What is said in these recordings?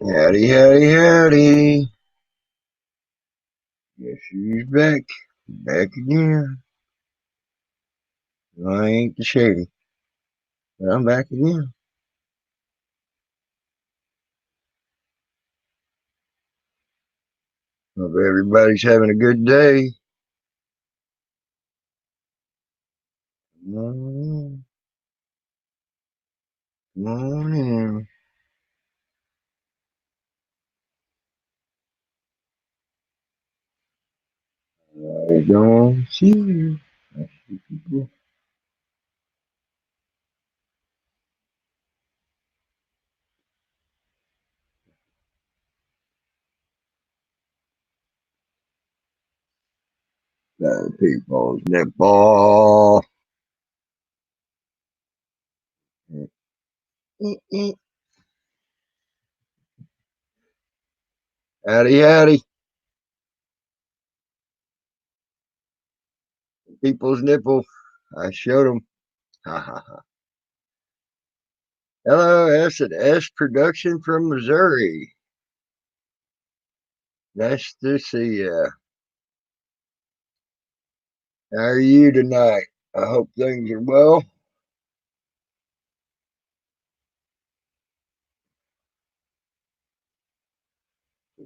Howdy, howdy, howdy. Guess who's back? Back again. I ain't the shady, but I'm back again. Hope everybody's having a good day. Come on in. Come on in. I don't see you. I see people. People's nipple. Howdy, howdy. People's nipple. I showed them. Ha ha ha. Hello, S&S Production from Missouri. Nice to see ya. How are you tonight? I hope things are well.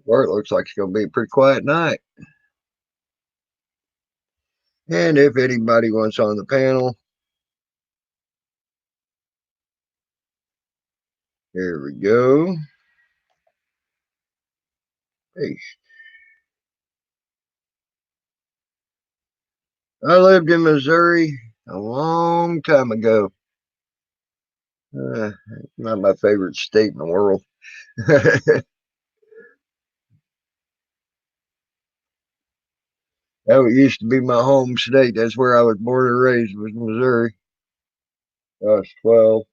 Well, it looks like it's going to be a pretty quiet night. And if anybody wants on the panel, here we go. Hey, I lived in Missouri a long time ago. Not my favorite state in the world. That used to be my home state. That's where I was born and raised, was Missouri. I was 12.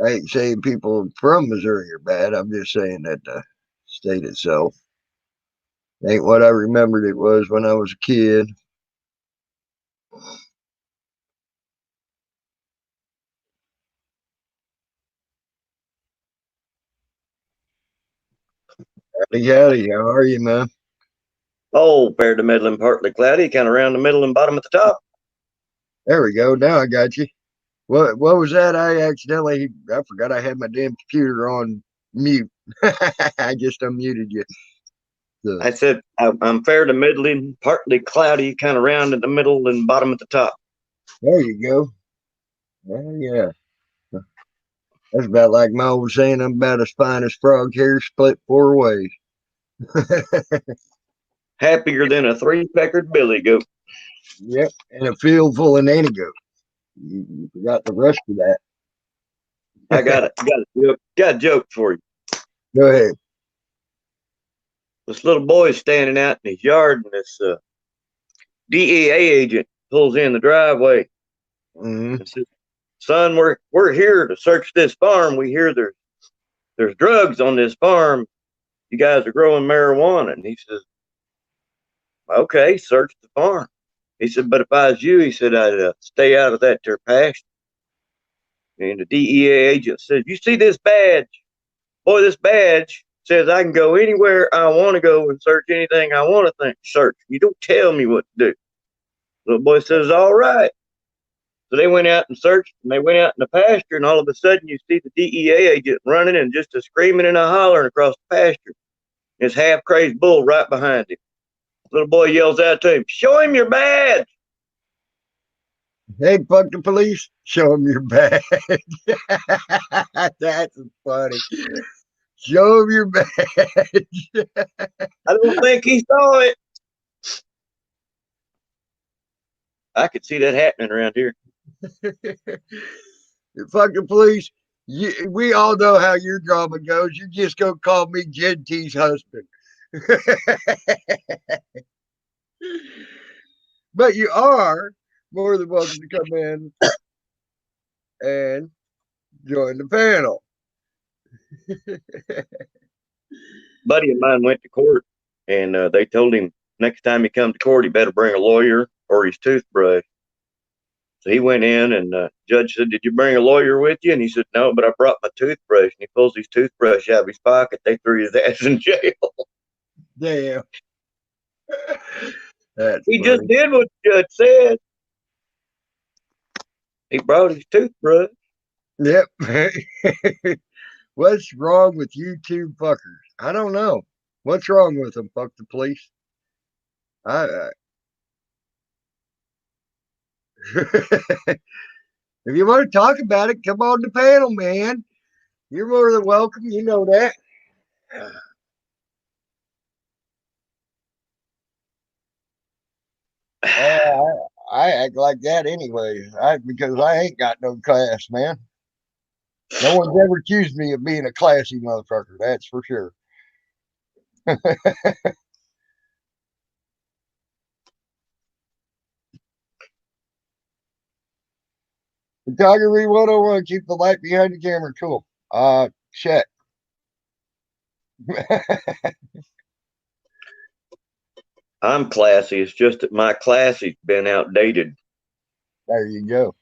I ain't saying people from Missouri are bad. I'm just saying that the state itself ain't what I remembered it was when I was a kid. Howdy, howdy. How are you, man? Oh, paired to middling, partly cloudy, kind of around the middle and bottom at the top. There we go. Now I got you. What was that? I forgot I had my damn computer on mute. I just unmuted you. So, I said I'm fair to middling, partly cloudy, kind of round in the middle and bottom at the top. there you go. Oh yeah. That's about like my old saying, I'm about as fine as frog hair split four ways. Happier than a three-peckered billy goat. Yep. And a field full of nanny goats. You forgot the rest of that. I got a joke for you. Go ahead. This little boy's standing out in his yard, and this DEA agent pulls in the driveway Mm-hmm. and says, "Son, we're here to search this farm. We hear there's drugs on this farm. You guys are growing marijuana." And he says, "Okay, search the farm." He said, "But if I was you," he said, "I'd stay out of that there pasture." And the DEA agent said, "You see this badge? Boy, this badge says I can go anywhere I want to go and search anything I want to search. You don't tell me what to do." The little boy says, "All right." So they went out and searched, and they went out in the pasture, and all of a sudden you see the DEA agent running and just a screaming and a hollering across the pasture. His half crazed bull right behind him. The little boy yells out to him, "Show him your badge." Hey, fuck the police. Show them your badge. That's funny. Show them your badge. I don't think he saw it. I could see that happening around here. Fuck the police. We all know how your drama goes. You just go call me Gentie's husband. But you are more than welcome to come in and join the panel. Buddy of mine went to court, and they told him next time he comes to court, he better bring a lawyer or his toothbrush. So he went in, and the judge said, "Did you bring a lawyer with you?" And he said, "No, but I brought my toothbrush." And he pulls his toothbrush out of his pocket. They threw his ass in jail. Damn. That's He funny. just did what the judge said. He brought his toothbrush. Yep. What's wrong with you two fuckers? I don't know. What's wrong with them? Fuck the police. If you want to talk about it, come on the panel, man. You're more than welcome. You know that. I act like that anyway. Because I ain't got no class, man. No one's ever accused me of being a classy motherfucker. That's for sure. Photography 101, keep the light behind the camera cool. Check. I'm classy. It's just that my classy's been outdated. There you go.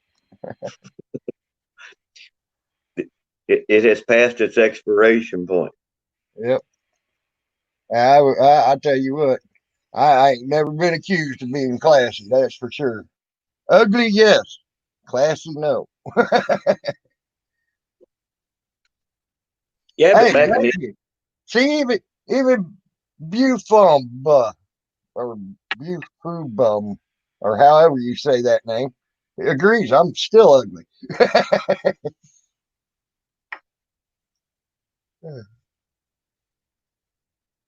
It has passed its expiration point. Yep. I tell you what, I ain't never been accused of being classy. That's for sure. Ugly, yes. Classy, no. Yeah, but Hey, back in the see, even Bufum or Bufubum or however you say that name agrees. I'm still ugly.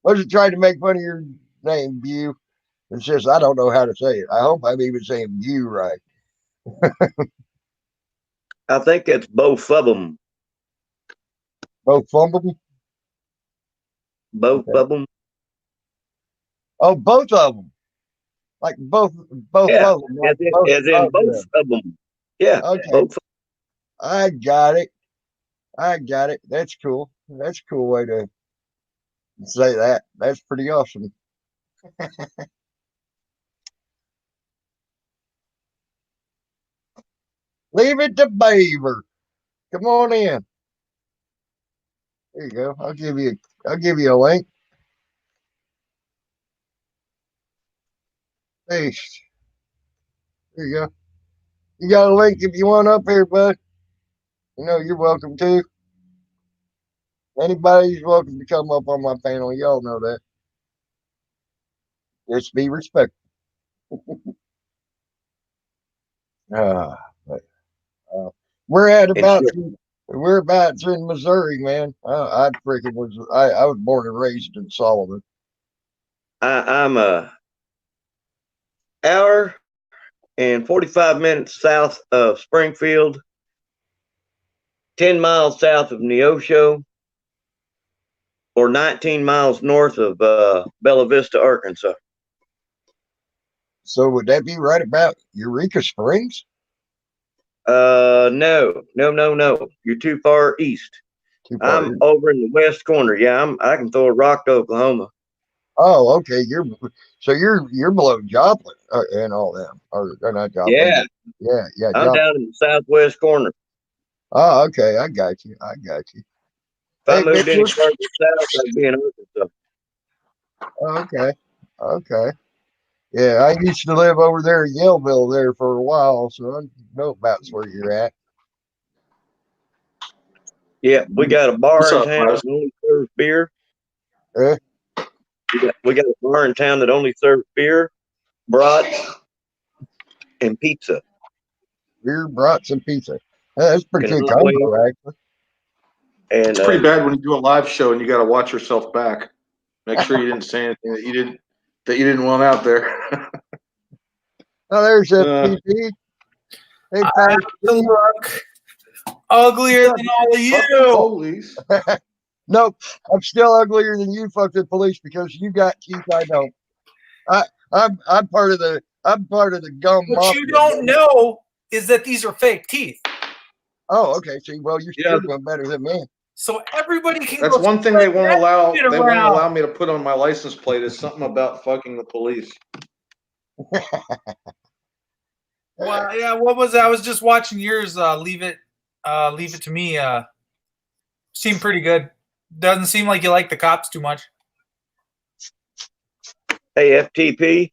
Wasn't trying to make fun of your name, Bu. It's just I don't know how to say it. I hope I'm even saying Bu right. I think it's both of them. Both fumble. Both of them. Oh, both of them. Like both Yeah, of them. as in both of them. Yeah, Okay, both. I got it. That's cool. That's a cool way to say that. That's pretty awesome. Leave it to Beaver. Come on in. There you go. I'll give you a link. Paste. There you go. You got a link if you want up here, bud. You know you're welcome to. Anybody's welcome to come up on my panel. Y'all know that. Just be respectful. uh, uh, we're at about we're about in Missouri, man. I freaking was I was born and raised in Sullivan. I'm a hour and 45 minutes south of Springfield, 10 miles south of Neosho, or 19 miles north of Bella Vista, Arkansas. So would that be right about Eureka Springs? No. You're too far east. I'm over in the west corner. Yeah, I can throw a rock to Oklahoma. Oh, okay. You're below Joplin and all them, or not Joplin. Yeah, yeah. I'm down in the southwest corner. Oh, okay. I got you. If I moved any further south, I'd be in Arkansas. Okay. Yeah, I used to live over there in Yaleville there for a while, so I know about where you're at. Yeah, we got a bar in town that only serves beer. We got a bar in town that only serves beer, brats, and pizza. Beer, brats, and pizza. That's pretty good combo, actually. And it's pretty bad when you do a live show and you got to watch yourself back. Make sure you didn't say anything that you didn't want out there. Oh, there's FTP. Hey, Pat. Uglier than all of you. Nope, I'm still uglier than you, fucking police, because you got teeth I don't. I'm part of the gum. What you don't know is that these are fake teeth. Oh, okay. See, well, you're still doing better than me. so everybody can. That's go one thing they won't allow. shit They won't around. allow me to put on my license plate is something about fucking the police. Well, yeah. What was that? I was just watching yours. Leave it to me. Seemed pretty good. Doesn't seem like you like the cops too much. Hey, FTP.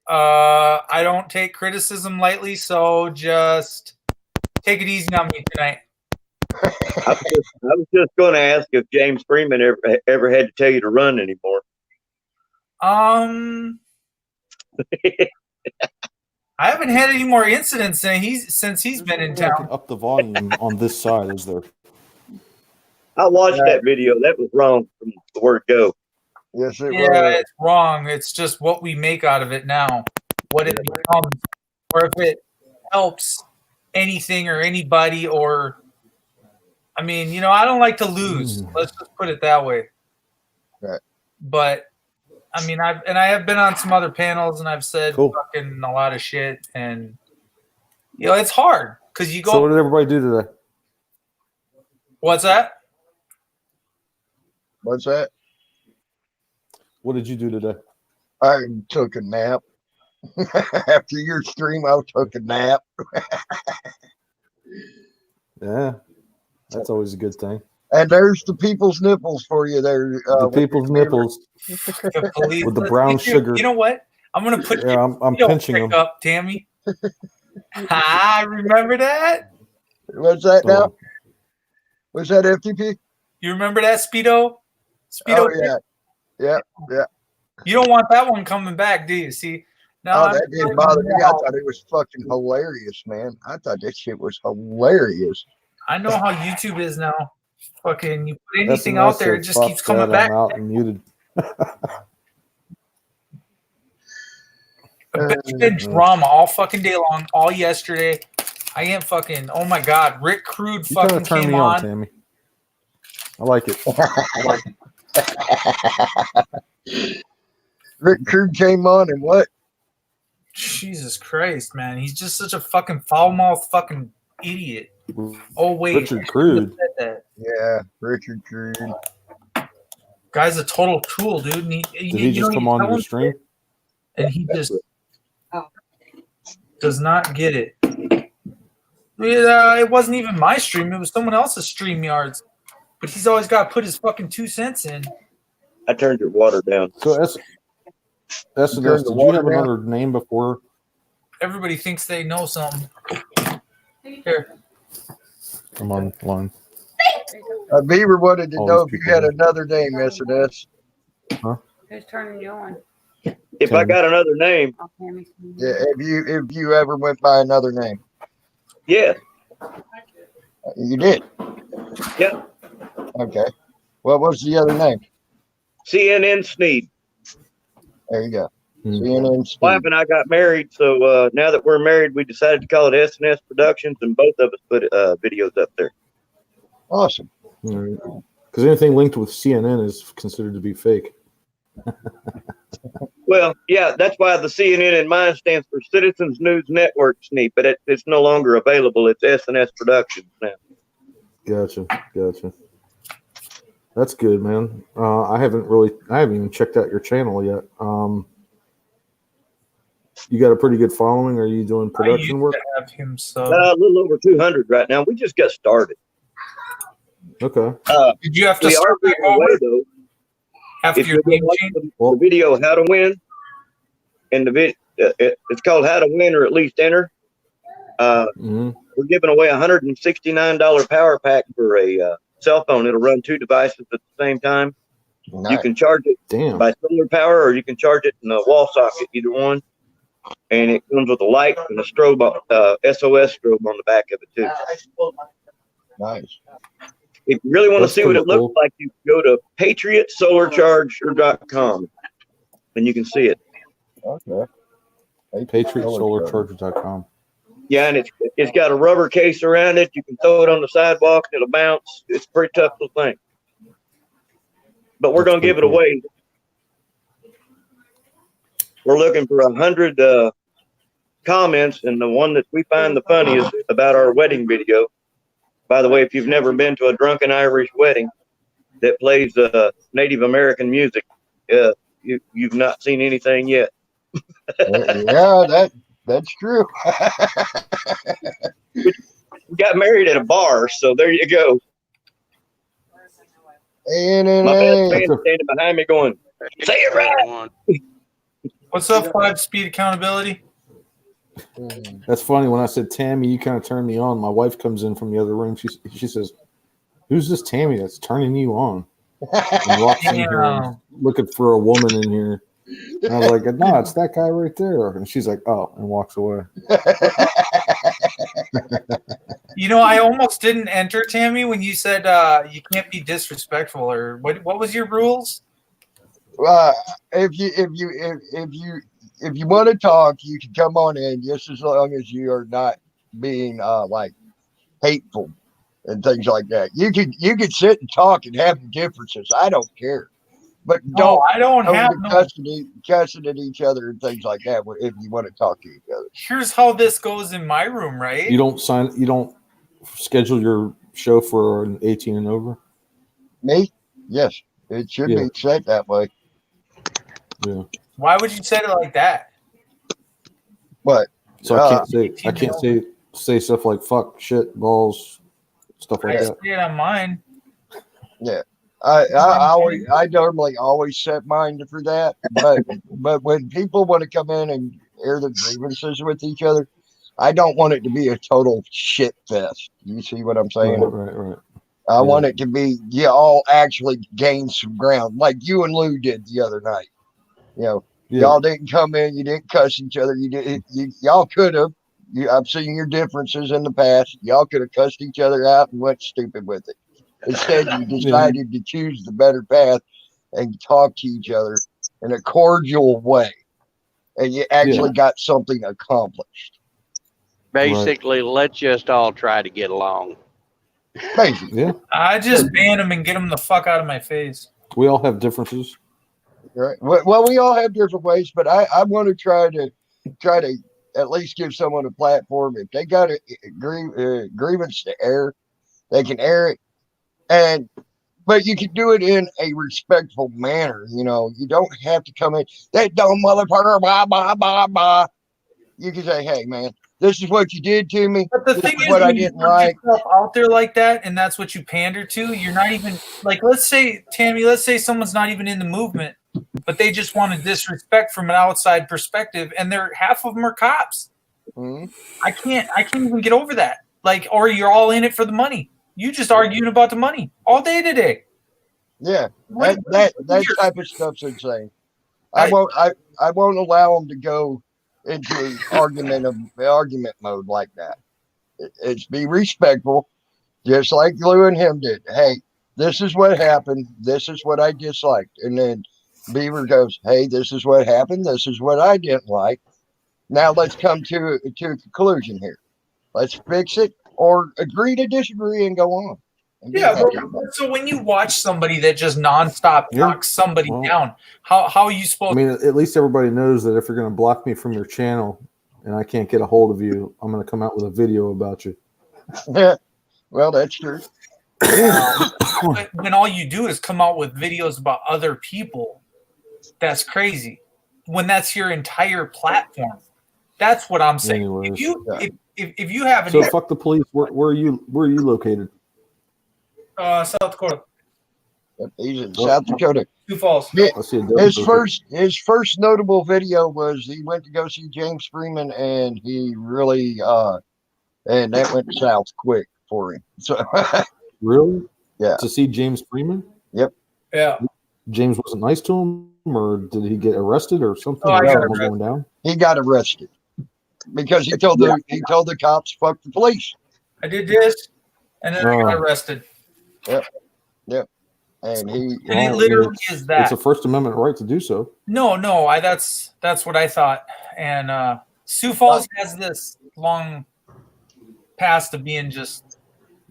I don't take criticism lightly, so just take it easy on me tonight. I was just going to ask if James Freeman ever had to tell you to run anymore. I haven't had any more incidents since he's been in town. Up the volume on this side, is there? I watched that video. That was wrong from the word go. Yes, it Yeah, was. it's wrong. It's just what we make out of it now, what it becomes, or if it helps anything or anybody, or I mean, you know, I don't like to lose. Let's just put it that way. Right. But I mean, I have been on some other panels and I've said Cool. fucking a lot of shit, and you know, it's hard because you go. So what did everybody do today? What's that? What's that? What did you do today? I took a nap. After your stream, I took a nap. Yeah, that's always a good thing. And there's the people's nipples for you there. The people's nipples The police with the brown sugar. You know what? I'm gonna put Yeah, I'm pinching them. up, Tammy. I remember that. What's that Oh. now? What's that, FTP? You remember that Speedo? Oh, yeah. Yeah. You don't want that one coming back, do you? See, now Oh, that didn't bother me. I thought it was fucking hilarious, man. I thought that shit was hilarious. I know how YouTube is now. Fucking, you put That's anything nice out there, to it just pop keeps coming that. back. I'm out and muted. It's been drama all fucking day long, all yesterday. I ain't fucking. Oh my god, Rick Crude You kind fucking of turn came me on, on. Tammy. I like it. Rick Crude came on and what? Jesus Christ, man, he's just such a fucking foul mouthed fucking idiot. Oh wait, Richard Crude. said that. Yeah, Richard Crude. Guy's a total tool, dude. And Did he just come on your stream? And he just does not get it. It wasn't even my stream; it was someone else's StreamYards. But he's always got to put his fucking 2 cents in. I turned your water down. So SNS, did you have another name before? Everybody thinks they know something. Here, I'm on line. Beaver wanted to All know these if you people had here. another name, SNS. Who's turning you on? If I got another name, Oh, Tammy. Yeah, if you ever went by another name. yes. You did? Yeah. Okay. What was the other name? CNN Sneed. There you go. Hmm. CNN Steve. Wife and I got married, so now that we're married, we decided to call it SNS Productions, and both of us put videos up there. Awesome. Because anything linked with CNN is considered to be fake. Well, yeah, that's why the CNN in mine stands for Citizens News Network Sneed, but it's no longer available. It's SNS Productions now. Gotcha. That's good, man. I haven't even checked out your channel yet. You got a pretty good following. Are you doing production work? I used to have him so. A little over 200 right now. We just got started. Okay. Did you have to We are start back giving away, over though. after If your you name watch change? the video "How to Win," and it's called "How to Win" or at least enter. Mm-hmm. We're giving away $169 power pack for a cell phone. It'll run 2 devices at the same time. Nice. You can charge it Damn. by solar power, or you can charge it in a wall socket, either one. And it comes with a light and a strobe, SOS strobe on the back of it too. Nice. If you really want to That's see what it pretty looks cool. like, you can go to patriotsolarcharger.com and you can see it. Okay. PatriotSolarCharger.com. Yeah, and it's got a rubber case around it. You can throw it on the sidewalk; it'll bounce. It's a pretty tough little thing. But we're That's going to give it pretty cool. away. We're looking for 100 comments, and the one that we find the funniest about our wedding video. By the way, if you've never been to a drunken Irish wedding that plays Native American music, you've not seen anything yet. Yeah, that's true. We got married at a bar, so there you go. And My best man standing behind me going, "Say it right." What's up, 5-speed accountability? That's funny. When I said Tammy, you kind of turned me on. My wife comes in from the other room. She says, "Who's this Tammy that's turning you on?" And walks in here and looking for a woman in here. And I was like, "No, it's that guy right there." And she's like, "Oh," and walks away. You know, I almost didn't enter, Tammy, when you said you can't be disrespectful, or what was your rules? If you want to talk, you can come on in, just as long as you are not being like hateful and things like that. You can sit and talk and have differences. I don't care, but I don't have cussing at each other and things like that. If you want to talk to each other, here's how this goes in my room, right? You don't schedule your show for an 18 and over. Me, yes, it should be set that way. Yeah. Why would you say it like that? But so I can't say stuff like fuck, shit, balls, stuff like that. I say it on mine. Yeah. I normally always set mine for that, but when people want to come in and air their grievances with each other, I don't want it to be a total shit fest. You see what I'm saying? Right. I want it to be all actually gain some ground, like you and Lou did the other night. You know, y'all didn't come in, you didn't cuss each other. Y'all could have. I've seen your differences in the past. Y'all could have cussed each other out and went stupid with it. Instead, you decided to choose the better path and talk to each other in a cordial way, and you actually got something accomplished. Basically, let's just all try to get along. Basically, yeah. I just ban them and get them the fuck out of my face. We all have differences. Right. Well, we all have different ways, but I want to try to at least give someone a platform. If they got a grievance to air, they can air it, but you can do it in a respectful manner. You know, you don't have to come in that dumb motherfucker, blah blah blah blah. You can say, "Hey, man, this is what you did to me. But the thing is, what I didn't like out there like that, and that's what you pander to. You're not even like, let's say, Tammy, let's say someone's not even in the movement, but they just want to disrespect from an outside perspective, and half of them are cops. Mm-hmm. I can't even get over that. Like, or you're all in it for the money. You just arguing about the money all day today. Yeah, that type of stuff's insane. I won't allow them to go into argument mode like that. It's be respectful, just like Lou and him did. Hey, this is what happened. This is what I disliked. And then Beaver goes, "Hey, this is what happened. This is what I didn't like. Now let's come to a conclusion here. Let's fix it or agree to disagree and go on." Yeah, so when you watch somebody that just nonstop knocks somebody down, how are you supposed to? I mean, at least everybody knows that if you're going to block me from your channel and I can't get a hold of you, I'm going to come out with a video about you. Yeah, well, that's true. When all you do is come out with videos about other people, that's crazy. When that's your entire platform, that's what I'm saying. Anyways, if you have so fuck the police. Where are you located? South Dakota. He's in South Dakota. Sioux Falls. His first notable video was he went to go see James Freeman, and he really and that went south quick for him. So really, yeah, to see James Freeman. Yep. Yeah. James wasn't nice to him, or did he get arrested or something? Going down? He got arrested because he told the cops, "Fuck the police." I did this, and then I got arrested. Yep. And it literally is that. It's a First Amendment right to do so. No, that's what I thought. And Sioux Falls has this long past of being just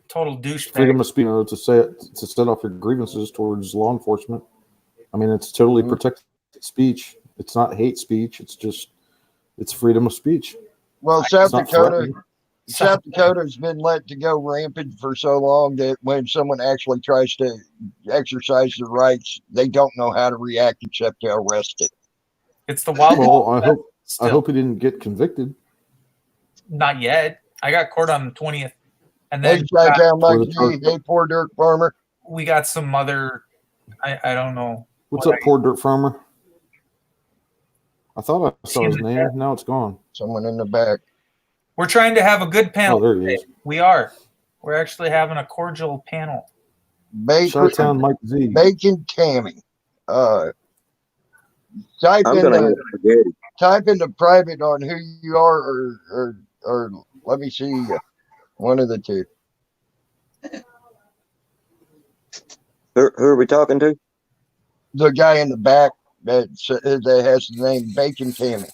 total douchebag. Freedom of speech, to set off your grievances towards law enforcement. I mean, it's totally protected speech. It's not hate speech. It's freedom of speech. Well, South Dakota South Dakota's been let to go rampant for so long that when someone actually tries to exercise their rights, they don't know how to react except to arrest it. It's the wild. Well, I Still. hope he didn't get convicted. Not yet. I got court on the 20th, and Hey, then Chi-Town For Mike the G, hey, poor Dirk Farmer. we got some other. I don't know. What's up, poor dirt farmer? I thought I saw his name. Now it's gone. Someone in the back. We're trying to have a good panel. Oh, there he is. We are. We're actually having a cordial panel. Chi-Town Mike Z. Bacon Tammy. Type I'm in gonna the have spaghetti. type into private on who you are, or let me see one of the two. Who are we talking to? The guy in the back that has the name Bacon Tammy.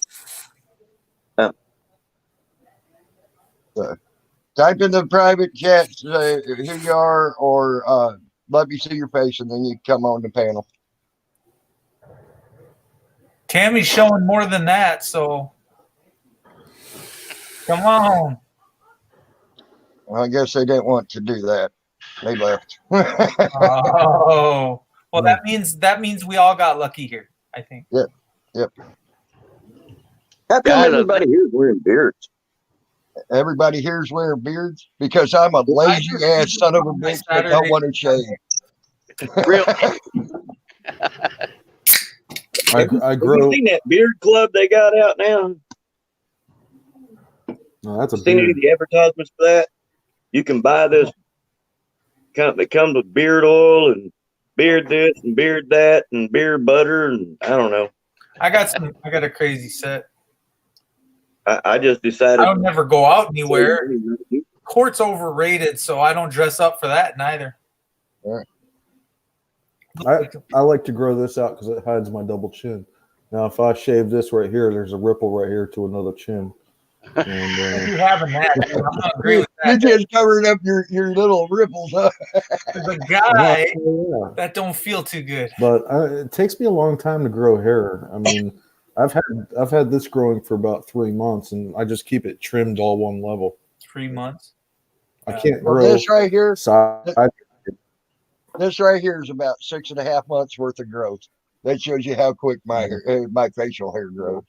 Oh. Type in the private chat who you are, or let me see your face, and then you come on the panel. Tammy's showing more than that, so come on. Well, I guess they didn't want to do that. They left. Oh, well, that means we all got lucky here. I think. Yep. How come Guys, everybody here is wearing beards? Everybody here's wearing beards because I'm a lazy ass son of a bitch that don't want to shave. Real. I Have you grow. seen that beard club they got out now? No, that's a Seen any beard. of the advertisements for that? You can buy this. It comes with beard oil and beard this and beard that and beard butter and I don't know. I got a crazy set. I just decided. I don't never go out anywhere. Court's overrated, so I don't dress up for that neither. I like to grow this out because it hides my double chin. Now, if I shave this right here, there's a ripple right here to another chin. And You having that? Dude. I'm not agree with You're that. just covering up your little ripples, huh? There's a guy yeah. that don't feel too good. But it takes me a long time to grow hair. I mean, I've had this growing for about 3 months, and I just keep it trimmed all one level. 3 months. I can't Well, grow this right here, side. this right here is about 6.5 months worth of growth. That shows you how quick my hair, my facial hair grows.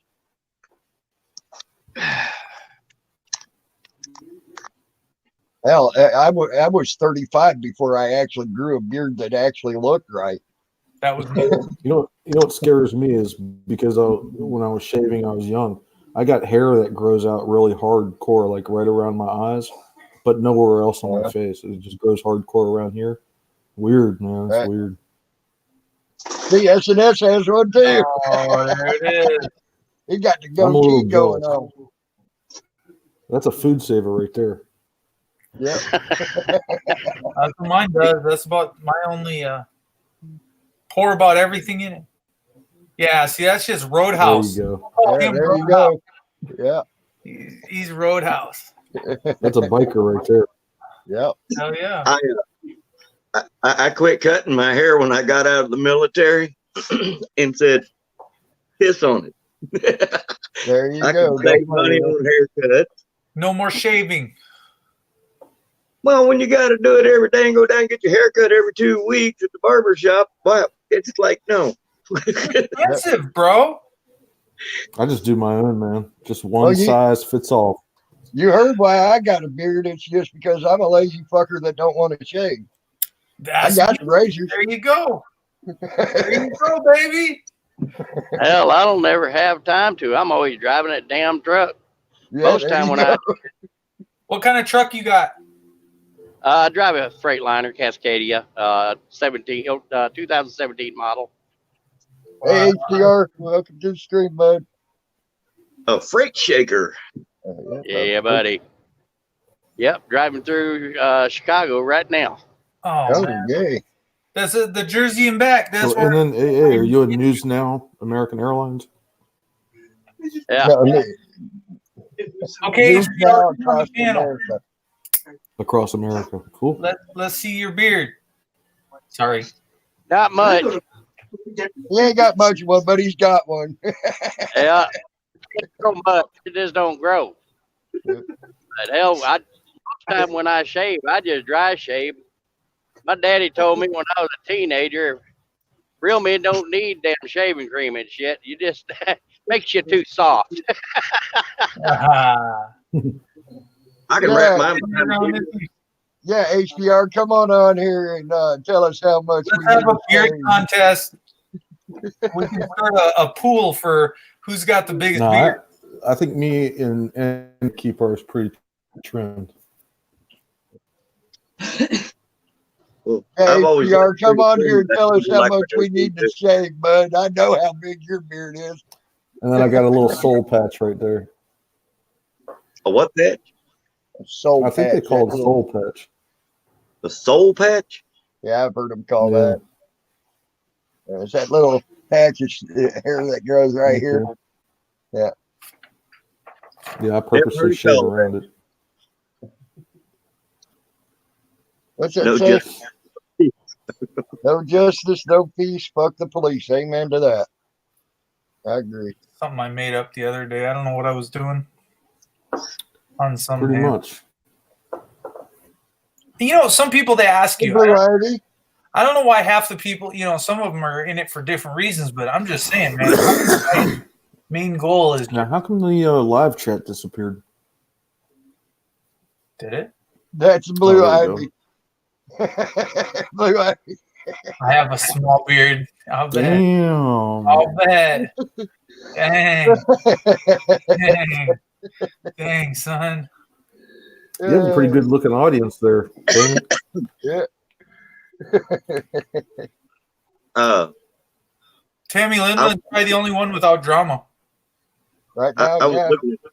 Hell, I was 35 before I actually grew a beard that actually looked right. That was me. You know what scares me is because when I was shaving, I was young. I got hair that grows out really hardcore, like right around my eyes, but nowhere else on my face. It just grows hardcore around here. Weird, man. It's weird. The SNS has one too. Oh, there it is. He got the I'm a little goatee going on. jealous. That's a food saver right there. Yeah. That's what mine does. That's about my only pour about everything in it. Yeah, see, that's just Roadhouse. There you go. Call Yeah, him there you Roadhouse. go. Yeah. He's Roadhouse. That's a biker right there. Yeah. Hell yeah. I quit cutting my hair when I got out of the military and said, piss on it. There you I go. can save money on haircuts. No more shaving. Well, when you got to do it every day and go down and get your hair cut every 2 weeks at the barber shop, well, it's like, no. Expensive, bro. I just do my own, man. Just one size fits all. You heard why I got a beard. It's just because I'm a lazy fucker that don't want to shave. I got the razors. There you go. There you go, baby. Hell, I don't never have time to. I'm always driving that damn truck. Yeah, Most there time you when go. What kind of truck you got? I drive a Freightliner Cascadia, 2017 model. Hey, HDR, welcome to the stream, bud. A freight shaker. Yeah, buddy. Yep, driving through Chicago right now. Oh, man. Yay. That's the Jersey and back. That's And then, hey, are you at News Now, American Airlines? Yeah. No, okay. News Now on across the panel. America. Across America. Cool. Let's see your beard. Sorry. Not much. He ain't got much of one, but he's got one. Yeah. So much. It just don't grow. But hell, most time when I shave, I just dry shave. My daddy told me when I was a teenager, real men don't need damn shaving cream and shit. You just makes you too soft. Ah. I can Yeah. wrap my Yeah, HBR, come on here and tell us how much. Let's we have need a to beard save. contest. We can start a pool for who's got the biggest No, beard. I think me and Keeper is pretty trimmed. Well, Hey, I've always HBR, come on liked here and tell us people how like much we need to shave, bud. I know how big your beard is. And then I got a little soul patch right there. A what patch? Soul I think they patch, call it that little- soul patch. The soul patch? Yeah, I've heard them call Yeah. that. It's that little patch of hair that grows right here. Yeah, I purposely heard it shave called around it. What's that No, say? just No justice, no peace. Fuck the police. Amen to that. I agree. Something I made up the other day. I don't know what I was doing. On some Pretty damn- much. You know, some people they ask Hey, you. Blue Ivy. I don't know why half the people, you know, some of them are in it for different reasons, but I'm just saying, man. My main goal is Now, how come the live chat disappeared? did it? That's Blue Oh, there you Ivy. Blue Ivy. I have a small beard. I'll bet. Damn. I'll bet. Dang. Dang. Dang, son. You have a pretty good looking audience there, Damon. Yeah. Tammy Linden's probably the only one without drama. Right I now, was yeah. looking at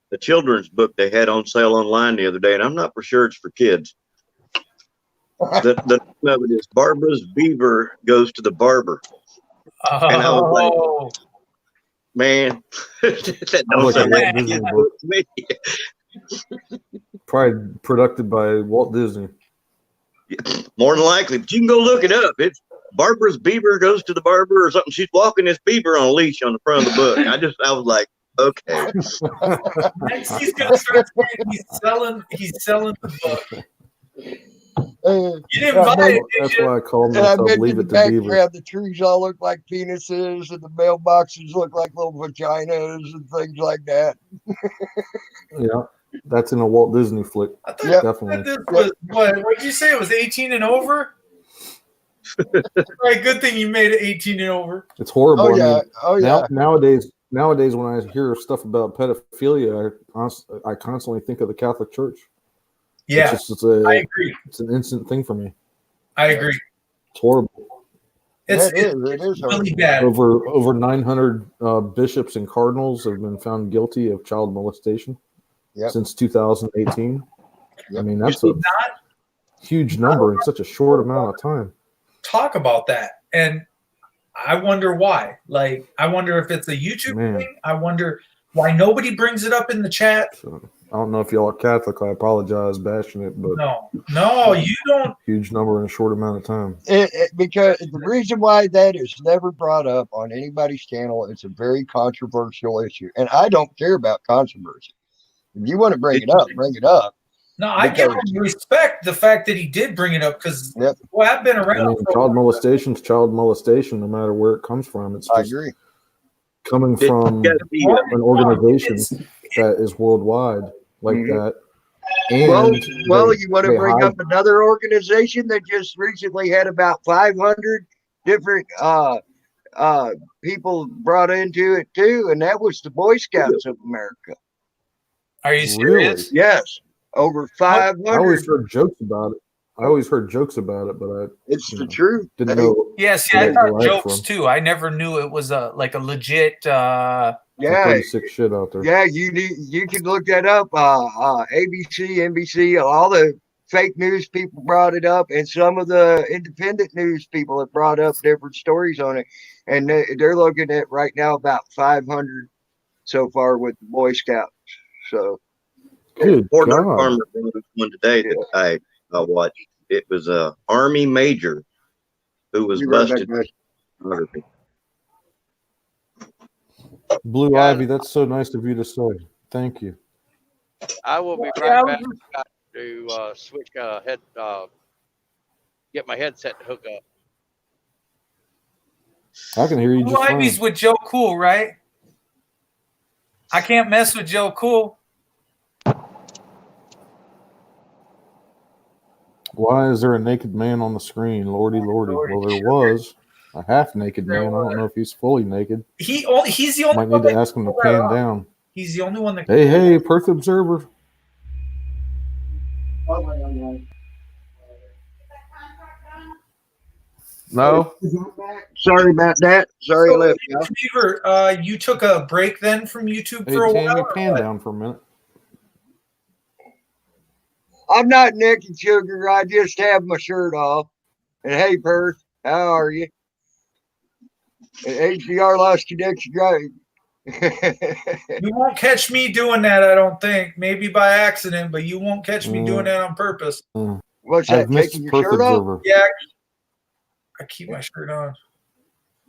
the children's book they had on sale online the other day, and I'm not for sure it's for kids. The name of it is Barbara's Beaver Goes to the Barber. And I was like, Oh, man, that don't Like a sound Walt like a Disney kid's book. book to me. Probably produced by Walt Disney. More than likely, but you can go look it up. It's Barbara's Beaver Goes to the Barber or something. She's walking this beaver on a leash on the front of the book. I was like, okay. next he's gonna start saying he's selling the book. You didn't buy it, did That's you? why I called And I myself bet Leave in the It to Beaver. background, the trees all look like penises, and the mailboxes look like little vaginas and things like that. Yeah, that's in a Walt Disney flick. I thought Yep. Definitely. this was what did you say? It was 18 and over? Right, good thing you made it 18 and over. It's horrible. Oh I yeah, mean, oh yeah. nowadays, when I hear stuff about pedophilia, I constantly think of the Catholic Church. Yeah, I agree. It's an instant thing for me. I agree. It's horrible. It's It is really horrible. bad. Over 900 bishops and cardinals have been found guilty of child molestation Yep. since 2018. Yep. I mean, You that's should a not huge number in such a short amount of time. talk about that, and I wonder why. Like, I wonder if it's a YouTube Man. thing. I wonder why nobody brings it up in the chat. So I don't know if y'all are Catholic. I apologize bashing it, but No, you don't. huge number in a short amount of time. Because the reason why that is never brought up on anybody's channel, it's a very controversial issue, and I don't care about controversy. If you want to bring it up, bring it up. No, I give him respect the fact that he did bring it up because well, I've been I around. mean, child molestation is child molestation, no matter where it comes from. It's I just agree. coming from an organization that is worldwide like that. And Well, you want to they bring hide- up another organization that just recently had about 500 different people brought into it too, and that was the Boy Scouts of America. Are you serious? Yes, over 500. I always heard jokes about it. But It's the truth. didn't know. Yeah, see, I thought jokes too. I never knew it was a legit. Yeah, pretty sick shit out there. yeah. You can look that up. ABC, NBC, all the fake news people brought it up, and some of the independent news people have brought up different stories on it, and they're looking at right now about 500 so far with the Boy Scouts. So, good Fort God. Farmer brought up one today that I watched. It was a Army major who was You read busted. that, Pornography. Blue Ivy, that's so nice of you to say. Thank you. I will be right back. Got to switch get my headset to hook up. I can hear you Blue just Ivy's fine. with Joe Cool, right? I can't mess with Joe Cool. Why is there a naked man on the screen? Lordy, lordy. Well, there was a half-naked man. I don't know if he's fully naked. He's the only Might one need to that ask him to can pull that pan off. down. He's the only one that. Hey, Perth Observer. No, Sorry about that. Sorry I left you. Beaver, you took a break then from YouTube hey for a Tammy, while. or pan what? down for a minute. I'm not naked, sugar. I just have my shirt off. And hey, Perth, how are you? And HDR lost connection. Great. You won't catch me doing that, I don't think. Maybe by accident, but you won't catch me doing that on purpose. What's that? I've missed Taking your Perth shirt off? Observer. Yeah, I keep my shirt on.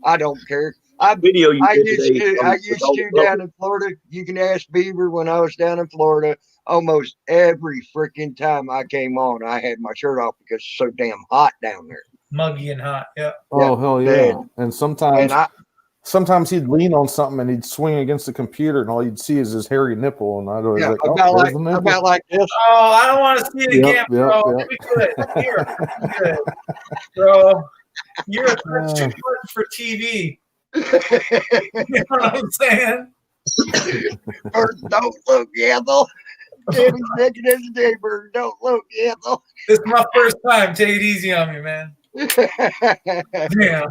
I don't care. Video you I did used today. to down in Florida. You can ask Beaver when I was down in Florida. Almost every freaking time I came on, I had my shirt off because it's so damn hot down there. Muggy and hot, yeah. Oh hell yeah! man. And sometimes he'd lean on something and he'd swing against the computer, and all you'd see is his hairy nipple. And I'd always like, oh, there's the nipple. about like this. Oh, I don't want to see it again, bro. Yep. Be good. Here, be good. Bro, you're a touch too much for TV. You know what I'm saying? Don't look, Ethel. Tammy's naked as a daybird. Don't look, Ethel. This is my first time. Take it easy on me, man. Damn.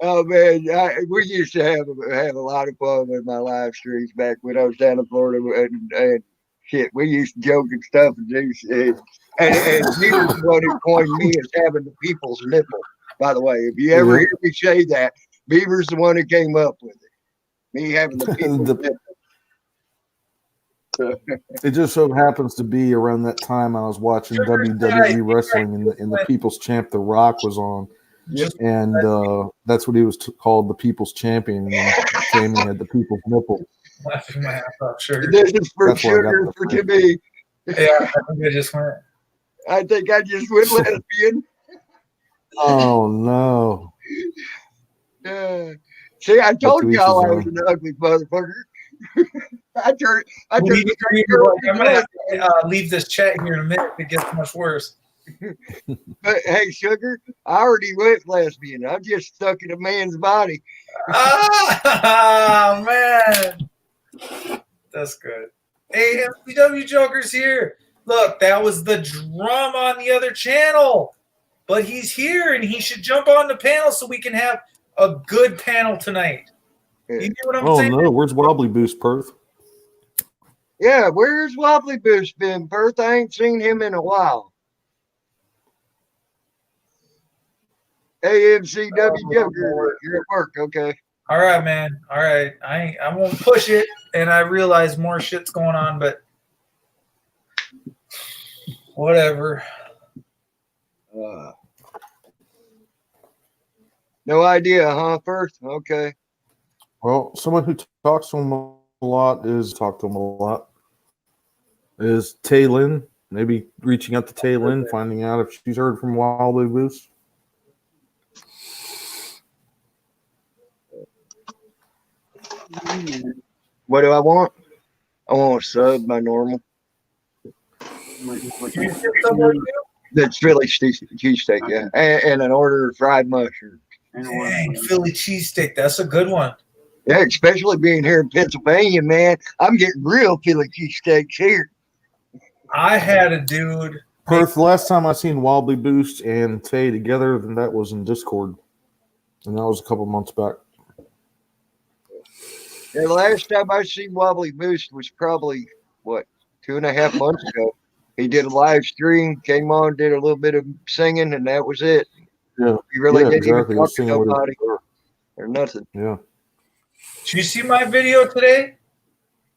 Oh man, we used to have a lot of fun with my live streams back when I was down in Florida, and shit, we used to joke and stuff and do shit. And he was the one who coined me as having the people's nipple. By the way, if you ever hear me say that, Beaver's the one who came up with it. Me having the people's nipple. It just so happens to be around that time I was watching WWE wrestling, and the People's Champ, The Rock, was on. Yep. And that's what he was called, the People's Champion. And Tammy had the people's nipple. Laughing my ass off, sugar. This is for That's where I got sugar the for phrase. Timmy. Yeah, I think I just went. I think I just went lesbian. Oh no! See, I told to each y'all I his was own. an ugly motherfucker. I turned I'm the gonna have to leave this chat here in a minute. It gets much worse. But hey, sugar, I already went lesbian. I'm just stuck in a man's body. Oh man, that's good. Hey, MCW Joker's here. Look, that was the drum on the other channel, but he's here and he should jump on the panel so we can have a good panel tonight. You get what I'm saying? Oh no! Where's Wobbly Boost, Perth? Yeah, where's Wobbly Boost been, Perth? I ain't seen him in a while. Hey, MCW Joker, you're at work, okay? All right, man. All right, I won't push it, and I realize more shit's going on, but whatever. No idea, huh, Perth? Okay. Well, someone who talks to him a lot is Tay Lynn. Maybe reaching out to Tay Lynn, finding out if she's heard from Wobbly Boost. What do I want? I want a sub, my normal. That's Philly cheesesteak, yeah. And an order of fried mushrooms. Dang, Philly cheesesteak. That's a good one. Yeah, especially being here in Pennsylvania, man. I'm getting real Philly cheesesteaks here. I had a dude. Perth, the last time I seen Wobbly Boost and Tay together, then that was in Discord. And that was a couple months back. Yeah, the last time I seen Wobbly Boost was probably, 2.5 months ago. He did a live stream, came on, did a little bit of singing, and that was it. Yeah. He really didn't exactly. even talk to nobody or nothing. Yeah. Did you see my video today?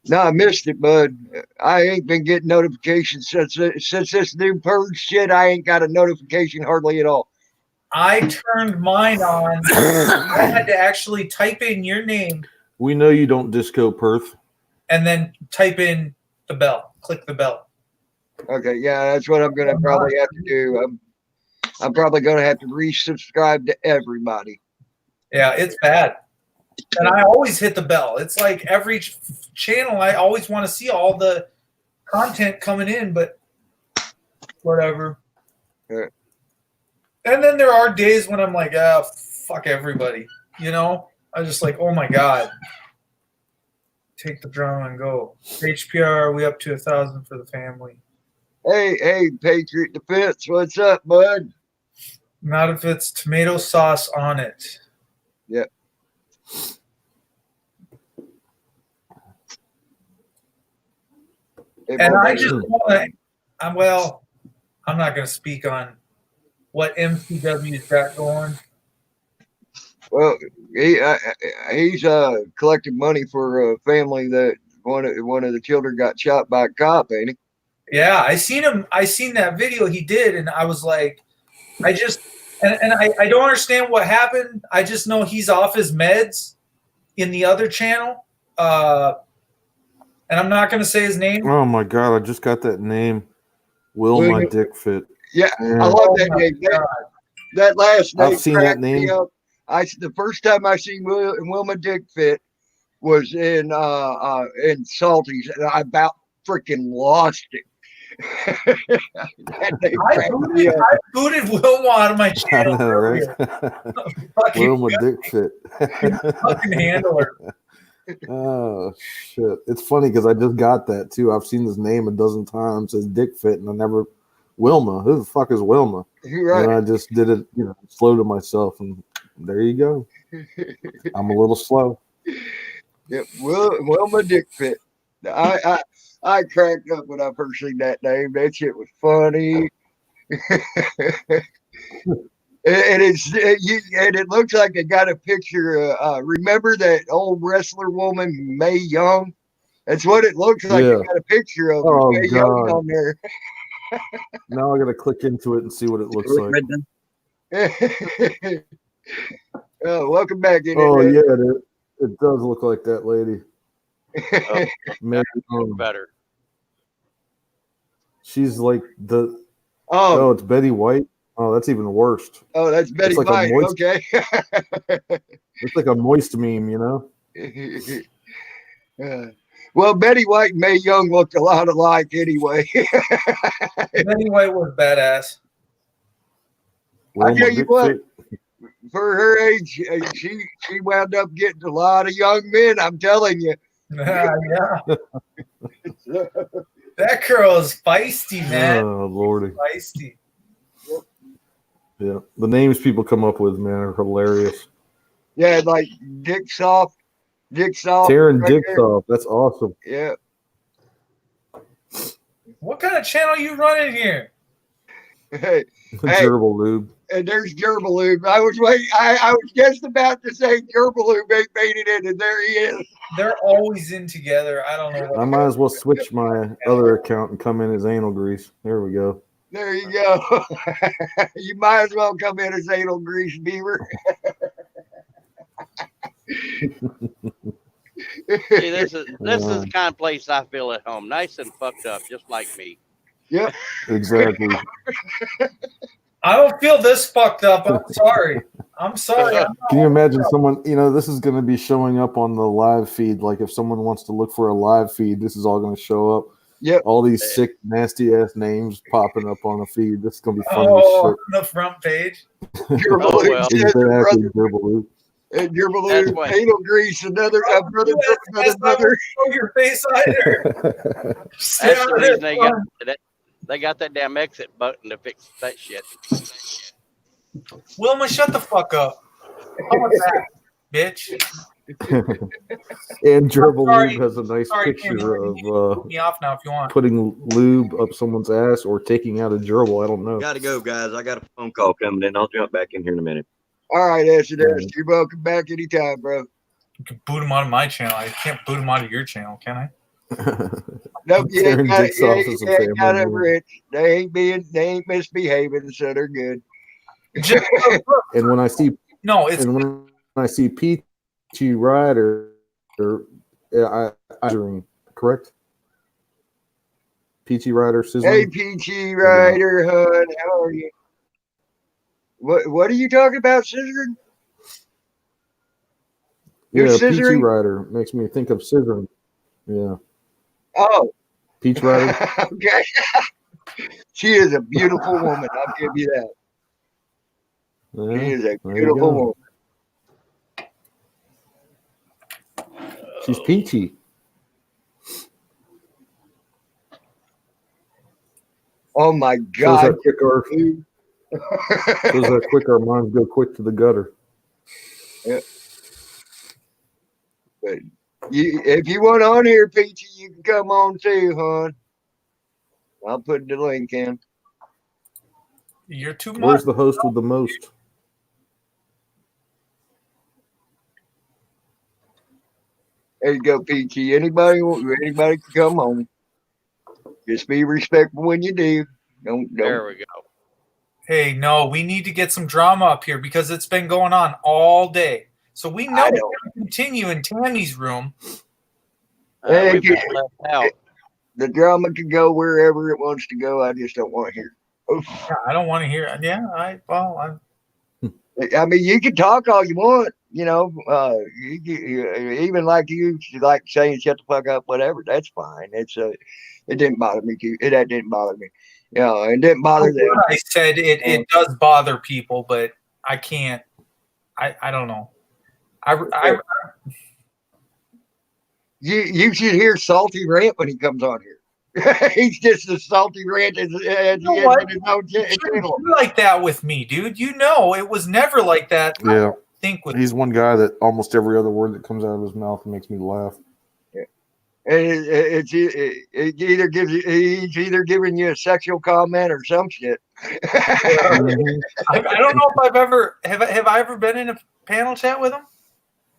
No, I missed it, bud. I ain't been getting notifications since this new purge shit. I ain't got a notification hardly at all. I turned mine on. I had to actually type in your name We know you don't disco, Perth. and then type in the bell. click the bell. Okay, yeah, that's what I'm gonna probably have to do. I'm probably gonna have to resubscribe to everybody. Yeah, it's bad. And I always hit the bell. It's like every channel, I always want to see all the content coming in, but whatever. Yeah. And then there are days when I'm like, fuck everybody. You know? I'm just like, oh my God. Take the drama and go. HPR, we up to 1,000 for the family. Hey, Patriot Defense, what's up, bud? Not if it's tomato sauce on it. Yep. And I just want to, well, I'm not going to speak on what MCW's got going. Well, he's collecting money for a family that one of the children got shot by a cop, ain't he? Yeah, I seen him. I seen that video he did, and I was like, I don't understand what happened. I just know he's off his meds in the other channel. And I'm not going to say his name. Oh my God, I just got that name. Will my dick fit? Yeah, I love that name. That last name. I've seen that name. The first time I seen Wilma Dick Fit was in Salty's, and I about freaking lost it. I booted Wilma out of my channel. I know, right? Wilma Dick Fit. Fucking handle her. Oh shit! It's funny because I just got that too. I've seen his name a dozen times as Dick Fit, and I never Wilma. Who the fuck is Wilma? Right. And I just did it, slow to myself, and there you go. I'm a little slow. Yep, Wilma Dick Fit. I cracked up when I first seen that name. That shit was funny. And it looks like they got a picture. Remember that old wrestler woman, Mae Young? That's what it looks like. Yeah. They got a picture of Mae God. Young on there. Now I gotta click into it and see what it looks like. Welcome back. Oh yeah, it does look like that lady. Better. She's like the. Oh, it's Betty White. Oh, that's even worse. Oh, that's Betty like White. Okay. It's like a moist meme, Well, Betty White and Mae Young looked a lot alike anyway. Betty White was badass. I tell you what, for her age, she wound up getting a lot of young men. I'm telling you. Yeah. That girl is feisty, man. Oh Lordy. Feisty. Yeah, the names people come up with, man, are hilarious. Yeah, like Dick Soft. Taryn right Dicksoft. That's awesome. Yeah. What kind of channel you running here? Hey, Gerbil Lube. And there's Gerbil Lube. I was just about to say Gerbil Lube ain't made it in, and there he is. They're always in together. I don't know. I might as well switch my other account and come in as Anal Grease. There we go. There you go. You might as well come in as Anal Grease Beaver. See, this is the kind of place I feel at home. Nice and fucked up, just like me. Yep. Exactly. I don't feel this fucked up. I'm sorry. Can you imagine someone, this is going to be showing up on the live feed. Like if someone wants to look for a live feed, this is all going to show up. Yep. All these sick, nasty ass names popping up on the feed. This is going to be funny as on the front page. Exactly. And Gerbil Anal Grease, another brother. Show your face either. That's the reason they got that damn exit button to fix that shit. Wilma, shut the fuck up. How about that, bitch? And Gerbil Lube has a nice picture of me off now if you want. Putting lube up someone's ass or taking out a gerbil. I don't know. Gotta go, guys. I got a phone call coming in. I'll jump back in here in a minute. All right, Exodus. You're welcome back anytime, bro. You can boot him out of my channel. I can't boot him out of your channel, can I? Nope, you ain't got a rich. They ain't misbehaving, so they're good. And when I see Peachy Rider, I correct? PT Rider, Hey, Sizzling. PT Rider, hun, how are you? What are you talking about, Scissoring? You're Yeah, scissoring? PT Rider makes me think of Scissoring. Yeah, Oh, Peach Rider. okay. She is a beautiful woman. I'll give you that. Yeah, She is a there you beautiful go. woman. She's peachy. Oh my Shows how God. quick our shows how quick our minds go quick to the gutter. Yeah. But if you want on here, Peachy, you can come on too, hon. I'll put the link in. You're too much. Where's the host with the most? There you go, Peachy. Anybody can come on. Just be respectful when you do. Don't. There we go. Hey, no, we need to get some drama up here because it's been going on all day. So we know I it's know. going to continue in Tammy's room. Hey, We've been left out. The drama can go wherever it wants to go. I just don't want to hear. Yeah, I don't want to hear it. Yeah, I mean, you can talk all you want, you know. Even like you like saying "shut the fuck up," whatever. That's fine. It didn't bother me too. That didn't bother me. You know, it didn't bother them. I said it does bother people, but I can't. I don't know. You should hear Salty rant when he comes on here. He's just as salty rant as he is in his own channel. Like that with me, dude. You know, it was never like that. Yeah, He's one guy that almost every other word that comes out of his mouth makes me laugh. Yeah. And it either gives you, he's either giving you a sexual comment or some shit. I don't know if I've ever have I ever been in a panel chat with him.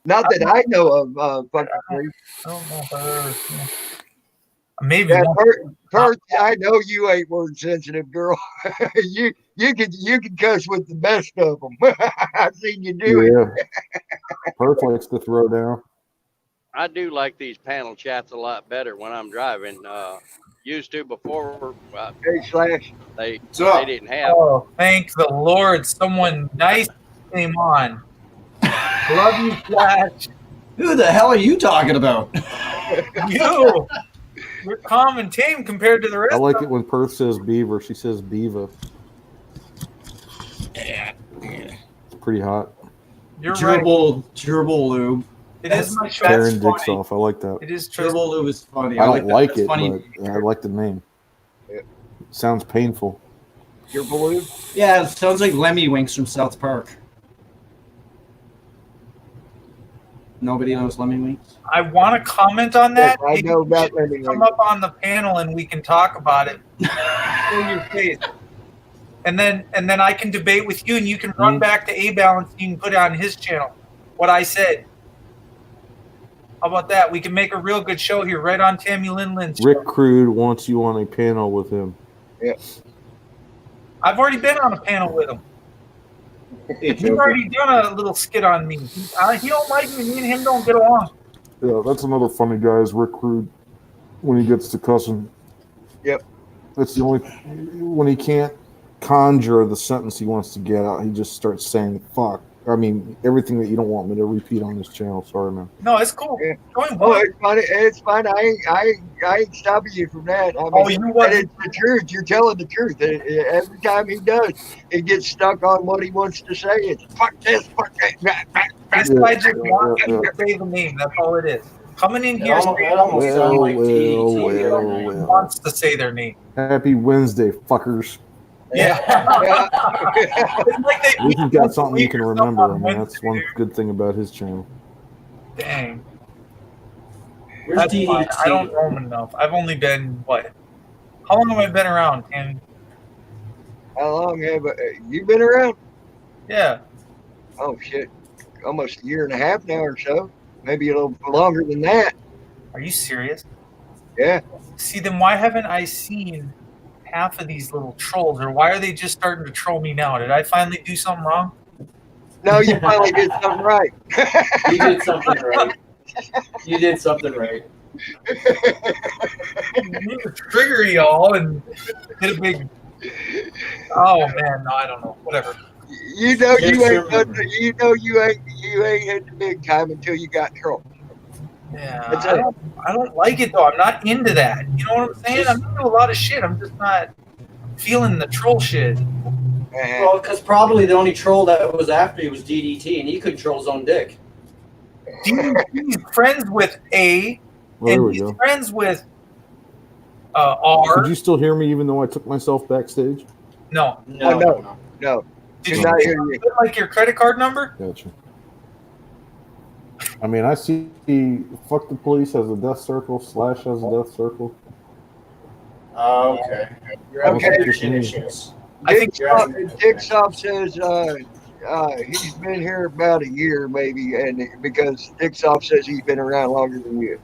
Not that I know of. I don't know if I've ever. Yeah. Maybe. Yeah, Perth, I know you ain't word sensitive, girl. you can cuss with the best of them. I've seen you do it. Perth likes to throw down. I do like these panel chats a lot better when I'm driving. Used to before. Hey, Slash. They didn't have. Oh, thank the Lord! Someone nice came on. Love you, Flash. Who the hell are you talking about? You. You're calm and tame compared to the rest. I like it when Perth says beaver. She says beaver. Yeah. It's pretty hot. You're Gerbil lube. It is my show. Tearing dicks off. I like that. It is true. Gerbil lube is funny. I don't like it, funny. but I like the name. Yeah. Sounds painful. Your blue? Yeah, it sounds like Lemmy Winks from South Park. Nobody knows Lemmy Winks? I want to comment on that. Yes, I know about Lemmy Come Winks. up on the panel and we can talk about it. Show your face. And then I can debate with you, and you can run back to A Balance. You can put it on his channel what I said. How about that? We can make a real good show here, right on Tammy Lin's show. Rick Crude wants you on a panel with him. Yeah. I've already been on a panel with him. He's already done a little skit on me. He don't like me. Me and him don't get along. Yeah, that's another funny guy is Rick Crude when he gets to cussing. Yep. That's the only when he can't conjure the sentence he wants to get out, he just starts saying fuck. I mean, everything that you don't want me to repeat on this channel. Sorry, man. No, it's cool. Yeah. Going Oh, well. it's funny. It's fine. I ain't stopping you from that. I mean, Oh, you what? and it's the truth. You're telling the truth. Every time he does, he gets stuck on what he wants to say. It's fuck this, fuck that. This guy just wants you to say the name. That's all it is. Coming in here wants to say their name. Happy Wednesday, fuckers. Yeah. It's like At least he's got something you can remember. I mean, Wednesday, that's one good thing about his channel. Dang. Where's That's fine. DDT? I don't know him enough. I've only been, what? How long have I been around, Tammy? How long have you been around? Yeah. Oh shit, almost a year and a half now or so. Maybe a little longer than that. Are you serious? Yeah. See, then why haven't I seen half of these little trolls, or why are they just starting to troll me now? Did I finally do something wrong? No, you finally did something right. You did something right. You did something right. Trigger y'all and get a big. Oh man, no, I don't know. Whatever. You know Yes, you ain't sir. done, you ain't hit the big time until you got trouble. Yeah, That's I it. don't like it though. I'm not into that. You know what I'm saying? I'm into a lot of shit. I'm just not feeling the troll shit. And Well, because probably the only troll that was after you was DDT, and he could control his own dick. He's friends with A, Well, there and we he's go. friends with R. Could you still hear me even though I took myself backstage? No. No, Oh, no. no. no, Did did you not hear you. put like your credit card number? Gotcha. I mean, I see fuck the police has a death circle, Slash has a death circle. Okay. You're having Okay. connection issues. I think Dick Sop says he's been here about a year maybe, and because Dick Sop says he's been around longer than you.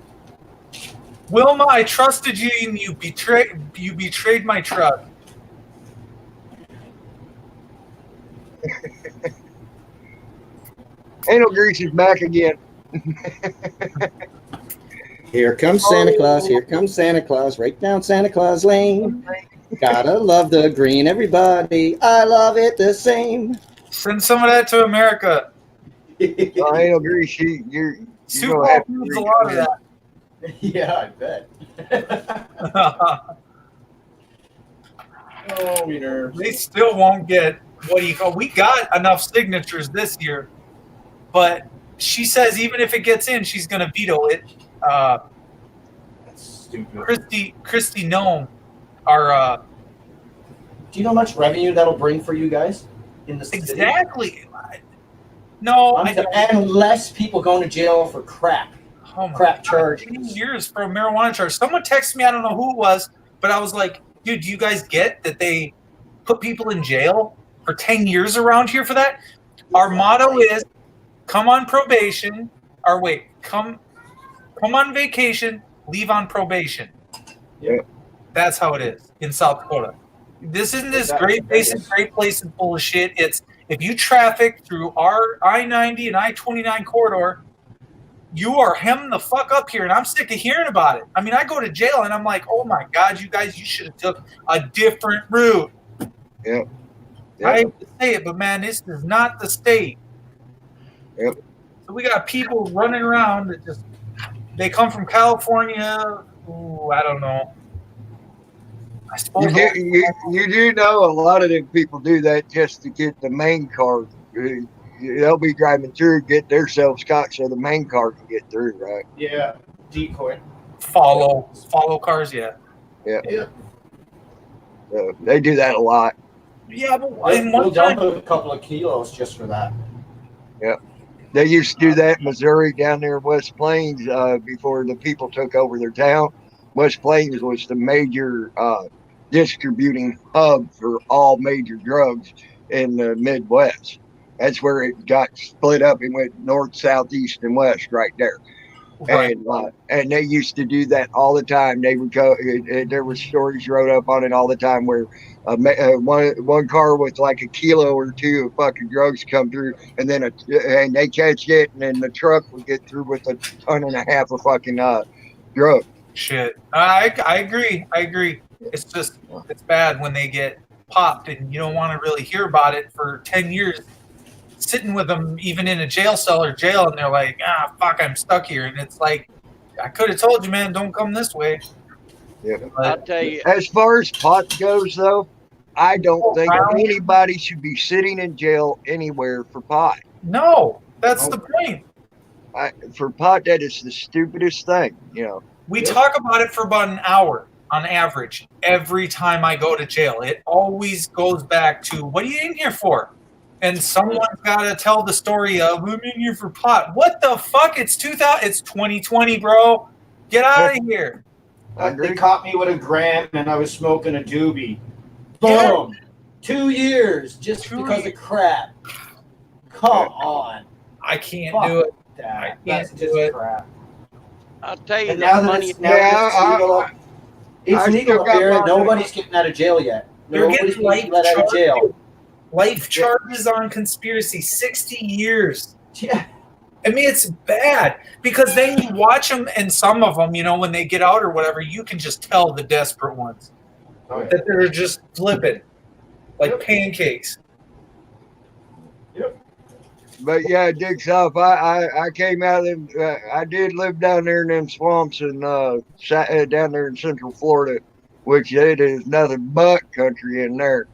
Wilma, I trusted you and you betrayed my trust. Anal Grease is back again. Here comes Santa Claus. Here comes Santa Claus. Right down Santa Claus Lane. Gotta love the green, everybody. I love it the same. Send some of that to America. Anal Grease, you're Super gonna have to Bowl needs a read lot of it. that. Yeah, I bet. Oh, we nerves. They still won't get what do you call. We got enough signatures this year, but she says even if it gets in, she's going to veto it. That's stupid. Christy Nome, our Do you know how much revenue that'll bring for you guys in the city? exactly. No, I don't. And less people going to jail for crap. Oh my Crap God, charges. 10 years for a marijuana charge. Someone texted me, I don't know who it was, but I was like, dude, do you guys get that they put people in jail for 10 years around here for that? Our motto is come on probation, or wait, come on vacation, leave on probation. Yeah. That's how it is in South Dakota. This isn't this great place and full of shit. It's if you traffic through our I-90 and I-29 corridor, you are hemmed the fuck up here, and I'm sick of hearing about it. I mean, I go to jail, and I'm like, oh my God, you guys, you should have took a different route. Yep. I hate to say it, but man, this is not the state. Yep. So we got people running around that just, they come from California. Ooh, I don't know. I suppose. You do know a lot of them people do that just to get the main car. They'll be driving through, get themselves caught so the main car can get through, right? Yeah, decoy. Follow cars, yeah. Yeah. Yeah. They do that a lot. Yeah, but in We'll one dump time, a couple of kilos just for that. They used to do that in Missouri down there in West Plains before the people took over their town. West Plains was the major distributing hub for all major drugs in the Midwest. That's where it got split up and went north, south, east, and west right there. right. And they used to do that all the time. They would go. There were stories wrote up on it all the time where one car with like a kilo or two of fucking drugs come through, and then and they catch it, and then the truck would get through with a ton and a half of fucking drugs. Shit. I agree. I agree. It's just, it's bad when they get popped and you don't want to really hear about it for 10 years. Sitting with them, even in a jail cell or jail, and they're like, fuck, I'm stuck here. And it's like, I could have told you, man, don't come this way. Yeah. I'll But tell you, As far as pot goes, though, I don't think Wow. anybody should be sitting in jail anywhere for pot. no, that's the point. For pot, that is the stupidest thing, you know. We talk about it for about an hour on average every time I go to jail. It always goes back to, what are you in here for? And someone's got to tell the story of, I'm in here for pot. What the fuck? It's 2020, bro. Get out of here. They caught me with a gram and I was smoking a doobie. Yeah. Boom. 2 years just 2 because years. of crap. Come on. I can't Fuck do it. That. can't That's do just it. crap. I'll tell you And the now that funny. it's, now that it's legal, I it's still legal got here. my- Nobody's getting out of jail yet. They're Nobody's getting getting let out of jail. life charges on conspiracy, 60 years. Yeah. I mean, it's bad because then you watch them, and some of them, when they get out or whatever, you can just tell the desperate ones that they're just flipping like pancakes. But yeah, Dick South, I came out of them. I did live down there in them swamps and down there in Central Florida, which it is nothing but country in there.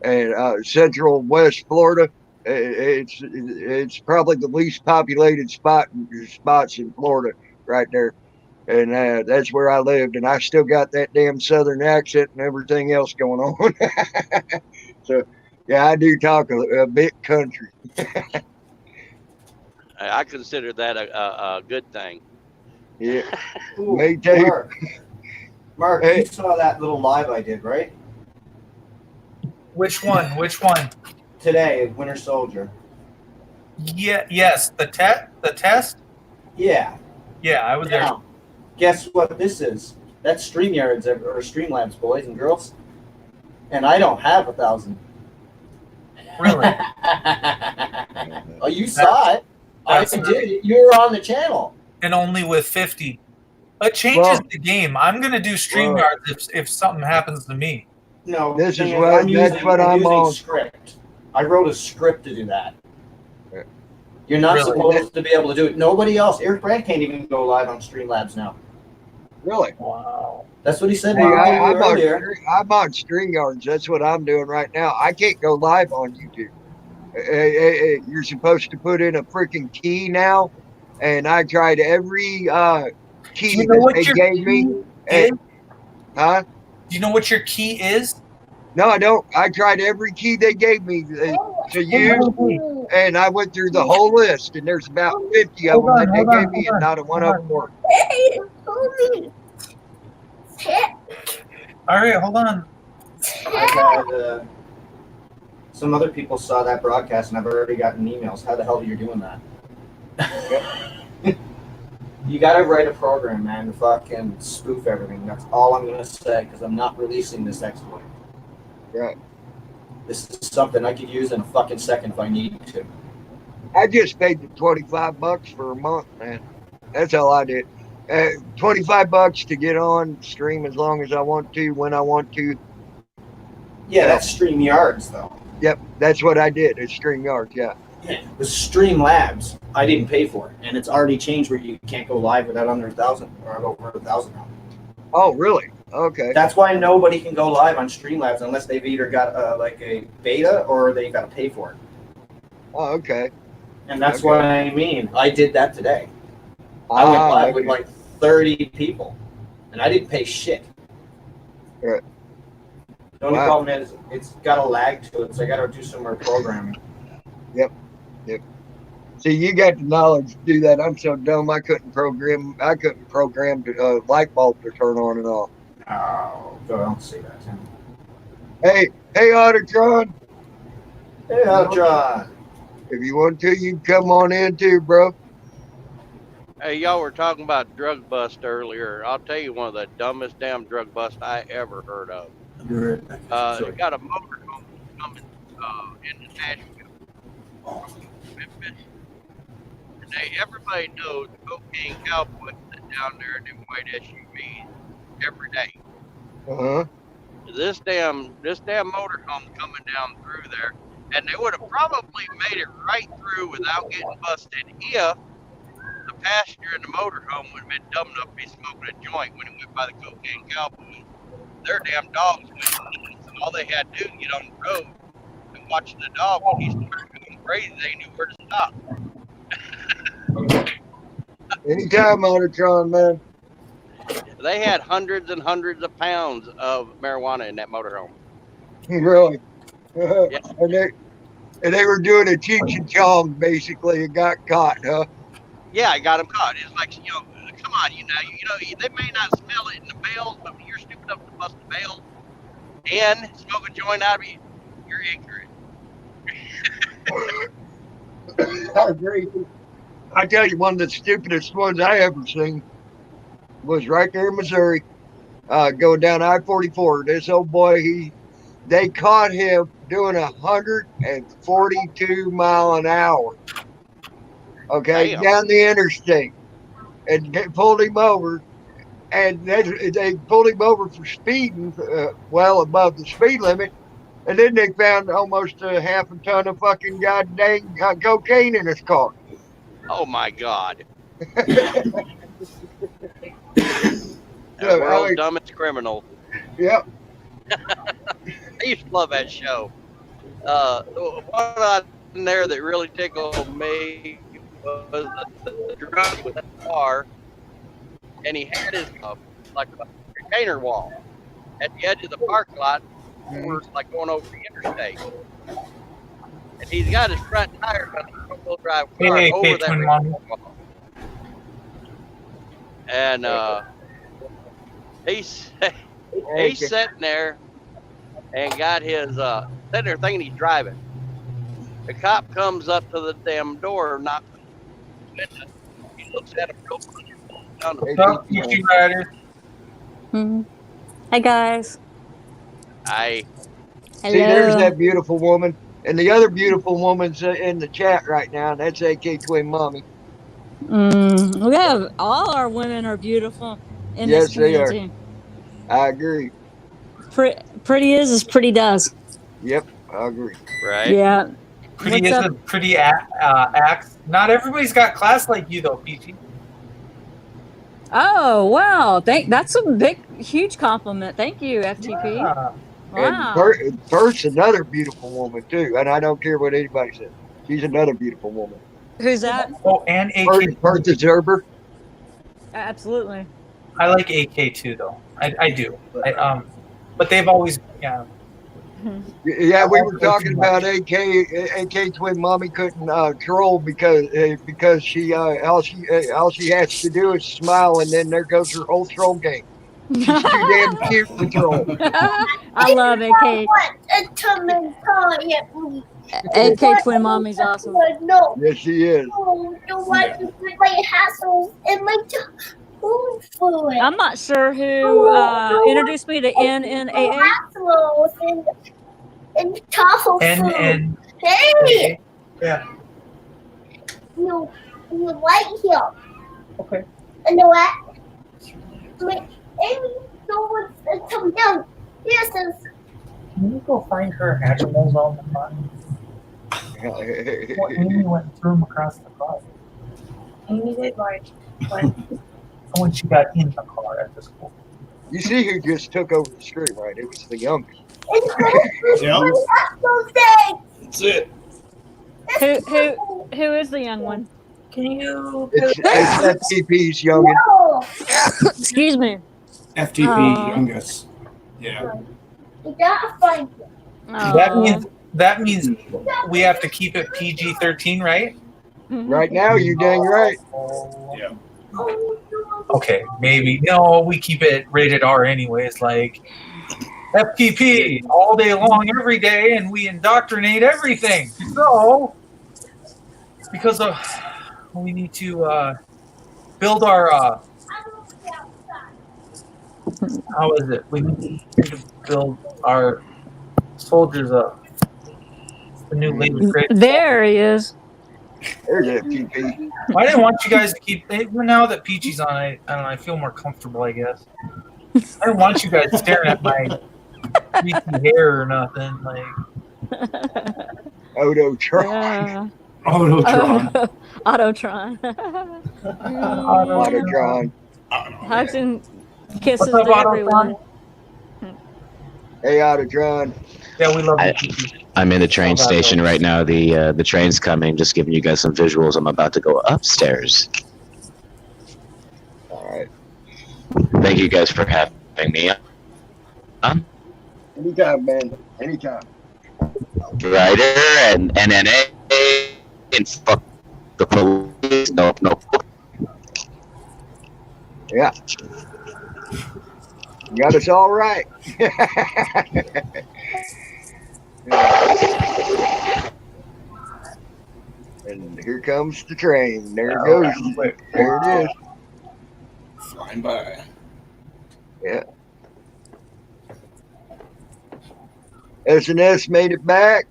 And Central West Florida, it's probably the least populated spots in Florida right there. And that's where I lived, and I still got that damn Southern accent and everything else going on. So, yeah, I do talk a bit country. I consider that a good thing. Yeah, Ooh, me too. Mark, Hey. you saw that little live I did, right? Which one? Which one? Today, Winter Soldier. Yeah. Yes. The test. Yeah. Yeah, I was there. Now, guess what this is? That's StreamYards or Streamlabs, boys and girls. And I don't have 1,000. Really? Oh, you saw it. I That's did it. You were on the channel. And only with 50. It changes Well- the game. I'm gonna do StreamYards if something happens to me. No, This thing is is, what- I'm that's using, what I'm I'm using on. script. I wrote a script to do that. Yeah. You're not Really? supposed to be able to do it. Nobody else. Eric Brand can't even go live on Streamlabs now. Really? Wow. That's what he said Hey, I'm earlier. on StreamYards. That's what I'm doing right now. I can't go live on YouTube. You're supposed to put in a freaking key now, and I tried every key Do you know that what they your gave me. key And, huh? Do you know what your key is? No, I don't. I tried every key they gave me to use, and I went through the whole list, and there's about 50 of them that they gave me, and not a one of them worked. All right, hold on. I've had, some other people saw that broadcast, and I've already gotten emails. How the hell are you doing that? You gotta write a program, man, to fucking spoof everything. That's all I'm gonna say, because I'm not releasing this exploit. Right. This is something I could use in a fucking second if I need to. I just paid the $25 for a month, man. That's all I did. $25 to get on, stream as long as I want to, when I want to. Yeah, that's StreamYards, though. Yep, that's what I did. It's StreamYards, yeah. Yeah, the Streamlabs, I didn't pay for it, and it's already changed where you can't go live without under 1,000 or over 1,000 now. Oh, really? Okay. That's why nobody can go live on Streamlabs unless they've either got like a beta or they got to pay for it. Oh, okay. And that's Okay. what I mean. I did that today. I went live with like 30 people, and I didn't pay shit. Right. The only Wow. problem is it's got a lag to it, so I got to do some more programming. See, you got the knowledge to do that. I'm so dumb. I couldn't program the light bulb to turn on and off. Oh, don't say that, Tim. Hey, Autotron. Hey, John. If you want to, you can come on in too, bro. Hey, y'all were talking about drug bust earlier. I'll tell you one of the dumbest damn drug busts I ever heard of. You're You got a motorhome coming into Nashville, Memphis. And everybody knows cocaine cowboys sit down there in them white SUVs every day. Uh-huh. This damn motorhome coming down through there, and they would have probably made it right through without getting busted if the passenger in the motorhome would have been dumb enough to be smoking a joint when he went by the cocaine cowboys. Their damn dogs went nuts, and all they had to do was get on the road and watch the dog when he started going crazy. They knew where to stop. Anytime, Autotron, man. They had hundreds and hundreds of pounds of marijuana in that motorhome. Really. Yeah. And they were doing a Cheech and Chong basically and got caught, huh? Yeah, I got them caught. It's like, come on, they may not smell it in the bales, but when you're stupid enough to bust the bales and smoke a joint out of it, you're ignorant. I agree. I tell you, one of the stupidest ones I ever seen was right there in Missouri, going down I-44. This old boy, they caught him doing 142 mile an hour. Okay, Damn. down the interstate, and pulled him over. And they pulled him over for speeding well above the speed limit. And then they found almost a half a ton of fucking goddamn cocaine in his car. Oh my God. So, World's dumbest criminal. Yep. I used to love that show. One in there that really tickled me was the drunk with the car, and he had his like a container wall at the edge of the parking lot, where it's like going over the interstate. And he's got his front tire on the front-wheel drive car Hey, over that Twin retaining Mommy. wall. And he's sitting there and got his sitting there thinking he's driving. The cop comes up to the damn door, knocks on the window. He looks at him real quick. Down the What's up, PG Riders? Hi guys. I See, there's Hello. that beautiful woman. And the other beautiful woman's in the chat right now. And that's AK Twin Mommy. We have all our women are beautiful in Yes, this they are. community. I agree. Pretty is as pretty does. Yep, I agree. right. Yeah. Pretty What's is up? a pretty acts. Not everybody's got class like you though, PG. Oh wow! That's a huge compliment. Thank you, FTP. Yeah. Wow. And Pert's another beautiful woman, too. And I don't care what anybody says. She's another beautiful woman. Who's that? Oh, and AK. Pert the Zerber. Absolutely. I like AK too, though. I do. But they've always, yeah. Yeah, we were talking about AK Twin Mommy couldn't troll because she all she has to do is smile, and then there goes her whole troll game. She's too damn cute to troll. I love AK. AK Twin Mommy's awesome. No. Yes, she is. Don't like to put my hassles and my food for it. I'm not sure who introduced me to NNAA. Hassles and tassel food. And Hey! yeah. You like him. Okay. You know what? Amy, someone's come down. Yes, Can you go find her animals on the front? Well, Amy went and threw them across the car. Amy did when she got in the car at the school. You see who just took over the stream, right? It was the youngest. Yep. That's it. Who is the young one? Can you? It's FTP's youngest. No. Excuse me. FTP youngest. Yeah. You gotta find him. That means we have to keep it PG-13, right? Right now, you dang right. Yeah. Okay, maybe. No, we keep it rated R anyways, like FTP all day long, every day, and we indoctrinate everything. So, because of, we need to build our, how is it? We need to build our soldiers up. The new latest grade. There he is. There's FTP. I didn't want you guys to keep. Now that Peachy's on, I don't know. I feel more comfortable, I guess. I didn't want you guys staring at my greasy hair or nothing. Like Autotron. Yeah. Autotron. Autotron. Autotron. Hugs and kisses What's up, to everyone. Hey, Autotron. Yeah, we love you. I'm in the train station right now. The train's coming. Just giving you guys some visuals. I'm about to go upstairs. All right. Thank you guys for having me. Anytime, man. Anytime. Ryder and NNA and fuck the police. No. Yeah. You got us all right. And here comes the train. There it goes. There it is. Flying by. Yeah. S&S made it back.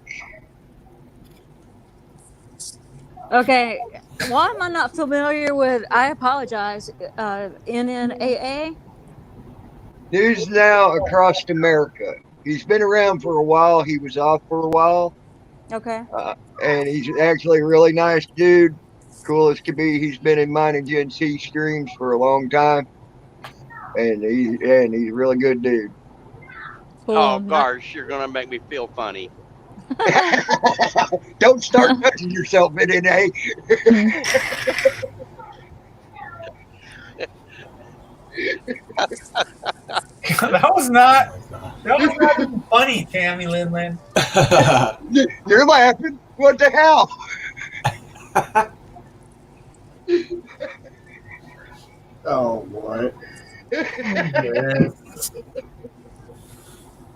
Okay, Why am I not familiar with? I apologize. NNAA. News Now Across America. He's been around for a while. He was off for a while, Okay. and he's actually a really nice dude. Cool as could be. He's been in mine and Gen C streams for a long time, and he's a really good dude. Cool. Oh gosh, you're gonna make me feel funny. Don't start touching yourself, NNA. That was not even funny, Tammy Linlin. You're laughing. What the hell? Oh boy.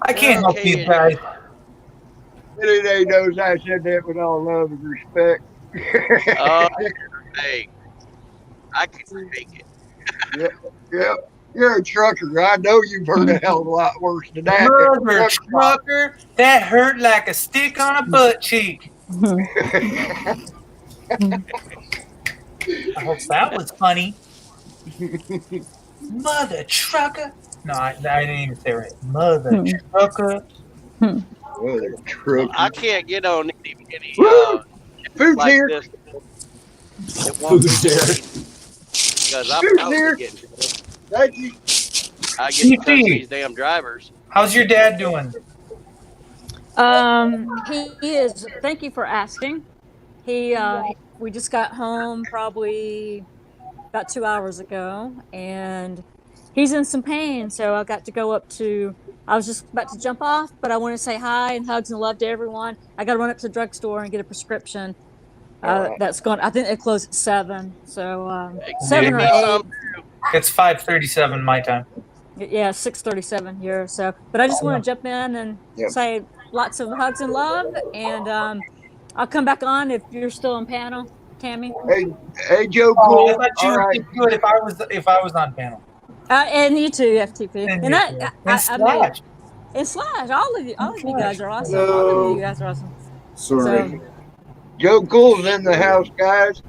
I can't help these guys. NNA knows I said that with all love and respect. Oh, hey, I can take it. Yeah. You're a trucker. I know you've heard a hell of a lot worse than that. Mother trucker, that hurt like a stick on a butt cheek. I hope that was funny. Mother trucker. No, I didn't even say it right. Mother trucker. Mother trucker. I can't get on any Food's like here. this. It won't Food's be there. because I'm Food's probably here. getting. Thank you. I get to touch these damn drivers. How's your dad doing? He is. Thank you for asking. We just got home probably about 2 hours ago, and he's in some pain. So I got to go up to. I was just about to jump off, but I want to say hi and hugs and love to everyone. I got to run up to the drugstore and get a prescription. That's going. I think it closed at 7. So 7 or 8. It's 5:37 my time. Yeah, 6:37 here. So, but I just want to jump in and say lots of hugs and love, and I'll come back on if you're still on panel, Tammy. Hey, Joe. Oh, Cool. I thought you would do it if I was on panel. And you too, FTP. And Slash. And Slash, all of you guys are awesome. All of you guys are awesome. Sorry. So, Joe Cool's in the house, guys.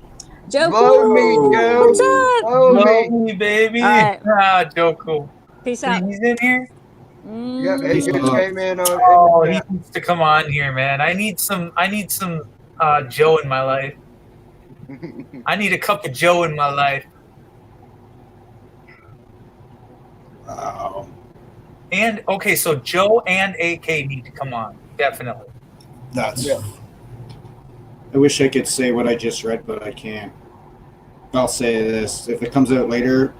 Joe Blow Cool. me, Joe. What's up? Blow me. Baby. All right. Ah, Joe Cool. Peace out. He's in here. Yep, he just came in on. Oh, he needs to come on here, man. I need some Joe in my life. I need a cup of Joe in my life. Wow. And okay, so Joe and AK need to come on, definitely. That's. I wish I could say what I just read, but I can't. I'll say this: if it comes out later,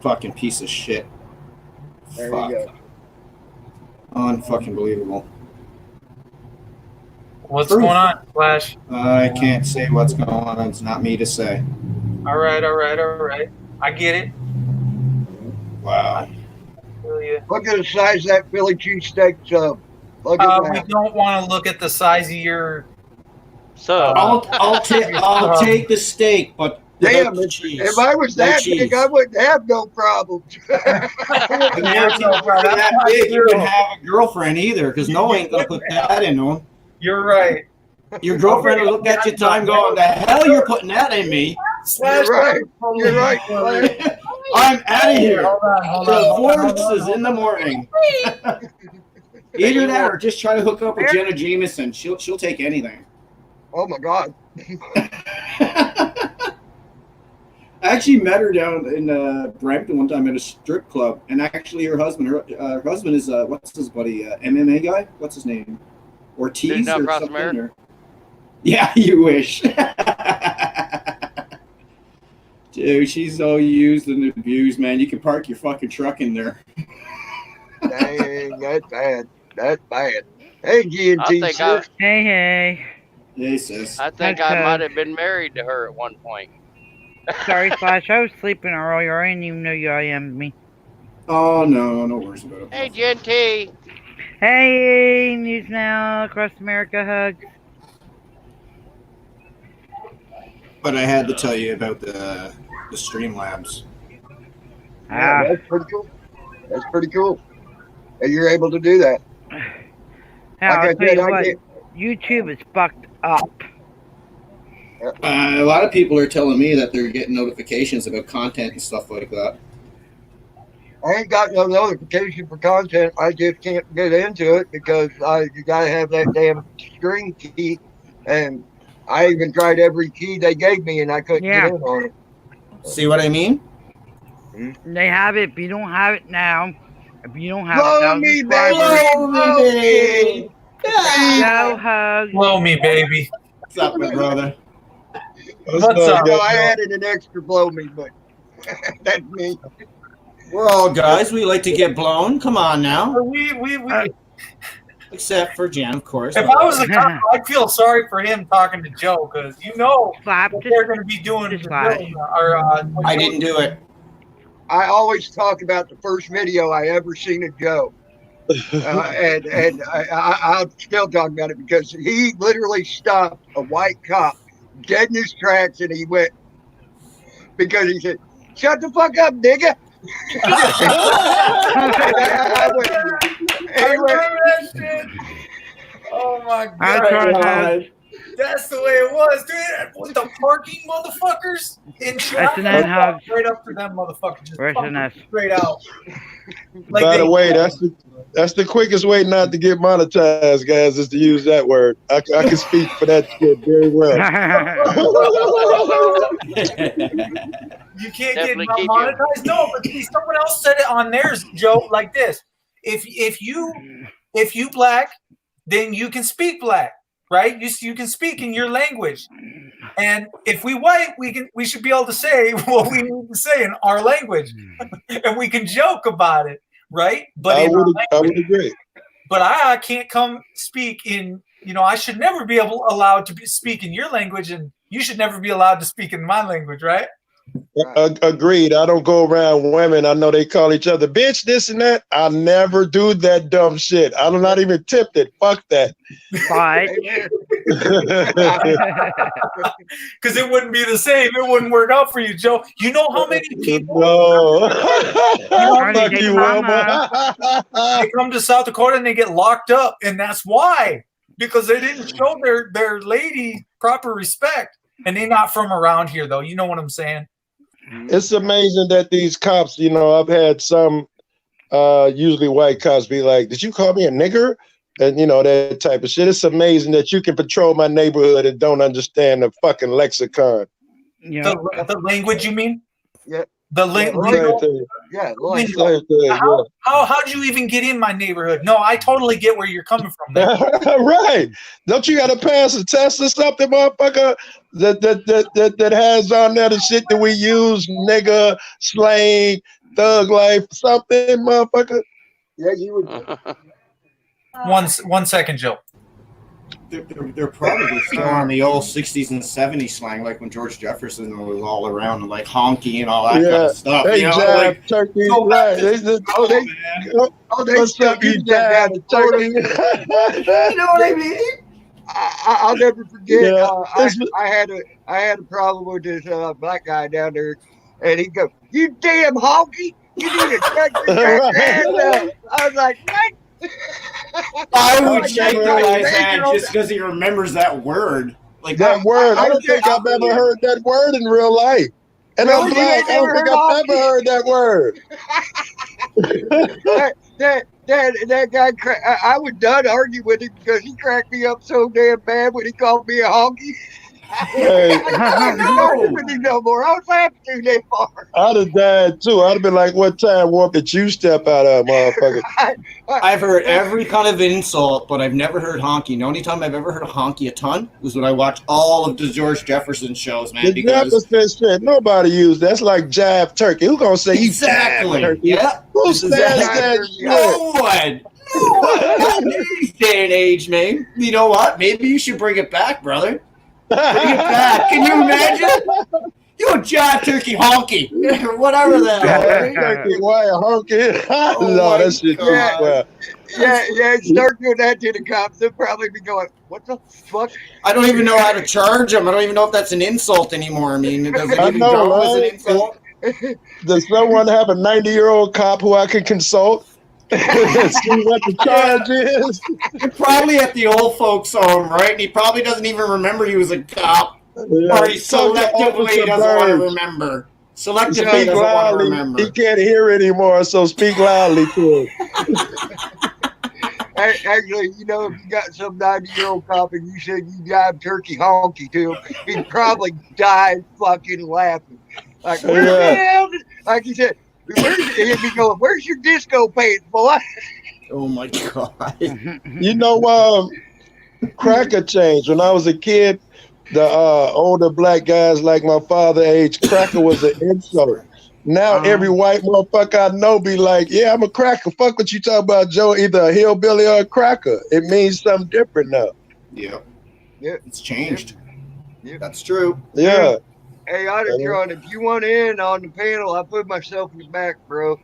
fucking piece of shit. There Fuck. you go. Unfucking believable. What's going on, Flash? I can't say what's going on. It's not me to say. All right. I get it. Wow. Look at the size of that Philly cheesesteak sub. Look at We that. don't want to look at the size of your. So I'll take the steak, but Damn, without cheese. if I was No that cheese. big, I wouldn't have no problems. If you're that big, you wouldn't have a girlfriend either, because no one ain't gonna put that in them. You're right. Your girlfriend will look at your time going, "The hell you're putting that in me?" You're right. You're right. Clay. I'm out of here. Hold on. Divorce is in the morning. Either that or just try to hook up with Jenna Jameson. She'll take anything. Oh my God. I actually met her down in Brampton one time at a strip club, and actually her husband is what's his buddy, MMA guy? What's his name? Ortiz Dude, not or across something? America? Or... Yeah, you wish. Dude, she's so used and abused, man. You can park your fucking truck in there. Dang, that's bad. That's bad. Hey, GNT. Hey. Hey, sis. I think I might have been married to her at one point. Sorry, Slash. I was sleeping earlier. I didn't even know you IM'd me. Oh, no worries about it. Hey, GNT. Hey, News Now, Across America, hugs. But I had to tell you about the Streamlabs. Yeah, that's pretty cool. That's pretty cool. And you're able to do that. Now, I'll Like I tell you said, I what, get- YouTube is fucked up. A lot of people are telling me that they're getting notifications about content and stuff like that. I ain't got no notification for content. I just can't get into it because you gotta have that damn screen key, and I even tried every key they gave me, and I couldn't get in on it. See what I mean? They have it. If you don't have it now, if you don't have Blow it, me, baby! Go hug. Blow me, baby. What's up, my brother? What's up? Well, I added an extra blow me, but that's me. We're all guys. We like to get blown. Come on now. We Except for Jan, of course. If I was a cop, I'd feel sorry for him talking to Joe because you know what they're going to be doing. I didn't do it. I always talk about the first video I ever seen of Joe. And I'll still talk about it because he literally stopped a white cop dead in his tracks, and he went, because he said, "Shut the fuck up, nigga." Oh my god. That's the way it was, dude. With the parking motherfuckers in S&N hugs. Straight up to them motherfuckers. Just S&S. straight out. By the way, that's the quickest way not to get monetized, guys, is to use that word. I can speak for that shit very well. You can't get monetized. No, but see, someone else said it on theirs, Joe, like this. If you black, then you can speak black, right? You can speak in your language. And if we white, we should be able to say what we need to say in our language. And we can joke about it, right? But I would agree. But I can't come speak in, I should never be allowed to speak in your language, and you should never be allowed to speak in my language, right? Agreed. I don't go around women. I know they call each other bitch, this and that. I never do that dumb shit. I'm not even tipped it. Fuck that. Because it wouldn't be the same. It wouldn't work out for you, Joe. You know how many people Fuck you, they come to South Dakota and they get locked up, and that's why. Because they didn't show their lady proper respect. And they're not from around here, though. You know what I'm saying? It's amazing that these cops, I've had some usually white cops be like, "Did you call me a nigger?" And that type of shit. It's amazing that you can patrol my neighborhood and don't understand the fucking lexicon. Yeah. The language, you mean? Yeah. The lingo. Yeah. How'd you even get in my neighborhood? No, I totally get where you're coming from there. Right. Don't you got to pass a test or something, motherfucker? That has on there the shit that we use, nigga, slang, thug life, something, motherfucker. Yeah, you would. One second, Joe. They're probably still on the old 60s and 70s slang, like when George Jefferson was all around, like honky and all that kind of stuff. They jive turkey, right? They stuck you down to turkey. You know what I mean? I'll never forget. Yeah. I had a problem with this black guy down there, and he goes, "You damn honky! You need to check your hand out." I was like, "What?" I would shake the guy's hand just because he remembers that word. Like that word. I don't think I've ever heard that word in real life. And I'm black. I don't think I've ever heard that word. that guy, I was done arguing with him because he cracked me up so damn bad when he called me a honky. Hey. I don't argue with him no more. I was laughing too damn hard. I'd have died too. I'd have been like, "What time warp did you step out of, motherfucker?" I've heard every kind of insult, but I've never heard honky. The only time I've ever heard honky a ton was when I watched all of the George Jefferson shows, man. The Jefferson shit, nobody used that's like jive turkey. Who gonna say exactly? You jive turkey? Yeah. Who says that shit? No one. Not in this day and age, man. You know what? Maybe you should bring it back, brother. Bring it back. Can you imagine? You a jive turkey honky. Whatever the hell. Turkey, why a honky? No, that shit too well. Yeah, start doing that to the cops. They'll probably be going, "What the fuck?" I don't even know how to charge them. I don't even know if that's an insult anymore. I mean, does it even go as an insult? Does someone have a 90-year-old cop who I can consult? See what the charge is? You're probably at the old folks home, right? And he probably doesn't even remember he was a cop. Yeah. Or he Talk to selectively Officer doesn't want to Bird. remember. Selectively Speak doesn't want to loudly. remember. He can't hear anymore, so speak loudly to him. Actually, you know, if you got some 90-year-old cop and you said you jive turkey honky to him, he'd probably die fucking laughing. Like, where the Yeah. hell did, like you said, he'd be going, where's your disco pants, boy? Oh my God. You know, cracker changed. When I was a kid, the older black guys like my father age, cracker was an insult. Now every white motherfucker I know be like, yeah, I'm a cracker. Fuck what you talk about, Joe. Either a hillbilly or a cracker. It means something different now. Yeah. Yeah. It's changed. Yeah. That's true. Yeah. Hey, Ottertron, if you want in on the panel, I put myself in the back, bro.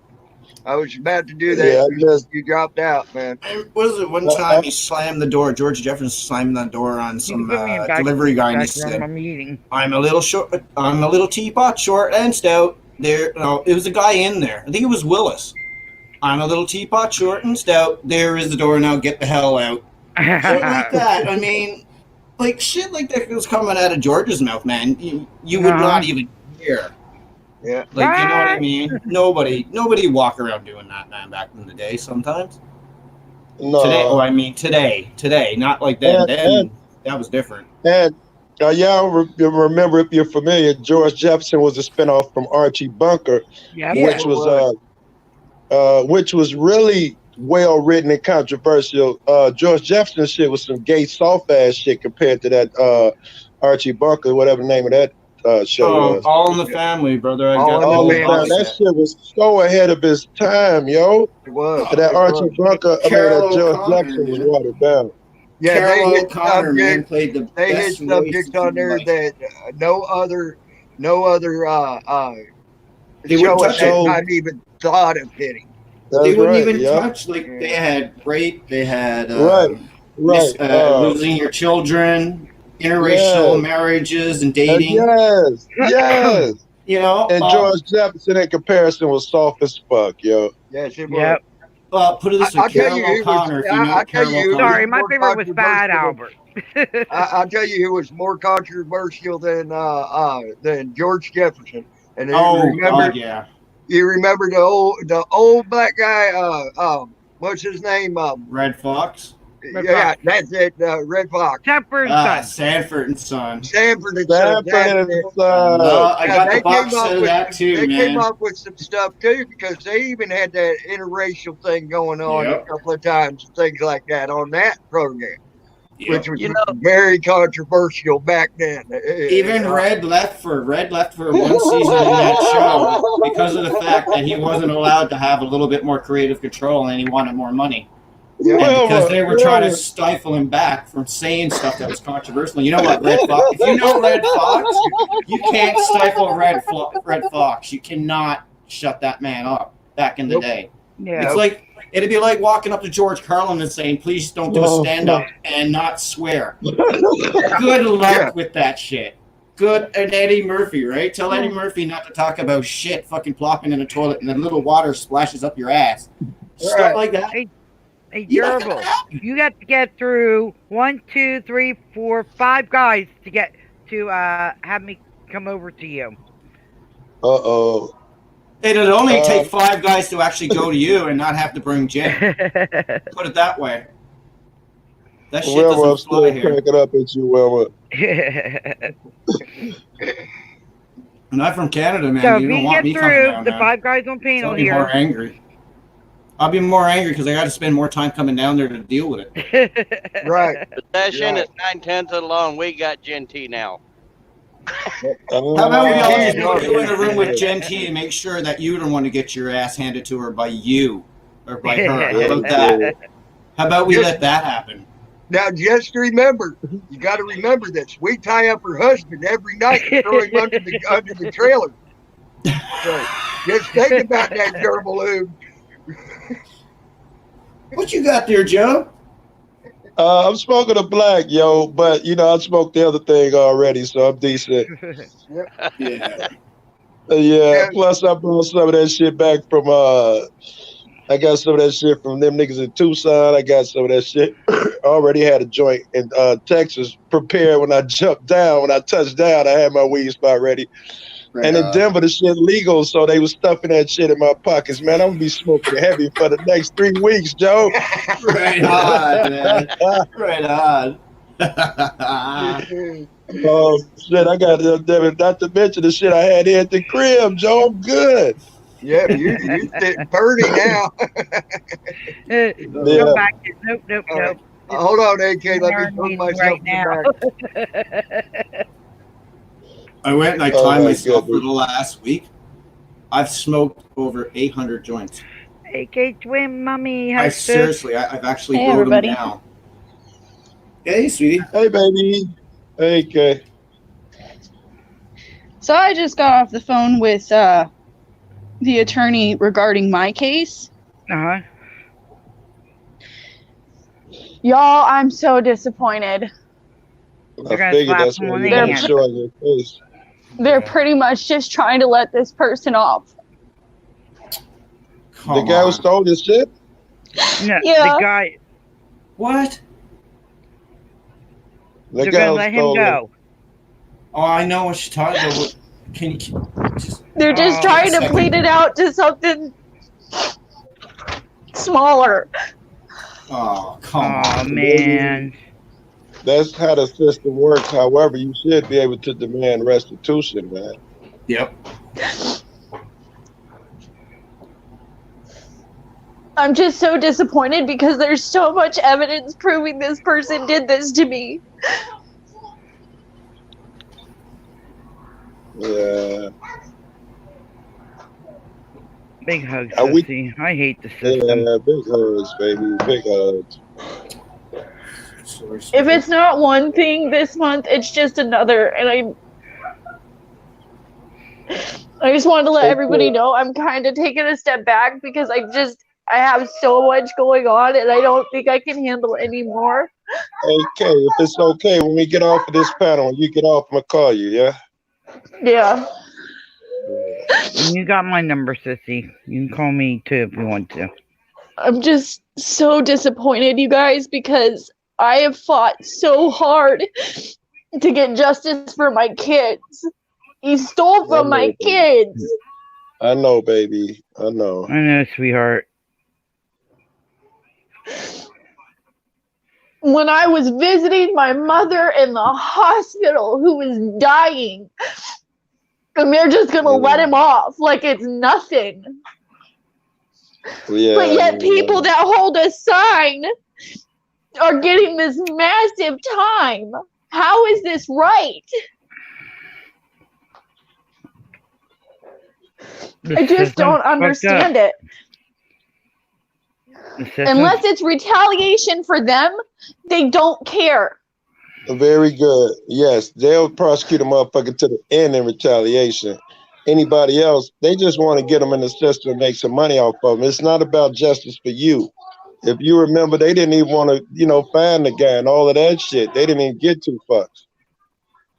I was about to do that. Yeah, you dropped out, man. And was it one time he slammed the door? George Jefferson slammed the door on some delivery guy, and he said, "I'm a little short. I'm a little teapot, short and stout." There, no, it was a guy in there. I think it was Willis. I'm a little teapot, short and stout. There is the door now. Get the hell out. Shit like that. I mean, like shit like that was coming out of George's mouth, man. You would not even hear. Yeah. Like, you know what I mean? Nobody walk around doing that, man, back in the day sometimes. No. Today, not like then. Then that was different. And y'all remember, if you're familiar, George Jefferson was a spinoff from Archie Bunker, which was really well written and controversial. George Jefferson shit was some gay soft ass shit compared to that Archie Bunker, whatever the name of that show was. All in the Family, brother. That shit was so ahead of his time, yo. It was. That Archie Bunker, that George Jefferson was watered down. Yeah, Carol they hit O'Connor, man, subjects. played the They hit best subjects on there that no other They show wouldn't at touch that it. time even thought of hitting. They wouldn't even touch. Like they had rape. They had losing your children, interracial marriages, and dating. Yes. You know, and George Jefferson in comparison was soft as fuck, yo. Yes, it was. Yep. Put it this way, Carol O'Connor. If you know Carol O'Connor. Sorry, my favorite was Fat Albert. I'll tell you who was more controversial than George Jefferson. And you remember the old black guy? What's his name? Red Fox. That's it. Red Fox. Sanford and Son. Sanford and Son. Sanford and Son. I got the box set of that too, They man. came up with some stuff too because they even had that interracial thing going on a couple of times, things like that on that program, which was very controversial back then. Even Red left for one season in that show because of the fact that he wasn't allowed to have a little bit more creative control and he wanted more money. And because they were trying to stifle him back from saying stuff that was controversial. You know what, Red Fox? If you know Red Fox, you can't stifle Red Fox. You cannot shut that man up back in the day. Yeah. It's like, it'd be like walking up to George Carlin and saying, please don't do a stand-up and not swear. Good luck with that shit. And Eddie Murphy, right? Tell Eddie Murphy not to talk about shit fucking plopping in a toilet and then little water splashes up your ass. Stuff like that. Hey, Gerbil, you got to get through 1, 2, 3, 4, 5 guys to get to have me come over to you. It'd only take 5 guys to actually go to you and not have to bring Jim. Put it that way. That shit doesn't fly here. Cracking up at you, Wilma. And I'm from Canada, man. So you if don't you want get me coming through down the there. 5 guys on panel I'll be more here. angry. I'll be more angry because I got to spend more time coming down there to deal with it. Right. The session is 9/10 long. We got Gen T now. How about we all just put you in a room with Gen T and make sure that you don't want to get your ass handed to her by you or by her? How about that? How about we let that happen? Now, just remember, you got to remember this. We tie up her husband every night and throw him under the trailer. So just think about that, gerbil. What you got there, Joe? I'm smoking a black, yo, but I smoked the other thing already, so I'm decent. Yeah. Plus I brought some of that shit back from I got some of that shit from them niggas in Tucson. I got some of that shit. I already had a joint in Texas prepared when I jumped down. When I touched down, I had my weed spot ready. Right And in on. Denver, the shit legal, so they was stuffing that shit in my pockets. Man, I'm gonna be smoking heavy for the next 3 weeks, Joe. Right on, man. Right on. Oh shit, I got not to mention the shit I had here at the crib, Joe. I'm good. Yeah, you fit 30 now. Go back. Nope. Hold on, AK. Let me Learn put these myself right in now. back. I went and I Oh, timed my myself for goodness. the last week. I've smoked over 800 joints. AK Twin Mummy. I Hi, sis. seriously, I've actually Hey, wrote them everybody. down. Hey, sweetie. Hey, baby. Hey, AK. So I just got off the phone with the attorney regarding my case. Uh-huh. Y'all, I'm so disappointed. They're I gonna figured slap that's him why on you the got a hand. show on your face. They're pretty much just trying to let this person off. The guy who stole this shit? No, Yeah. the guy. What? The They're guy gonna who let him stole it. go. Oh, I know what you're talking about. What- Can you just They're just Oh, trying to second. plead it out to something smaller. Oh, come Oh on. man. That's how the system works. However, you should be able to demand restitution, man. Yep. I'm just so disappointed because there's so much evidence proving this person did this to me. Yeah. Big hugs, Are we- Sissy. I hate the system. Yeah, big hugs, baby. Big hugs. If it's not one thing this month, it's just another. And I just wanted to let everybody know I'm kind of taking a step back because I have so much going on and I don't think I can handle anymore. Okay, if it's okay, when we get off of this panel, when you get off, I'm gonna call you, yeah? Yeah. You got my number, Sissy. You can call me too if you want to. I'm just so disappointed, you guys, because I have fought so hard to get justice for my kids. He stole from my kids. I know, baby. I know. I know, sweetheart. When I was visiting my mother in the hospital who was dying, and they're just gonna let him off like it's nothing. Yeah. But yet people that hold a sign are getting this massive time. How is this right? The I just system's don't fucked understand up. it. The system's- Unless it's retaliation for them, they don't care. Very good. Yes, they'll prosecute a motherfucker to the end in retaliation. Anybody else, they just want to get them in the system and make some money off of them. It's not about justice for you. If you remember, they didn't even want to, find the guy and all of that shit. They didn't even get 2 fucks.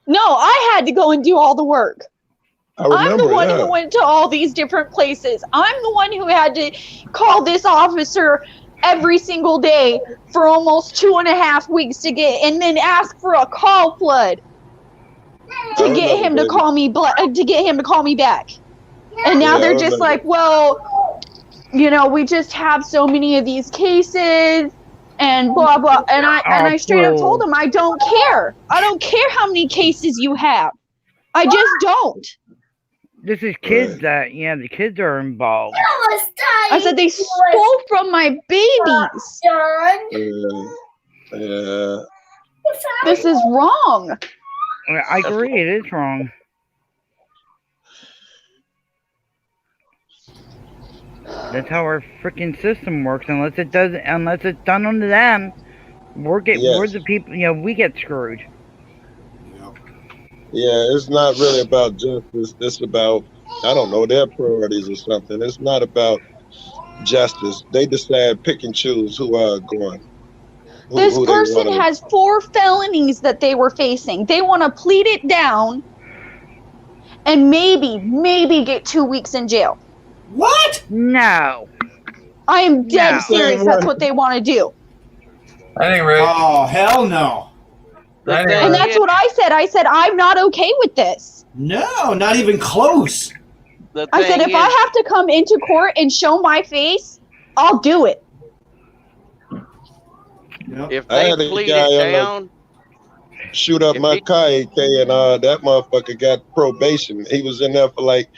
No, I had to go and do all the work. I remember, I'm the one yeah. who went to all these different places. I'm the one who had to call this officer every single day for almost 2.5 weeks to get, and then ask for a call flood to get him to call me back. And now Yeah, I they're just remember. like, well, we just have so many of these cases and blah blah. And I straight up told him I don't care. I don't care how many cases you have. I just don't. This is kids that, the kids are involved. I said they stole from my babies. Yeah. This is wrong. I agree, it is wrong. That's how our freaking system works. Unless it's done unto them, we're the people. We get screwed. Yeah, it's not really about justice. It's about, I don't know, their priorities or something. It's not about justice. They decide, pick and choose who are going. This who they person wanna- has 4 felonies that they were facing. They want to plead it down and maybe get 2 weeks in jail. What? No. I am dead No. serious. That's what they want to do. I think right. Oh, hell no. And that's what I said. I said, I'm not okay with this. No, not even close. I said, if I have to come into court and show my face, I'll do it. If I they had a plead guy it down, shoot up my car, AK, and that motherfucker got probation. He was in there for like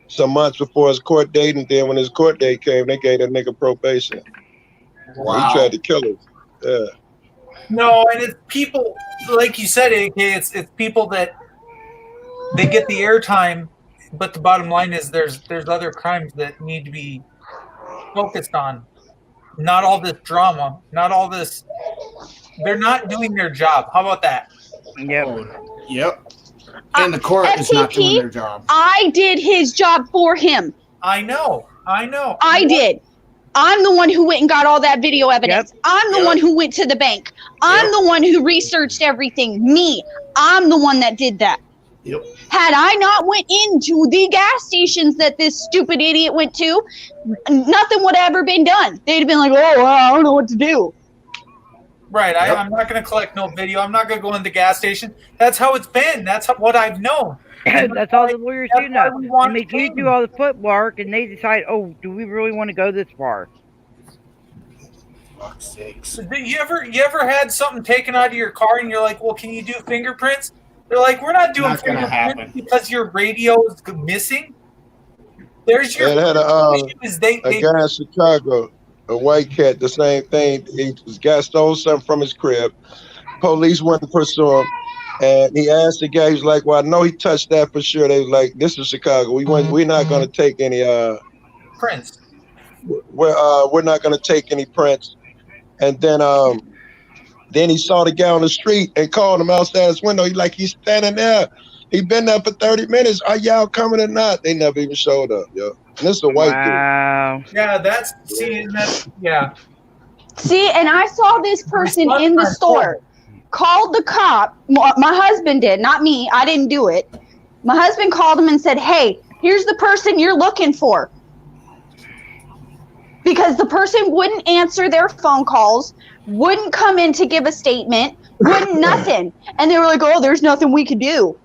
some months before his court date, and then when his court date came, they gave that nigga probation. Wow. He tried to kill us. Yeah. No, and it's people, like you said, AK, it's people that they get the airtime, but the bottom line is there's other crimes that need to be focused on. Not all this drama, not all this. They're not doing their job. How about that? Yep. Yep. And the court is not doing their job. I did his job for him. I know. I did. I'm the one who went and got all that video evidence. I'm the one who went to the bank. I'm the one who researched everything. Me. I'm the one that did that. Yep. Had I not went into the gas stations that this stupid idiot went to, nothing would have ever been done. They'd have been like, oh, well, I don't know what to do. Right. I'm not going to collect no video. I'm not going to go in the gas station. That's how it's been. That's what I've known. That's all the lawyers do now. They make you do all the footwork, and they decide, oh, do we really want to go this far? Fuck's sakes. You ever had something taken out of your car and you're like, well, can you do fingerprints? They're like, we're not doing Not gonna fingerprints happen. because your radio is missing. There's your It had a guy in Chicago, a white cat, the same thing. This guy stole something from his crib. Police went to pursue him. And he asked the guy, he's like, well, I know he touched that for sure. They was like, this is Chicago. We're not going to take any prints. We're not going to take any prints. And then he saw the guy on the street and called him outside his window. He's standing there. He been there for 30 minutes. Are y'all coming or not? They never even showed up, yo. And this is a white dude. Yeah, yeah. See, and I saw this person in the store. Called the cop. My husband did, not me. I didn't do it. My husband called him and said, hey, here's the person you're looking for. Because the person wouldn't answer their phone calls, wouldn't come in to give a statement, wouldn't nothing. And they were like, oh, there's nothing we could do.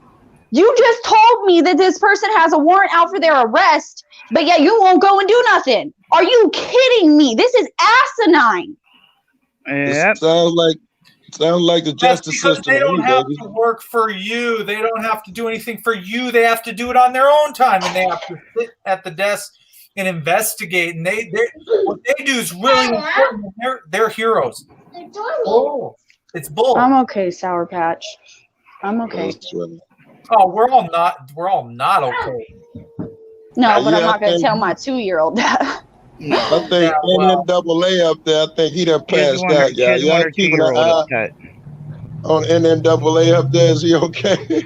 You just told me that this person has a warrant out for their arrest, but yet you won't go and do nothing. Are you kidding me? This is asinine. Yep. Sounds like the justice system. They don't have to work for you. They don't have to do anything for you. They have to do it on their own time, and they have to sit at the desk and investigate. And what they do is really important. They're heroes. Oh, it's bull. I'm okay, Sour Patch. I'm okay. Oh, we're all not okay. No, but I'm not going to tell my 2-year-old that. I think NNAA up there, I think he done passed out. Y'all keeping an eye on NNAA up there. Is he okay?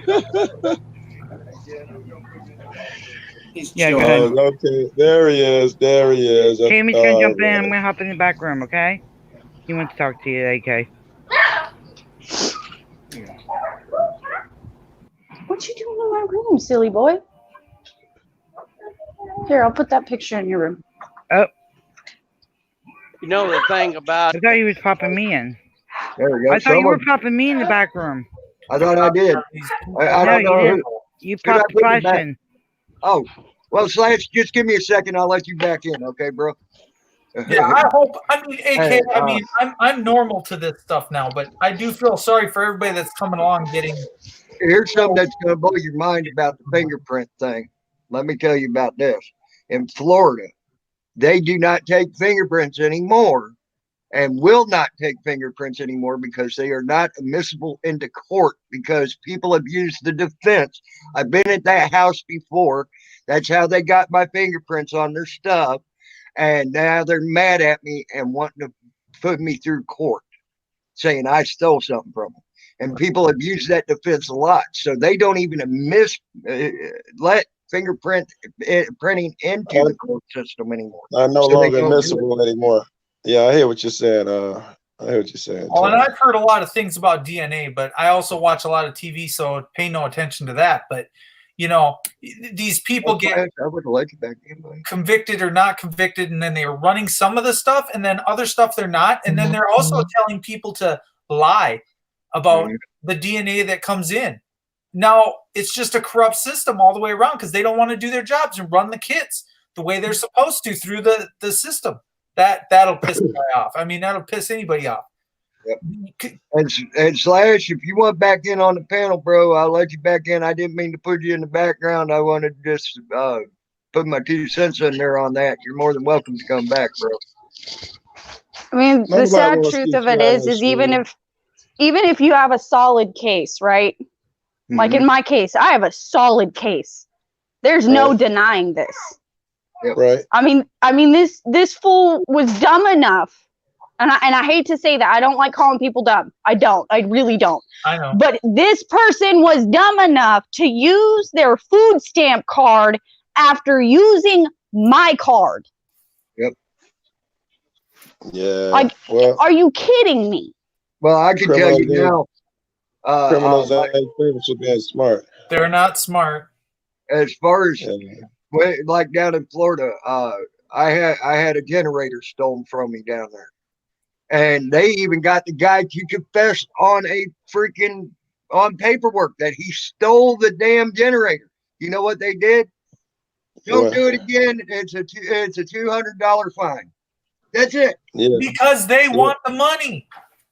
Yeah, go ahead. Okay, there he is. Tammy's going to jump in. I'm going to hop in the back room, okay? He wants to talk to you, AK. What you doing in my room, silly boy? Here, I'll put that picture in your room. Oh. You know the thing about... I thought you was popping me in. There we go. I thought you were popping me in the back room. I thought I did. I don't know. You didn't. You popped Flash in. Oh, well, Slash, just give me a second. I'll let you back in, okay, bro? Yeah, I hope. I mean, AK. I mean, I'm normal to this stuff now, but I do feel sorry for everybody that's coming along getting. Here's something that's going to blow your mind about the fingerprint thing. Let me tell you about this. In Florida, they do not take fingerprints anymore and will not take fingerprints anymore because they are not admissible into court because people have used the defense. I've been at that house before. That's how they got my fingerprints on their stuff. And now they're mad at me and wanting to put me through court, saying I stole something from them. And people have used that defense a lot. So they don't even let fingerprint printing into the court system anymore. I'm no longer admissible anymore. Yeah, I hear what you're saying. I hear what you're saying. Well, and I've heard a lot of things about DNA, but I also watch a lot of TV, so pay no attention to that. But you know, these people get I would let you back in, buddy. convicted or not convicted, and then they're running some of the stuff, and then other stuff they're not, and then they're also telling people to lie about the DNA that comes in. Now it's just a corrupt system all the way around because they don't want to do their jobs and run the kids the way they're supposed to through the system. That'll piss me off. I mean, that'll piss anybody off. Yep. And Slash, if you want back in on the panel, bro, I'll let you back in. I didn't mean to put you in the background. I wanted to just put my 2 cents in there on that. You're more than welcome to come back, bro. I mean, the sad truth of it is even if you have a solid case, right? Like in my case, I have a solid case. There's no denying this. Right. I mean, this fool was dumb enough, and I hate to say that. I don't like calling people dumb. I don't. I really don't. I know. But this person was dumb enough to use their food stamp card after using my card. Yep. Yeah. Like, are you kidding me? Well, I can tell you now. Criminals ain't so damn smart. They're not smart. As far as like down in Florida, I had a generator stolen from me down there, and they even got the guy to confess on paperwork that he stole the damn generator. You know what they did? Don't do it again. It's a $200 fine. That's it. Yeah. Because they want the money.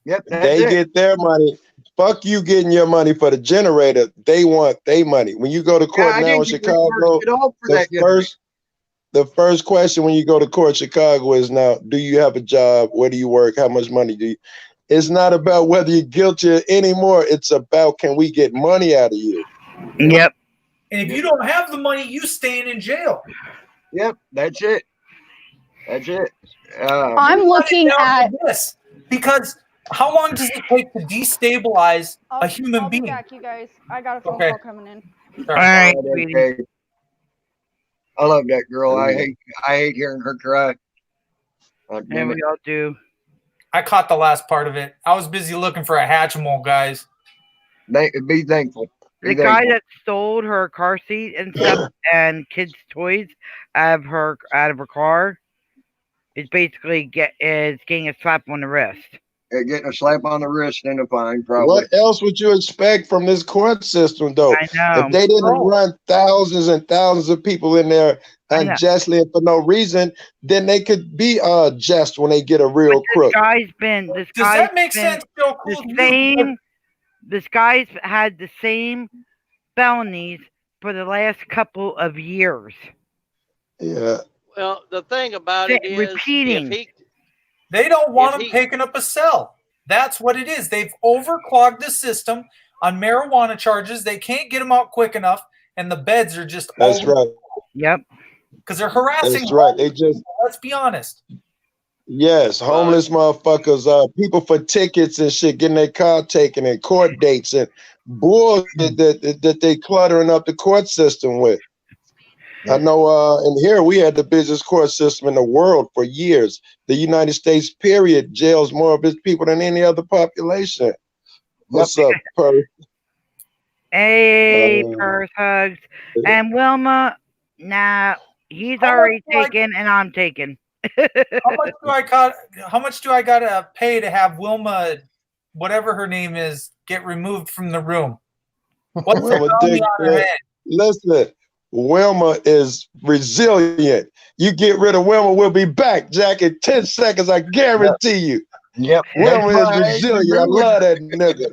Yep. They get their money. Fuck you getting your money for the generator. They want their money. When you go to court now in Chicago, the first question when you go to court in Chicago is now, do you have a job? Where do you work? How much money do you? It's not about whether you're guilty anymore. It's about, can we get money out of you? Yep. And if you don't have the money, you staying in jail. Yep, that's it. That's it. I'm looking at this because how long does it take to destabilize a human being? Back, you guys. I got a phone Okay. call coming in. All right. Okay. I love that girl. I hate hearing her cry. And we all do. I caught the last part of it. I was busy looking for a Hatchimal, guys. Be thankful. The guy that stole her car seat and stuff and kids' toys out of her car is basically getting a slap on the wrist. Getting a slap on the wrist and a fine, probably. What else would you expect from this court system, though? I know. If they didn't run thousands and thousands of people in there unjustly and for no reason, then they could be just when they get a real crook. Does that make sense, Joe? This guy's had the same felonies for the last couple of years. Yeah. Well, the thing about it is, repeating. They don't want him taking up a cell. That's what it is. They've overclogged the system on marijuana charges. They can't get him out quick enough, and the beds are just That's right. Yep. Because they're harassing. That's right. They just let's be honest. Yes, homeless motherfuckers, people for tickets and shit, getting their car taken and court dates and bullshit that they cluttering up the court system with. I know and here we had the busiest court system in the world for years. The United States, period, jails more of its people than any other population. What's up, Perth? Hey, Perth hugs. And Wilma, nah, he's already taken and I'm taken. How much do I gotta pay to have Wilma, whatever her name is, get removed from the room? What's the bounty on her head? Listen, Wilma is resilient. You get rid of Wilma, we'll be back, Jack, in 10 seconds, I guarantee you. Yep. Wilma is resilient. I love that nigga.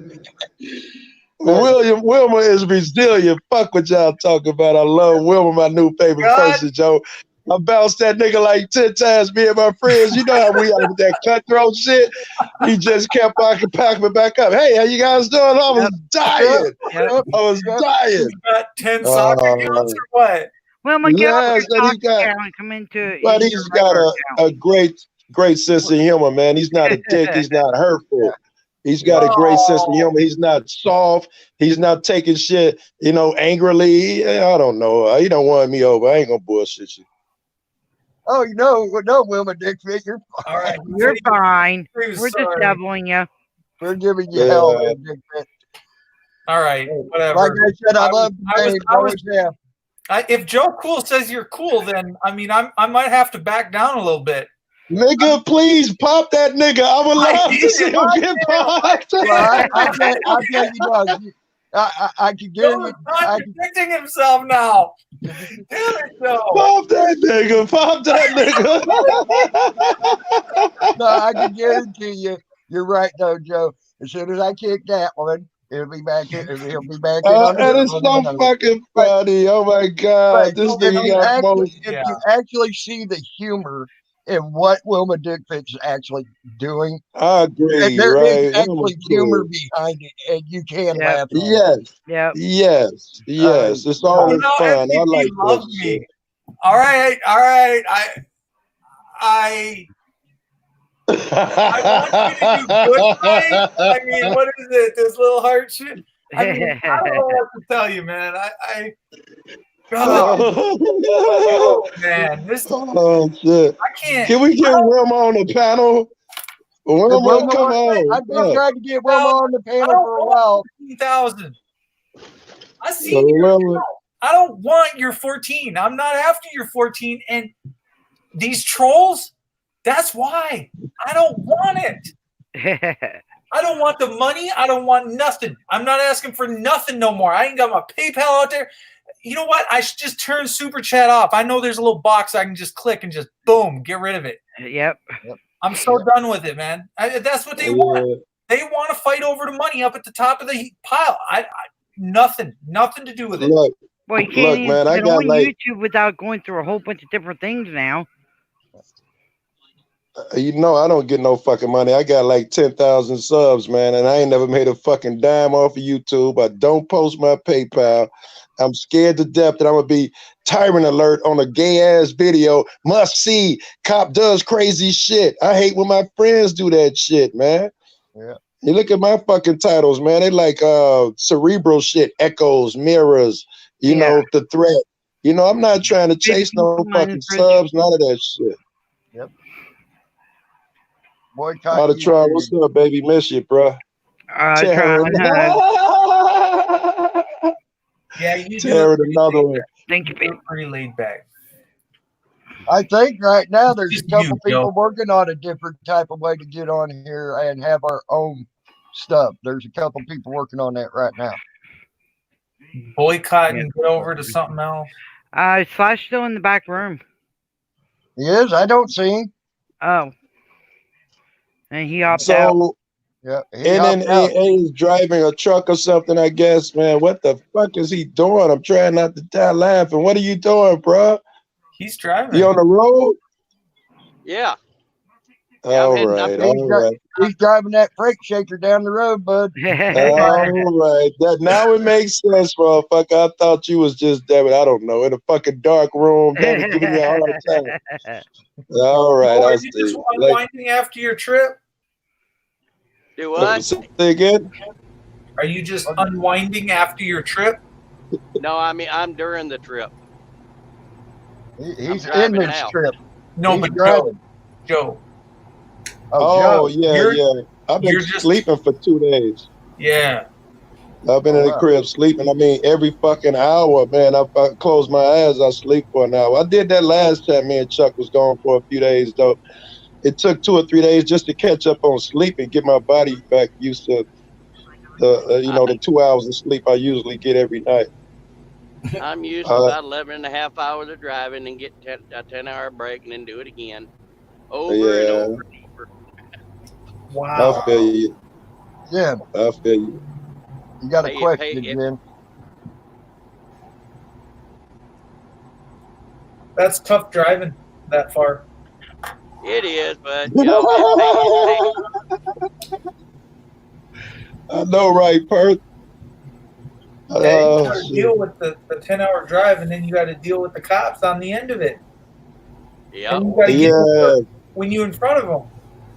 Wilma is resilient. Fuck what y'all talking about. I love Wilma, my new favorite person, Joe. I bounced that nigga like 10 times, me and my friends. You know how we are with that cutthroat shit. He just kept packing me back up. Hey, how you guys doing? I was dying. I was dying. You got 10 soccer accounts or what? Wilma, get off Yes, your and he soccer got- account and come into But he's got a great sense of humor, man. He's not a dick. He's not hurtful. He's got a great sense of humor. He's not soft. He's not taking shit, angrily. I don't know. He don't want me over. I ain't gonna bullshit you. Oh, no, Wilma Dickfish, you're fine. All right. You're fine. We're just sorry. doubling you. We're giving you hell, Dickfish. All right, whatever. Like I said, I love the game. Always have. If Joe Cool says you're cool, then I mean, I might have to back down a little bit. Nigga, please pop that nigga. I would love to see him get popped. Well, I tell you what, I can get Joe's contradicting himself now. Damn it, Joe. Pop that nigga. Pop that nigga. No, I can guarantee you, you're right though, Joe. As soon as I kick that one, he'll be back in. He'll be back in. And it's so fucking funny. Oh my god, this nigga got most. If you actually see the humor in what Wilma Dickfitz is actually doing, I agree. there is Right? actually humor behind it, and you can laugh. At Yes. Yeah. Yes. Yes. It's all in fun. I like love that me. shit. All right. I want you to do good, right? I mean, what is it? This little heart shit. I mean, I don't know what to tell you, man. Oh, man, this. Oh shit! I can't. Can we get Wilma on the panel? Wilma, come on. I've been trying to get Wilma on the panel for a while. 15,000. I see. I don't want your 14. I'm not after your 14. And these trolls. That's why I don't want it. I don't want the money. I don't want nothing. I'm not asking for nothing no more. I ain't got my PayPal out there. You know what? I should just turn Super Chat off. I know there's a little box I can just click and just boom, get rid of it. Yep. I'm so done with it, man. That's what they want. They want to fight over the money up at the top of the pile. Nothing to do with it. Look, well, you can't even man, I get got on YouTube without going through a whole bunch of different things now. You know, I don't get no fucking money. I got like 10,000 subs, man, and I ain't never made a fucking dime off of YouTube. I don't post my PayPal. I'm scared to death that I'm gonna be tyrant alert on a gay ass video. Must see, cop does crazy shit. I hate when my friends do that shit, man. Yeah. You look at my fucking titles, man. They like cerebral shit, echoes, mirrors. You know, the threat. You know, I'm not trying to chase no fucking subs, none of that shit. Yep. Boycott. Auto-tron, what's up, baby? Miss you, bro. Yeah, you Tear another one. Thank you, baby. Pretty laid back. I think right now there's Just a couple you, people Joe. working on a different type of way to get on here and have our own stuff. There's a couple people working on that right now. Boycott and get over to something else. Slash still in the back room. He is? I don't see him. Oh. And he hopped out. So, yeah, he hopped out. NNAA is driving a truck or something, I guess, man. What the fuck is he doing? I'm trying not to die laughing. What are you doing, bro? He's driving. You on the road? Yeah. All right. He's driving that freight shaker down the road, bud. All right. That now it makes sense, motherfucker. I thought you was just, damn it, I don't know, in a fucking dark room, damn it, giving me a hard time. All right. Or I are see. you just unwinding after your trip? Do what? Say again? Are you just unwinding after your trip? No, I mean I'm during the trip. He's in driving this now. trip. No, He's but driving. Joe. Oh, Joe, yeah. I've been you're just- sleeping for 2 days. Yeah. I've been in the crib sleeping. I mean, every fucking hour, man. I close my eyes, I sleep for an hour. I did that last time me and Chuck was gone for a few days, though. It took 2 or 3 days just to catch up on sleep and get my body back used to the 2 hours of sleep I usually get every night. I'm used to about 11 and a half hours of driving and get a 10-hour break and then do it again. Over and over and over. Wow. I feel you. Yeah. I feel you. You got a Hey, question, hey, Jim? That's tough driving that far. It is, but you know, I know, right, Perth? Yeah, you got to deal with the 10-hour drive, and then you got to deal with the cops on the end of it. yeah. And you got to get when you're in front of them.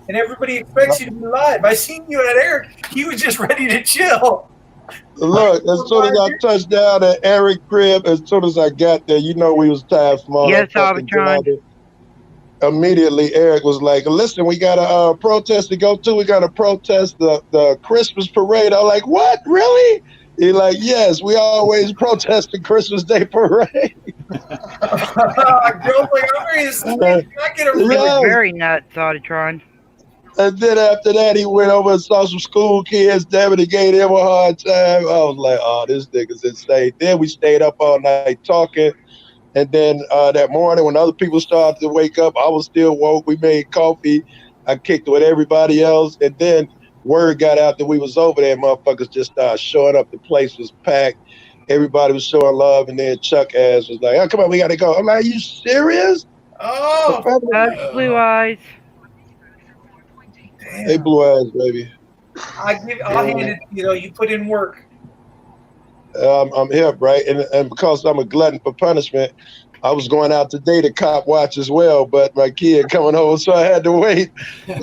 And everybody expects you to be live. I seen you at Eric. He was just ready to chill. Look, as soon as I touched down at Eric's crib, as soon as I got there, you know we was tired from all Yes, that I was fucking trying. driving. Immediately, Eric was like, listen, we got a protest to go to. We got to protest the Christmas parade. I was like, what? Really? He like, yes, we always protest the Christmas Day parade. Girls like, I'm ready to sleep. I get a It was Yes. very nuts, Auditron. And then after that, he went over and saw some school kids. Damn it, he gave them a hard time. I was like, oh, this nigga's insane. Then we stayed up all night talking. And then that morning, when other people started to wake up, I was still woke. We made coffee. I kicked with everybody else. And then word got out that we was over there. Motherfuckers just started showing up. The place was packed. Everybody was showing love. And then Chuck ass was like, oh, come on, we got to go. I'm like, are you serious? Oh, That's Blue Eyes. Hey, Blue Eyes, baby. I'll hand it to you, though. You put in work. I'm hip, right? And because I'm a glutton for punishment, I was going out today to cop watch as well, but my kid coming over, so I had to wait.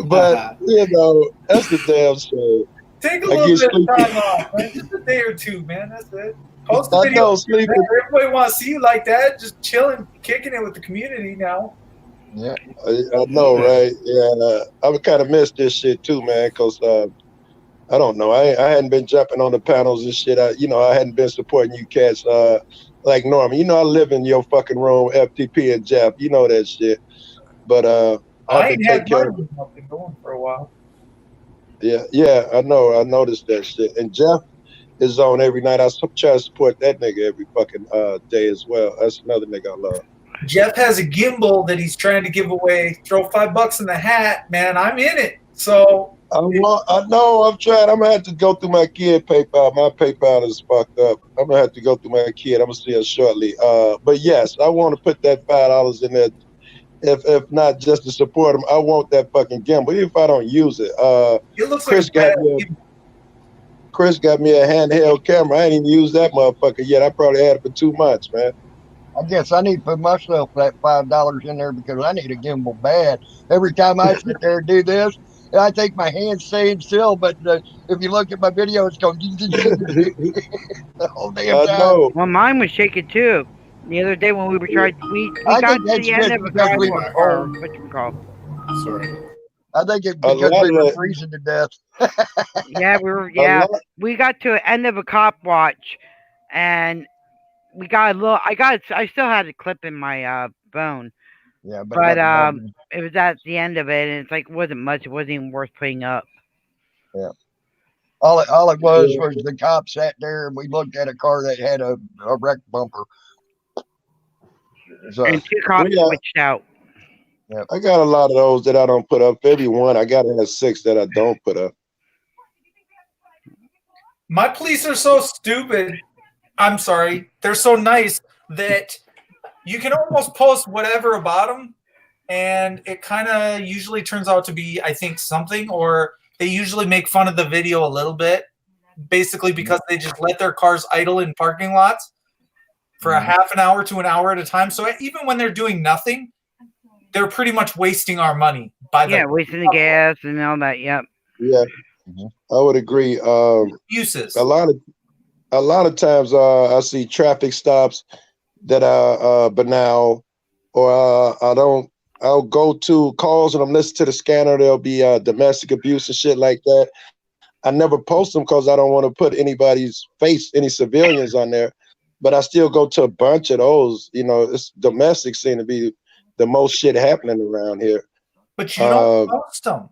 But, you know, that's the damn shame. Take a little bit of time off, man. Just a day or two, man. That's it. Post a I video. know, sleeping. Everybody wants to see you like that, just chilling, kicking it with the community now. Yeah, I know, right? Yeah, I would kind of miss this shit too, man, because I don't know. I hadn't been jumping on the panels and shit. I hadn't been supporting you cats like Norman. You know, I live in your fucking room, FTP and Jeff. You know that shit. But I ain't had nothing going for a while. Yeah, I know. I noticed that shit. And Jeff is on every night. I try to support that nigga every fucking day as well. That's another nigga I love. Jeff has a gimbal that he's trying to give away. Throw $5 in the hat, man. I'm in it. So I know. I'm trying. I'm gonna have to go through my kid PayPal. My PayPal is fucked up. I'm gonna have to go through my kid. I'm gonna see her shortly. But yes, I want to put that $5 in there. If not just to support him, I want that fucking gimbal. Even if I don't use it. it looks Chris like Chris got me a handheld camera. I ain't even used that motherfucker yet. I probably had it for 2 months, man. I guess I need to put myself that $5 in there because I need a gimbal bad. Every time I sit there and do this, and I think my hand's staying still, but if you look at my video, it's going the whole damn time. Well, mine was shaking too. The other day when we were trying, we I got think to that's the end just of a because we were Sorry. I think it's because we were freezing to death. Yeah, we got to the end of a cop watch, and we got a little. I still had a clip in my phone. Yeah, but it was at the end of it, and it's like it wasn't much. It wasn't even worth putting up. Yeah. All it was the cop sat there and we looked at a car that had a wreck bumper. So, And 2 cops switched out. Yeah. I got a lot of those that I don't put up. Every one, I got to have 6 that I don't put up. My police are so stupid. I'm sorry. They're so nice that you can almost post whatever about them, and it kind of usually turns out to be, I think, something, or they usually make fun of the video a little bit, basically because they just let their cars idle in parking lots for a half an hour to an hour at a time. So even when they're doing nothing, they're pretty much wasting our money. Wasting the gas and all that. Yep. Yeah, I would agree. Uses. A lot of times I see traffic stops that are banal, or I'll go to calls and I'm listening to the scanner. There'll be domestic abuse and shit like that. I never post them because I don't want to put anybody's face, any civilians on there. But I still go to a bunch of those. You know, it's domestic seem to be the most shit happening around here. But you don't post them.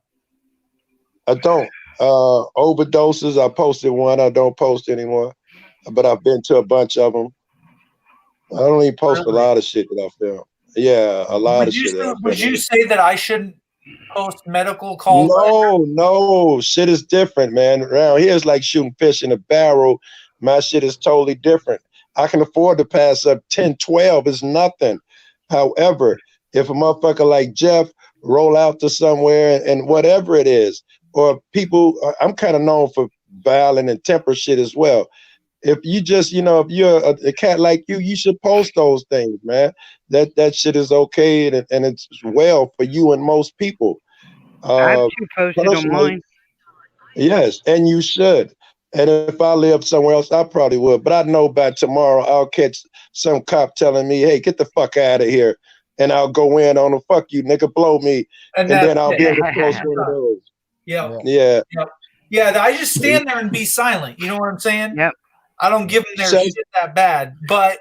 I don't. Overdoses, I posted one. I don't post anymore. But I've been to a bunch of them. I don't even post a lot of shit that I film. Yeah, a lot of shit. Would you say that I shouldn't post medical calls? No, shit is different, man. Around here it's like shooting fish in a barrel. My shit is totally different. I can afford to pass up 10, 12. It's nothing. However, if a motherfucker like Jeff roll out to somewhere and whatever it is, or people, I'm kind of known for violent and temper shit as well. If you just, if you're a cat like you should post those things, man. That shit is okay and it's well for you and most people. I have 2 posted on mine. Yes, and you should. And if I lived somewhere else, I probably would. But I know by tomorrow I'll catch some cop telling me, hey, get the fuck out of here. And I'll go in on him, fuck you, nigga, blow me. And then I'll be able to post one of those. Yeah. Yeah. Yeah, I just stand there and be silent. You know what I'm saying? Yep. I don't give them their So- shit that bad, but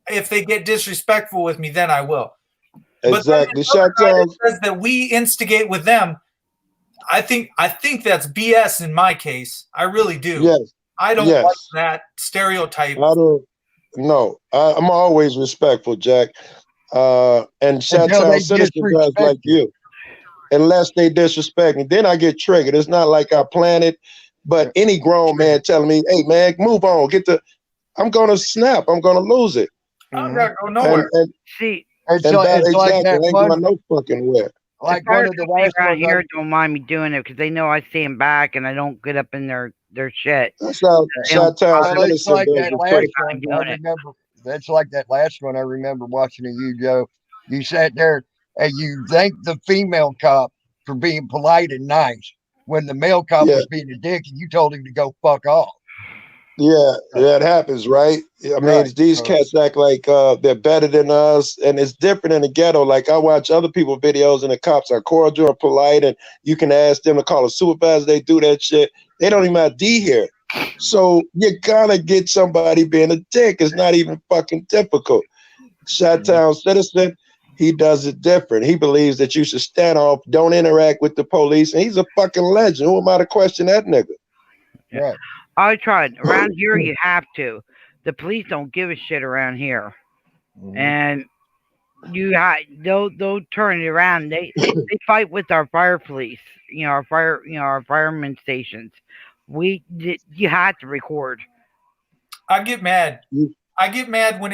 if they get disrespectful with me, then I will. But then Exactly. this other guy Chantel, that says that we instigate with them, I think that's BS in my case. I really do. yes. I don't yes. like that stereotype. I don't. No, I'm always respectful, Jack. And Until they Chantel citizen does disrespect like you, unless they disrespect me. Then I get triggered. It's not like I planned it, but any grown man telling me, "Hey, man, move on, I'm gonna snap. I'm gonna lose it." I don't gotta go nowhere. And See, It's, that it's like exactly that ain't one, going no fucking where. like the one fire of the company last around ones. here don't mind me doing it because they know I stand back and I don't get up in their shit. That's how They don't Chantel Well, it's citizen like does that it last too. one. I'm I doing it. remember. That's like that last one. I remember watching of you, Joe. You sat there and you thanked the female cop for being polite and nice when the male cop Yeah. was being a dick, and you told him to go fuck off. Yeah, that happens, right? I mean, Right. these cats act like they're better than us, and it's different in the ghetto. Like I watch other people videos, and the cops are cordial and polite, and you can ask them to call a supervisor. They do that shit. They don't even have D here, so you're gonna get somebody being a dick. It's not even fucking difficult. Chi-Town citizen, he does it different. He believes that you should stand off, don't interact with the police, and he's a fucking legend. Who am I to question that nigga? Right. I tried. Around here, you have to. The police don't give a shit around here, and they'll turn it around. They fight with our fire police. Our fireman stations. You have to record. I get mad. I get mad when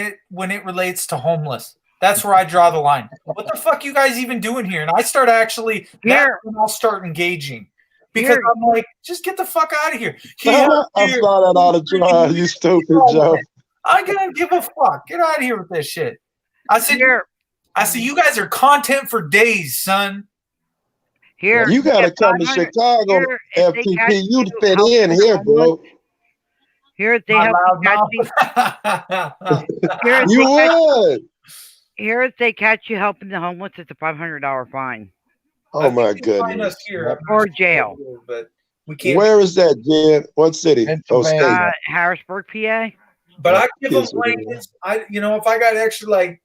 it relates to homeless. That's where I draw the line. What the fuck you guys even doing here? And I start actually that's when I'll start engaging. Because I'm like, just get the fuck out of here. I saw that all the time. You stupid Joe. I don't give a fuck. Get out of here with this shit. I said, you guys are content for days, son. Here, You gotta come to Chicago, FTP. You fit in here, bro. Here they My help you catch You would. Here if they catch you helping the homeless, it's a $500 fine. Oh my Find goodness. us here. Or jail. But we can't. Where is that, Jen? What city? Oh, state. Harrisburg, PA. But I give them Yes, blankets. If I got extra like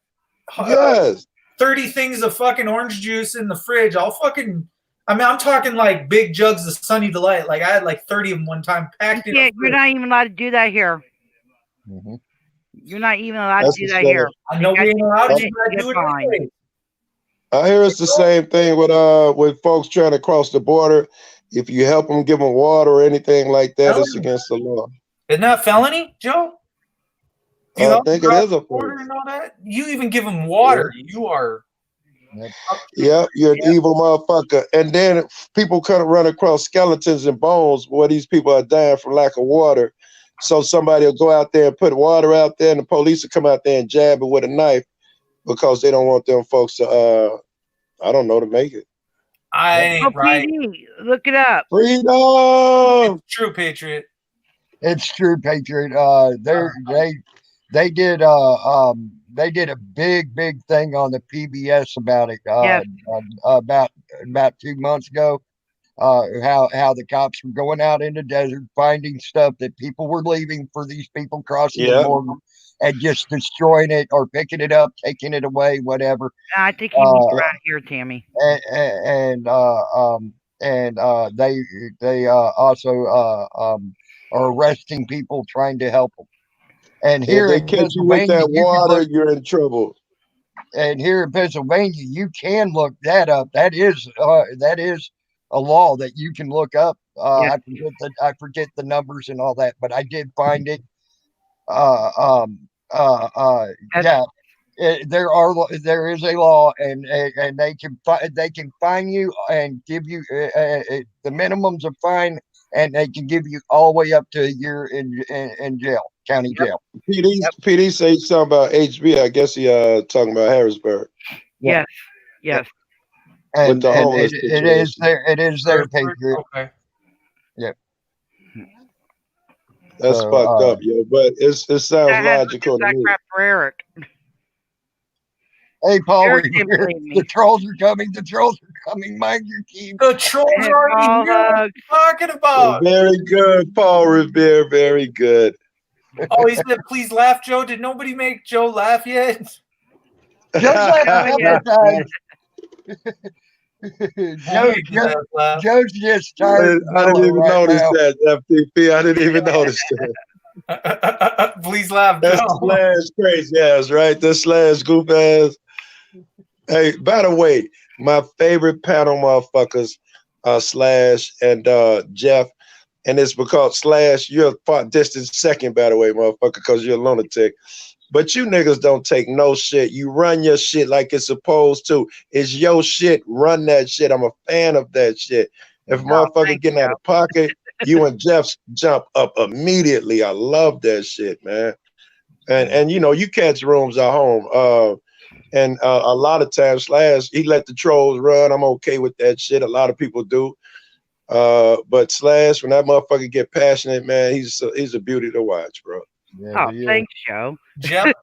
Yes. 30 things of fucking orange juice in the fridge, I'll fucking. I mean, I'm talking like big jugs of Sunny Delight. Like I had like 30 of them one time packed in. Yeah, you're not even allowed to do that here. You're not even allowed to do that here. I know we ain't allowed to, but I Get do it fined. anyway. I hear it's the same thing with folks trying to cross the border. If you help them, give them water or anything like that, it's against the law. Isn't that a felony, Joe? I think it is a Water and all that. You even give them water. You are. Yep, you're an evil motherfucker. And then people kind of run across skeletons and bones where these people are dying from lack of water. So somebody will go out there and put water out there, and the police will come out there and jab it with a knife because they don't want them folks to, to make it. I ain't right. PD, look it up. Freedom. It's true, Patriot. It's true, Patriot. They did a big thing on the PBS about it. About 2 months ago. How the cops were going out in the desert finding stuff that people were leaving for these people crossing the border and just destroying it or picking it up, taking it away, whatever. I think you need around here, Tammy. They also are arresting people trying to help them. And here if in they catch you with Pennsylvania, that water, you're in trouble. And here in Pennsylvania, you can look that up. That is a law that you can look up. I forget the numbers and all that, but I did find it. There is a law, and they can fine you and give you the minimums of fine, and they can give you all the way up to a year in jail, county jail. PD say something about HB. I guess he talking about Harrisburg. Yes. And, With the homeless it is there, Patriot. Okay. Yeah. That's fucked up, yo. But it sounds logical to me. Crap for Eric. Hey, Paul, Eric Revere, didn't believe me. the trolls are coming. The trolls are coming. Mind your keys. The trolls are already here. What are you talking about? Very good, Paul Revere. Very good. Oh, he said, "Please laugh, Joe." Did nobody make Joe laugh yet? Joe's laughed a Yeah. couple times. Joe's just tired. I didn't even right notice now. that, FTP. I didn't even notice that. Please laugh, That's Joe. Slash crazy ass, right? That's Slash goof ass. Hey, by the way, my favorite panel motherfuckers are Slash and Jeff. And it's because Slash, you're a far distant second, by the way, motherfucker, because you're a lunatic. But you niggas don't take no shit. You run your shit like it's supposed to. It's your shit. Run that shit. I'm a fan of that shit. If motherfucker getting out of pocket, you and Jeff jump up immediately. I love that shit, man. And you know, you catch rooms at home. And a lot of times Slash, he let the trolls run. I'm okay with that shit. A lot of people do. But Slash, when that motherfucker get passionate, man, he's a beauty to watch, bro. Yeah, Oh, thanks, Joe. Jeff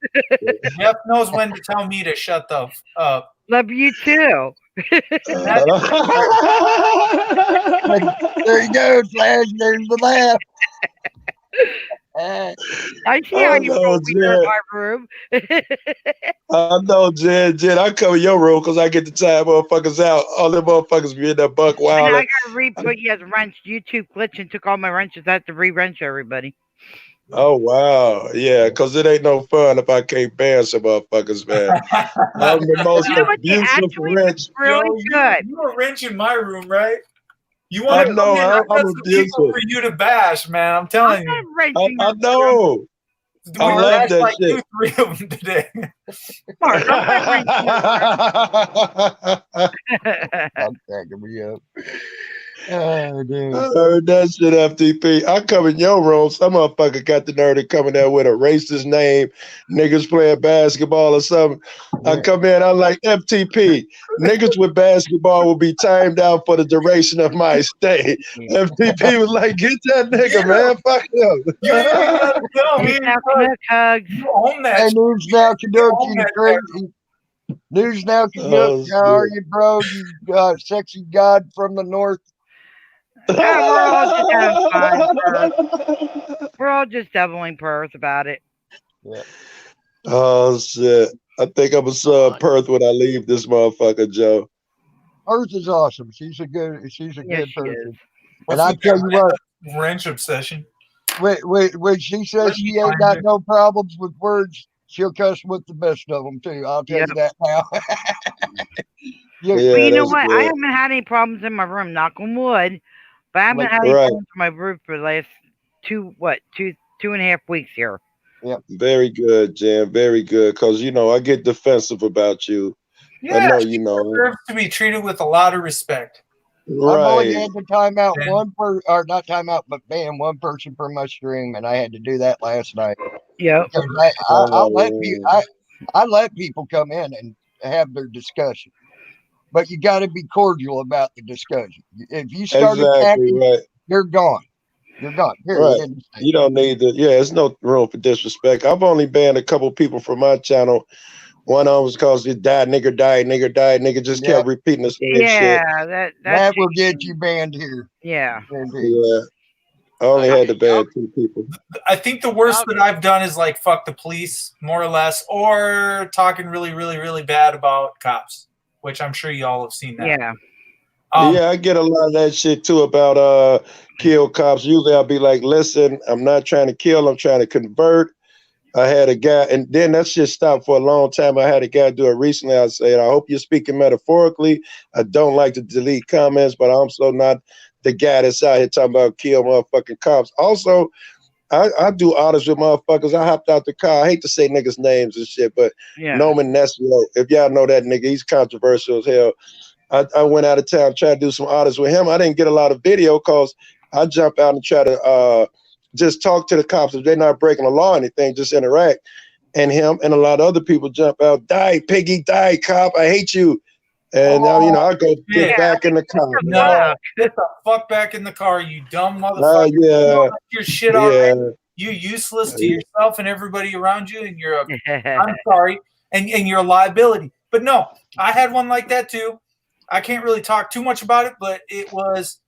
knows when to tell me to shut the f up. Love you too. There you go, Slash. There's the laugh. I see how you roll me in my room. I know, Jen. I cover your room because I get the time motherfuckers out. All the motherfuckers be in that buck wild. And I got to re-put you as a wrench. YouTube glitch and took all my wrenches. I had to re-wrench everybody. Oh, wow. Yeah, because it ain't no fun if I can't ban some motherfuckers, man. I'm the most abusive wrench. Really good. You were wrench in my room, right? You I want to know, come in? I'm I've got some people abusive. for you to bash, man. I'm telling you. I know. We I love bashed that like shit. 2-3 of them today. I'm cracking me up. Oh, dude. I heard that shit, FTP. I come in your room. Some motherfucker got the nerve to come in there with a racist name. Niggas playing basketball or something. I come in, I'm like, FTP. Niggas with basketball will be timed out for the duration of my stay. FTP was like, get that nigga, man. Fuck him. You ain't got to tell me. Hugs. You own that. Hey, News Now Canuck, own you that crazy. News Now Canuck, Oh, how are shit. you, bro? You sexy god from the north. We're all just having fun. Perth. We're all just doubling Perth about it. Yeah. Oh, shit. I think I'm a sub Perth when I leave this motherfucker, Joe. Earth is awesome. She's a good Yes, person. she is. And What's I with tell that you what, wrench obsession? when she says she ain't got no problems with words, she'll cuss with the best of them too. I'll tell you that now. Yeah, But you know that's what? I good. haven't had any problems in my room, knock on wood. But I haven't Like- had any Right. problems in my roof for the last two and a half weeks here. Very good, Jan. Very good. Because, you know, I get defensive about you. I Yeah, know she you know. deserves to be treated with a lot of respect. I've only Right. had to time out Yeah. or not time out, but ban one person from my stream, and I had to do that last night. Yep. Because Oh, I let people come in and have their discussion, but you got to be cordial about the discussion. If you start exactly attacking, right. you're gone. You're gone. Period. Right. End of statement. You don't need to. Yeah, there's no room for disrespect. I've only banned a couple people from my channel. One of them was called "Die Nigger, Die Nigger, Die Nigger." Just kept repeating the same shit. Yeah, That will get you banned here. Yeah. Indeed. Yeah. I only had to ban 2 people. I think the worst that I've done is like fuck the police, more or less, or talking really, really, really bad about cops, which I'm sure you all have seen that. Yeah. Yeah, I get a lot of that shit too about kill cops. Usually I'll be like, listen, I'm not trying to kill, I'm trying to convert. I had a guy, and then that shit stopped for a long time. I had a guy do it recently. I said, I hope you're speaking metaphorically. I don't like to delete comments, but I'm also not the guy that's out here talking about kill motherfucking cops. Also, I do audits with motherfuckers. I hopped out the car. I hate to say niggas' names and shit, but Noman Nesbitt, if y'all know that nigga, he's controversial as hell. I went out of town, tried to do some audits with him. I didn't get a lot of video because I jump out and try to just talk to the cops. If they're not breaking the law or anything, just interact. And him and a lot of other people jump out, die, piggy, die, cop, I hate you. And now, you know, I go get back in the car. No, get the fuck back in the car, you dumb motherfucker. You Yeah. don't like your shit already. Yeah. You useless to yourself and everybody around you, and you're I'm sorry, and you're a liability. But no, I had one like that too. I can't really talk too much about it, but it was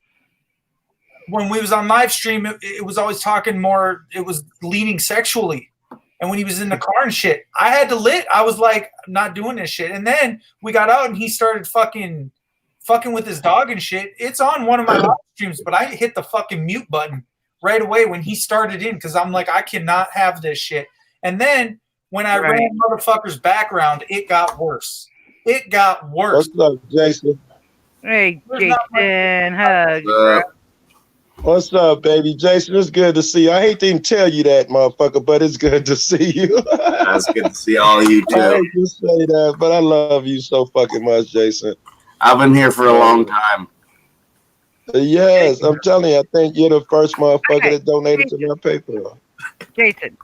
when we was on live stream, it was always talking more. It was leaning sexually, and when he was in the car and shit, I had to lit. I was like, I'm not doing this shit. And then we got out, and he started fucking with his dog and shit. It's on one of my live streams, but I hit the fucking mute button right away when he started in because I'm like, I cannot have this shit. And then when I ran motherfucker's background, it got worse. It got worse. What's up, Jason? Hey, Jason. Hugs. What's up, baby? Jason, it's good to see you. I hate to even tell you that, motherfucker, but it's good to see you. It's good to see all of you, I too. hate to say that, but I love you so fucking much, Jason. I've been here for a long time. Yes, I'm telling you, I think you're the first motherfucker that donated to my PayPal. Jason.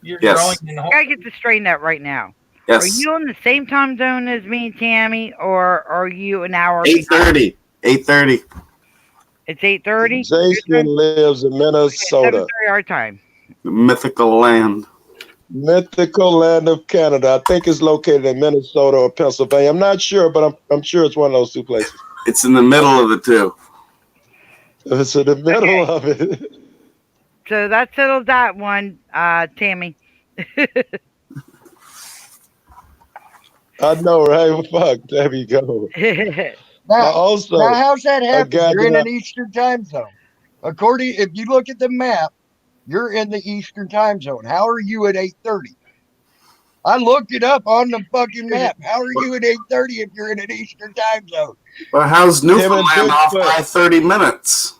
You're Yes. growing in the I gotta get this straightened out right now. Yes. Are you on the same time zone as me and Tammy, or are you an hour? 8:30. 8:30. It's 8:30. Jason lives in Minnesota. 7:30 our time. The mythical land. Mythical land of Canada. I think it's located in Minnesota or Pennsylvania. I'm not sure, but I'm sure it's one of those two places. It's in the middle of the two. It's in the middle of it. So that settles that one, Tammy. I know, right? Fuck, there you go. Now, now how's that happen? got You're in that. an Eastern time zone. According, if you look at the map, you're in the Eastern time zone. How are you at 8:30? I looked it up on the fucking map. How are you at 8:30 if you're in an Eastern time zone? Well, how's Newfoundland off Bigfoot. by 30 minutes?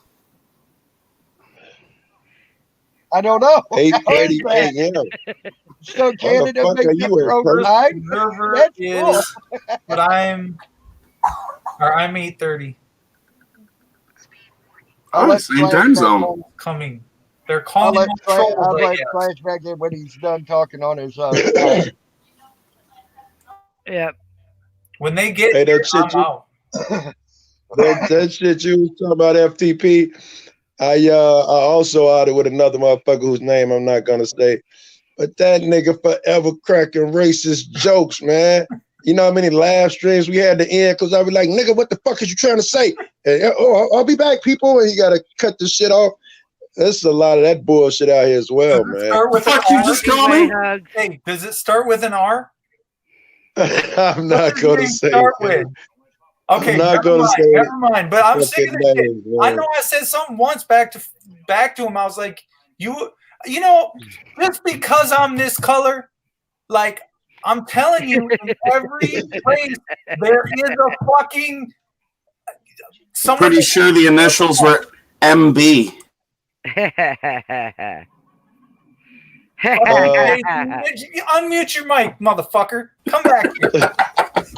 I don't know. 8:30 How is that? a.m. So Canada Motherfucker, makes you up were for over first. time? Observer That's cool. is, but I'm 8:30. I'll let same Flash time back zone. in. Coming. They're I'll calling let him Flash, trolls, I'll I let guess. Flash back in when he's done talking on his Yep. When they get Hey, here, that shit I'm you, out. that shit you was talking about FTP. I also outed with another motherfucker whose name I'm not gonna say, but that nigga forever cracking racist jokes, man. You know how many live streams we had to end because I be like, nigga, what the fuck is you trying to say? And, I'll be back, people, and you gotta cut this shit off. There's a lot of that bullshit out here as well, man. Start with Fuck an you R? just call me? Hey, does it start with an R? I'm not What does gonna your name say. start man. with? Okay, I'm not never gonna mind. say Never mind. But I'm sick of fucking this shit. names, I man. know I said something once back to him. I was like, you know, just because I'm this color, like I'm telling you, in every place there is a fucking someone. Pretty sure the initials were MB. Okay, unmute your mic, motherfucker. Come back here.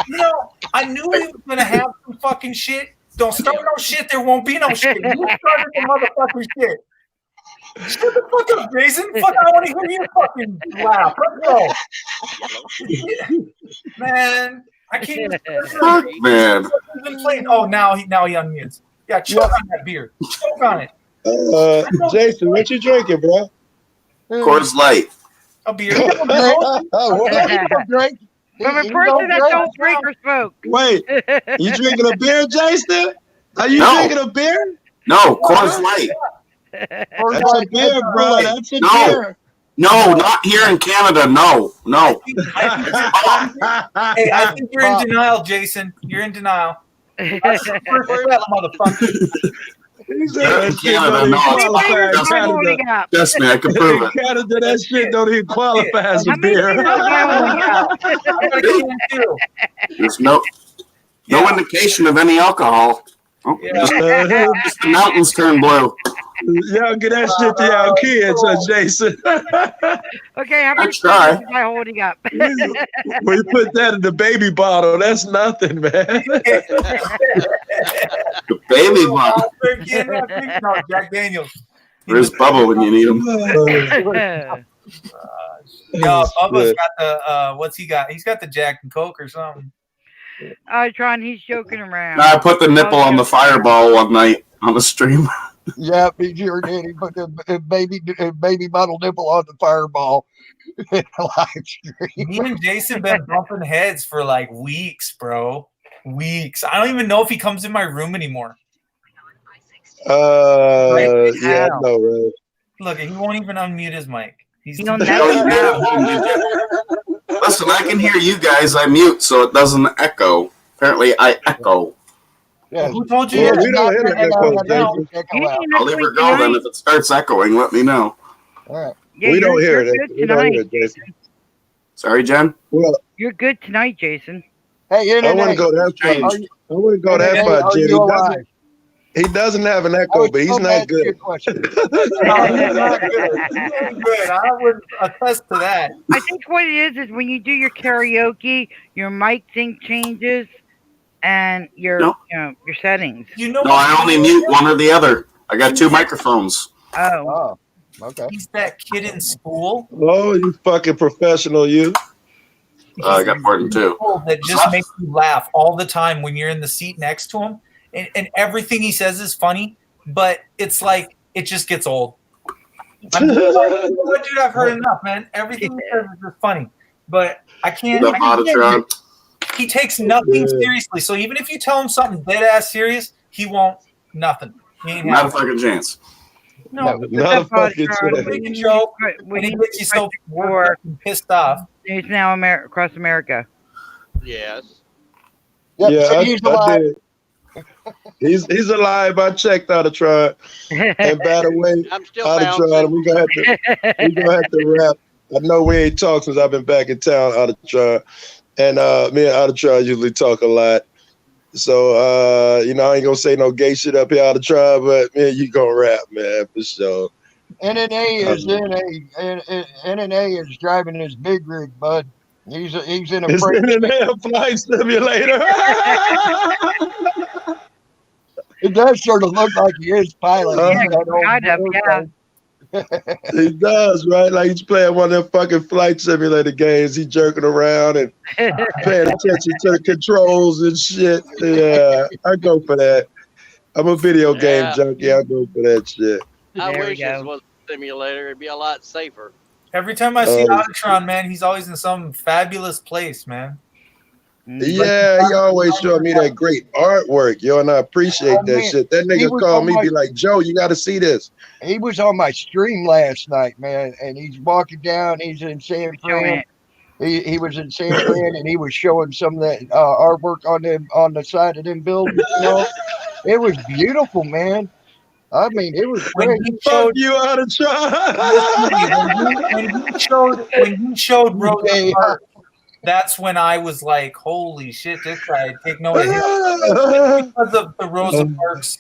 You know, I knew he was gonna have some fucking shit. Don't start no shit. There won't be no shit. You started the motherfucking shit. Shut the fuck up, Jason. Fuck, I want to hear you fucking laugh. Let's go. Man, I can't even. Fuck, man. Oh, now he unmutes. Yeah, choke on that beer. Choke on it. Jason, what you drinking, bro? Coors Light. A beer. Drink. From a person that don't drink or smoke. Wait, you drinking a beer, Jason? Are you No. drinking a beer? No, Coors Light. That's a beer, bro. That's a No. beer. No, not here in Canada. No. Hey, I think you're in denial, Jason. You're in denial. That's the first step, motherfucker. Here in Canada, no. Trust me, I can prove it. Canada, that shit don't even qualify as a beer. There's no indication of any alcohol. Oh, just the mountains turn blue. Y'all get that shit to y'all kids, Jason. Okay, how many try. am I holding up? We put that in the baby bottle. That's nothing, man. The baby bottle. No, Jack Daniels. Where's Bubba when you need him? No, Bubba's got the what's he got? He's got the Jack and Coke or something. Tron, he's joking around. I put the nipple on the fireball one night on the stream. Yeah, he sure did. He put the baby bottle nipple on the fireball in a live stream. Me and Jason been bumping heads for like weeks, bro. Weeks. I don't even know if he comes in my room anymore. Yeah, I know, right? Look, he won't even unmute his mic. He's He'll never Listen, I can hear you guys. I mute so it doesn't echo. Apparently, I echo. Yeah. Who told you? Well, we don't hear the echo, Jason. I'll leave her go then. If it starts echoing, let me know. All right. Yeah, We don't you're hear it. good We don't hear tonight. it, Jason. Sorry, Jen. Well, You're good tonight, Jason. Hey, I want to go that far. Are I want to go that NNA, far, are Jen. you alive? He doesn't have an I echo, was but he's so not mad at your good. question. No, he's not good. He's really good. I would attest to that. I think what it is when you do your karaoke, your mic thing changes, and your No. your settings. You know No, I only mute one or the other. I got two microphones. Oh. Okay. He's that kid in school Oh, you fucking professional, you. I got more than two. that just makes you laugh all the time when you're in the seat next to him, and everything he says is funny, but it's like it just gets old. I'm just like, you know what, dude, I've heard enough, man. Everything he says is just funny, but I can't. The Audiotron. He takes nothing seriously, so even if you tell him something dead ass serious, he won't. Nothing. He ain't Not a having it. fucking chance. No, Not a fucking when chance. you joke, when he gets you so worked up and pissed off. He's now across America. Yes. Yep, Yeah, so he's I alive. did. He's alive. I checked Audiotron. And by the way, I'm still Audiotron, we gonna have to wrap. I know we ain't talked since I've been back in town, Audiotron. And me and Audiotron usually talk a lot. So I ain't gonna say no gay shit up here Audiotron, but man, you gonna rap, man, for sure. NNA is NNA is driving his big rig, bud. He's in a It's freight. NNA flight simulator. It does sort of look like he is piloting. that old kind of, airplane. He does, right? Like he's playing one of them fucking flight simulator games. He jerking around and paying attention to the controls and shit. Yeah, I go for that. I'm a video game junkie. I go for that shit. I There we wish this go. was a simulator. It'd be a lot safer. Every time I see Audiotron, man, he's always in some fabulous place, man. Yeah, he always showing me that great artwork, yo, and I appreciate that man. shit. That He nigga was called on me, my- be like, Joe, you got to see this. He was on my stream last night, man, and he's walking down. He's in San Fran. He was in San Fran, and he was showing some of that artwork on the side of them buildings. It was beautiful, man. I mean, it was great. Fuck you, Audiotron. when he showed Rosa Parks, that's when I was like, holy shit, this guy take no hit. Because of the Rosa Parks,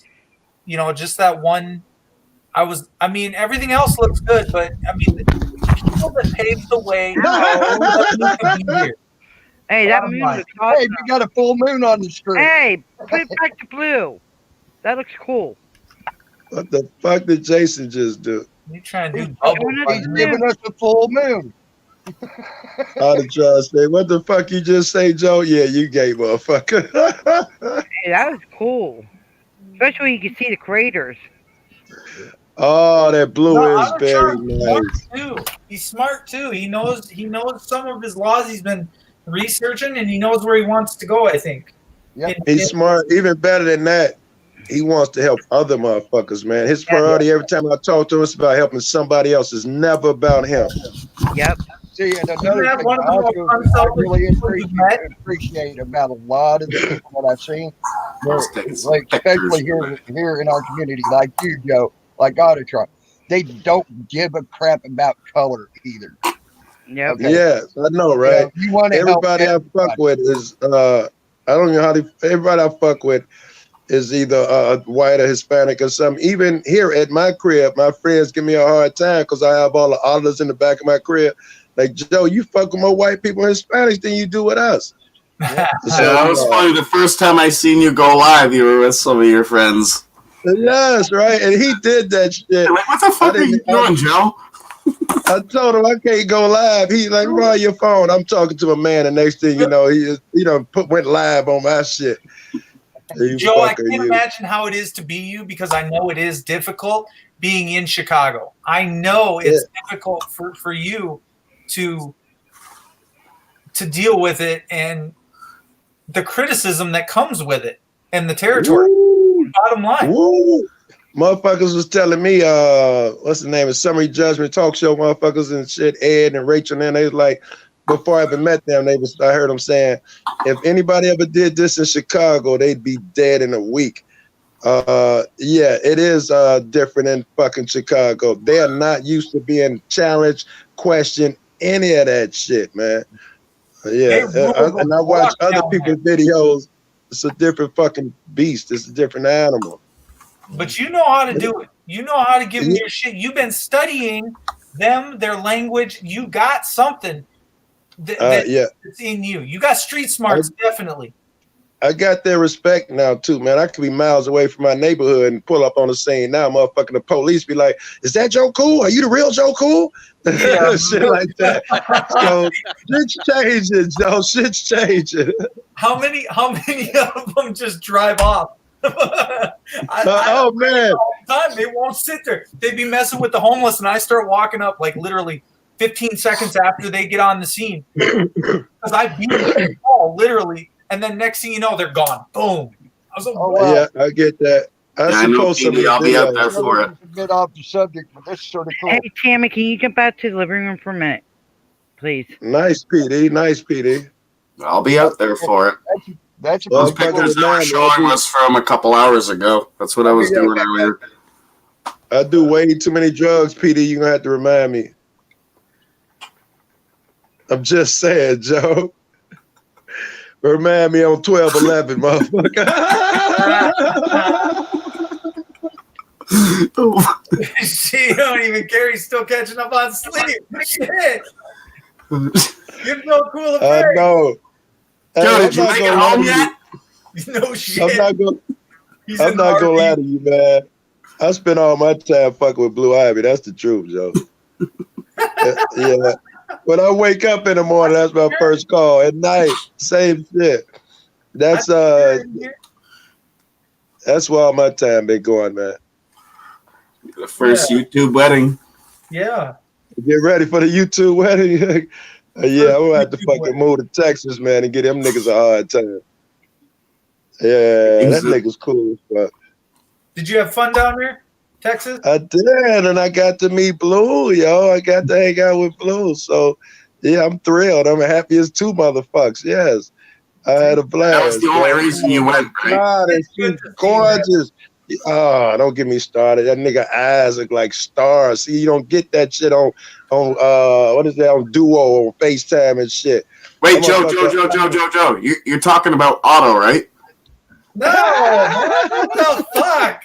just that one. I mean, everything else looks good, but I mean, the people that paved the way. Hey, that moon looks awesome. Hey, we got a full moon on the screen. Hey, put it back to blue. That looks cool. What the fuck did Jason just do? You trying to do He's giving us a full moon. Audiotron say, what the fuck you just say, Joe? Yeah, you gay motherfucker. Hey, that was cool. Especially when you can see the craters. Oh, that blue No, is very nice. too. He's smart too. He knows some of his laws he's been researching, and he knows where he wants to go, I think. He's smart. Even better than that, he wants to help other motherfuckers, man. His priority every time I talk to him is about helping somebody else. It's never about him. Yep. See, and another Isn't that thing one of the I most also- I unselfish really people you've met? appreciate about a lot of the people that I've seen, like especially here in our community, like you, Joe, like Audiotron, they don't give a crap about color either. Yep. Okay. Yeah, I know, right? You wanna help Everybody I fuck with is I don't know how to. Everybody I fuck with is either white or Hispanic or something. Even here at my crib, my friends give me a hard time because I have all the auditors in the back of my crib. Like, Joe, you fuck with more white people and Hispanics than you do with us. Yeah, that was funny. The first time I seen you go live, you were with some of your friends. Yes, right. And he did that shit. Like, what the fuck are you doing, Joe? I told him I can't go live. He's like, "Roll your phone." I'm talking to a man, and next thing you know, went live on my shit. You Joe, I fucker, can't you. imagine how it is to be you because I know it is difficult being in Chicago. I know it's difficult for you to deal with it and the criticism that comes with it and the territory. Bottom line. Woo. Motherfuckers was telling me, what's the name of Summary Judgment talk show motherfuckers and shit, Ed and Rachel, and they was like, before I even met them, I heard them saying, if anybody ever did this in Chicago, they'd be dead in a week. Yeah, it is different in fucking Chicago. They are not used to being challenged, questioned, any of that shit, man. Yeah, and I watch other people's videos. It's a different fucking beast. It's a different animal. But you know how to do it. You know how to give them your shit. You've been studying them, their language. You got something that's in you. You got street smarts, definitely. I got their respect now too, man. I could be miles away from my neighborhood and pull up on the scene now. Motherfucking the police be like, "Is that Joe Cool? Are you the real Joe Cool?" Yeah. Shit like that. So shit's changing, Joe. Shit's changing. How many of them just drive off? Oh man! They won't sit there. They'd be messing with the homeless, and I start walking up like literally 15 seconds after they get on the scene because I beat them to the wall, literally. And then next thing you know, they're gone. Boom. I was like, wow. Yeah, I get that. I know, PD, I'll be out there for it. Get off the subject, but this is sort of cool. Hey, Tammy, can you jump out to the living room for a minute, please? Nice, PD. Nice, PD. I'll be out there for it. That's those pictures that were showing us from a couple hours ago. That's what I was doing earlier. I do way too many drugs, PD. You're going to have to remind me. I'm just saying, Joe. Remind me on 12/11, motherfucker. She don't even care. He's still catching up on sleep. Shit. You're so cool. I know. Joe, did you make it home yet? No shit. I'm not gonna lie to you, man. I spend all my time fucking with Blue Ivy. That's the truth, Joe. Yeah. When I wake up in the morning, that's my first call. At night, same shit. That's where all my time been going, man. The first YouTube wedding. Yeah. Get ready for the YouTube wedding. Yeah, I'm gonna have to fucking move to Texas, man, and get them niggas a hard time. Yeah, that nigga's cool as fuck. Did you have fun down there, Texas? I did, and I got to meet Blue, yo. I got to hang out with Blue. So, yeah, I'm thrilled. I'm happy as two motherfuckers. Yes. I had a blast. That was the only reason you went, right? God, and she's gorgeous. Oh, don't get me started. That nigga eyes look like stars. See, you don't get that shit on what is that, on Duo, on FaceTime and shit. Wait, Joe. You're talking about Otto, right? No, what the fuck?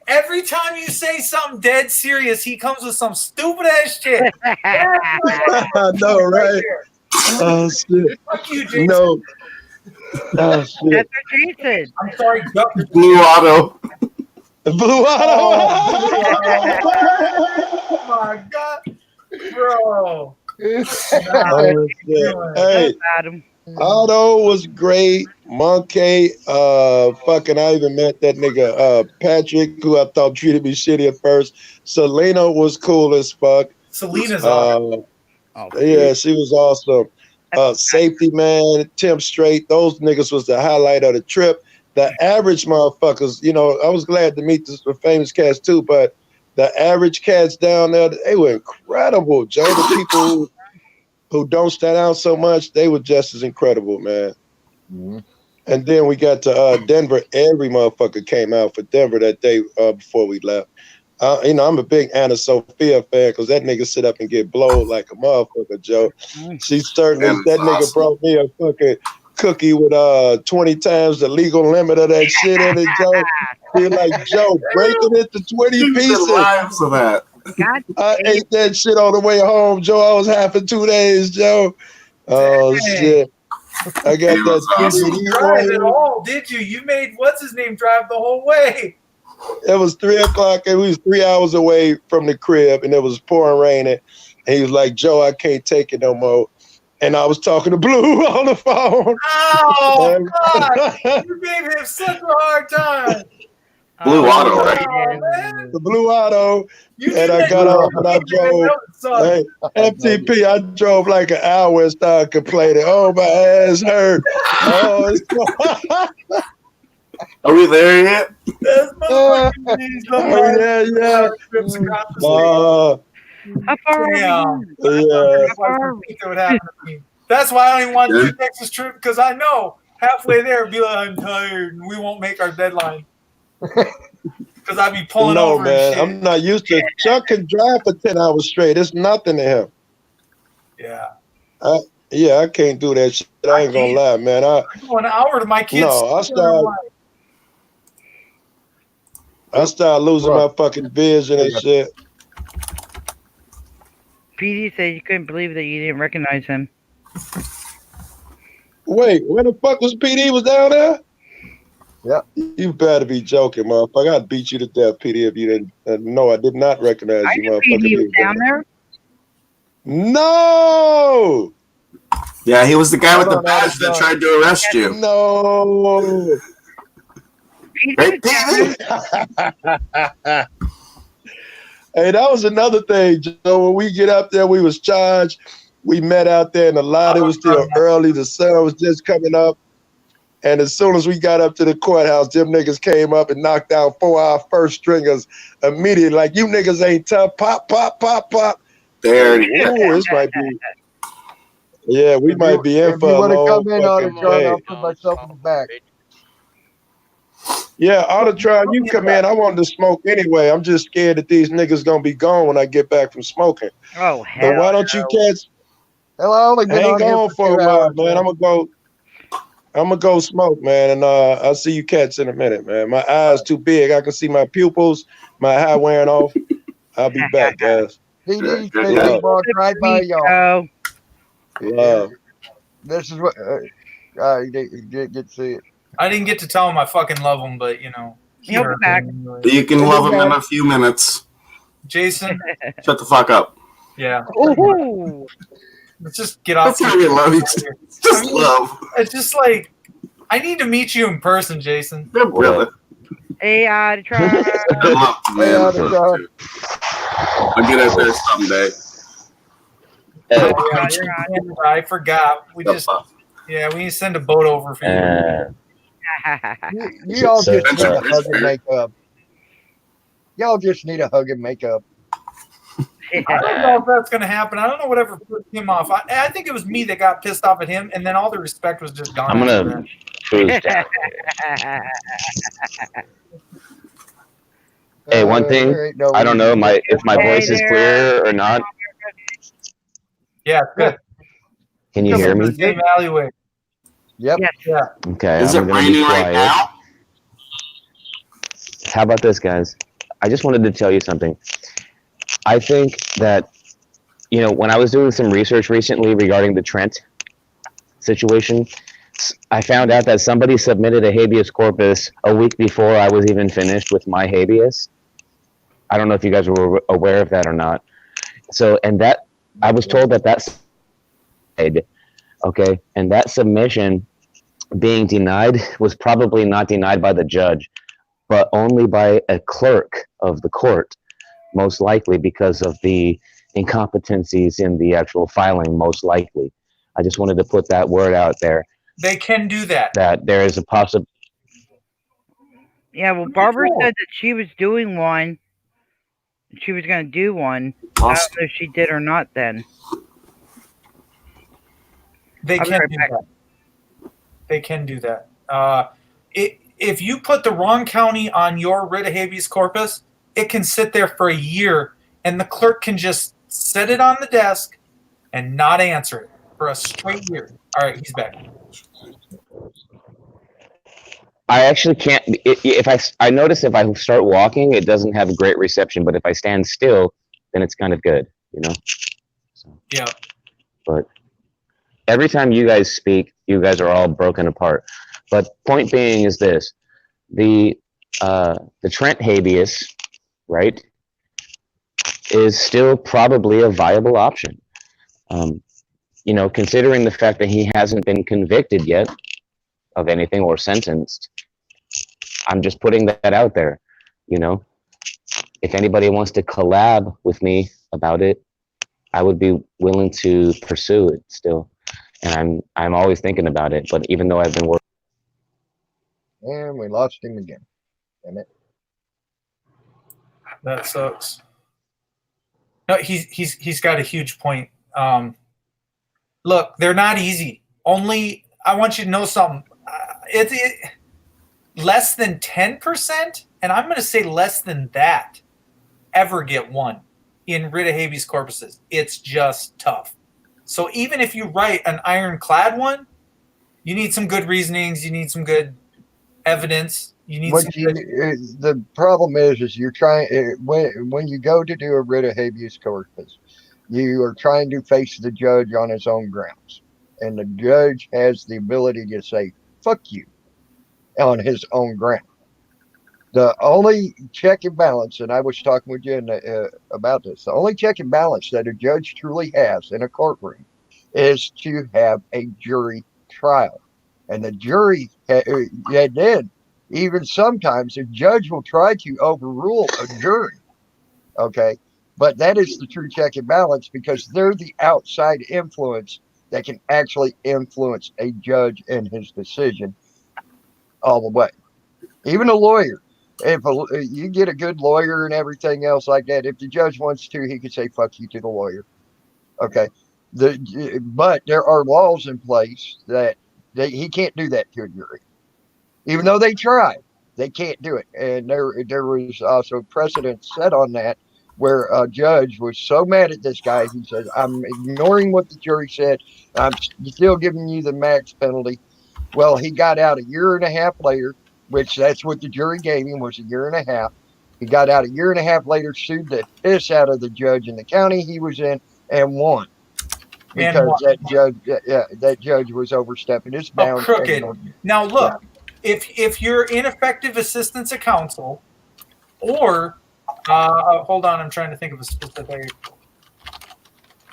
Every time you say something dead serious, he comes with some stupid ass shit. I know, right? Oh shit! Fuck you, Jason. No. Oh shit! That's what Jason. I'm sorry, Blue Otto. Blue Otto. Oh my god, bro. Hey, Otto was great. Monkey, fucking, I even met that nigga Patrick, who I thought treated me shitty at first. Selena was cool as fuck. Selena's awesome. Yeah, she was awesome. Safety Man, Tim Straight, those niggas was the highlight of the trip. The average motherfuckers, you know, I was glad to meet the famous cats too, but the average cats down there, they were incredible, Joe. The people who don't stand out so much, they were just as incredible, man. Mm-hmm. And then we got to Denver. Every motherfucker came out for Denver that day before we left. You know, I'm a big Anna Sophia fan because that nigga sit up and get blowed like a motherfucker, Joe. She certainly, that nigga brought me a fucking cookie with 20 times the legal limit of that shit in it, Joe. He like, Joe, breaking it to 20 pieces. Lives of that. I ate that shit on the way home, Joe. I was half in 2 days, Joe. Oh, shit. I got that. You didn't drive at all, did you? You made what's his name drive the whole way. It was 3 o'clock and we was 3 hours away from the crib and it was pouring raining. And he was like, Joe, I can't take it no more. And I was talking to Blue on the phone. Oh, God. You gave him such a hard time. Blue Auto, right? The Blue Auto. And I got off and I drove. Hey, FTP, I drove like an hour and started complaining. Oh, my ass hurt. Oh, Are we there yet? Oh, yeah. How far are we? Yeah. How far are we? That would happen to me. That's why I don't even want to do the Texas trip, because I know halfway there be like, I'm tired and we won't make our deadline. Because I'd be pulling No, over man. and shit. I'm not used to it. Chuck can drive for 10 hours straight. It's nothing to him. Yeah. I can't do that shit. I ain't gonna lie, man. I go an hour to my kids. No, I start losing my fucking vision and shit. PD said you couldn't believe that you didn't recognize him. Wait, where the fuck was PD? Was down there? Yeah. You better be joking, motherfucker. I'd beat you to death, PD, if you didn't. No, I did not recognize I you, knew motherfucker. PD was down there. No! Yeah, he was the guy with the badge that tried to arrest you. No! Hey, PD! Hey, that was another thing, Joe. When we get up there, we was charged. We met out there, and the lot, it was still early. The sun was just coming up. And as soon as we got up to the courthouse, them niggas came up and knocked down 4 of our first stringers immediately. Like, you niggas ain't tough. Pop, pop, pop, pop. There it is. Ooh, this might be. Yeah, we might be in for a want to long come in on fucking it, John, day. I'll put myself in the back. Yeah, Autotron, you come in. I wanted to smoke anyway. I'm just scared that these niggas gonna be gone when I get back from smoking. Oh, But why don't you cats Hell, I only been hang on here on for a 2 while, hours, man? I'm gonna go smoke, man, and I'll see you cats in a minute, man. My eyes too big. I can see my pupils, my eye wearing off. I'll be back, guys. PD's Good been luck. walked right by y'all. Love. This is what you didn't get to see it. I didn't get to tell him I fucking love him, but you know. He'll be back. You can love him in a few minutes. Jason. Shut the fuck up. Yeah. Ooh. Let's just get off. That's how you love. Just love. It's just like I need to meet you in person, Jason. Yeah, brother. Hey, Autotron. Good luck, man. I'll get out there someday. I forgot. We just we need to send a boat over for you. You all just need a hug and make up. Y'all just need a hug and make up. I don't know if that's going to happen. I don't know whatever put him off. I think it was me that got pissed off at him, and then all the respect was just gone. I'm gonna cruise down. Hey, one thing. I don't know if my voice is clear or not. Yeah, good. Can you hear me? Same alleyway. Yep. Yeah. Okay. Is I'm it gonna be raining right quiet. now? How about this, guys? I just wanted to tell you something. I think that, when I was doing some research recently regarding the Trent situation, I found out that somebody submitted a habeas corpus a week before I was even finished with my habeas. I don't know if you guys were aware of that or not. So, and that, I was told that that's, okay, and that submission being denied was probably not denied by the judge, but only by a clerk of the court, most likely because of the incompetencies in the actual filing, most likely. I just wanted to put that word out there. They can do that. That there is a possibility. Yeah, well, Barbara said that she was doing one. She was going to do one. I don't know if she did or not then. They can do that. They can do that. If you put the wrong county on your writ of habeas corpus, it can sit there for a year, and the clerk can just set it on the desk and not answer it for a straight year. All right, he's back. I actually can't. I notice if I start walking, it doesn't have a great reception. But if I stand still, then it's kind of good, So, yeah. But every time you guys speak, you guys are all broken apart. But point being is this: the Trent habeas, right, is still probably a viable option. Considering the fact that he hasn't been convicted yet of anything or sentenced. I'm just putting that out there, If anybody wants to collab with me about it, I would be willing to pursue it still. And I'm always thinking about it. But even though I've been working, And we lost him again. Damn it. That sucks. No, he's got a huge point. Look, they're not easy. Only I want you to know something. It's less than 10%, and I'm going to say less than that, ever get one in writ of habeas corpuses. It's just tough. So even if you write an ironclad one, you need some good reasonings. You need some good evidence. You need some the problem is you're trying when you go to do a writ of habeas corpus, you are trying to face the judge on his own grounds, and the judge has the ability to say "fuck you" on his own ground. The only check and balance, and I was talking with Jen about this, the only check and balance that a judge truly has in a courtroom is to have a jury trial, and the jury then. Even sometimes a judge will try to overrule a jury, okay? But that is the true check and balance because they're the outside influence that can actually influence a judge and his decision all the way. Even a lawyer, if you get a good lawyer and everything else like that, if the judge wants to, he could say fuck you to the lawyer, okay? But there are laws in place that he can't do that to a jury. Even though they tried, they can't do it. And there was also precedent set on that where a judge was so mad at this guy, he said, I'm ignoring what the jury said. I'm still giving you the max penalty. Well, he got out a year and a half later, which that's what the jury gave him was a year and a half. He got out a year and a half later, sued the piss out of the judge in the county he was in and won. Because that judge was overstepping his bounds. Crooked. Now look. Yeah. If you're ineffective assistance of counsel, or hold on, I'm trying to think of a specific.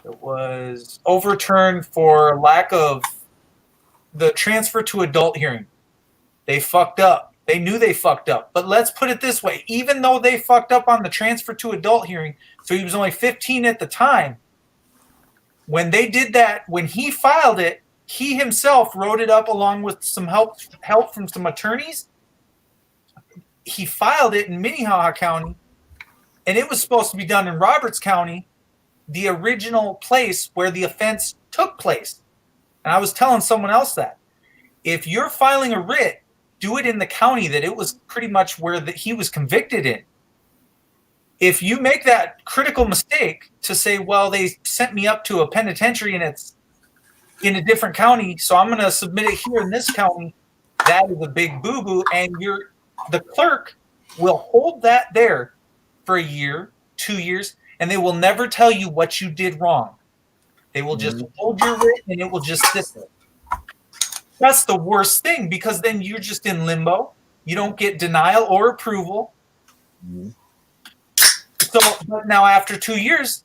It was overturned for lack of the transfer to adult hearing. They fucked up. They knew they fucked up. But let's put it this way: even though they fucked up on the transfer to adult hearing, so he was only 15 at the time. When they did that, when he filed it. He himself wrote it up along with some help from some attorneys. He filed it in Minnehaha County, and it was supposed to be done in Roberts County, the original place where the offense took place. And I was telling someone else that. If you're filing a writ, do it in the county that it was pretty much where he was convicted in. If you make that critical mistake to say, well, they sent me up to a penitentiary and it's in a different county, so I'm going to submit it here in this county, that is a big boo-boo, and the clerk will hold that there for a year, 2 years, and they will never tell you what you did wrong. They will just hold your writ, and it will just sit there. That's the worst thing, because then you're just in limbo. You don't get denial or approval. So but now after 2 years,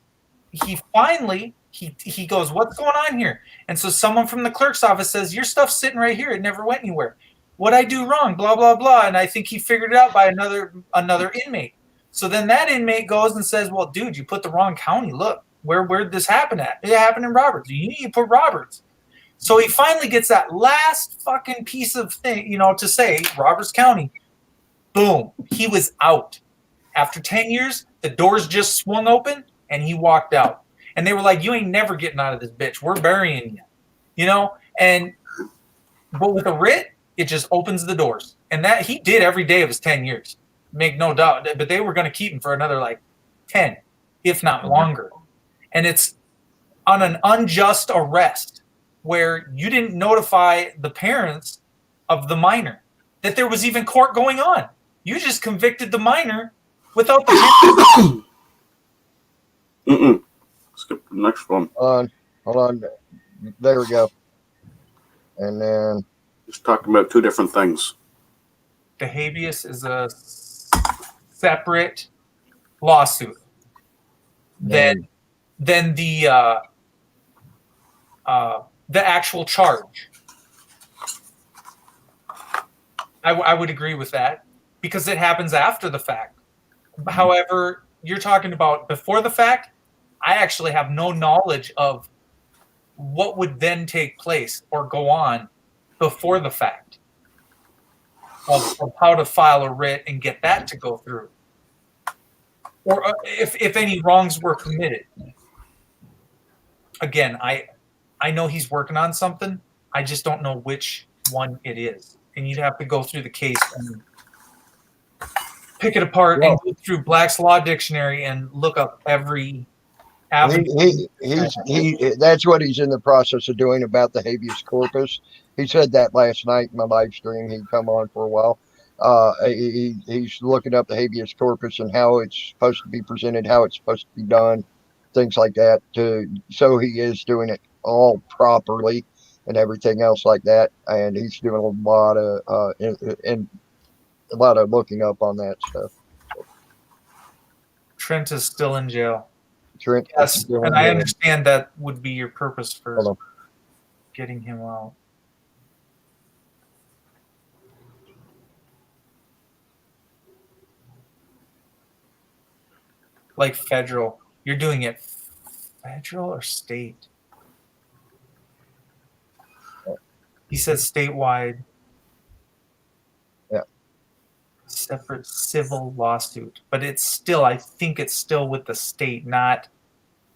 he finally... He goes, what's going on here? And so someone from the clerk's office says, your stuff's sitting right here. It never went anywhere. What'd I do wrong? Blah, blah, blah. And I think he figured it out by another inmate. So then that inmate goes and says, well, dude, you put the wrong county. Look, where'd this happen at? It happened in Roberts. You need to put Roberts. So he finally gets that last fucking piece of thing, to say, Roberts County. Boom. He was out. After 10 years, the doors just swung open and he walked out. And they were like, you ain't never getting out of this bitch. We're burying you. But with a writ, it just opens the doors. And that he did every day of his 10 years. Make no doubt. But they were going to keep him for another 10, if not longer. And it's on an unjust arrest where you didn't notify the parents of the minor that there was even court going on. You just convicted the minor without the Skip the next one. Hold on. There we go. And then just talking about two different things. The habeas is a separate lawsuit than the actual charge. I would agree with that because it happens after the fact. However, you're talking about before the fact. I actually have no knowledge of what would then take place or go on before the fact. of how to file a writ and get that to go through, or if any wrongs were committed. Again, I know he's working on something. I just don't know which one it is, and you'd have to go through the case and pick it apart and go through Black's Law Dictionary and look up every avenue. That's what he's in the process of doing about the habeas corpus. He said that last night in my live stream. He'd come on for a while. He's looking up the habeas corpus and how it's supposed to be presented, how it's supposed to be done, things like that. So he is doing it all properly and everything else like that. And he's doing a lot of looking up on that stuff. Trent is still in jail. Trent, yes, and I understand that would be your purpose for getting him out. Like federal. You're doing it federal or state? He says statewide. Yeah. Separate civil lawsuit. But it's still, I think it's still with the state, not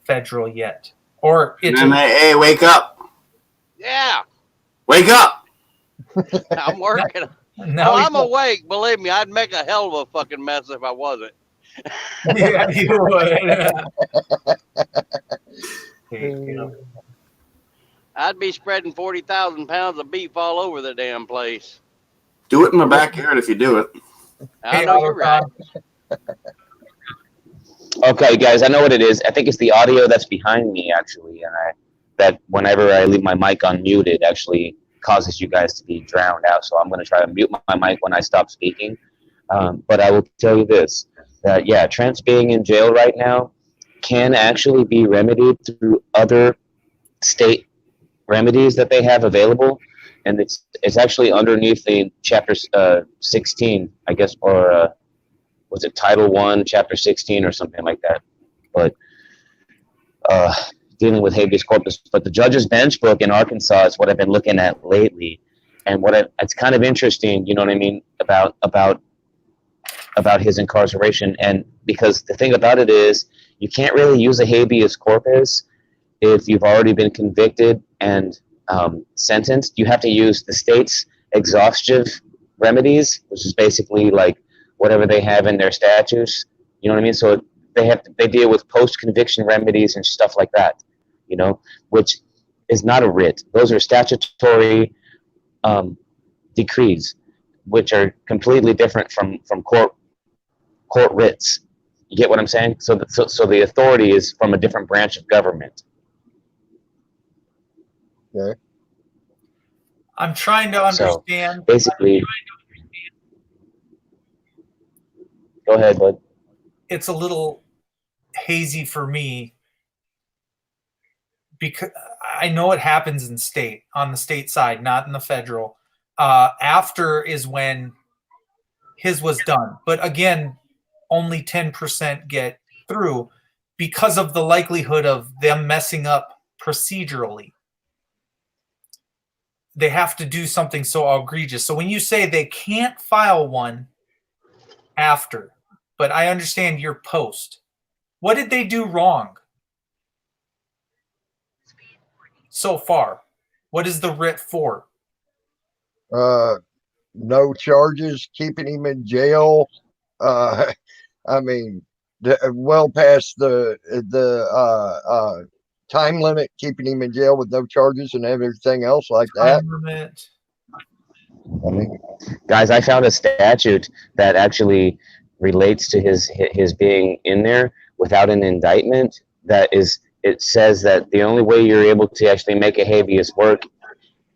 federal yet. Or it's hey, wake up. Yeah. Wake up. I'm working. No, I'm awake. Believe me, I'd make a hell of a fucking mess if I wasn't. Yeah, you would. I'd be spreading 40,000 pounds of beef all over the damn place. Do it in the backyard if you do it. I know you're right. Okay, guys, I know what it is. I think it's the audio that's behind me, actually, and that whenever I leave my mic unmuted, actually causes you guys to be drowned out. So I'm going to try to mute my mic when I stop speaking. But I will tell you this, that, yeah, Trent's being in jail right now can actually be remedied through other state remedies that they have available. And it's actually underneath the chapter 16, I guess, or was it Title 1, Chapter 16 or something like that. But dealing with habeas corpus. But the judge's bench book in Arkansas is what I've been looking at lately. And it's kind of interesting, you know what I mean, about his incarceration. And because the thing about it is, you can't really use a habeas corpus if you've already been convicted and sentenced. You have to use the state's exhaustive remedies, which is basically like whatever they have in their statutes. You know what I mean? So they deal with post-conviction remedies and stuff like that, you know, which is not a writ. Those are statutory decrees, which are completely different from court writs. You get what I'm saying? So the authority is from a different branch of government. Okay. I'm trying to understand. So basically, go ahead, bud. It's a little hazy for me because I know it happens on the state side, not in the federal. After is when his was done. But again, only 10% get through because of the likelihood of them messing up procedurally. They have to do something so egregious. So when you say they can't file one after, but I understand your post, what did they do wrong so far? What is the writ for? No charges, keeping him in jail. I mean, well past the time limit, keeping him in jail with no charges and everything else like that. Guys, I found a statute that actually relates to his being in there without an indictment. It says that the only way you're able to actually make a habeas work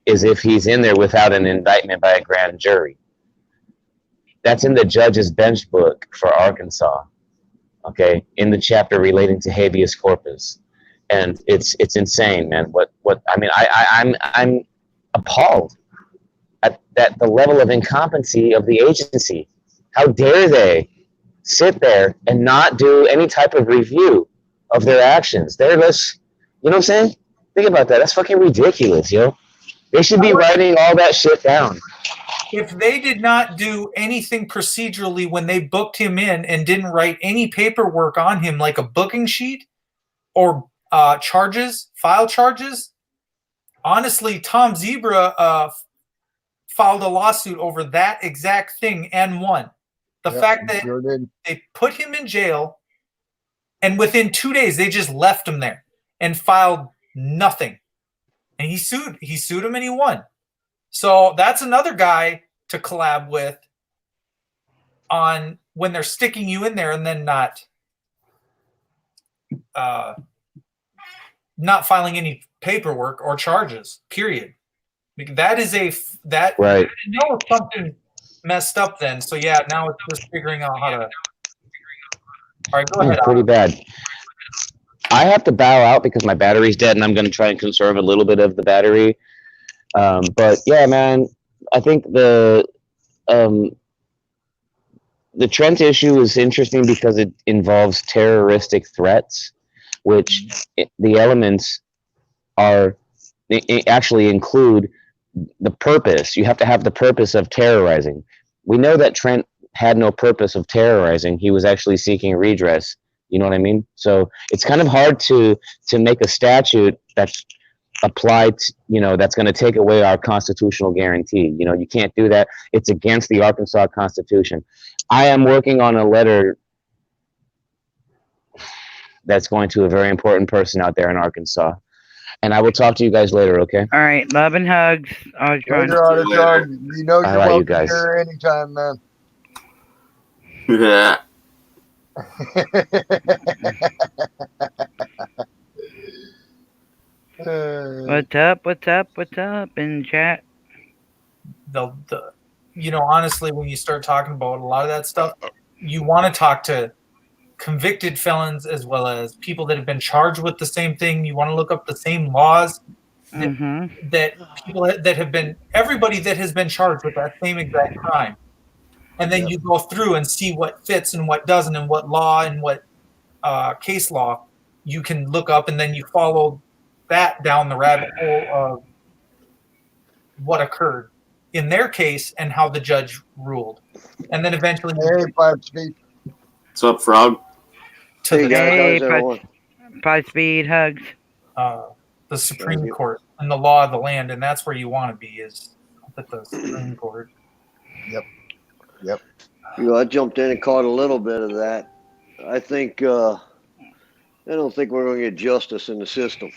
is if he's in there without an indictment by a grand jury. That's in the judge's bench book for Arkansas, okay, in the chapter relating to habeas corpus. And it's insane, man. I'm appalled at the level of incompetency of the agency. How dare they sit there and not do any type of review of their actions? They're just, you know what I'm saying? Think about that. That's fucking ridiculous, yo. They should be writing all that shit down. if they did not do anything procedurally when they booked him in and didn't write any paperwork on him, like a booking sheet or file charges, honestly, Tom Zebra filed a lawsuit over that exact thing and won. The fact that they put him in jail and within 2 days they just left him there and filed nothing. And he sued him and he won. So that's another guy to collab with on when they're sticking you in there and then not filing any paperwork or charges, period. That is right. I know it's something messed up then. So yeah, now it's just figuring out how to. All right, go ahead. Pretty bad. I have to bow out because my battery's dead, and I'm going to try and conserve a little bit of the battery. But yeah, man, I think the Trent issue is interesting because it involves terroristic threats, which the elements actually include the purpose. You have to have the purpose of terrorizing. We know that Trent had no purpose of terrorizing. He was actually seeking redress. You know what I mean? So it's kind of hard to make a statute that's applied, that's going to take away our constitutional guarantee. You can't do that. It's against the Arkansas Constitution. I am working on a letter that's going to a very important person out there in Arkansas. And I will talk to you guys later, okay? All right, love and hugs. Later on, John. You know you're welcome guys. here anytime, man. Yeah. What's up? What's up? What's up in chat? Honestly, when you start talking about a lot of that stuff, you want to talk to convicted felons as well as people that have been charged with the same thing. You want to look up the same laws that people that have been, everybody that has been charged with that same exact crime. And then you go through and see what fits and what doesn't and what law and what case law you can look up, and then you follow that down the rabbit hole of what occurred in their case and how the judge ruled. And then eventually... What's up, Frog? Hey, Five Speed, hugs. The Supreme Court and the law of the land, and that's where you want to be, is at the Supreme Court. Yep. I jumped in and caught a little bit of that. I think I don't think we're going to get justice in the system.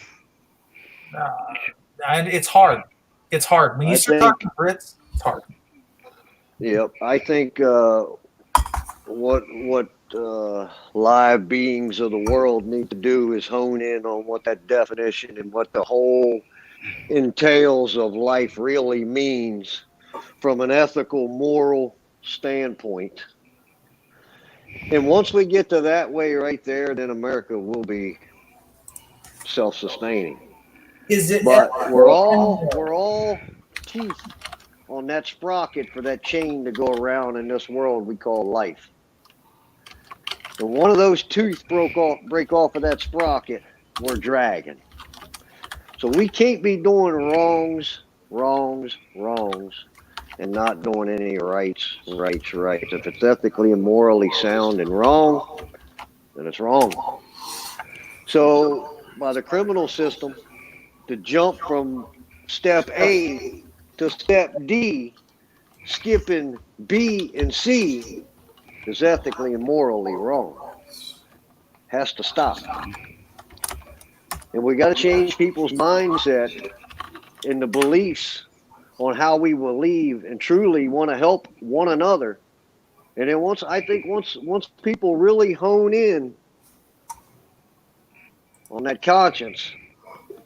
And it's hard. It's hard. When you start talking Brits, it's hard. Yep. I think what live beings of the world need to do is hone in on what that definition and what the whole entails of life really means from an ethical, moral standpoint. And once we get to that way right there, then America will be self-sustaining. But we're all teeth on that sprocket for that chain to go around in this world we call life. And one of those teeth break off of that sprocket, we're dragging. So we can't be doing wrongs, and not doing any rights. If it's ethically and morally sound and wrong, then it's wrong. So by the criminal system, to jump from step A to step D, skipping B and C, is ethically and morally wrong. Has to stop. And we got to change people's mindset and the beliefs on how we believe and truly want to help one another. And then once people really hone in on that conscience,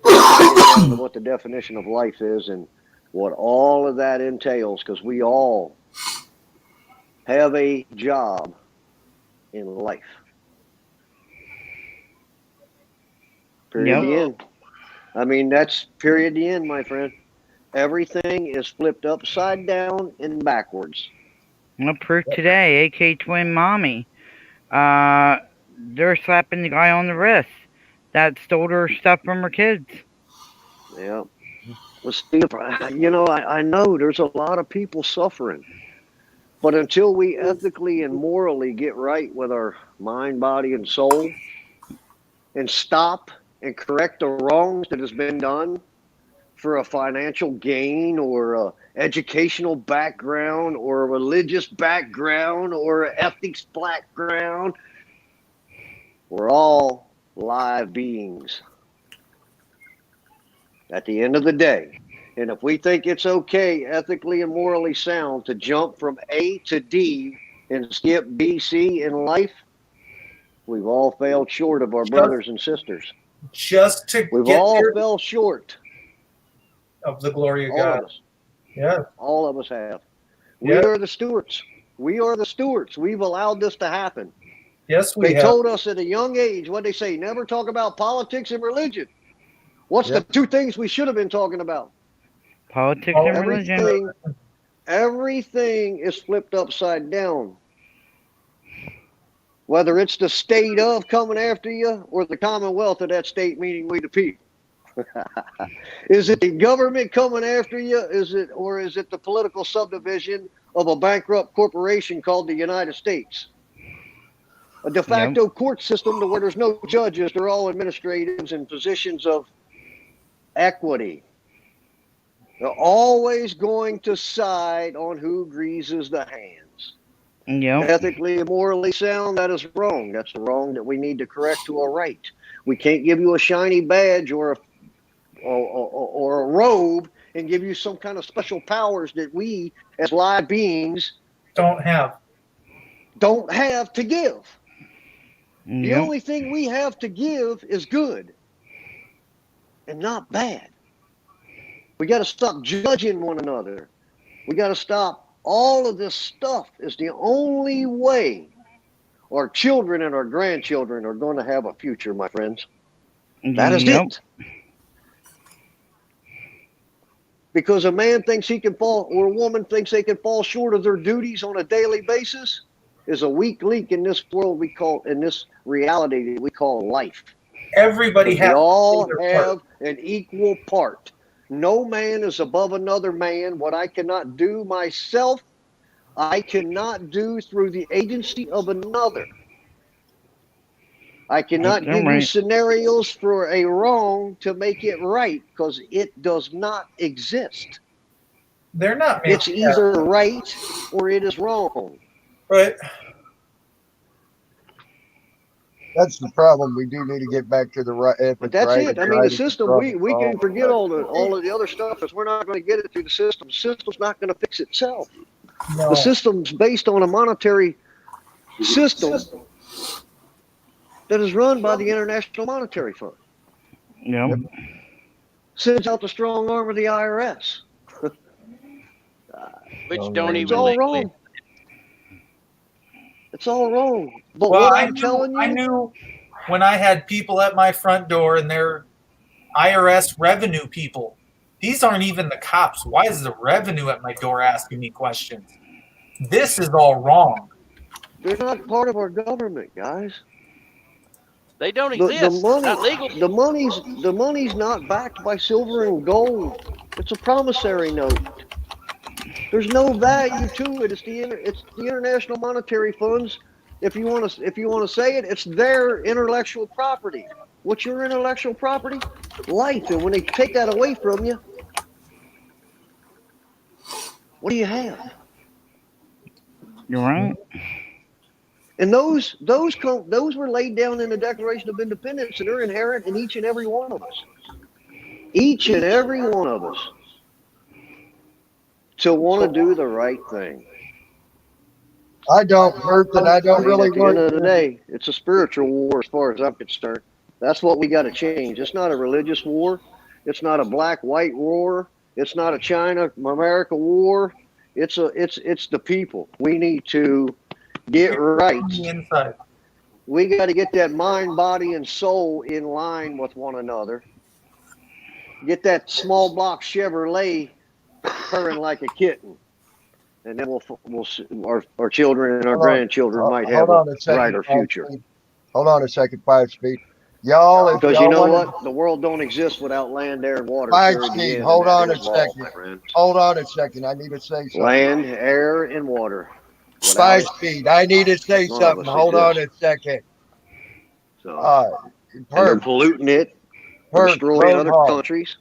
what the definition of life is and what all of that entails, because we all have a job in life. Period. The end. I mean, that's period. The end, my friend. Everything is flipped upside down and backwards. No proof today. AK Twin Mommy. They're slapping the guy on the wrist that stole her stuff from her kids. Yeah. Let's see if I know there's a lot of people suffering, but until we ethically and morally get right with our mind, body, and soul, and stop and correct the wrongs that has been done for a financial gain or a educational background or a religious background or an ethics background, we're all live beings at the end of the day. And if we think it's okay, ethically and morally sound, to jump from A to D and skip B, C in life, we've all failed short of our brothers and sisters. Just to We've get all there fell short. of the glory of All God. of us. Yeah. All of us have. We Yeah. are the stewards. We are the stewards. We've allowed this to happen. Yes, we They have. told us at a young age, what they say, never talk about politics and religion. What's Yep. the two things we should have been talking about? Politics and religion. Everything is flipped upside down. Whether it's the state of coming after you or the commonwealth of that state, meaning we the people. Is it the government coming after you? Is it the political subdivision of a bankrupt corporation called the United States? A de facto court system to where there's no judges, they're all administratives in positions of equity. They're always going to side on who greases the hands. Yep. Ethically and morally sound, that is wrong. That's the wrong that we need to correct to a right. We can't give you a shiny badge or a robe and give you some kind of special powers that we, as live beings, don't have to give. The Yep. only thing we have to give is good and not bad. We got to stop judging one another. We got to stop all of this stuff. Is the only way our children and our grandchildren are going to have a future, my friends. That is it. Because a man thinks he can fall, or a woman thinks they can fall short of their duties on a daily basis, is a weak link in this world in this reality that we call life. Everybody We has all to play their have an equal part. No man is above another man. What I cannot do myself, I cannot do through the agency of another. I cannot give you scenarios for a wrong to make it right, because it does not exist. They're not. It's either right or it is wrong. Right. That's the problem. We do need to get back to the right. But that's it. I mean, the system, we can forget all of the other stuff because we're not going to get it through the system. The system's not going to fix itself. No. The system's based on a monetary system that is run by the International Monetary Fund. Yep. Sends out the strong arm of the IRS. Which don't It's even all legally. wrong. It's all wrong. But Well, what I I'm telling you, I knew when I had people at my front door and they're IRS revenue people. These aren't even the cops. Why is the revenue at my door asking me questions? This is all wrong. they're not part of our government, guys. They don't The exist. money, Not legal. the money's not backed by silver and gold. It's a promissory note. There's no value to it. It's the International Monetary Funds. If you want to say it, it's their intellectual property. What's your intellectual property? Life. And when they take that away from you, what do you have? You're right. And those were laid down in the Declaration of Independence, and they're inherent in each and every one of us. Each and every one of us to want to do the right thing. I don't hurt that. I don't really At the want. end of the day, it's a spiritual war as far as I'm concerned. That's what we got to change. It's not a religious war. It's not a black-white war. It's not a China-America war. It's the people. We need to get right. We got to get that mind, body, and soul in line with one another. Get that small block Chevrolet purring like a kitten, and then our children and our grandchildren might have a brighter future. Hold on a second, 5 Speed. Y'all, if Because you y'all know want what? The world don't exist without land, air, and water. Five Period. The Speed, end, hold and that on a is law, second. my friend. Hold on a second. I need to say something. Land, air, and water. Without Five it, Speed, I need to say none of something. us Hold on exist. a second. So, and they're Perp, polluting it, they're destroying other Roadhog. countries.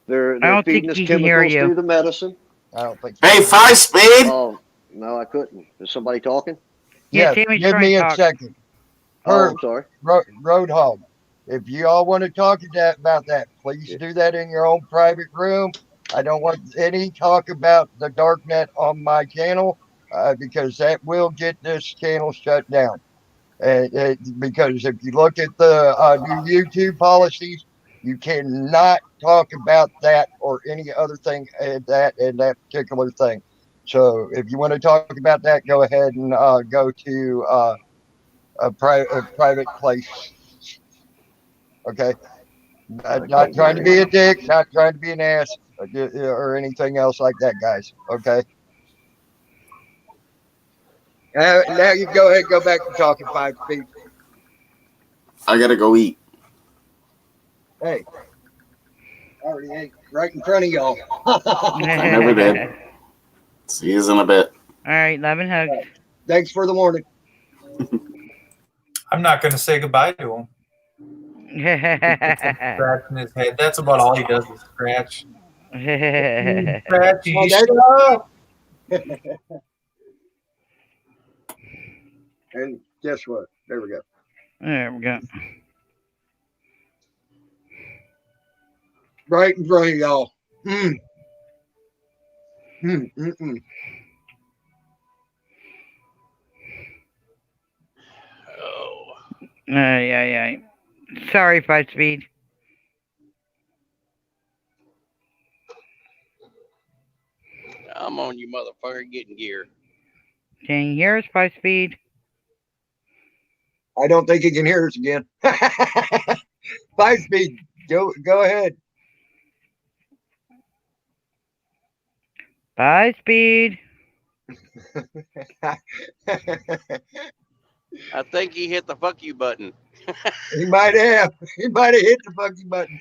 They're don't feeding think us he can hear chemicals you. through the medicine. I don't think. Hey, 5 Speed. Oh no, I couldn't. Is somebody talking? Yeah, Yes, Tammy's give trying me to a talk. second. Oh, Perp, I'm sorry. Roadhog. If you all want to talk about that, please do that in your own private room. I don't want any talk about the darknet on my channel because that will get this channel shut down. Because if you look at the new YouTube policies, you cannot talk about that or any other thing in that particular thing. So if you want to talk about that, go ahead and go to a private place. Okay. Not trying to be a dick, not trying to be an ass or anything else like that, guys. Okay. Now you go ahead and go back to talking 5 Speed. I gotta go eat. Hey, I already ate right in front of y'all. I never did. See you in a bit. All right, love and hugs. Thanks for the warning. I'm not going to say goodbye to him. Scratching his head. That's about all he does is scratch. Scratchy, shut up. And guess what? There we go. There we go. Right in front of y'all. Mm-mm. Yeah. Sorry, 5 Speed. I'm on you, motherfucker, getting gear. Can you hear us, 5 Speed? I don't think he can hear us again. 5 Speed, go ahead. 5 Speed. I think he hit the fuck you button. He might have. He might have hit the fuck you button.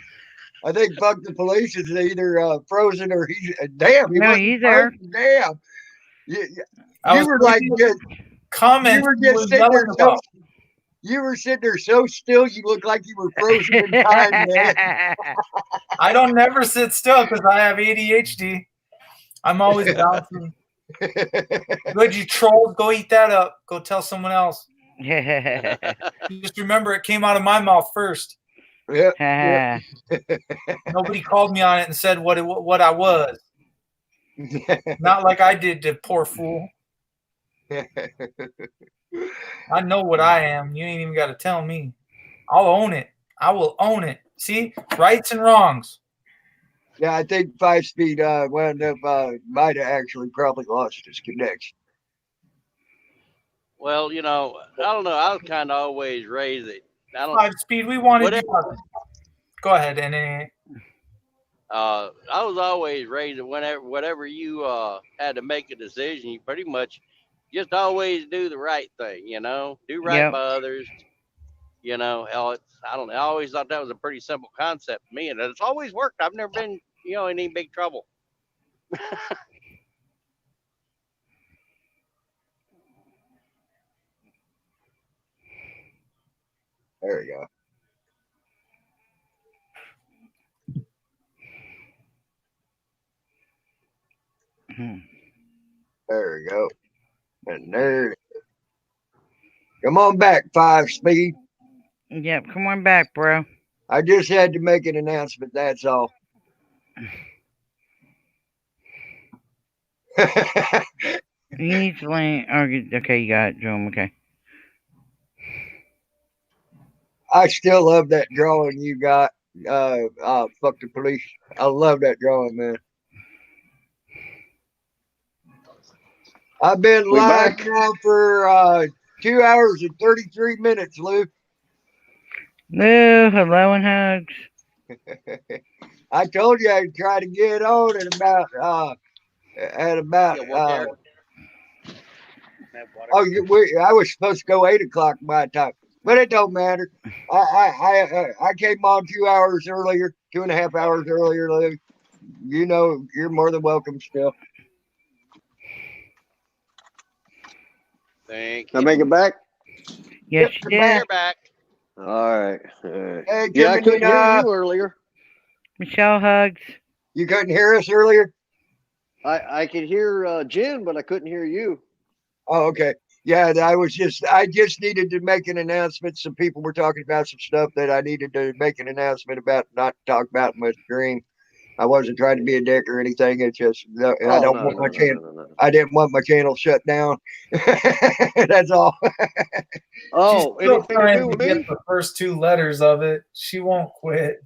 I think fuck the police is either frozen or he's damn. No, he's there. Damn. You were like just comments. You were just sitting there so. You were sitting there so still. You looked like you were frozen in time, man. I don't never sit still because I have ADHD. I'm always bouncing. Good, you trolls. Go eat that up. Go tell someone else. Just remember, it came out of my mouth first. Yeah. Nobody called me on it and said what I was. Not like I did, the poor fool. I know what I am. You ain't even got to tell me. I'll own it. I will own it. See, rights and wrongs. Yeah, I think 5 Speed wound up might have actually probably lost his connection. Well, you know, I don't know. I was kind of always raised it. 5 Speed, we wanted you. Go ahead, and I was always raised that whatever you had to make a decision, you pretty much just always do the right thing. You know, do right by others. You know, hell, I don't know. I always thought that was a pretty simple concept to me, and it's always worked. I've never been, in any big trouble. There you go. There we go. And there. Come on back, 5 Speed. Yep, come on back, bro. I just had to make an announcement. That's all. You need to land. Okay, you got it, Jerome. Okay. I still love that drawing you got. Fuck the police. I love that drawing, man. I've been We live back? now for 2 hours and 33 minutes, Lou. Lou, hello and hugs. I told you I'd try to get on at about I was supposed to go 8 o'clock my time. But it don't matter. I came on 2 hours earlier, 2.5 hours earlier, Lou. You know, you're more than welcome still. Thank Can I make it back? Yes, Yep, you you're back. did. You're back. All right. All right. Hey, Yeah, I couldn't hear Jiminina, you earlier. Michelle hugs. you couldn't hear us earlier? I could hear Jen, but I couldn't hear you. Oh, okay. Yeah, I just needed to make an announcement. Some people were talking about some stuff that I needed to make an announcement about, not talk about in my stream. I wasn't trying to be a dick or anything. It's just I Oh, don't no, want no, my no, channel. no, no, no. I didn't want my channel shut down. That's all. Oh, She's still anything to trying do to with get me? the first 2 letters of it. She won't quit.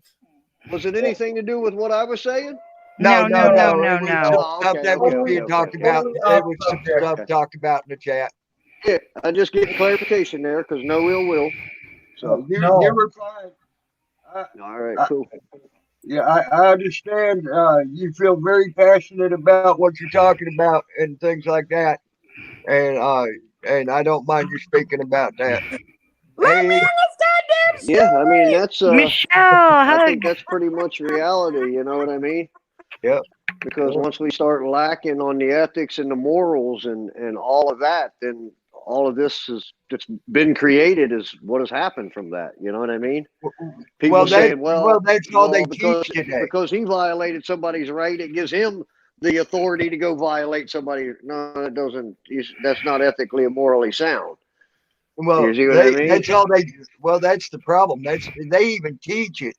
Was it anything to do with what I was saying? No, No, no, no, no. no, It was no. some Oh, stuff okay, that was okay, being okay, talked okay. about. Totally It off was some subject. stuff talked about in the chat. Yeah, I just getting clarification there because no ill will. So, You No. were fine. all right, I- cool. Yeah, I understand. You feel very passionate about what you're talking about and things like that, and I don't mind you speaking about that. Let me Hey, in this goddamn Yeah, I mean that's Michelle I think hugs. that's pretty much reality. You know what I mean? yeah. Because Cool. once we start lacking on the ethics and the morals and all of that, then all of this is that's been created is what has happened from that. You know what I mean? People Well, saying, that's all they because teach today. because he violated somebody's right, it gives him the authority to go violate somebody. No, it doesn't. That's not ethically or morally sound. Well, You see what I mean? that's all they. Well, that's the problem. They even teach it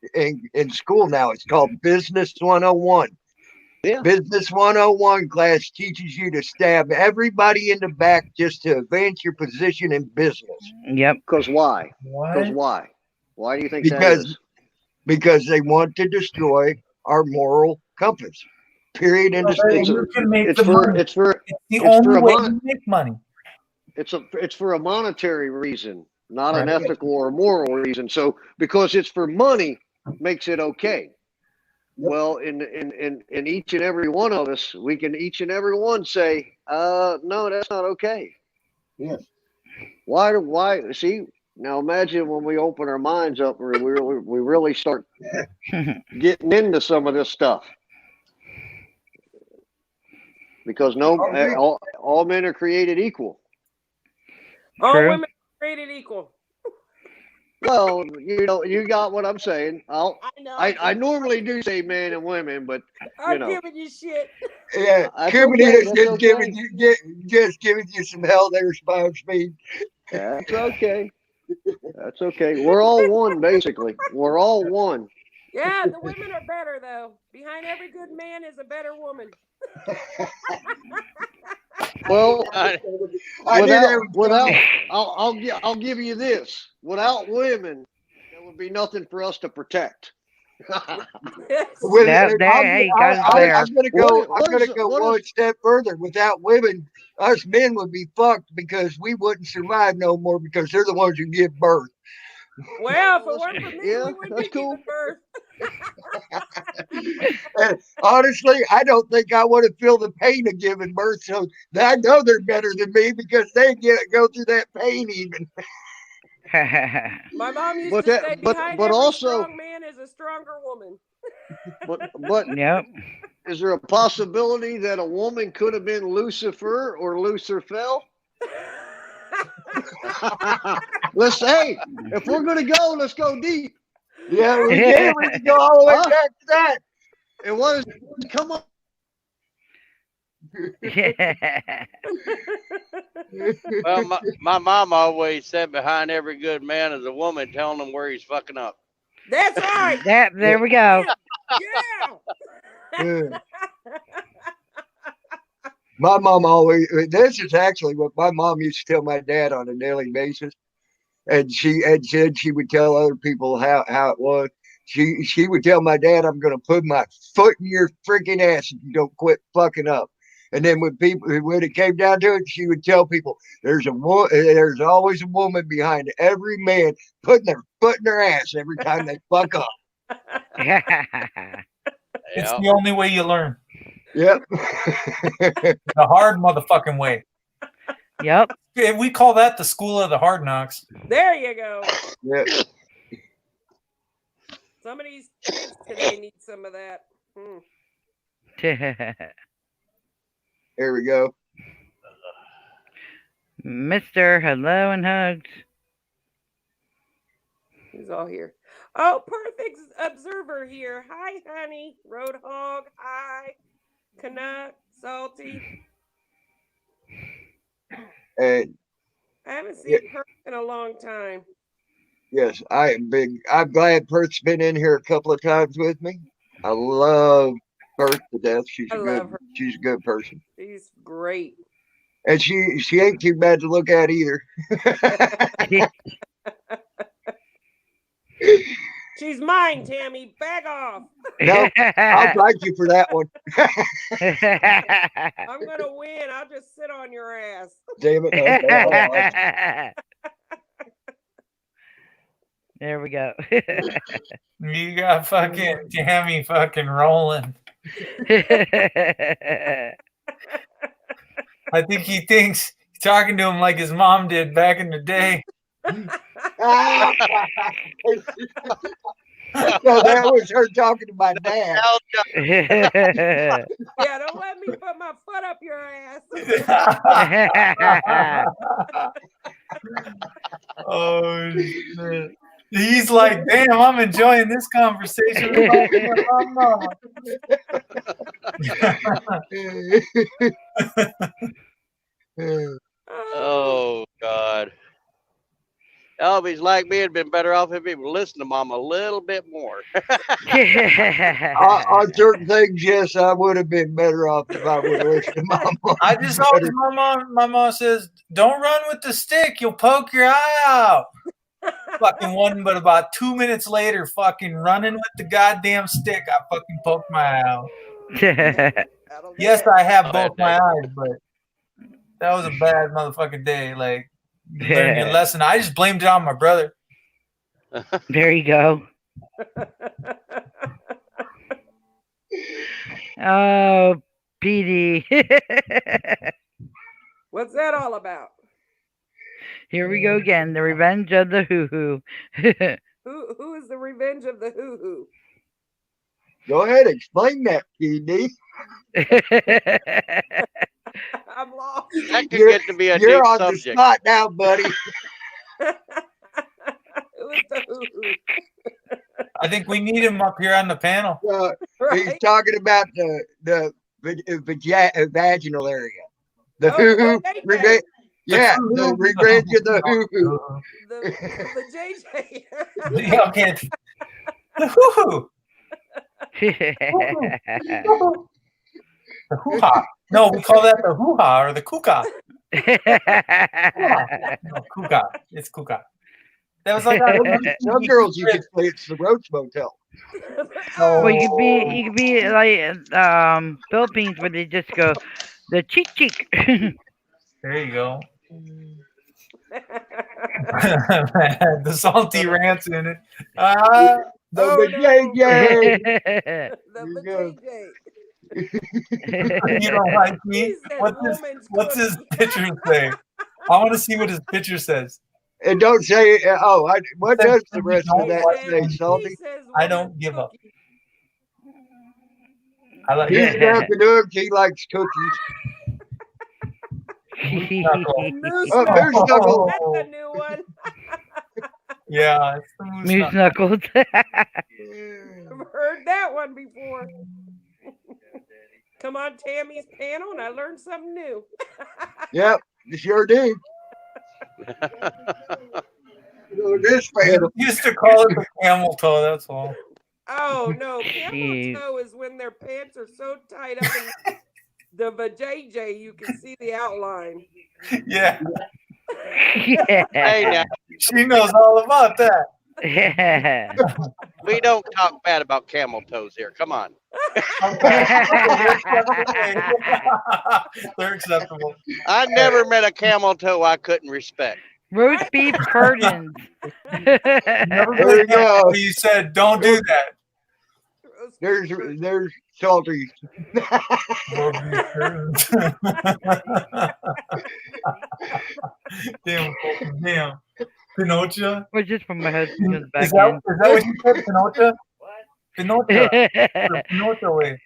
in school now. It's called Business 101. Yeah. Business 101 class teaches you to stab everybody in the back just to advance your position in business. Yep. Because why? Because What? why? Why do you think that is? Because they want to destroy our moral compass. Period. End of So that It's statement. you can make It's the for money. it's for It's the it's only for a way mon- you make money. it's for a monetary reason, not an Right. ethical or moral reason. So because it's for money makes it okay. Well, in each and every one of us, we can each and every one say, no, that's not okay. Yes. Why see now imagine when we open our minds up and we really start getting into some of this stuff. Because all men are created equal. All True. women are created equal. Well, you got what I'm saying. I know. I normally do say men and women, but I'm giving you shit. Yeah, That's Kimberly okay, is that's just okay. just giving you some hell there, response speed. That's okay. That's okay. We're all one, basically. We're all one. Yeah, the women are better though. Behind every good man is a better woman. Well, I I knew that without, was I'll give you this. Without women, there would be nothing for us to protect. With, Hey, guys, there. I'm gonna go. What I'm gonna is- go what one is- step further. Without women, us men would be fucked because we wouldn't survive no more because they're the ones who give birth. Well, if it weren't for me, Yeah, we wouldn't that's be cool. giving birth. And honestly, I don't think I would have feel the pain of giving birth. So I know they're better than me because they go through that pain even. My mom used But to that- say, but- behind but every also- strong man is a stronger woman. But Yep. is there a possibility that a woman could have been Lucifer or Lucifer? Hey, if we're gonna go, let's go deep. Yeah, we can go all the way Huh? back to that. It was come on. Well, my mom always said behind every good man is a woman telling him where he's fucking up. That's right. There we go. Yeah. My mom always. This is actually what my mom used to tell my dad on a daily basis, and she said she would tell other people how it was. She would tell my dad, "I'm going to put my foot in your freaking ass if you don't quit fucking up." And then when it came down to it, she would tell people, there's always a woman behind every man putting their foot in their ass every time they fuck up. It's the only way you learn. Yep. The hard motherfucking way. Yep. We call that the school of the hard knocks. There you go. Yeah. Some of these kids today need some of that. Hmm. Here we go. Mr. Hello and hugs. He's all here. Oh, perfect observer here. Hi, honey. Roadhog. Hi. Canuck. Salty. And I haven't seen Perth in a long time. yes, I'm glad Perth's been in here a couple of times with me. I love Perth to death. She's I love her. She's a good person. She's great. And she ain't too bad to look at either. She's mine, Tammy. Back off. No, I'll thank you for that one. I'm gonna win. I'll just sit on your ass. Damn it. Okay. There we go. You got fucking Tammy fucking rolling. I think he thinks he's talking to him like his mom did back in the day. No, that was her talking to my dad. Yeah, don't let me put my foot up your ass. Oh shit. He's like, damn, I'm enjoying this conversation with my mom. Oh God. Elby's like me, had been better off if he would listen to Mom a little bit more. On certain things, yes, I would have been better off if I would have listened to my mom. I just always, my mom says, don't run with the stick, you'll poke your eye out. Fucking one, but about 2 minutes later, fucking running with the goddamn stick, I fucking poked my eye out. Yes, I have both my eyes, but that was a bad motherfucking day. Like, you learned your lesson. I just blamed it on my brother. There you go. Oh, PD. What's that all about? Here we go again. The Revenge of the Hoo-Hoo. Who is the Revenge of the Hoo-Hoo? Go ahead, explain that, PD. I'm lost. That could get to be a You're deep on subject. the spot now, buddy. Who is the Hoo-Hoo? I think we need him up here on the panel. He's talking about the vaginal area. The Oh, hoo-hoo. the Revenge. Yeah, the Revenge of the Hoo-Hoo. The JJ. Yeah, okay. The hoo-hoo. The hoo-ha. No, we call that the hoo-ha or the kuka. No, kuka. It's kuka. That was like some girls you could say it's the Roach Motel. Well, you could be like Philippines where they just go the cheek cheek. There you go. The salty rants in it. The JJ. The JJ. You don't like me? What's his picture say? I want to see what his picture says. And don't say, what does the rest of that say, Salty? I don't give up. I like He's afternoon, he likes cookies. Moose Oh, Moose Knuckles. Knuckles. That's a new one. Yeah, it's the Moose Knuckles. I've heard that one before. Come on Tammy's panel and I learned something new. Yep, you sure do. This panel. We used to call it the camel toe, that's all. Oh no, camel Jeez. toe is when their pants are so tight up in the vajayjay you can see the outline. Yeah. Hey now, She knows all about that. we don't talk bad about camel toes here. Come on. They're acceptable. I never met a camel toe I couldn't respect. Roast beef curtains. There you go. You said don't do that. There's Salty. Damn. Damn. Pinocchio? Or just from my husband comes back Is that in. what you said, Pinocchio? Pinocchio. Or Pinocchio way.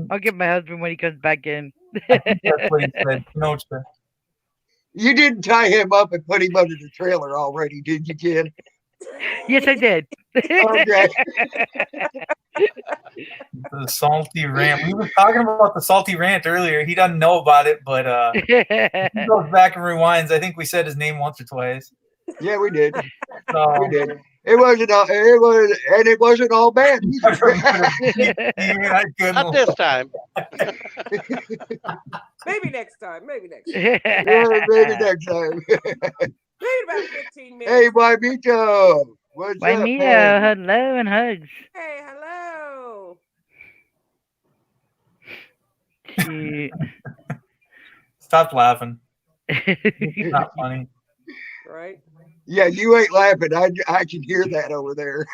I'll get my husband when he comes back in. I think that's what he said. Pinocchio. You didn't tie him up and put him under the trailer already, did you, kid? Yes, I did. Okay. The salty rant. We were talking about the salty rant earlier. He doesn't know about it, but he goes back and rewinds. I think we said his name once or twice. Yeah, we did. So, We did. It wasn't all bad. Not this time. Maybe next time. Maybe next time. Yeah, maybe next time. Maybe about 15 minutes. Hey, Juanito. What's up, Juanito, man? hello and hugs. Hey, hello. Shoot. stop laughing. It's not funny. Right? Yeah, you ain't laughing. I can hear that over there.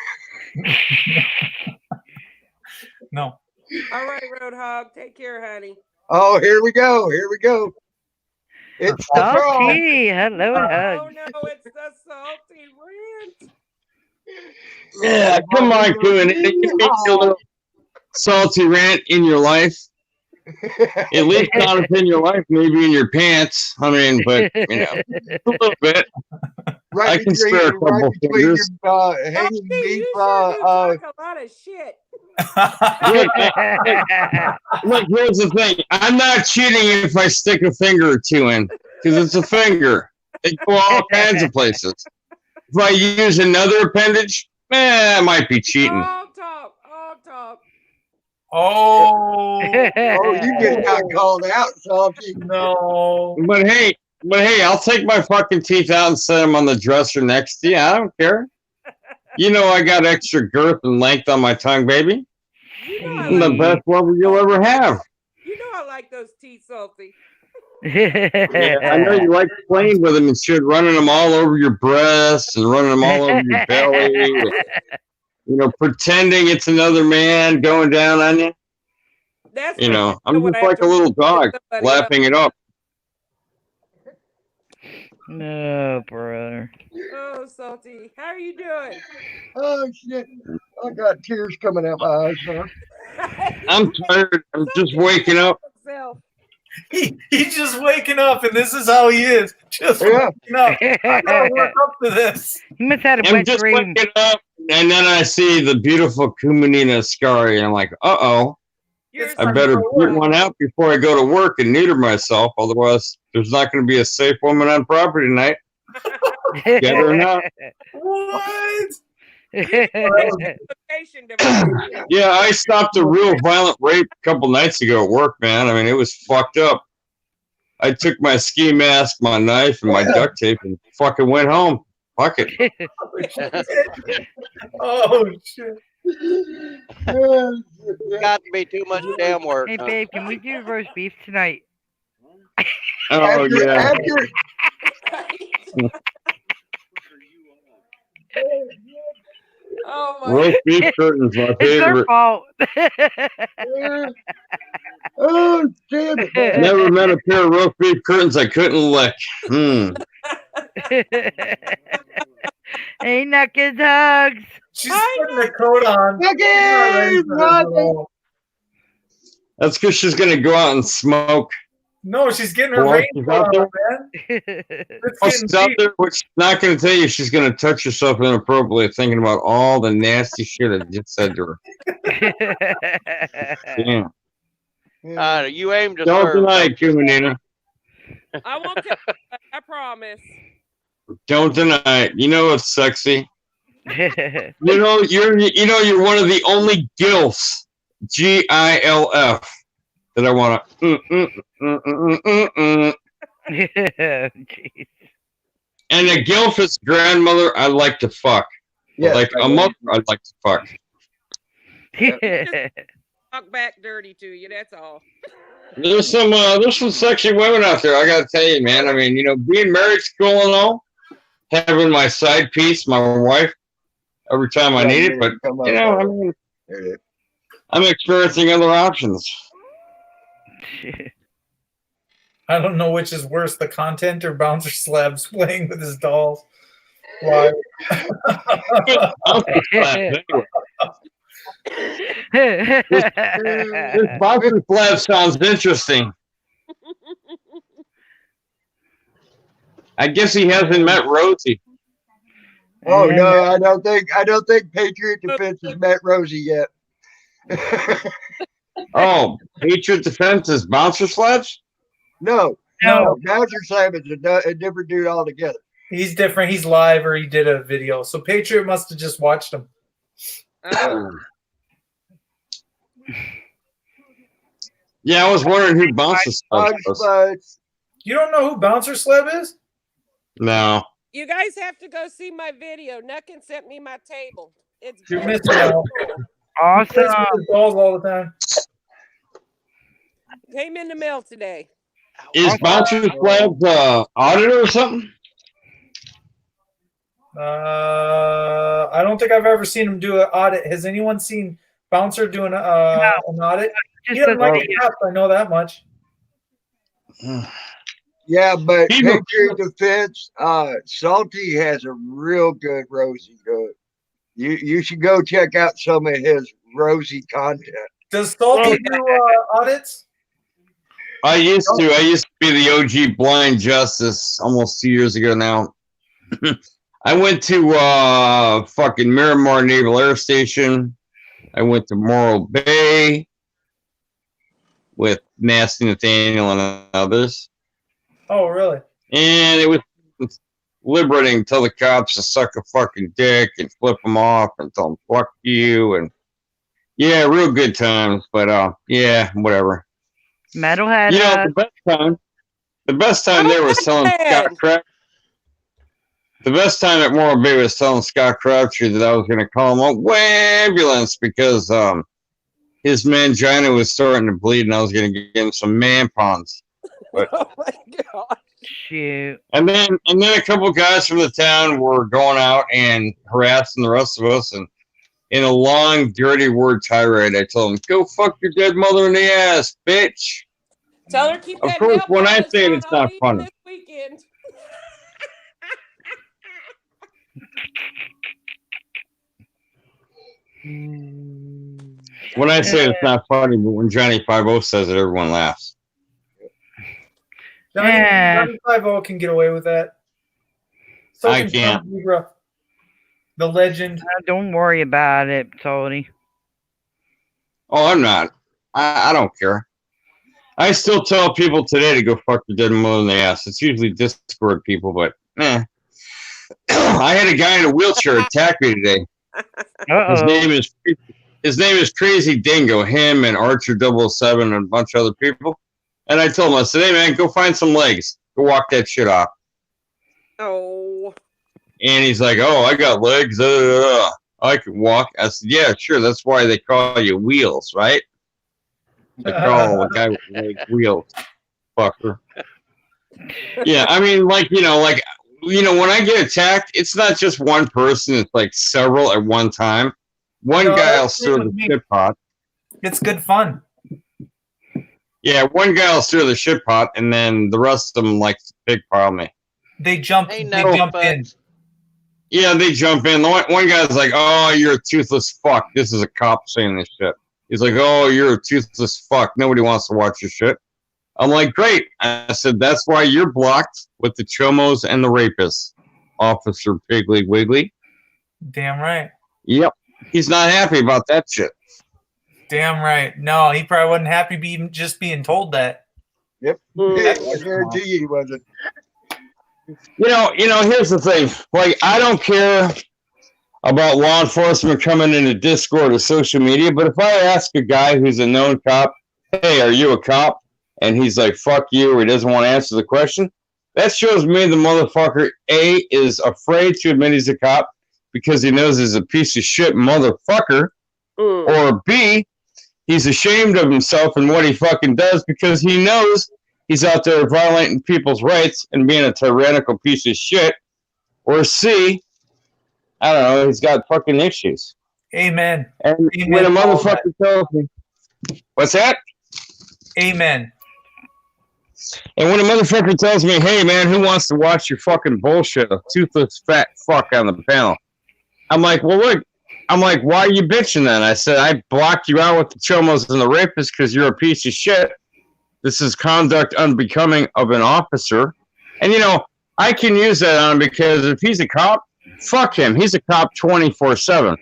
No. All right, Roadhog. Take care, honey. Oh, here we go. Here we go. It's the troll. Salty, hello and Oh hugs. no, it's the salty rant. Yeah, come on, Coon. You make your little salty rant in your life. At least not up in your life, maybe in your pants. I mean, but you know, a little bit. Right I can spare a couple fingers. Hanging beef. You sure do talk a lot of shit. Look, here's the thing. I'm not cheating if I stick a finger or two in, because it's a finger. They go all kinds of places. If I use another appendage, I might be cheating. All talk. All talk. Oh. Oh, you just got called out, Salty. No. But hey, I'll take my fucking teeth out and set them on the dresser next to you. I don't care. You know I got extra girth and length on my tongue, baby. You know I'm the best lover you'll ever have. You know I like those teeth, Salty. Yeah, I know you like playing with them and shit, running them all over your breasts and running them all over your belly. You know, pretending it's another man going down on you. That's You know, I'm when just I like have a to little dog, somebody lapping it up. No, brother. Oh, Salty. How are you doing? Oh, shit. I got tears coming out my eyes, man. I'm tired. I'm just waking up. Self. He's just waking up, and this is how he is. Just Yeah. waking up. I gotta work up to this. You must have had a I'm wet just dream. waking up, and then I see the beautiful Kumanina Ascari, and I'm like, uh-oh. I better get one out before I go to work and neuter myself. Otherwise, there's not going to be a safe woman on property tonight. Get her or not. What? Yeah, I stopped a real violent rape a couple nights ago at work, man. I mean, it was fucked up. I took my ski mask, my knife, and my duct tape and fucking went home. Fuck it. Oh, shit. Got to be too much damn work. Hey, huh? babe, can we do roast beef tonight? Oh, yeah. Oh my Roast beef curtains, my It's their favorite. fault. Oh, damn it. Man. Never met a pair of roast beef curtains I couldn't lick. Hey, Nuggets, hugs. She's putting a coat on. That's because she's going to go out and smoke. No, she's getting her Well, rain she's coat out on, there. man. It's Oh, getting she's out cheap. there, but she's not going to tell you she's going to touch herself inappropriately, thinking about all the nasty shit I just said to her. Damn. You aim to Don't serve. deny it, Kumanina. I won't tell you, I promise. Don't deny it. You know it's sexy. You know you're one of the only gilfs, GILF, that I want to. Jeez. And a gilf is grandmother I like to fuck. Yes, Like I a do. mother I'd like to fuck. Talk back dirty to you, that's all. There's some sexy women out there. I gotta tell you, man. I mean, you know, being married's cool and all. Having my side piece, my wife, every time I need it, but you know, I mean, I'm experiencing other options. I don't know which is worse, the content or Bouncer Slabs playing with his dolls. Why? This Bouncer Slab sounds interesting. I guess he hasn't met Rosie. Oh no, I don't think Patriot Defense has met Rosie yet. Oh, Patriot Defense is Bouncer Slabs? No. Bouncer Slab is a different dude altogether. He's different. He's live or he did a video. So Patriot must have just watched him. Yeah, I was wondering who Bouncer Slab was. You don't know who Bouncer Slab is? No. You guys have to go see my video. Nuckin sent me my table. It's You're very missing out. cool. He plays with his dolls all the time. Came in the mail today. Is Bouncer Slabs auditor or something? I don't think I've ever seen him do an audit. Has anyone seen Bouncer doing an audit? He doesn't like the cops, I know that much. Yeah, but Patriot Defense, Salty has a real good Rosie. You should go check out some of his Rosie content. Does Salty do audits? I used to be the OG Blind Justice almost 2 years ago now. I went to fucking Miramar Naval Air Station. I went to Morro Bay with Nasty Nathaniel and others. Oh, really? And it was liberating to tell the cops to suck a fucking dick and flip them off and tell them fuck you. And yeah, real good times. But yeah, whatever. Metalhead. You know, the best time there was telling Scott Crabtree. The best time at Morro Bay was telling Scott Crabtree that I was going to call him a ambulance because his mangina was starting to bleed and I was going to give him some mampons. But, oh my god! Shoot. And then a couple guys from the town were going out and harassing the rest of us, and in a long, dirty word tirade, I told them, "Go fuck your dead mother in the ass, bitch." Tell her keep Of that course, nail when I polish say it, on. it's I'll not be funny. this weekend. When I say it's not funny, but when Johnny 5-0 says it, everyone laughs. Johnny 5-0 can get away with that. So I can can't. Tom Zebra, the legend. Don't worry about it, Tony. Oh, I'm not. I don't care. I still tell people today to go fuck your dead mother in the ass. It's usually Discord people, but I had a guy in a wheelchair attack me today. His name is Crazy Dingo. Him and Archer 007 and a bunch of other people. And I told him, I said, "Hey man, go find some legs. Go walk that shit off." Oh. And he's like, "Oh, I got legs. I can walk." I said, "Yeah, sure. That's why they call you Wheels, right?" They call a guy with wheels, fucker. Yeah, I mean, when I get attacked, it's not just one person; it's like several at one time. One guy will stir the shit pot. It's good fun. Yeah, one guy will stir the shit pot, and then the rest of them like to pig pile me. They jump in. Yeah, they jump in. One guy's like, "Oh, you're a toothless fuck." This is a cop saying this shit. He's like, "Oh, you're a toothless fuck. Nobody wants to watch your shit." I'm like, "Great." I said, "That's why you're blocked with the chomos and the rapists, Officer Piggly Wiggly." Damn right. Yep. He's not happy about that shit. Damn right. No, he probably wasn't happy just being told that. Yep. I guarantee you he wasn't. You know, here's the thing. Like, I don't care about law enforcement coming into Discord or social media, but if I ask a guy who's a known cop, "Hey, are you a cop?" and he's like, "Fuck you," or he doesn't want to answer the question, that shows me the motherfucker, A, is afraid to admit he's a cop because he knows he's a piece of shit motherfucker, or B, he's ashamed of himself and what he fucking does because he knows he's out there violating people's rights and being a tyrannical piece of shit, or C, I don't know, he's got fucking issues. Amen. And Amen. when a motherfucker tells me, what's that? Amen. And when a motherfucker tells me, hey man, who wants to watch your fucking bullshit? A toothless fat fuck on the panel. I'm like, well, look. I'm like, why are you bitching then? I said, I blocked you out with the chomos and the rapists because you're a piece of shit. This is conduct unbecoming of an officer. And, you know, I can use that on him because if he's a cop, fuck him. He's a cop 24/7.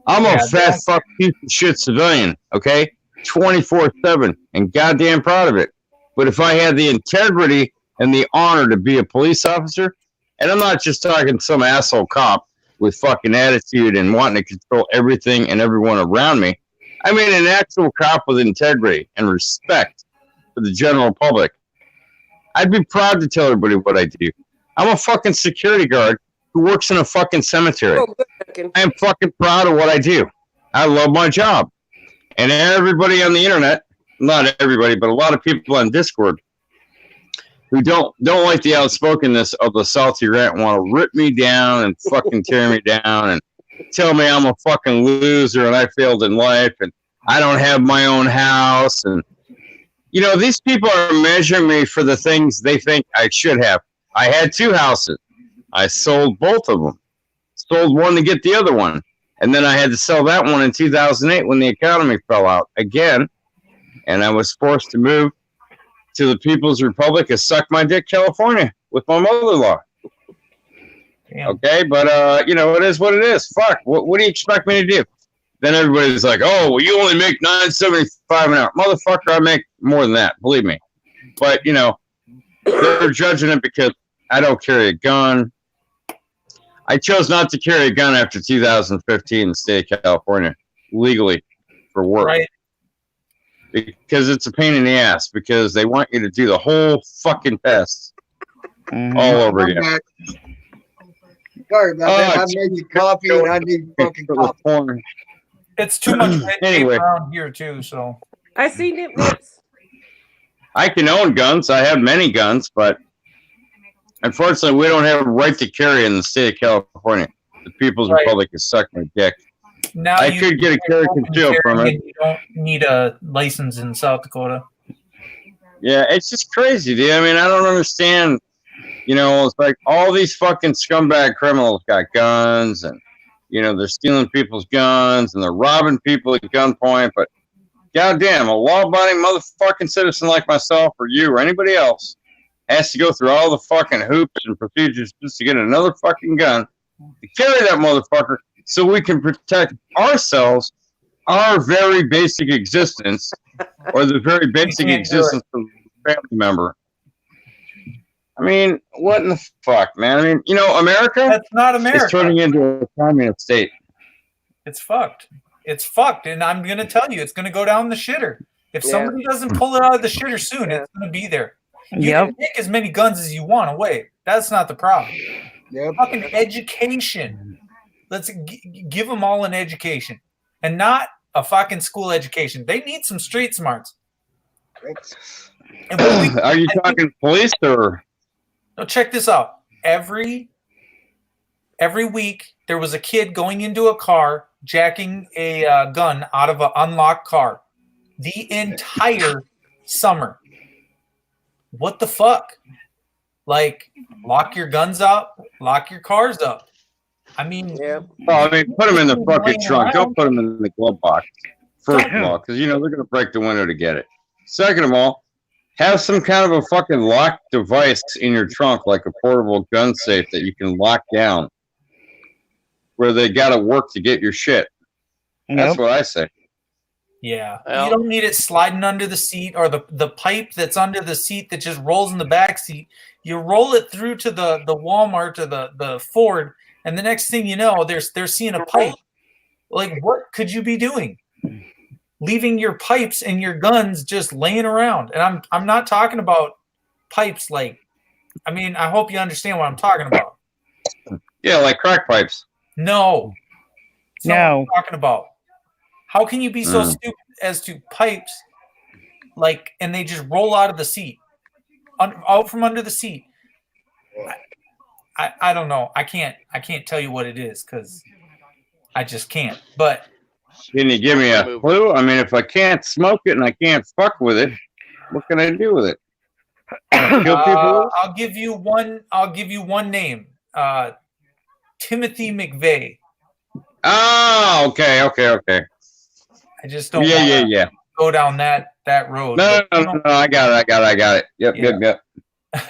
I'm a fat fuck piece of shit civilian, okay? 24/7 and goddamn proud of it. But if I had the integrity and the honor to be a police officer, and I'm not just talking some asshole cop with fucking attitude and wanting to control everything and everyone around me. I mean, an actual cop with integrity and respect for the general public. I'd be proud to tell everybody what I do. I'm a fucking security guard who works in a fucking cemetery. I am fucking proud of what I do. I love my job. And everybody on the internet, not everybody, but a lot of people on Discord who don't like the outspokenness of the Salty Rant, want to rip me down and fucking tear me down and tell me I'm a fucking loser and I failed in life and I don't have my own house. And, you know, these people are measuring me for the things they think I should have. I had 2 houses. I sold both of them. Sold one to get the other one. And then I had to sell that one in 2008 when the economy fell out again. And I was forced to move to the People's Republic of Suck My Dick, California, with my mother-in-law. Okay, but, you know, it is what it is. Fuck, what do you expect me to do? Then everybody's like, oh, well, you only make $9.75 an hour. Motherfucker, I make more than that, believe me. But, you know, they're judging it because I don't carry a gun. I chose not to carry a gun after 2015 in the state of California, legally, for work. Right. Because it's a pain in the ass, because they want you to do the whole fucking test all over again. Sorry about that. I made you coffee and I need fucking coffee. It's too much red tape around here too, so. I see Nip Nips. I can own guns. I have many guns, but unfortunately, we don't have a right to carry in the state of California. The People's Republic is sucking my dick. Now I could get a carry conceal from it. You don't need a license in South Dakota. Yeah, it's just crazy, dude. I mean, I don't understand. You know, it's like all these fucking scumbag criminals got guns, and you know they're stealing people's guns and they're robbing people at gunpoint. But goddamn, a law-abiding motherfucking citizen like myself, or you, or anybody else, has to go through all the fucking hoops and procedures just to get another fucking gun to carry that motherfucker, so we can protect ourselves, our very basic existence, or the very basic existence of a family member. I mean, what in the fuck, man? I mean, you know, America? That's not America. It's turning into a communist state. It's fucked. It's fucked, and I'm going to tell you, it's going to go down the shitter. If somebody doesn't pull it out of the shitter soon, it's going to be there. You can take as many guns as you want away. That's not the problem. Fucking education. Let's give them all an education, and not a fucking school education. They need some street smarts. Are you talking police or? No, check this out. Every week there was a kid going into a car, jacking a gun out of an unlocked car. The entire summer. What the fuck? Like, lock your guns up, lock your cars up. I mean, Oh, I mean, put them in the fucking trunk. Don't put them in the glove box. First of all, because you know they're gonna break the window to get it. Second of all, have some kind of a fucking lock device in your trunk, like a portable gun safe that you can lock down, where they gotta work to get your shit. That's what I say. Yeah, you don't need it sliding under the seat, or the pipe that's under the seat that just rolls in the back seat. You roll it through to the Walmart or the Ford, and the next thing you know, they're seeing a pipe. Like, what could you be doing? Leaving your pipes and your guns just laying around. And I'm not talking about pipes like, I mean, I hope you understand what I'm talking about. Yeah, like crack pipes. No. That's not what I'm talking about. How can you be so stupid as to pipes, like, and they just roll out of the seat, out from under the seat? I don't know. I can't tell you what it is because I just can't. But can you give me a clue? I mean, if I can't smoke it and I can't fuck with it, what can I do with it? I'll give you one. I'll give you one name. Timothy McVeigh. Oh, okay. I just don't. Yeah. Go down that road. No, But, I got it. Yep.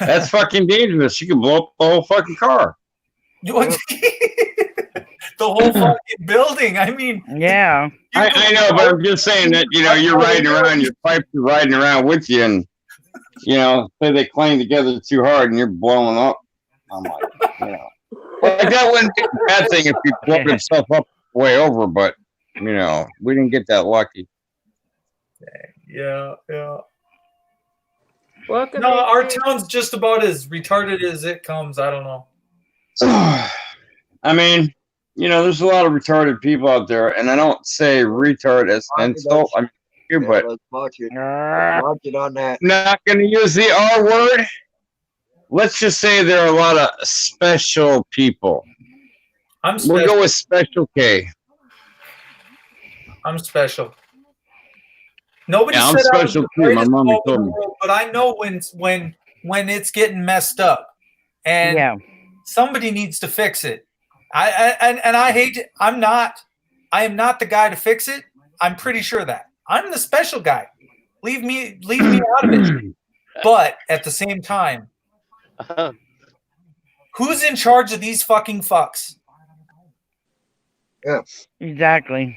That's fucking dangerous. You can blow up the whole fucking car. the whole fucking building. I mean, yeah. I know, but I'm just saying that you're riding around, your pipes are riding around with you, and say they clang together too hard, and you're blowing up. I'm like, like that wouldn't be a bad thing if he blew himself up way over, but we didn't get that lucky. Yeah. Welcome. No, our town's just about as retarded as it comes. I don't know. I mean, there's a lot of retarded people out there, and I don't say retard as an insult. I mean, but let's watch it on that. Not going to use the R word. Let's just say there are a lot of special people. We'll go with Special K. I'm special. Nobody I'm said I was special the too. My greatest mommy ball in told the me. world, but I know when it's getting messed up, and somebody needs to fix it. I hate it. I am not the guy to fix it. I'm pretty sure that I'm the special guy. Leave me out of it. But at the same time, who's in charge of these fucking fucks? Yeah, exactly.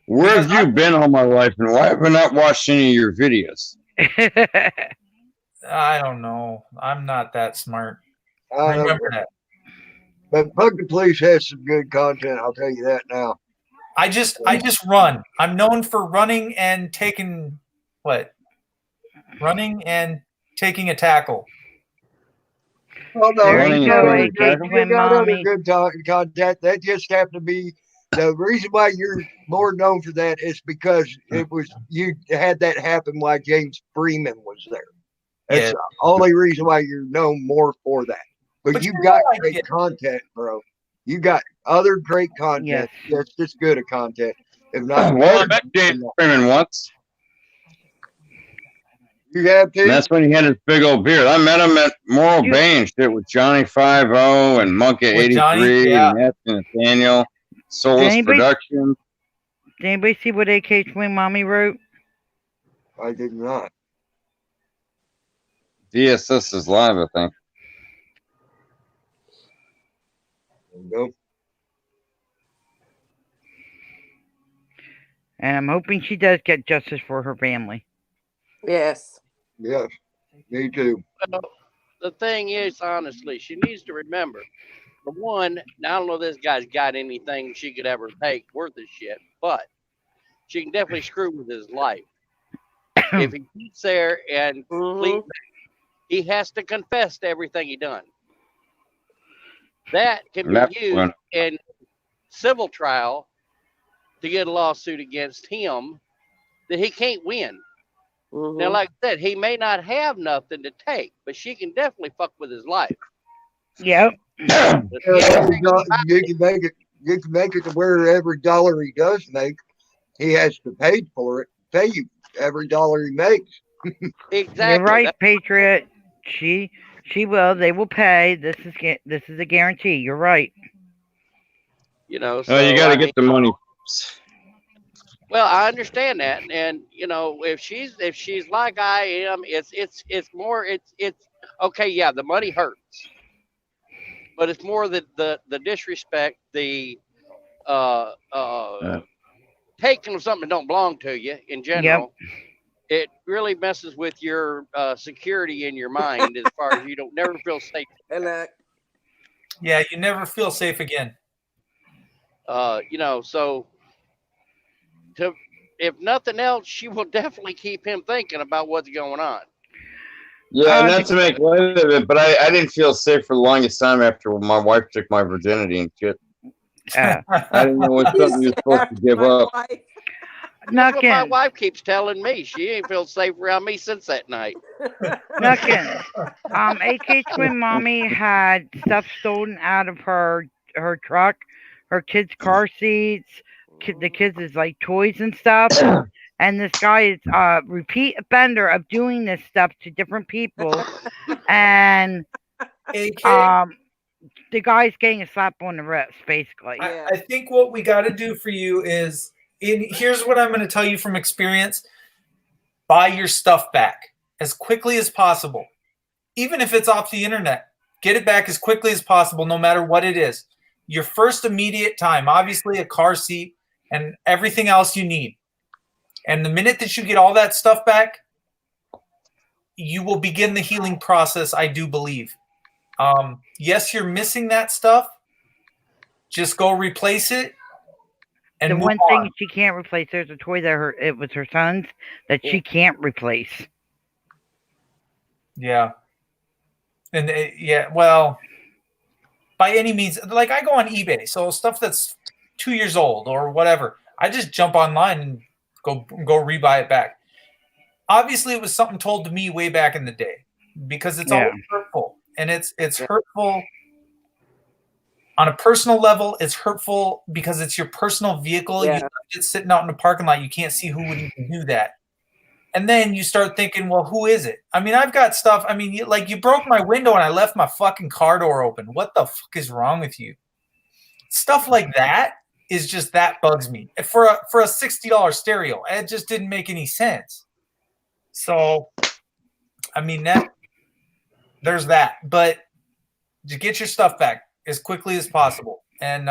Where have you been all my life, and why have I not watched any of your videos? I don't know. I'm not that smart. Remember that. But Fuck the Police has some good content. I'll tell you that now. I just run. I'm known for running and taking Running and taking a tackle. Oh no, There you go, AK you Twin got other Mommy. good content. That just happened to be the reason why you're more known for that is because it was you had that happen while James Freeman was there. That's the only reason why you're known more for that. But you got great content, bro. You got other great content. That's just good at content. If not, Well, I met James Freeman once. You have to. And that's when he had his big old beard. I met him at Morro Bay and shit with Johnny 5-0 and Monkey With 83 Johnny, yeah. and Nathaniel, Soulless Anybody- Productions. Did anybody see what AK Twin Mommy wrote? I did not. DSS is live, I think. There you go. And I'm hoping she does get justice for her family. Yes. Yes. Me too. Well, the thing is, honestly, she needs to remember. For one, now I don't know if this guy's got anything she could ever take worth of shit, but she can definitely screw with his life. If he keeps there and pleads back, he has to confess to everything he done. That can be That's used one. in civil trial to get a lawsuit against him that he can't win. Now, like I said, he may not have nothing to take, but she can definitely fuck with his life. Yep. You can make it. You can make it to where every dollar he does make, he has to pay for it. Pay you every dollar he makes. Exactly. You're right, Patriot. She will. They will pay. This is a guarantee. You're right. You know, Oh, you got to I get mean, the money. well, I understand that, and if she's like I am, it's more it's okay. Yeah, the money hurts, but it's more the disrespect, the taking of something that don't belong to you in general. It really messes with your security in your mind as far as you don't never feel safe. And Yeah, you never feel safe again. So if nothing else, she will definitely keep him thinking about what's going on. Yeah, not to make light of it, but I didn't feel safe for the longest time after my wife took my virginity and shit. I didn't know what something you're supposed to give up. That's what my wife keeps telling me. She ain't felt safe around me since that night. Nuckin. AK Twin Mommy had stuff stolen out of her truck, her kids' car seats, the kids' like toys and stuff. and this guy is a repeat offender of doing this stuff to different people, and the guy's getting a slap on the wrist, basically. I think what we got to do for you is, here's what I'm going to tell you from experience: buy your stuff back as quickly as possible, even if it's off the internet. Get it back as quickly as possible, no matter what it is. Your first immediate time, obviously, a car seat and everything else you need. And the minute that you get all that stuff back, you will begin the healing process, I do believe. Yes, you're missing that stuff. Just go replace it. And the move one on. thing she can't replace, there's a toy that it was her son's that she can't replace. Yeah. And well, by any means, like I go on eBay, so stuff that's 2 years old or whatever, I just jump online and go rebuy it back. Obviously, it was something told to me way back in the day, because it's always hurtful, and it's hurtful on a personal level. It's hurtful because it's your personal vehicle. You left it sitting out in the parking lot. You can't see who would even do that. And then you start thinking, well, who is it? I mean, I've got stuff. I mean, you broke my window and I left my fucking car door open. What the fuck is wrong with you? Stuff like that is just, that bugs me. For a $60 stereo, it just didn't make any sense. So, I mean, there's that. But to get your stuff back as quickly as possible. And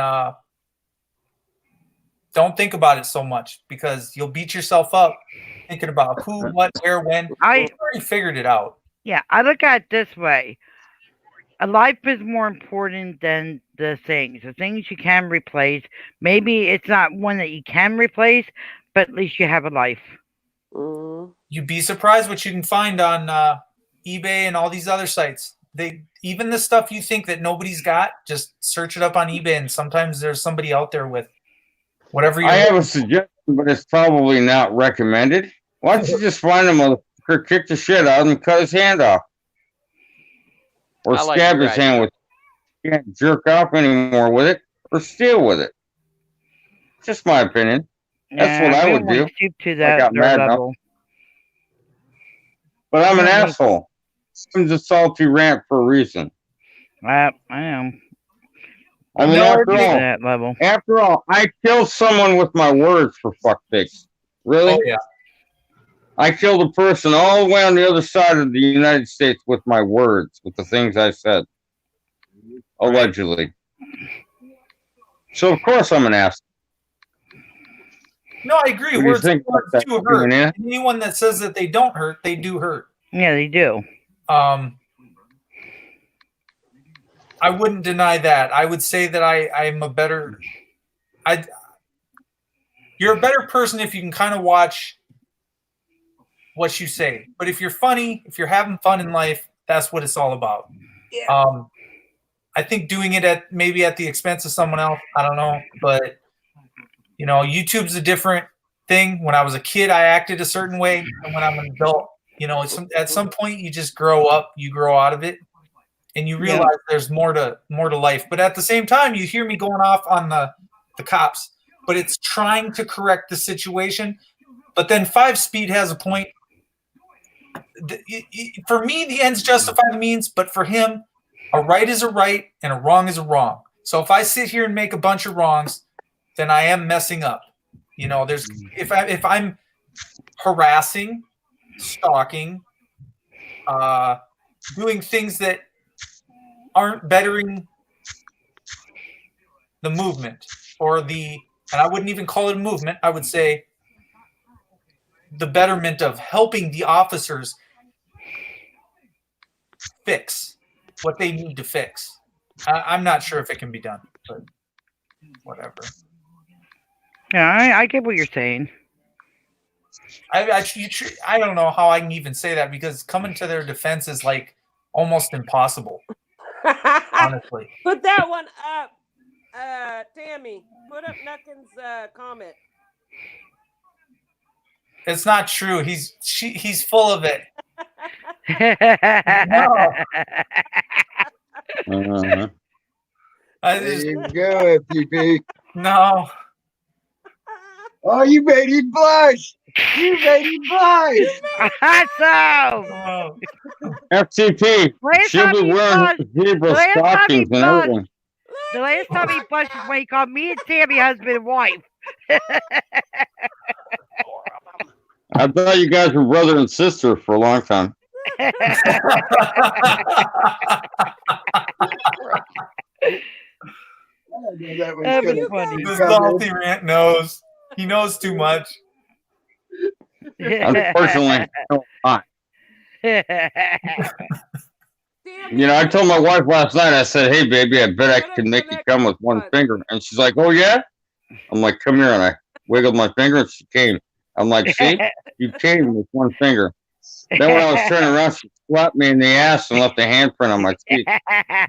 don't think about it so much, because you'll beat yourself up thinking about who, what, where, when. I already figured it out. Yeah, I look at it this way. A life is more important than the things. The things you can replace. Maybe it's not one that you can replace, but at least you have a life. You'd be surprised what you can find on eBay and all these other sites. Even the stuff you think that nobody's got, just search it up on eBay, and sometimes there's somebody out there with whatever you I have a suggestion, but it's probably not recommended. Why don't you just find a motherfucker, kick the shit out of him, and cut his hand off? Or I like stab your his hand with it. You can't jerk off anymore with it, or steal with it. Just my opinion. That's what I would do. To I that got mad enough. level. But I'm an asshole. It's a salty rant for a reason. I am. I mean, after all, I killed someone with my words, for fuck's sake. Really? Oh, yeah. I killed a person all the way on the other side of the United States with my words, with the things I said. Allegedly. So, of course, I'm an asshole. No, I agree. What do you Words think about that, do hurt. Stephen? Anyone that says that they don't hurt, they do hurt. Yeah, they do. I wouldn't deny that. I would say that I'm a better. You're a better person if you can kind of watch what you say. But if you're funny, if you're having fun in life, that's what it's all about. Yeah. I think doing it maybe at the expense of someone else, I don't know. But YouTube's a different thing. When I was a kid, I acted a certain way, and when I'm an adult, at some point you just grow up, you grow out of it, and you realize there's more to life. But at the same time, you hear me going off on the cops, but it's trying to correct the situation. But then 5-Speed has a point. For me, the ends justify the means, but for him, a right is a right and a wrong is a wrong. So if I sit here and make a bunch of wrongs, then I am messing up. If I'm harassing, stalking, doing things that aren't bettering the movement and I wouldn't even call it a movement. I would say the betterment of helping the officers fix what they need to fix. I'm not sure if it can be done, but whatever. Yeah, I get what you're saying. I don't know how I can even say that, because coming to their defense is like almost impossible. Honestly. Put that one up, Tammy. Put up Nuckin's comment. It's not true. He's full of it. No. There you go, FTP. No. Oh, you made him blush. You made him blind. Awesome. FTP. Last She'll time be he wearing blushed- zebra the last time he stockings and everything. The last time he blushed is when he called me and Sammy husband and wife. I thought you guys were brother and sister for a long time. That funny. The salty rant knows. He knows too much. Unfortunately, no, not. You know, I told my wife last night, I said, hey, baby, I bet I can make you come with one finger. And she's like, oh, yeah? I'm like, come here. And I wiggled my finger and she came. I'm like, see? You came with one finger. Then when I was turning around, she slapped me in the ass and left a handprint on my cheek.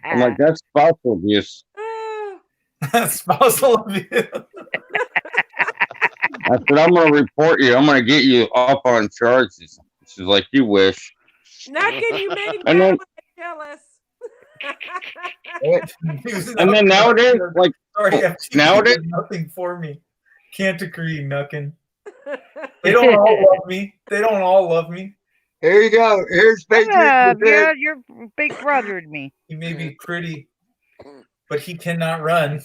I'm like, that's spousal abuse. Spousal abuse. I said, I'm going to report you. I'm going to get you up on charges. She's like, you wish. Knocking, you made And then, jealous. and then nowadays, like, Sorry, FTP nowadays, did nothing for me. Can't agree, Nuckin. They don't all love me. They don't all love me. Here you go. Here's Yeah, Patriot. you're big brother to me. He may be pretty, but he cannot run.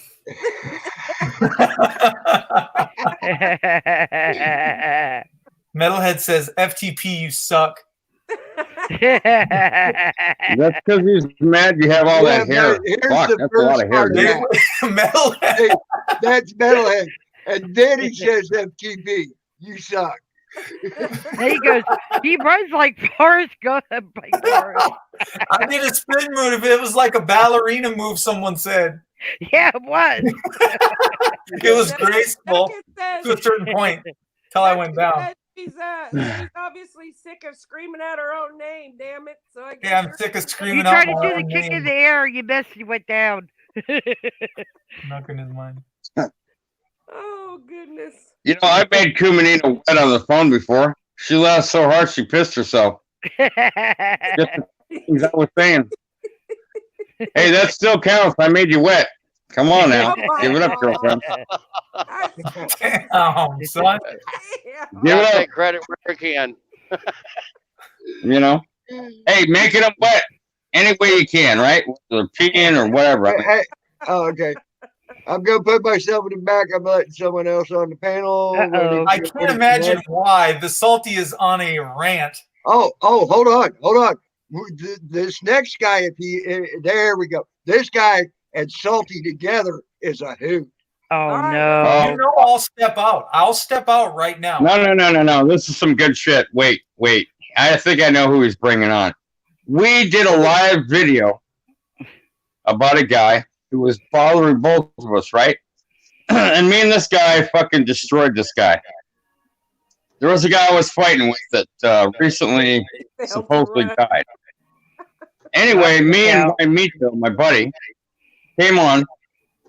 Metalhead says, FTP, you suck. that's because he's mad you have all that hair. Here's Fuck, the that's a lot first of hair. part. dude. Metalhead. Hey, that's Metalhead. And then he says FTP. You suck. There he goes. He runs like Forrest Gump. I did a spin move. It was like a ballerina move, someone said. Yeah, it was. It was graceful to a certain point until I went down. She's obviously sick of screaming out her own name. Damn it! So I guess Yeah, I'm sick of screaming You out tried to my do the own kick in name. the air, you missed, you went down. Knocking his mind. Oh goodness. You know, I made Kumanina wet on the phone before. She laughed so hard she pissed herself. Just the things I was saying. Hey, that still counts. I made you wet. Come on now. Give it up, girlfriend. Damn, son. Give it up. Take credit where I can. You know? Hey, making them wet any way you can, right? Or peeing or whatever. Hey, oh, okay. I'm gonna put myself in the back. I'm letting someone else on the panel. I can't imagine why. The Salty is on a rant. Oh, hold on. This next guy, if he, there we go. This guy and Salty together is a hoot. Oh no. You know, I'll step out. I'll step out right now. No. This is some good shit. Wait. I think I know who he's bringing on. We did a live video about a guy who was bothering both of us, right? And me and this guy fucking destroyed this guy. There was a guy I was fighting with that recently supposedly died. Anyway, me and Mito, my buddy, came on,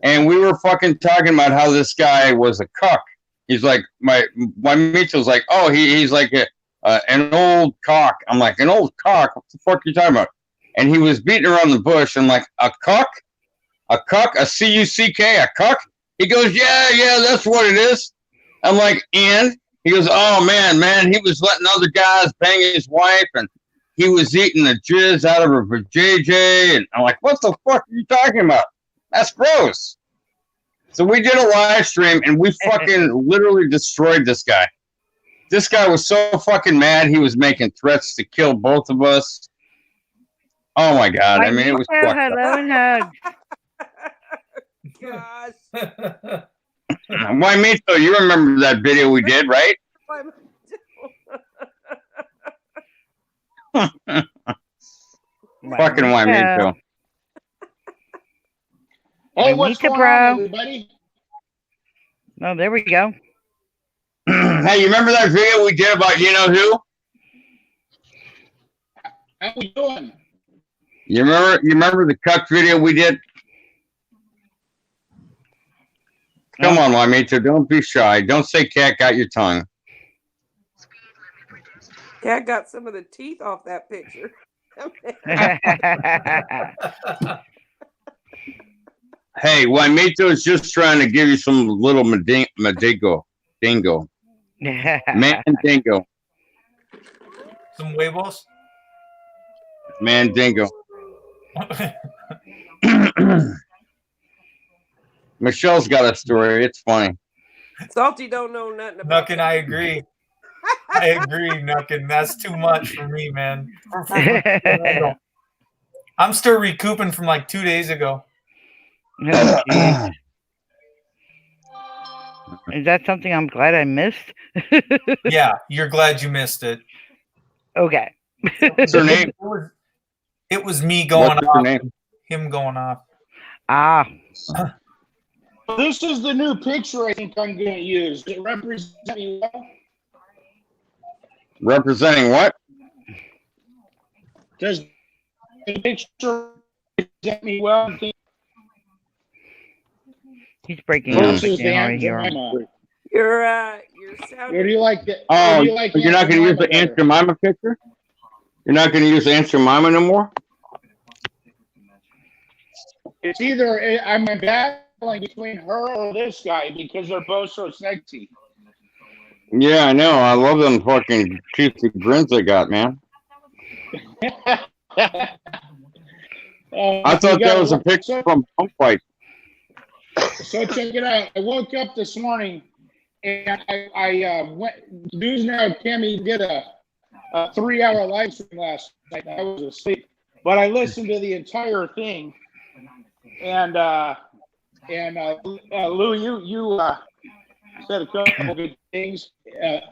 and we were fucking talking about how this guy was a cuck. He's like, my Mito's like, oh, he's like an old cock. I'm like, an old cock? What the fuck are you talking about? And he was beating around the bush. I'm like, a cuck? A cuck? A C-U-C-K? A cuck? He goes, yeah, that's what it is. I'm like, and? He goes, oh, man, he was letting other guys bang his wife, and he was eating the jizz out of her JJ. And I'm like, what the fuck are you talking about? That's gross. So we did a live stream, and we fucking literally destroyed this guy. This guy was so fucking mad, he was making threats to kill both of us. Oh, my God. I mean, it was fucked up. Hello and hugs. Gosh. Why, Mito, you remember that video we did, right? Fucking why, Mito. Hey, what's Anita, going bro. on, everybody? Oh, there we go. Hey, you remember that video we did about you know who? How we doing? You remember the cuck video we did? Come on, Juanito, don't be shy. Don't say cat got your tongue. Cat got some of the teeth off that picture. Hey, Juanito is just trying to give you some little dingo. Mandingo. Some huevos. Mandingo. Michelle's got a story. It's funny. Salty don't know nothing about Nuckin, I agree. I agree, Nuckin. That's too much for me, man. I'm still recouping from like 2 days ago. Oh, geez. Is that something I'm glad I missed? Yeah, you're glad you missed it. Okay. What's her name? It was me going What's her off. name? Him going off. Ah. This is the new picture I think I'm going to use. Does it represent me well? Representing what? Does the picture represent me well? He's breaking up Versus the again. I Aunt hear him. Jemima. You're sounding. Or do you like that? Oh, do you like you're not Aunt going to use Jemima the Aunt better? Jemima picture? You're not going to use Aunt Jemima no more? It's either I'm battling between her or this guy because they're both so sexy. Yeah, I know. I love them fucking juicy grins they got, man. I thought that was a picture from Pump Fight. So check it out. I woke up this morning and I went. News Now Tammy did a 3-hour live stream last night. I was asleep, but I listened to the entire thing. And Lou, you said a couple good things.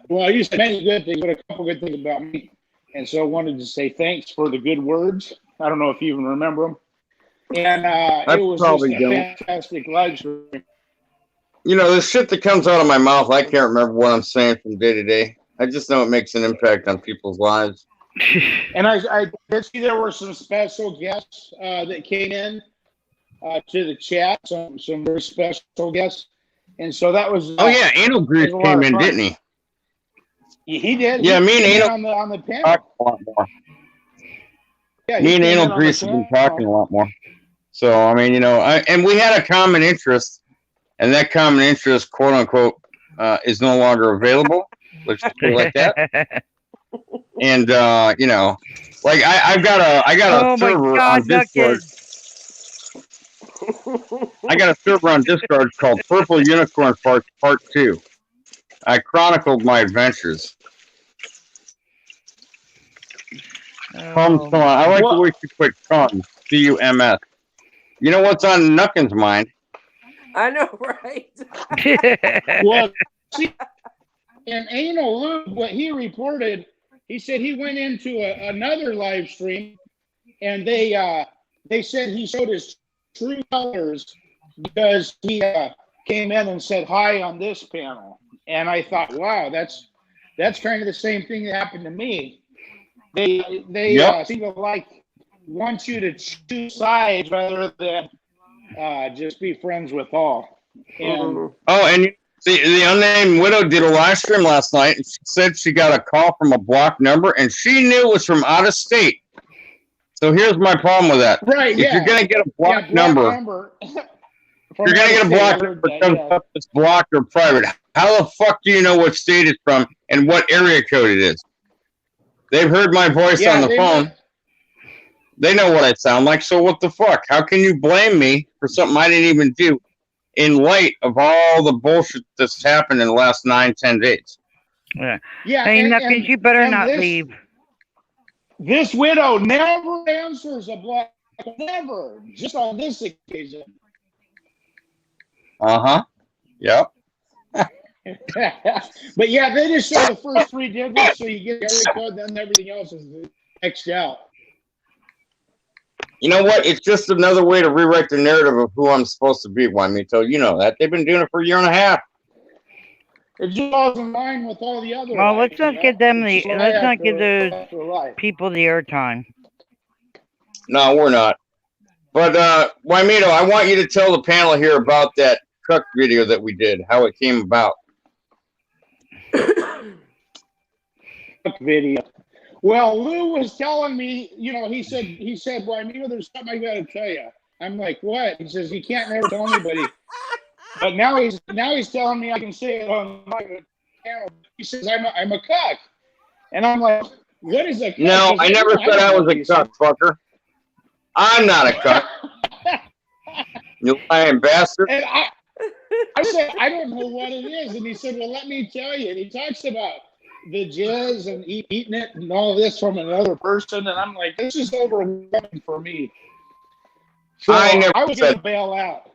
Well, you said many good things, but a couple good things about me. And so I wanted to say thanks for the good words. I don't know if you even remember them. And it was just a fantastic live stream. You know, the shit that comes out of my mouth, I can't remember what I'm saying from day to day. I just know it makes an impact on people's lives. And I did see there were some special guests that came in to the chat, some very special guests. And so that was. Oh, yeah, Anal Grease came in, didn't he? He did. Yeah, me and Anal on the panel. talked a lot more. Yeah, me and Anal Grease have been talking a lot more. So, I mean, you know, and we had a common interest, and that common interest, quote unquote, is no longer available. Let's just put it like that. And you know, like I got a server on Discord. I got a server on Discord called Purple Unicorn Part 2. I chronicled my adventures. Come on. I like the way you put cums. C-U-M-S. You know what's on Nuckin's mind? I know, right? Well, see, and Anal Lou, what he reported, he said he went into another live stream, and they said he showed his true colors because he came in and said hi on this panel. And I thought, wow, that's kind of the same thing that happened to me. They seem to want you to choose sides rather than just be friends with all. And and the unnamed widow did a live stream last night, and she said she got a call from a blocked number, and she knew it was from out of state. So here's my problem with that. Right, if you're gonna get a blocked number, if you're gonna get a blocked number comes up as blocked or private, how the fuck do you know what state it's from and what area code it is? They've heard my voice on the phone. They know what I sound like, so what the fuck? How can you blame me for something I didn't even do in light of all the bullshit that's happened in the last 9-10 days? Yeah. Hey, Nuckins, you better not leave. This widow never answers a block. Never. Just on this occasion. Uh-huh. Yep. But yeah, they just show the first 3 digits, so you get the area code, then everything else is X'd out. You know what? It's just another way to rewrite the narrative of who I'm supposed to be, Juanito. You know that. They've been doing it for a year and a half. It just falls in line with all the other. Well, let's not give them the. Slide Let's not after- give those after life. people the airtime. No, we're not. But, Juanito, I want you to tell the panel here about that truck video that we did, how it came about. Video. Well, Lou was telling me, you know, he said, well, I mean, there's something I got to tell you. I'm like, what? He says, you can't never tell anybody. But now he's telling me I can say it on my. camera. He says, I'm a cuck. And I'm like, what is a cuck? No, I never said I was a cuck, fucker. I'm not a cuck. You lying bastard. And I said, I don't know what it is. And he said, well, let me tell you. And he talks about the jizz and eating it and all this from another person. And I'm like, this is overwhelming for me. So I never I was going said. to bail out.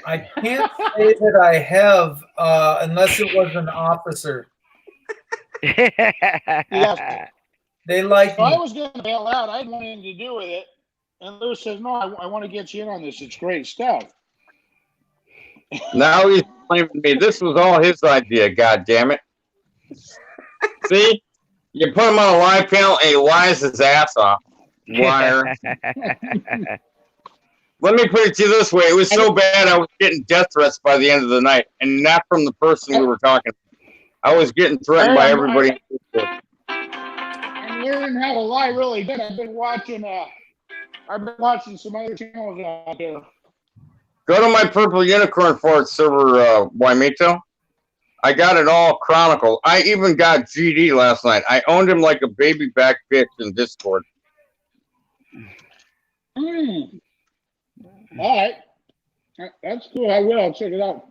I can't say that I have, unless it was an officer. Yes. They like So I me. was going to bail out. I had nothing to do with it. And Lou says, no, I want to get you in on this. It's great stuff. Now he's blaming me. This was all his idea, God damn it. See? You put him on a live panel and he lies his ass off. Liar. Let me put it to you this way. It was so bad I was getting death threats by the end of the night. And not from the person we were talking to. I was getting threatened by everybody. I'm learning how to lie really good. I've been watching some other channels out there. Go to my Purple Unicorn Fort server, Wymito. I got it all chronicled. I even got GD last night. I owned him like a baby back bitch in Discord. All right. That's cool. I will. I'll check it out.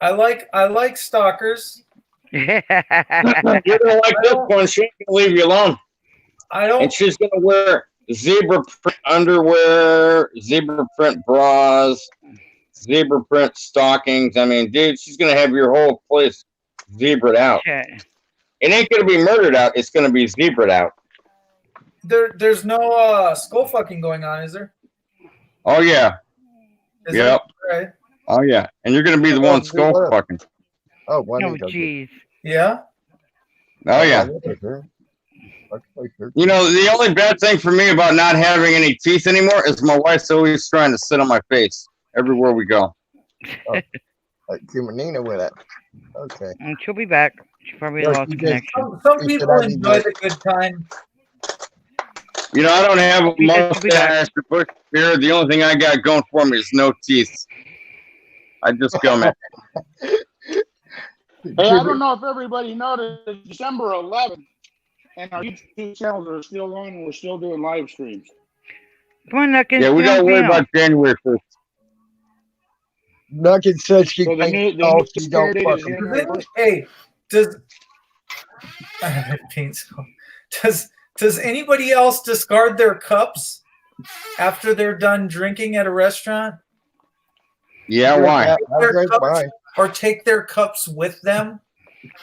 I like stalkers. You're gonna like this one. She ain't gonna leave you alone. I don't. And she's gonna wear zebra print underwear, zebra print bras, zebra print stockings. I mean, dude, she's gonna have your whole place zebraed out. It ain't gonna be murdered out. It's gonna be zebraed out. There's no skull fucking going on, is there? Oh yeah. Is Yep. there? Right. Oh yeah. And you're gonna be the one skull fucking. Oh, one. Oh, jeez. Yeah. Oh yeah. You know, the only bad thing for me about not having any teeth anymore is my wife's always trying to sit on my face everywhere we go. Like Nina with it. Okay. And she'll be back. She probably No, lost she just- connection. Some He said people I need enjoy to- the good time. You know, I don't have a She'll be back. mustache or bush beard. The only thing I got going for me is no teeth. I just gum it. Hey, I don't know if everybody noticed, it's December 11th, and our YouTube channels are still on, and we're still doing live streams. Come on, Nuckins. Yeah, we get on gotta worry panel. about January 1st. Nuggin says she So the thinks new oh, she don't scare date fuck is 'em. January 1st. Hey, does anybody else discard their cups after they're done drinking at a restaurant? Yeah, why? Their drink cups- mine. or take their cups with them?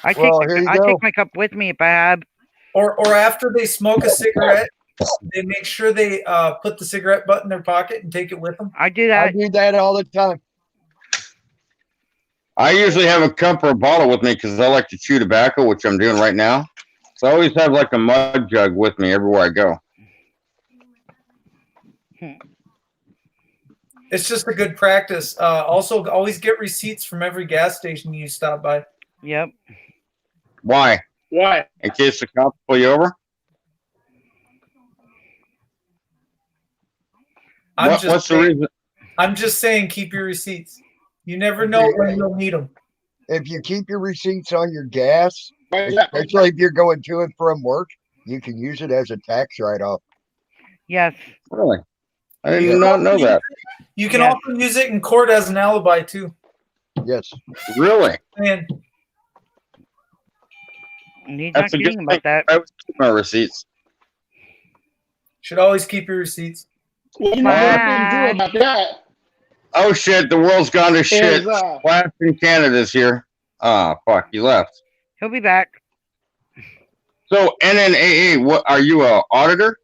I take Well, my, here you I go. take my cup with me if I have. Or after they smoke a cigarette, they make sure they put the cigarette butt in their pocket and take it with them? I do I that. do that all the time. I usually have a cup or a bottle with me because I like to chew tobacco, which I'm doing right now. So I always have like a mud jug with me everywhere I go. It's just a good practice. Also, always get receipts from every gas station you stop by. Yep. Why? Why? In case the cops pull you over? What's the reason? I'm just saying, keep your receipts. You never know when you'll need them. If you keep your receipts on your gas, Why is that? especially if you're going to and from work, you can use it as a tax write-off. Yes. Really? I did not know that. You can Yes. also use it in court as an alibi too. Yes. Really? And He's not That's a good kidding thing. about that. I always keep my receipts. should always keep your receipts. Well, you know what I can do about that? Oh shit, the world's gone to shit. Is, Flash in Canada's here. Ah, fuck, he left. He'll be back. So NNAA, what are you a auditor?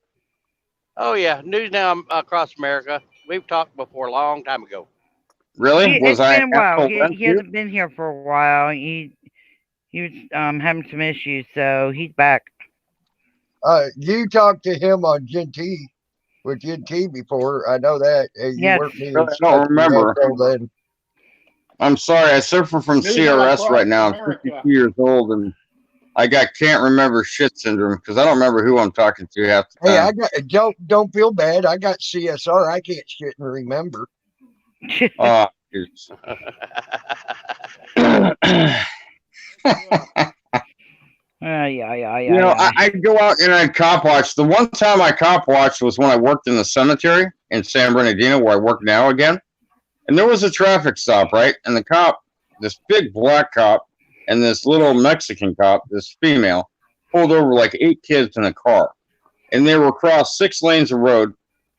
Oh yeah, News Now across America. We've talked before a long time ago. Really? It's Was I been a while. asshole He then, too? hasn't been here for a while. He was having some issues, so he's back. You talked to him on GT with GT before. I know that. You Yes. weren't being Really, I don't remember. then. I'm sorry, I suffer from News CRS Now right now. I'm across 52 years old and I can't remember shit syndrome because I don't remember who I'm talking to half the Hey, time. don't feel bad. I got CSR. I can't shit and remember. dudes. You know, I'd go out and I'd cop watch. The one time I cop watched was when I worked in the cemetery in San Bernardino, where I work now again. And there was a traffic stop, right? And the cop, this big black cop, and this little Mexican cop, this female, pulled over like 8 kids in a car. And they were across 6 lanes of road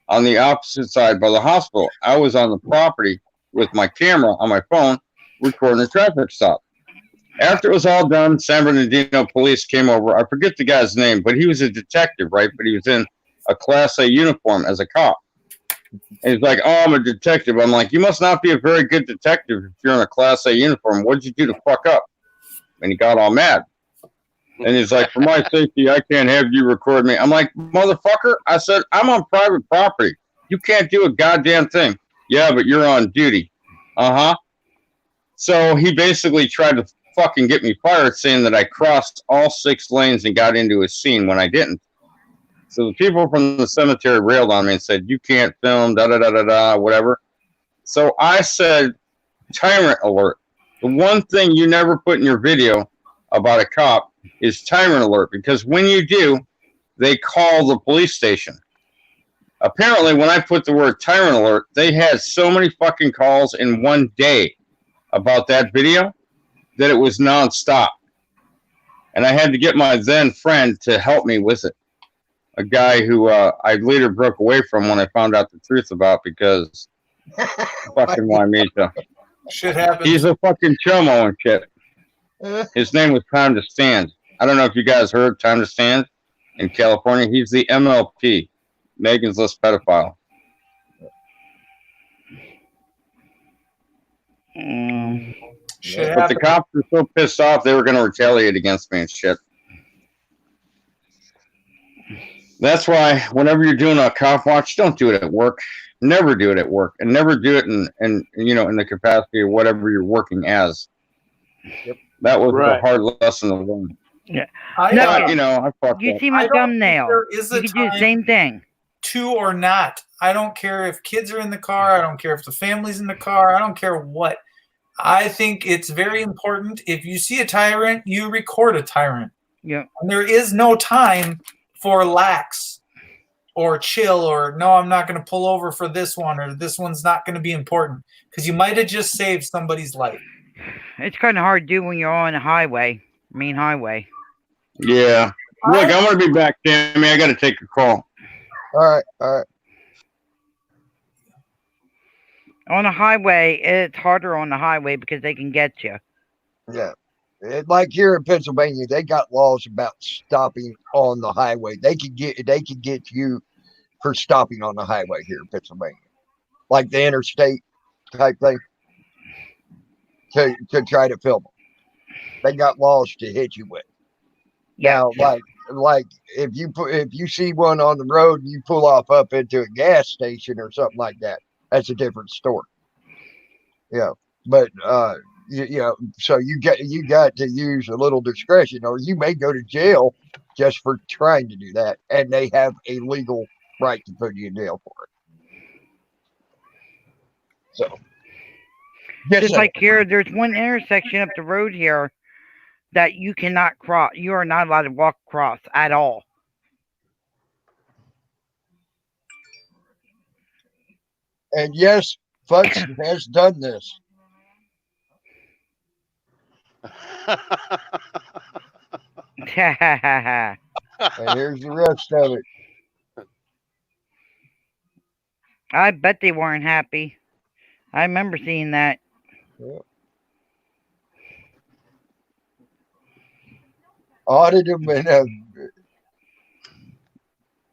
on the opposite side by the hospital. I was on the property with my camera on my phone recording the traffic stop. After it was all done, San Bernardino police came over. I forget the guy's name, but he was a detective, right? But he was in a Class A uniform as a cop. And he's like, "Oh, I'm a detective." I'm like, "You must not be a very good detective if you're in a Class A uniform. What did you do to fuck up?" And he got all mad. And he's like, "For my safety, I can't have you record me." I'm like, "Motherfucker," I said, "I'm on private property. You can't do a goddamn thing." "Yeah, but you're on duty." "Uh-huh." So he basically tried to fucking get me fired, saying that I crossed all 6 lanes and got into a scene when I didn't. So the people from the cemetery railed on me and said, "You can't film, da-da-da-da-da," whatever. So I said, tyrant alert. The one thing you never put in your video about a cop is tyrant alert, because when you do, they call the police station. Apparently, when I put the word tyrant alert, they had so many fucking calls in one day about that video that it was nonstop. And I had to get my then friend to help me with it. A guy who I later broke away from when I found out the truth about, because fucking Wymeeta. Shit happens. He's a fucking chomo and shit. His name was Time to Stand. I don't know if you guys heard Time to Stand in California. He's the MLP, Megan's List pedophile. But the cops were so pissed off they were going to retaliate against me and shit. That's why whenever you're doing a cop watch, don't do it at work. Never do it at work, and never do it in you know, in the capacity of whatever you're working as. Yep. That was Right. a hard lesson to learn. Yeah. But, you know, I fucked You up. see my I don't think thumbnail. there is a You can do the time same thing. To or not. I don't care if kids are in the car. I don't care if the family's in the car. I don't care what. I think it's very important. If you see a tyrant, you record a tyrant. Yeah. And there is no time for lax or chill or no, I'm not going to pull over for this one, or this one's not going to be important, because you might have just saved somebody's life. It's kind of hard to do when you're on a highway, main highway. Yeah. Look, I'm going to be back, Tammy. I got to take a call. All right. All right. On a highway, it's harder on the highway because they can get you. Yeah. Like here in Pennsylvania, they got laws about stopping on the highway. They could get you for stopping on the highway here in Pennsylvania, like the interstate type thing, to try to film them. They got laws to hit you with. Now, like if you see one on the road and you pull off up into a gas station or something like that, that's a different story. Yeah, but you know, so you got to use a little discretion, or you may go to jail just for trying to do that, and they have a legal right to put you in jail for it. So, Just like here, there's one intersection up the road here that you cannot cross. You are not allowed to walk across at all. and yes, Futz has done this. And here's the rest of it. I bet they weren't happy. I remember seeing that. Yeah. Audit them and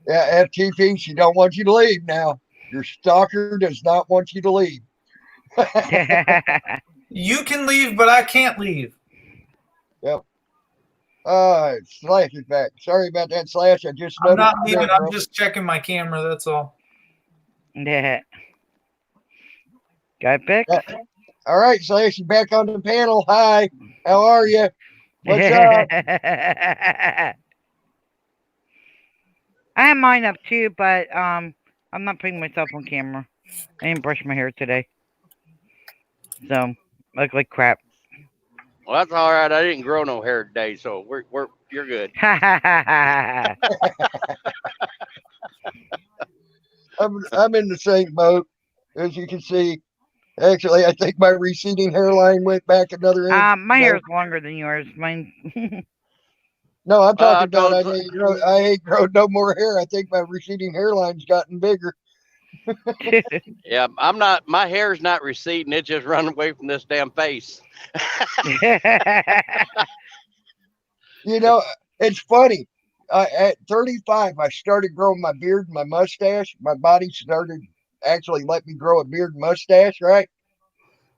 yeah, FTP, she don't want you to leave now. Your stalker does not want you to leave. You can leave, but I can't leave. Yep. Slash is back. Sorry about that, Slash. I just I'm not noticed leaving. that, I'm bro. just checking my camera. That's all. Yeah. Got picked? All right, Slash, you back on the panel. Hi. How are you? What's up? I have mine up too, but I'm not putting myself on camera. I didn't brush my hair today. So look like crap. Well, that's all right. I didn't grow no hair today, so you're good. I'm in the same boat, as you can see. Actually, I think my receding hairline went back another inch. My hair's longer than yours. Mine. No, I'm talking I about told- I ain't grown no more hair. I think my receding hairline's gotten bigger. Yeah, I'm not. My hair's not receding. It's just running away from this damn face. You know, it's funny. At 35, I started growing my beard and my mustache. My body started actually let me grow a beard and mustache, right?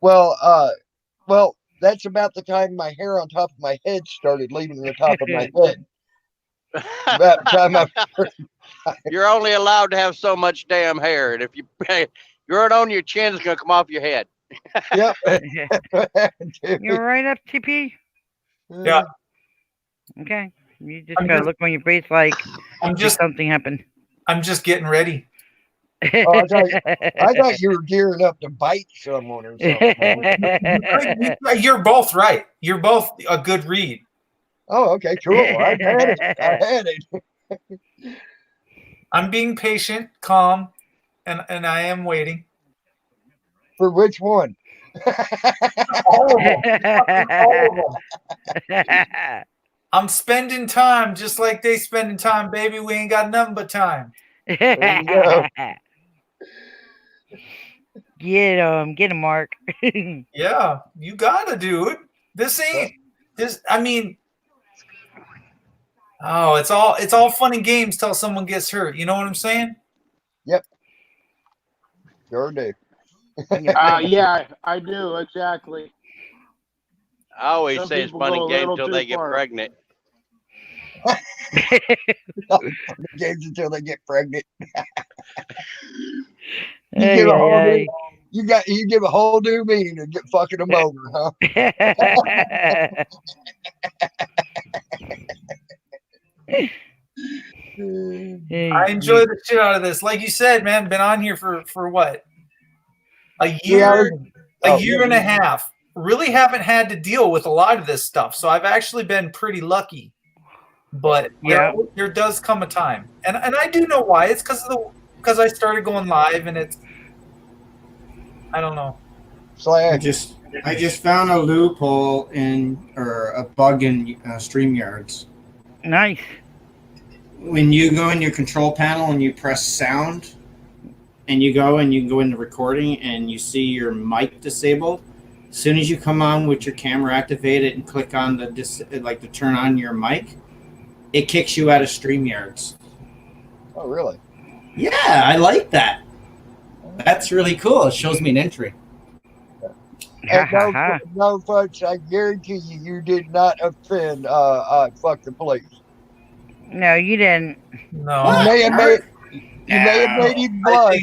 Well, that's about the time my hair on top of my head started leaving the top of my head. About the time You're only allowed to have so much damn hair, and if you grow it on your chin, it's gonna come off your head. Yep. You're right up, TP. Yeah. Okay. You just gotta look on your face like something happened. I'm just getting ready. Oh, I thought you were gearing up to bite someone or something. You're both right. You're both a good read. Oh, okay, cool. I've had it. I'm being patient, calm, and I am waiting. For which one? All of them. I'm spending time just like they spending time, baby. We ain't got nothing but time. There you go. Get him, Mark. Yeah, you gotta, dude. This ain't this. I mean, oh, it's all fun and games till someone gets hurt. You know what I'm saying? Yep. Sure do. Yeah, I do exactly. I always Some say it's people fun go and a games little until too they get far. pregnant. Games until they get pregnant. Ay, give a ay, whole ay. new, you give a whole new meaning to get fucking them over, huh? I enjoy the shit out of this. Like you said, man, been on here for what? A year, Oh, a year and a half. Really haven't had to deal with a lot of this stuff. So I've actually been pretty lucky. But there does come a time. And I do know why. It's because I started going live and it's I don't know. I just found a loophole or a bug in StreamYards. Nice. When you go in your control panel and you press sound, and you go into recording and you see your mic disabled, as soon as you come on with your camera activated and click on to turn on your mic, it kicks you out of StreamYards. Oh, really? Yeah, I like that. That's really cool. It shows me an entry. And no, folks, I guarantee you did not offend fuck the police. No, you didn't. No. You may have made him blush.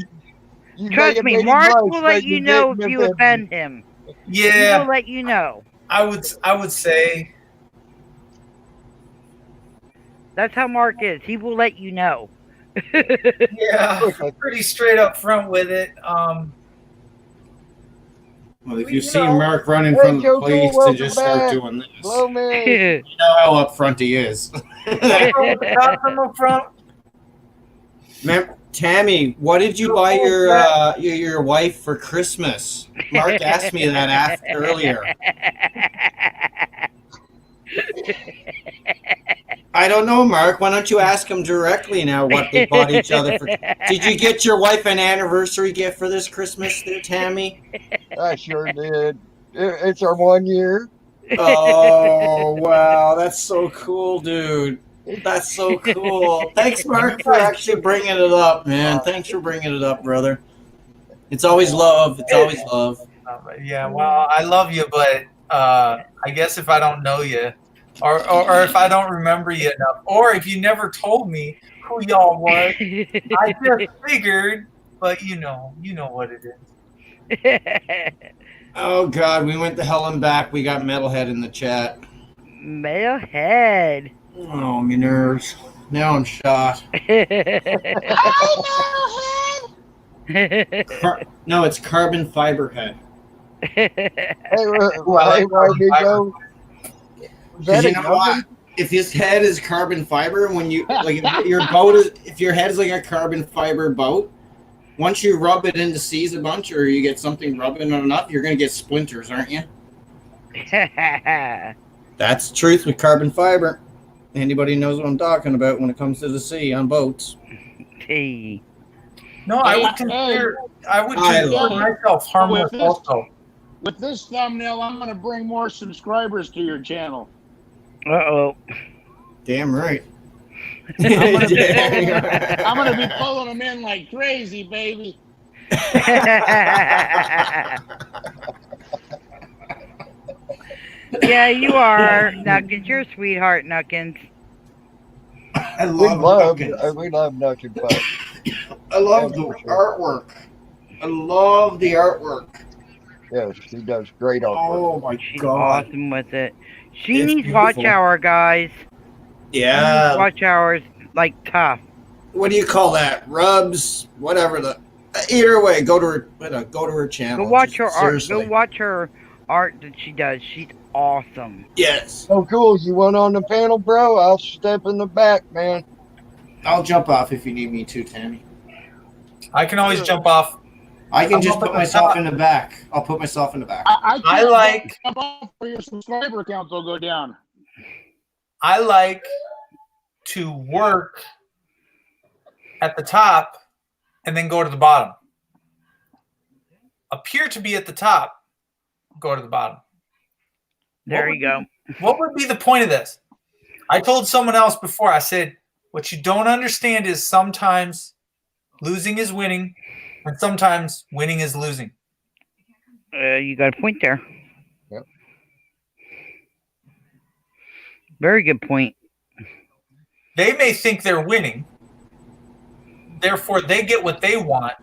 You may Trust have me, made him Mark blush, will but let you know didn't if you offend him. Yeah. He will let you know. I would say That's how Mark is. He will let you know. yeah, pretty straight up front with it. Well, if you see Mark run in front of the police and just start doing this, you know how up front he is. Tammy, what did you buy your wife for Christmas? Mark asked me that earlier. I don't know, Mark. Why don't you ask him directly now what they bought each other for? Did you get your wife an anniversary gift for this Christmas, there, Tammy? I sure did. It's our 1 year. Oh, wow. That's so cool, dude. That's so cool. Thanks, Mark, for actually bringing it up, man. Thanks for bringing it up, brother. It's always love. It's always love. Yeah, well, I love you, but I guess if I don't know you, or if I don't remember you enough, or if you never told me who y'all was, I just figured. But you know what it is. Oh, God, we went to hell and back. We got Metalhead in the chat. Metalhead. Oh, my nerves. Now I'm shot. No, it's Carbon Fiber Head. Hey, Ooh, I like where did carbon go? Was Because that you a know what? oven? If his head is carbon fiber, when you like, if your head is like a carbon fiber boat, once you rub it into seas a bunch, or you get something rubbing it enough, you're gonna get splinters, aren't you? That's the truth with carbon fiber. Anybody knows what I'm talking about when it comes to the sea on boats. Hey. No, I would consider myself harmless also. With this thumbnail, I'm going to bring more subscribers to your channel. Uh-oh. Damn right. I'm gonna be pulling them in like crazy, baby. Yeah, you are, Nuckins. You're a sweetheart, Nuckins. I We love Nuckins. I love the artwork. I love the artwork. Yes, she does great artwork. Oh my She's god. awesome with it. She It's needs beautiful. watch hour, guys. Yeah. Watch hours like tough. What do you call that? Rubs, whatever the. Either way, go to her channel. Go watch her art. Seriously. Go watch her art that she does. She's awesome. Yes. Oh, cool. You want on the panel, bro? I'll step in the back, man. I'll jump off if you need me to, Tammy. I can always jump off. I can I'm just up put at the myself top. in the back. I'll put myself in the back. I I like- jump off or your subscriber count will go down. I like to work at the top and then go to the bottom. Appear to be at the top, go to the bottom. There you go. What would be the point of this? I told someone else before, I said, what you don't understand is sometimes losing is winning and sometimes winning is losing. You got a point there. Yep. Very good point. They may think they're winning, therefore they get what they want,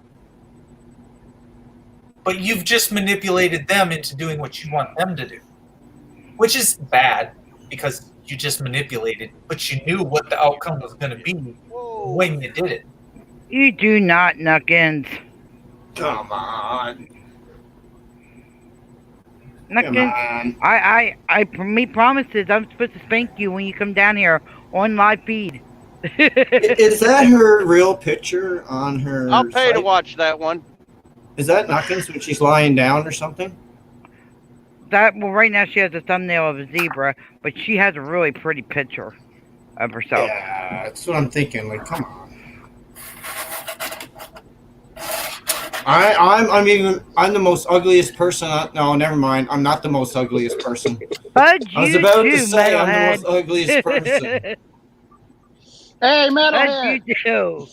but you've just manipulated them into doing what you want them to do, which is bad because you just manipulated, but you knew what the outcome was going to be when you did it. You do not, Nuckins. Come on. Nuckins, I made promises. I'm supposed to spank you when you come down here on live feed. Is that her real picture on her? I'll pay to site? watch that one. Is that Nuckins when she's lying down or something? Well, right now she has a thumbnail of a zebra, but she has a really pretty picture of herself. Yeah, that's what I'm thinking. Like, come on. I'm the most ugliest person. No, never mind. I'm not the most ugliest person. But I was you about too, to say I'm the Metalhead. most ugliest person. Hey, But Metalhead! you do.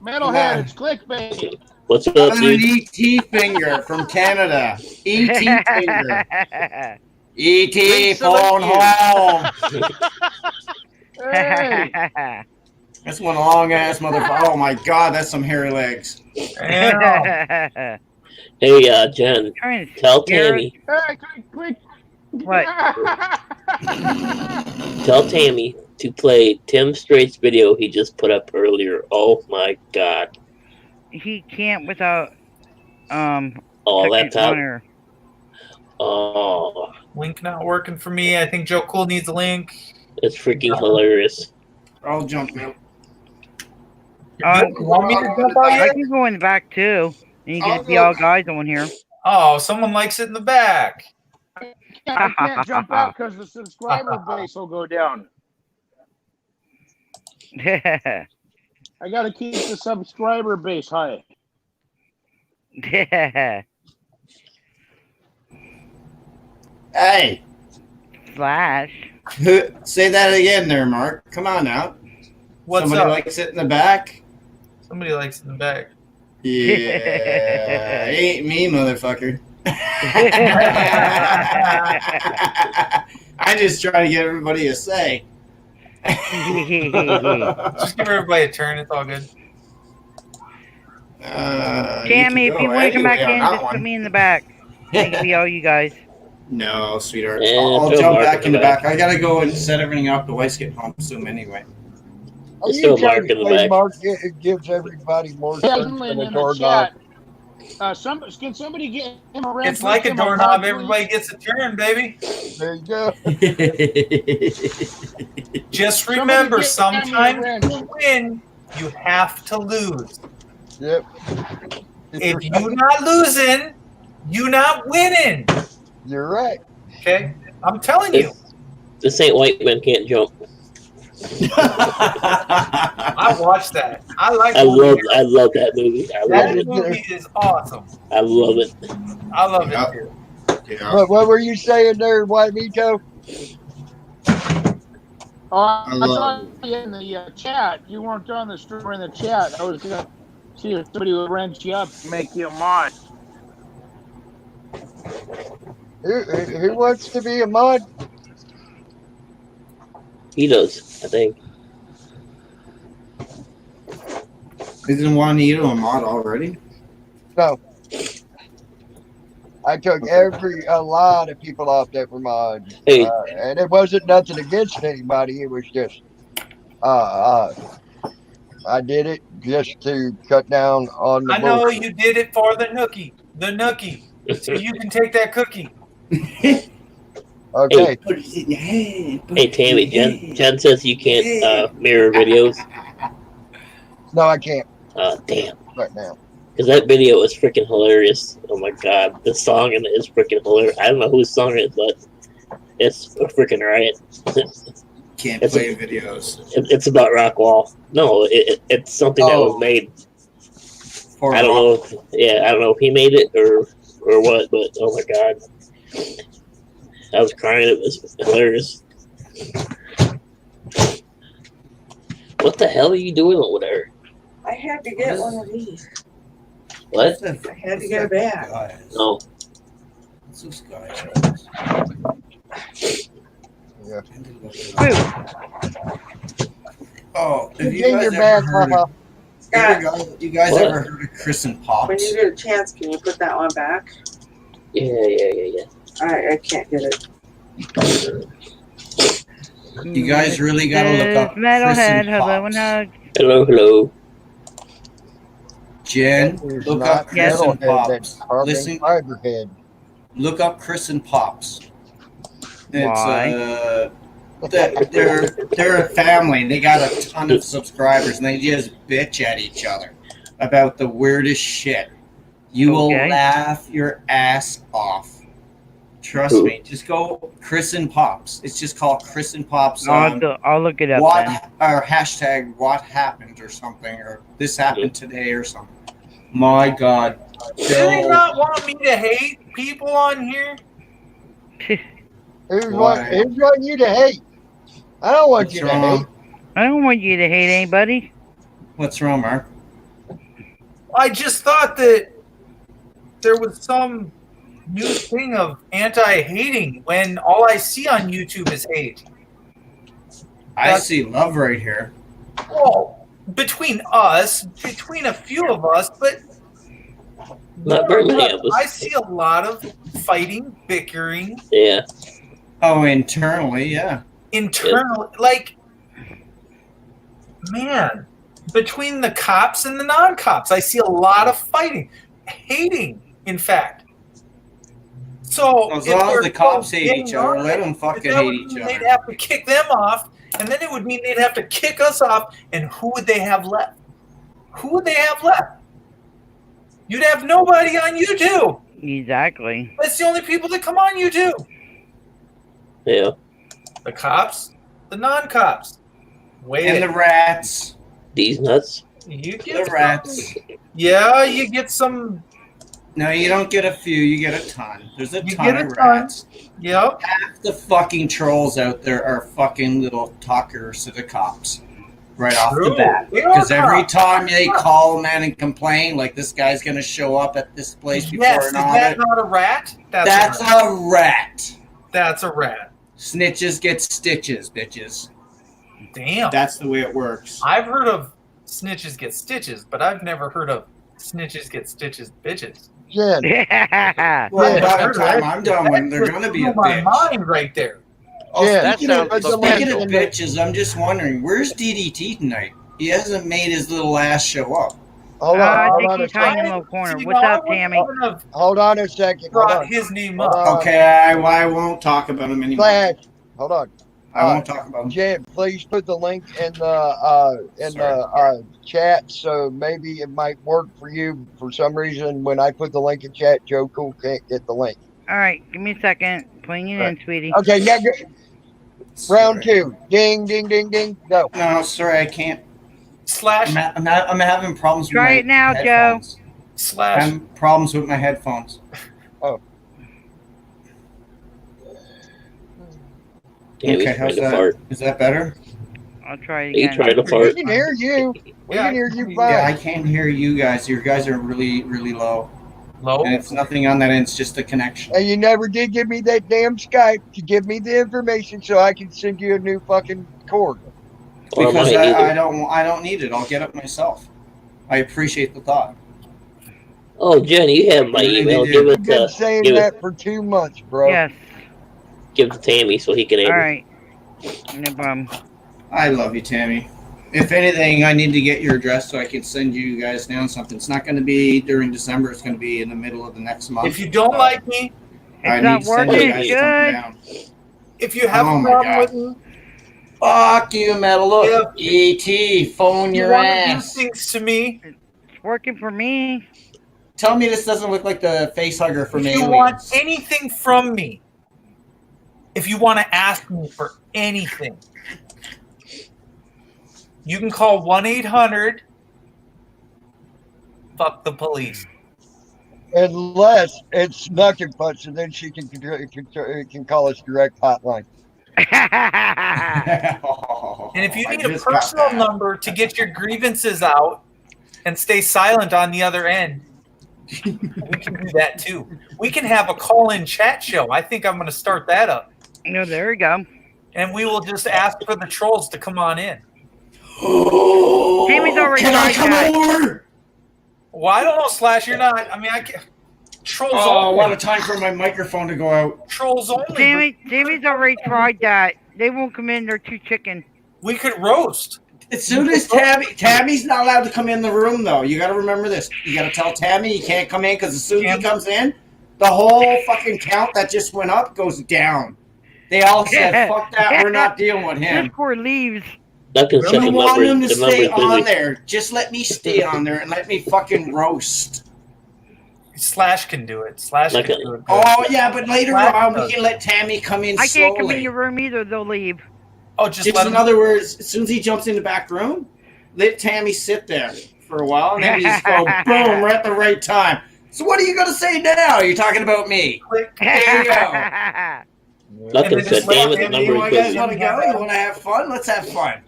Metalhead, it's clickbait. What's up, I'm an dude? ET finger from Canada. ET finger. ET We phone salute home. Hey, That's one long ass motherfucker. Oh my god, that's some hairy legs. Damn. Hey, Jen, Trying to tell scare- Tammy, hey, click. What? tell Tammy to play Tim Straight's video he just put up earlier. Oh my god. He can't without Oh, second laptop. owner. Oh, Link not working for me. I think Joe Cool needs a link. it's freaking hilarious. I'll jump out. You want me to jump out I yet? can go in the back too, and you I'll can see go. all guys on here. Oh, someone likes it in the back. I can't jump out because the subscriber base will go down. I got to keep the subscriber base high. Hey, Slash. say that again there, Mark. Come on now. What's Somebody up? likes it in the back? Somebody likes it in the back. Yeah, ain't me, motherfucker. I just try to get everybody a say. Just give everybody a turn. It's all good. Tammy, if you want to come back in, just put me. me in the back. I can be all you guys. No, sweetheart. Yeah, I'll throw jump Mark back in in the the back. I gotta go and set everything up. The wife's getting home soon anyway. Are Still you trying Mark to in the say back. Mark gives everybody more sense Definitely than a in the doorknob? chat. Can somebody get him a red? It's like a doorknob. Everybody gets a turn, baby. There you go. Just remember, Somebody get sometimes Tammy a to win, you have to lose. Yep. If you not losing, you not winning. You're right. Okay? I'm telling you. This ain't white men can't jump. I watched that. I love that movie. I love That it. movie is awesome. I love it. I love it too. What were you saying there, White Vito? Oh, I love saw you in the chat. You weren't on the stream or in the chat. I was gonna see if somebody would wrench you up and make you a mod. Who wants to be a mod? He does, I think. Isn't Juanito a mod already? No. I took a lot of people off that were mods. Hey. And it wasn't nothing against anybody. It was just, I did it just to cut down on the I know bullshit. you did it for the nookie. The nookie. So you can take that cookie. Okay. Put it in your hand. Hey, Tammy, Jen says you can't mirror videos. No, I can't. Damn. Right now. Because that video is freaking hilarious. Oh my god. The song in it is freaking hilarious. I don't know whose song it is, but it's a freaking riot. Can't It's play videos. It's about Rockwall. No, it's something that was made. I don't know. I don't know if he made it or what, but oh my god. I was crying. It was hilarious. What the hell are you doing over there? I had to get one of these. What? I had to get it back. No. What's this guy? Yeah. Oh, have you Get guys your ever bag, heard Papa. of, you guys What? ever heard of Chris and Pops? When you get a chance, can you put that one back? Yeah. I can't get it. You guys really gotta look up Chris Metalhead, and hello and Pops. hug. Hello. Jen, There's look not up Chris and Metalhead, that's Pops. Carbon Listen, Fiberhead. look up Chris and Pops. Why? They're a family. They got a ton of subscribers, and they just bitch at each other about the weirdest shit. You will Okay. laugh your ass off. Trust Who? me. Just go Chris and Pops. It's just called Chris and Pops. I'll look it up What then. or hashtag what happened or something, or this happened today or something. My God. Do they not want me to hate people on here? Who's want you to hate? I don't want you to hate. I don't want you to hate anybody. What's wrong, Mark? I just thought that there was some new thing of anti-hating when all I see on YouTube is hate. I see love right here. Well, between us, between a few of us, but Not Birmingham. I see a lot of fighting, bickering, Yeah. Oh, internally, yeah. internal, like, man, between the cops and the non-cops, I see a lot of fighting, hating, in fact. So As if long as they're the cops so hate getting each other, on let it, them fucking that hate would each mean other. They'd have to kick them off, and then it would mean they'd have to kick us off, and who would they have left? Who would they have left? You'd have nobody on YouTube. Exactly. That's the only people that come on YouTube. Yeah. The cops, the non-cops. Wait. And the rats. These nuts. You get The rats. Yeah, you get some. No, you don't get a few. You get a ton. There's a You ton get a of ton. rats. Yep. Half the fucking trolls out there are fucking little talkers to the cops. Right off True. the bat. They are Because every cops. time they call a man and complain, like this guy's going to show up at this place before Yes, is an that audit. not a rat? That's a rat. That's a rat. Snitches get stitches, bitches. Damn. That's the way it works. I've heard of snitches get stitches, but I've never heard of snitches get stitches, bitches. Jen. Well, by the time I'm done, when they're going to be a my bitch. mind right there. Oh, Yeah. speaking of That bitches, I'm just wondering, where's DDT tonight? He hasn't made his little ass show up. Hold on. I Hold think on a he's hiding in second. the corner. What's up, Tammy? Hold on a second. Hold Brought on. his name Hold up. on. Okay, I won't talk about him anymore. Flash. Hold on. I won't talk about him. Jen, please put the link in the chat, so maybe it might work for you. For some reason, when I put the link in chat, Joe Cool can't get the link. All right, give me a second. Putting it in, sweetie. Okay, yeah. Round two. Ding, ding, ding, ding. Go. No, sorry, I can't. Slash. I'm having problems with Try my it now, headphones. Joe. Slash. I'm having problems with my headphones. Oh. Yeah, Okay, he's trying how's to that? fart. Is that better? I'll try it He again. tried to We fart. can hear you. We can hear you fine. Yeah, I can't hear you guys. Your guys are really, really low. Low? And it's nothing on that end. It's just the connection. And you never did give me that damn Skype to give me the information so I can send you a new fucking cord. Or Because mine either. I don't need it. I'll get it myself. I appreciate the thought. Oh, Jen, you have my You really email. do. Give You've it been to saying give it, that for 2 months, bro. Yes. give it to Tammy so he can All edit. right. No problem. I love you, Tammy. If anything, I need to get your address so I can send you guys down something. It's not going to be during December. It's going to be in the middle of the next month. If you don't like me, I It's need not to send working. you guys Good. something down. if you have Oh a my problem God. with me, Fuck you, Metal. Look, ET, phone you your want to do ass. things to me, It's working for me. Tell me this doesn't look like the face hugger from if you Aliens. want anything from me, if you want to ask me for anything, you can call 1-800 fuck the police. Unless it's Knuckin' Punch, and then she can call us direct hotline. And if you I need a just got personal that. number to get your grievances out and stay silent on the other end, we can do that too. We can have a call-in chat show. I think I'm going to start that up. No, there we go. And we will just ask for the trolls to come on in. Tammy's already Can I tried come that. over? Well, I don't know, Slash. You're not. I mean, I can't. Trolls Oh, only. what a time for my microphone to go out. Trolls only. Tammy's already tried that. They won't come in. They're too chicken. We could roast. As soon as Tammy's not allowed to come in the room, though. You got to remember this. You got to tell Tammy he can't come in because as soon as he comes in, the whole fucking count that just went up goes down. They all said, "Fuck that, we're not dealing with him." Discord leaves. Duncan said I the want him number, to the number's stay on busy. there. Just let me stay on there and let me fucking roast. Slash can do it. Slash can do it. Oh yeah, but later Slash on does we can let Tammy come in I can't come in slowly. your room either. They'll leave. Oh, just Just let in him. other words, as soon as he jumps in the back room, let Tammy sit there for a while, and then we just go boom right at the right time. So what are you gonna say now? You're talking about me. There you go. Duncan said, "Damn it, the number You is guys busy." want to go? You want to have fun? Let's have fun.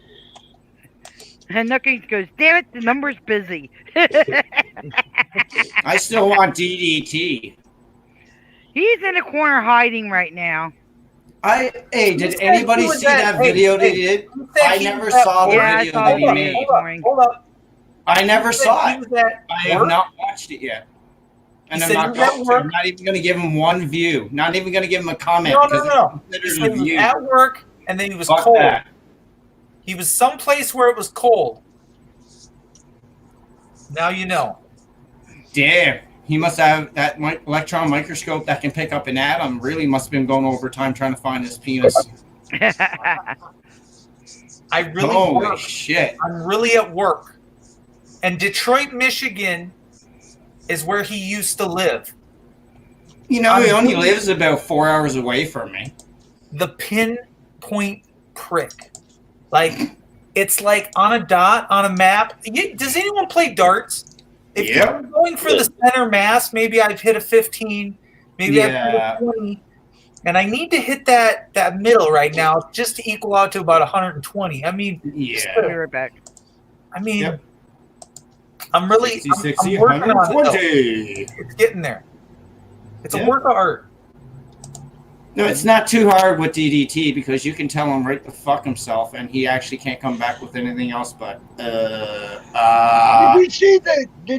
And Knuckles goes, damn it, the number's busy. I still want DDT. He's in a corner hiding right now. Hey, did anybody see that video they did? I never saw the video that he made. Hold up. I never You said saw he it. was at I have work? not watched it yet. And You I'm said not he was at going to. work? I'm not even going to give him one view. Not even going to give him a comment. No. because He it's said considered he a was view. at work and then he was Fuck cold. that. He was someplace where it was cold. Now you know. Damn. He must have that electron microscope that can pick up an atom. Really must have been going overtime trying to find his penis. I really Holy work. shit. I'm really at work. And Detroit, Michigan is where he used to live. You know, he only lives about 4 hours away from me. The pinpoint prick. Like, it's like on a dot on a map. Does anyone play darts? If Yep. you're going for the center mass, maybe I've hit a 15, maybe I've Yeah. hit a 20. And I need to hit that middle right now just to equal out to about 120. I mean, Yeah. I'll be right back. I mean, Yep. I'm really 60, I'm 60, working on it. 120. Though. It's getting there. It's Yeah. a work of art. No, it's not too hard with DDT because you can tell him right to fuck himself and he actually can't come back with anything else but Did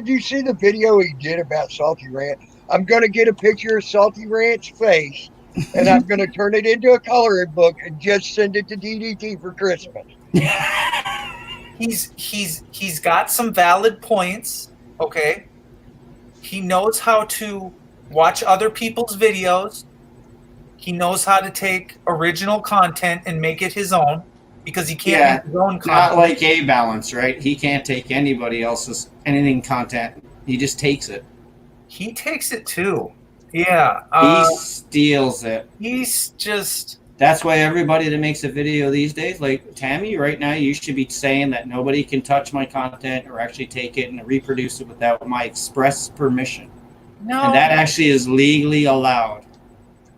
you see the video he did about Salty Ranch? I'm gonna get a picture of Salty Ranch face and I'm gonna turn it into a coloring book and just send it to DDT for Christmas. He's got some valid points. Okay. He knows how to watch other people's videos. He knows how to take original content and make it his own because he can't Yeah, make his own not content. like A Balance, right? He can't take anybody else's anything content. He just takes it. He takes it too. Yeah. He steals it. He's just. That's why everybody that makes a video these days, like Tammy, right now, you should be saying that nobody can touch my content or actually take it and reproduce it without my express permission. No. And that actually is legally allowed.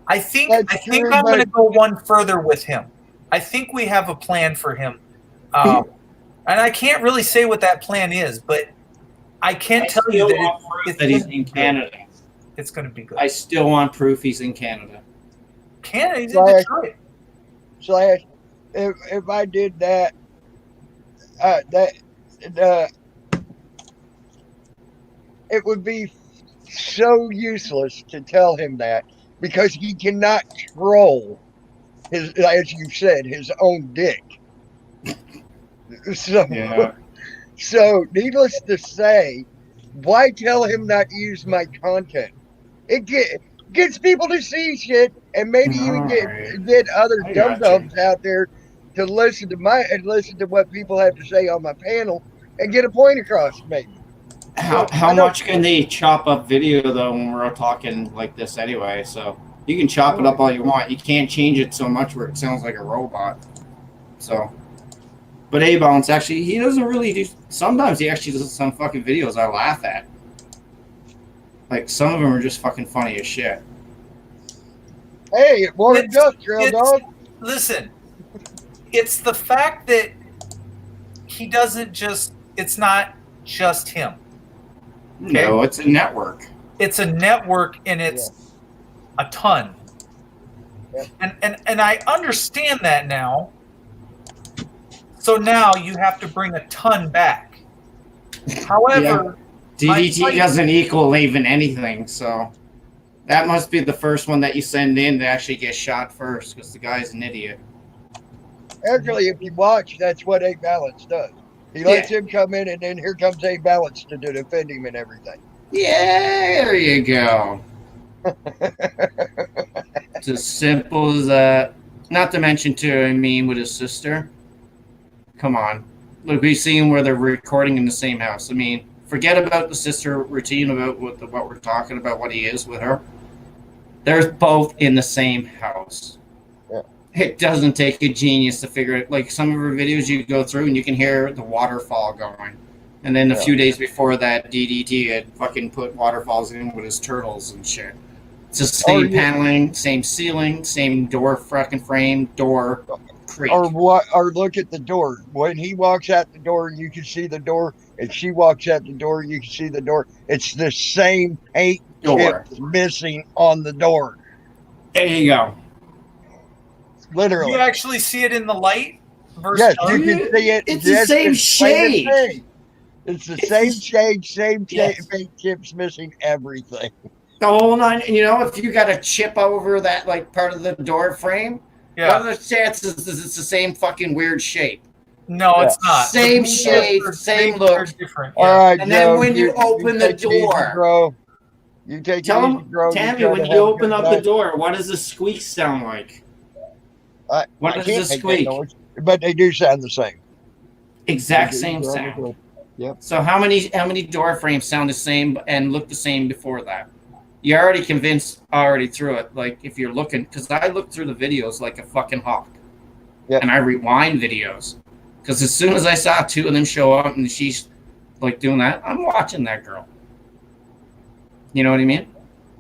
I think I'm going to go one further with him. I think we have a plan for him, and I can't really say what that plan is, but I can tell you that That he's in Canada. It's going to be good. I still want proof he's in Canada. Canada, he's in Slash, Detroit. slash, if I did that, it would be so useless to tell him that because he cannot troll his, as you said, his own dick. So, Yeah. so needless to say, why tell him not to use my content? It gets people to see shit, and maybe even get other I dum got dums out there to listen to what people have to say on my panel and get a point across. Maybe. How much can they chop up video though when we're talking like this anyway? So you can chop it up all you want. You can't change it so much where it sounds like a robot. So, but A Balance actually, he doesn't really do. Sometimes he actually does some fucking videos I laugh at. Like some of them are just fucking funny as shit. Hey, it more industrial, dog. Listen, it's the fact that he doesn't just. It's not just him. No, it's a network. It's a network, and it's a ton. And I understand that now. So now you have to bring a ton back. However, DDT doesn't equal even anything, so that must be the first one that you send in to actually get shot first, because the guy's an idiot. Actually, if you watch, that's what A Balance does. He lets him come in, and then here comes A Balance to defend him and everything. Yeah, there you go. It's as simple as that. Not to mention, too, I mean, with his sister. Come on. Look, we've seen where they're recording in the same house. I mean, forget about the sister routine, about what we're talking about, what he is with her. They're both in the same house. Yeah. It doesn't take a genius to figure it. Like some of her videos you go through and you can hear the waterfall going. And then a few days before that, DDT had fucking put waterfalls in with his turtles and shit. It's the same paneling, same ceiling, same door fucking frame, door creak. Or look at the door. When he walks out the door, you can see the door. If she walks out the door, you can see the door. It's the same paint Door. chips missing on the door. There you go. Literally. you actually see it in the light. Yes, you can see it. It's the Yes, same it's plain as shade. day. It's the same shade, same paint chips missing everything. The whole nine. You know, if you got a chip over that like part of the door frame, what are the chances that it's the same fucking weird shape? No, it's not. Same The shade, paints same are look. different. All right, And then Joe, when you open the take it easy, door, bro. You take tell it easy, him, bro. Tammy, try when to you have a open good up the night. door, what does the squeak sound like? What I does can't the make that squeak? noise, but they do sound the same. Exact They do same sound the sound. same. Yep. So how many door frames sound the same and look the same before that? You're already convinced already through it. Like if you're looking, because I look through the videos like a fucking hawk, and I rewind videos. Because as soon as I saw two of them show up and she's like doing that, I'm watching that girl. You know what I mean?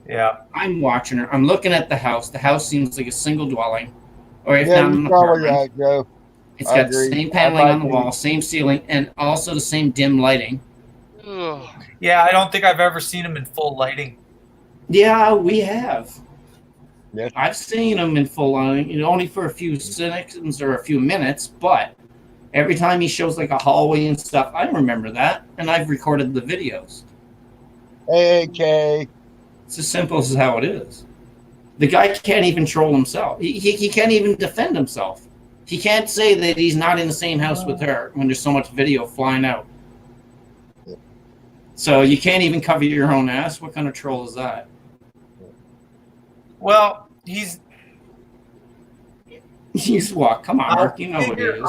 Yeah. I'm watching her. I'm looking at the house. The house seems like a single dwelling, or if Yeah, not an you're probably apartment. right, Joe. It's I got the agree. same I paneling on the agree. wall, same ceiling, and also the same dim lighting. Yeah, I don't think I've ever seen them in full lighting. Yeah, we have. Yes. I've seen them in full lighting, you know, only for a few seconds or a few minutes, but every time he shows like a hallway and stuff, I remember that, and I've recorded the videos. AK. It's as simple as how it is. The guy can't even troll himself. He can't even defend himself. He can't say that he's not in the same house with her when there's so much video flying out. So you can't even cover your own ass. What kind of troll is that? Well, he's what? Come on, Mark. You know what it is.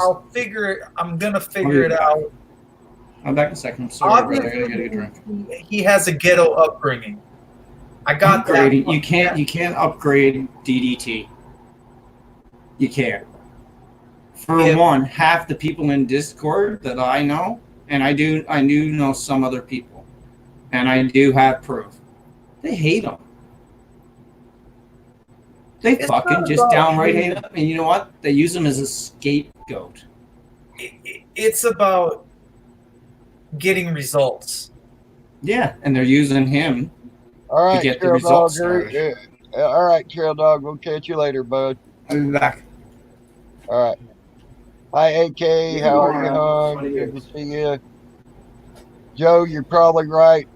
I'm gonna figure it out. I'm back in a second. I'm sorry, brother. I gotta get a drink. He has a ghetto upbringing. I got Upgrading. that. You can't upgrade DDT. You can't. For one, half the people in Discord that I know, and I do know some other people, and I do have proof. They hate him. They fucking just downright hate him, and you know what? They use him as a scapegoat. It's about getting results. Yeah, and they're using him All right, to get the Trail Dog. results. All right, Trail Dog. We'll catch you later, bud. I'll be back. All right. Hi, AK. How are you, hon? Good to see you. Joe, you're probably right.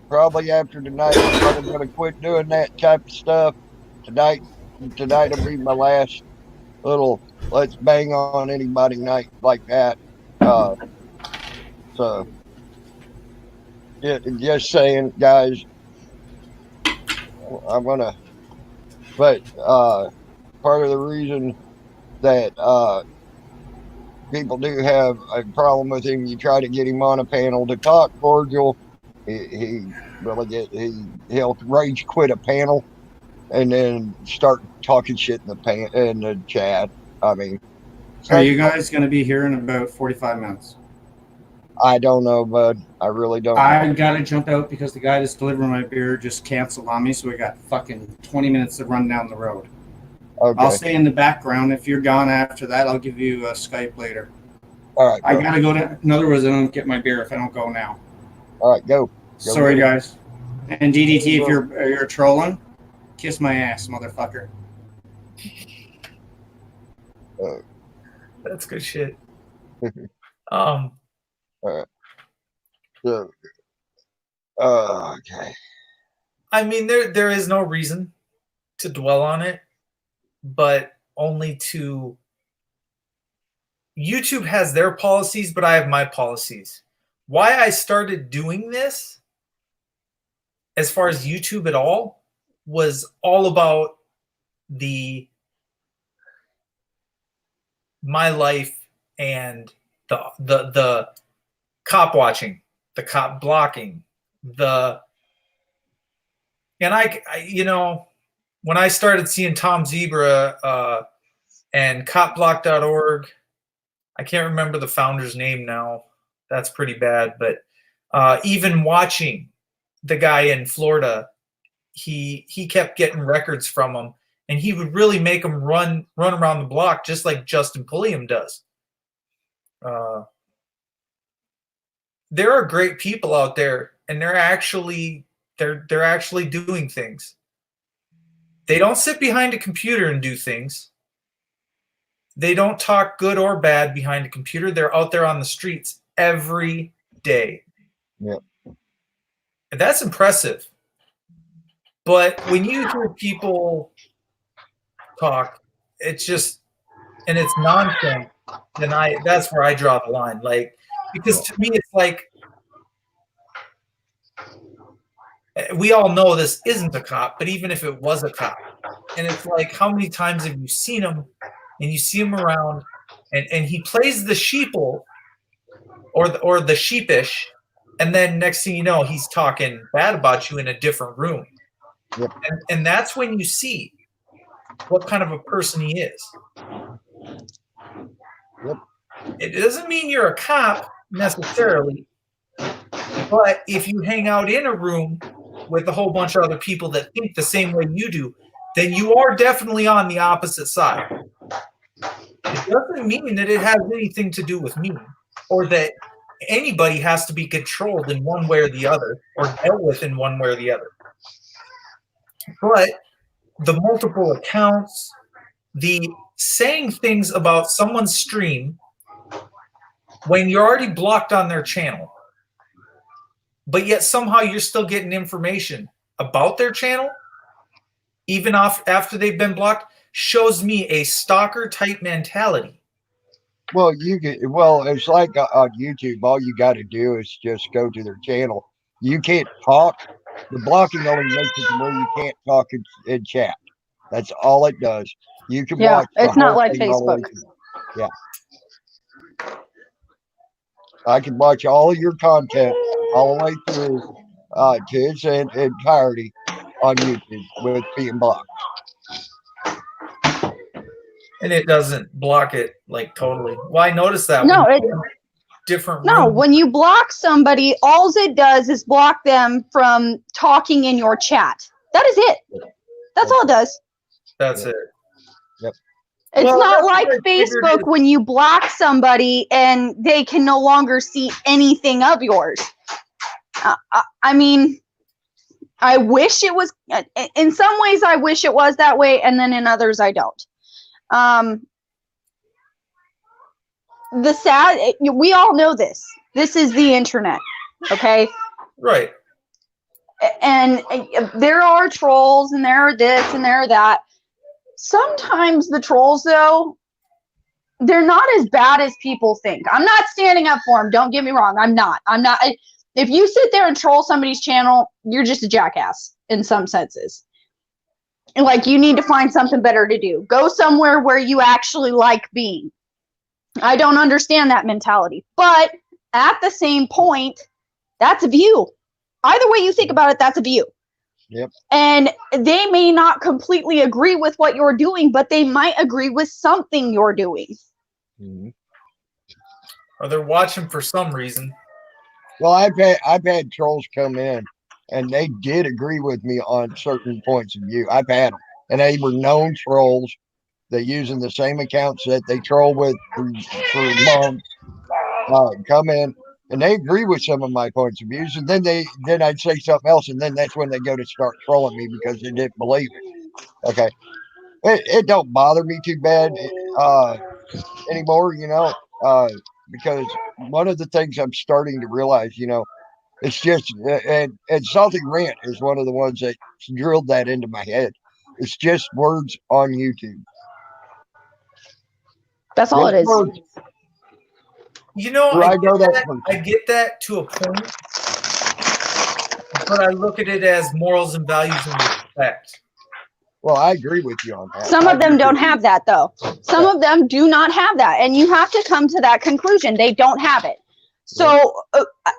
Probably after tonight, I'm probably going to quit doing that type of stuff. Tonight will be my last little let's bang on anybody night like that. So, yeah, just saying, guys, I'm going to, but part of the reason that people do have a problem with him, you try to get him on a panel to talk cordial, he'll rage quit a panel and then start talking shit in the chat. I mean, Are you guys going to be here in about 45 minutes? I don't know, bud. I really don't know. I got to jump out because the guy that's delivering my beer just canceled on me, so we got fucking 20 minutes to run down the road. Okay. I'll stay in the background. If you're gone after that, I'll give you a Skype later. All right. I got to go to, in other words, I don't get my beer if I don't go now. All right, go. Sorry, guys. And DDT, if you're trolling, kiss my ass, motherfucker. That's good shit. All right. So, okay. I mean, there is no reason to dwell on it, but only to. YouTube has their policies, but I have my policies. Why I started doing this, as far as YouTube at all, was all about my life and the cop watching, the cop blocking, and I you know, when I started seeing Tom Zebra and copblock.org, I can't remember the founder's name now. That's pretty bad. But even watching the guy in Florida, he kept getting records from him, and he would really make them run around the block just like Justin Pulliam does. There are great people out there, and they're actually doing things. They don't sit behind a computer and do things. They don't talk good or bad behind a computer. They're out there on the streets every day. Yep. And that's impressive. But when you hear people talk, it's just, and it's nonsense, then that's where I draw the line. Like, because to me, it's like, we all know this isn't a cop, but even if it was a cop, and it's like, how many times have you seen him, and you see him around, and he plays the sheeple or the sheepish, and then next thing you know, he's talking bad about you in a different room. Yep. And that's when you see what kind of a person he is. Yep. It doesn't mean you're a cop necessarily, but if you hang out in a room with a whole bunch of other people that think the same way you do, then you are definitely on the opposite side. It doesn't mean that it has anything to do with me, or that anybody has to be controlled in one way or the other, or dealt with in one way or the other. But the multiple accounts, the saying things about someone's stream when you're already blocked on their channel, but yet somehow you're still getting information about their channel, even after they've been blocked, shows me a stalker type mentality. Well, it's like on YouTube. All you got to do is just go to their channel. You can't talk. The blocking only makes it to where you can't talk in chat. That's all it does. You can Yeah, watch. The it's not whole like thing all the way Facebook. through. Yeah. I can watch all of your content all the way through to its entirety on YouTube with being blocked. And it doesn't block it like totally. Well, I noticed that. No, when it, you're in different no. rooms. When you block somebody, all it does is block them from talking in your chat. That is it. That's all it does. That's it. Yep. It's Well, not that's like what I figured Facebook it- when you block somebody and they can no longer see anything of yours. I mean, I wish it was. In some ways, I wish it was that way, and then in others, I don't. We all know this. This is the internet, okay? Right. And there are trolls, and there are this, and there are that. Sometimes the trolls, though, they're not as bad as people think. I'm not standing up for them. Don't get me wrong. I'm not. If you sit there and troll somebody's channel, you're just a jackass in some senses. Like, you need to find something better to do. Go somewhere where you actually like being. I don't understand that mentality. But at the same point, that's a view. Either way you think about it, that's a view. Yep. And they may not completely agree with what you're doing, but they might agree with something you're doing. Mm-hmm. Or they're watching for some reason. Well, I've had trolls come in, and they did agree with me on certain points of view. I've had them, and they were known trolls. They're using the same accounts that they troll with for months. Come in, and they agree with some of my points of views, and then I'd say something else, and then that's when they go to start trolling me because they didn't believe it. Okay, it don't bother me too bad anymore, because one of the things I'm starting to realize, it's just and Salty Rant is one of the ones that drilled that into my head. It's just words on YouTube. That's all it is. Words. I I know I get that to a point, but I look at it as morals and values and respect. Well, I agree with you on that. Some of them don't have that, though. Some of them do not have that, and you have to come to that conclusion. They don't have it. So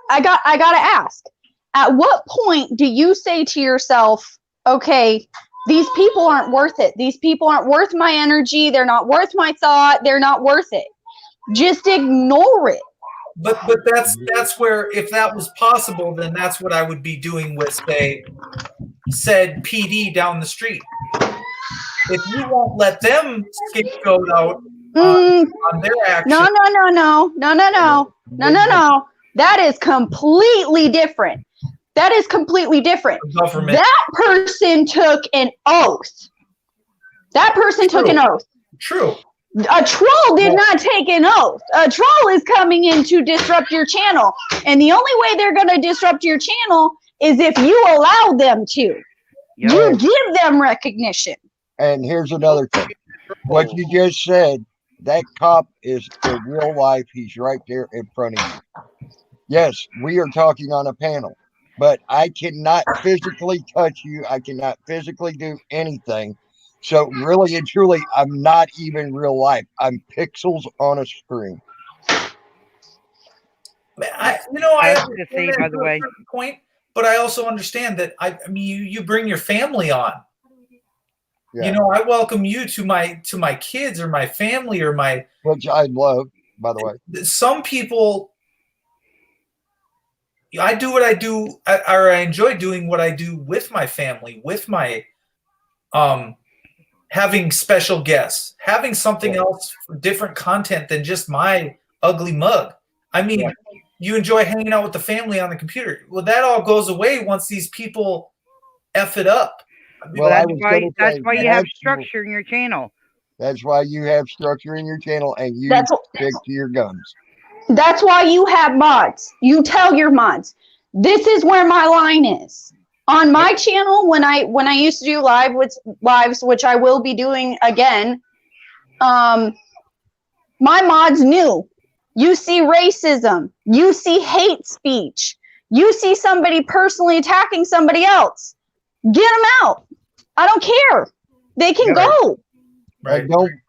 I got to ask: at what point do you say to yourself, "Okay, these people aren't worth it. These people aren't worth my energy. They're not worth my thought. They're not worth it." Just ignore it. But that's where, if that was possible, then that's what I would be doing with, say, said PD down the street. If you won't let them scapegoat out on their action. No. That is completely different. Government. That person took an oath. True. A troll did not take an oath. A troll is coming in to disrupt your channel. And the only way they're going to disrupt your channel is if you allow them to. You give them recognition. And here's another thing. What you just said, that cop is in real life. He's right there in front of you. Yes, we are talking on a panel, but I cannot physically touch you. I cannot physically do anything. So really and truly, I'm not even real life. I'm pixels on a screen. I have to say, by the way, point, but I also understand that you bring your family on. Yeah. I welcome you to my kids or my family or which I love, by the way. Some people, I do what I do, or I enjoy doing what I do with my family, with my having special guests, having something else, different content than just my ugly mug. I mean, you enjoy hanging out with the family on the computer. Well, that all goes away once these people F it up. Well, that's why you have structure in your channel. That's why you have structure in your channel, and you stick to your guns. That's why you have mods. You tell your mods, this is where my line is. On my channel, when I used to do lives, which I will be doing again, My mods knew. You see racism. You see hate speech. You see somebody personally attacking somebody else. Get them out. I don't care. They can go.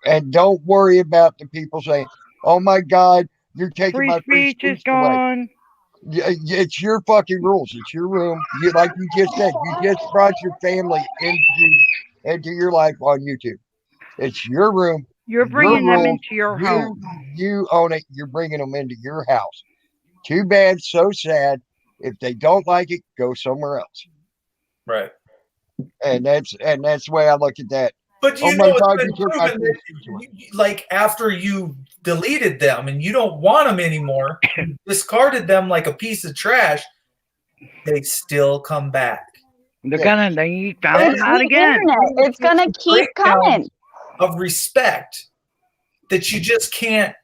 And don't worry about the people saying, "Oh my God, you're taking Free my free speech is speech away." gone. It's your fucking rules. It's your room. You, like you just said, you just brought your family into your life on YouTube. It's your room. You're bringing your them rules. into your home. You own it. You're bringing them into your house. Too bad. So sad. If they don't like it, go somewhere else. Right. And that's the way I look at that. But you know, it's been proven that like after you deleted them and you don't want them anymore, discarded them like a piece of trash, they still come back. They're gonna they found them out again. It's gonna keep coming. Of respect that you just can't.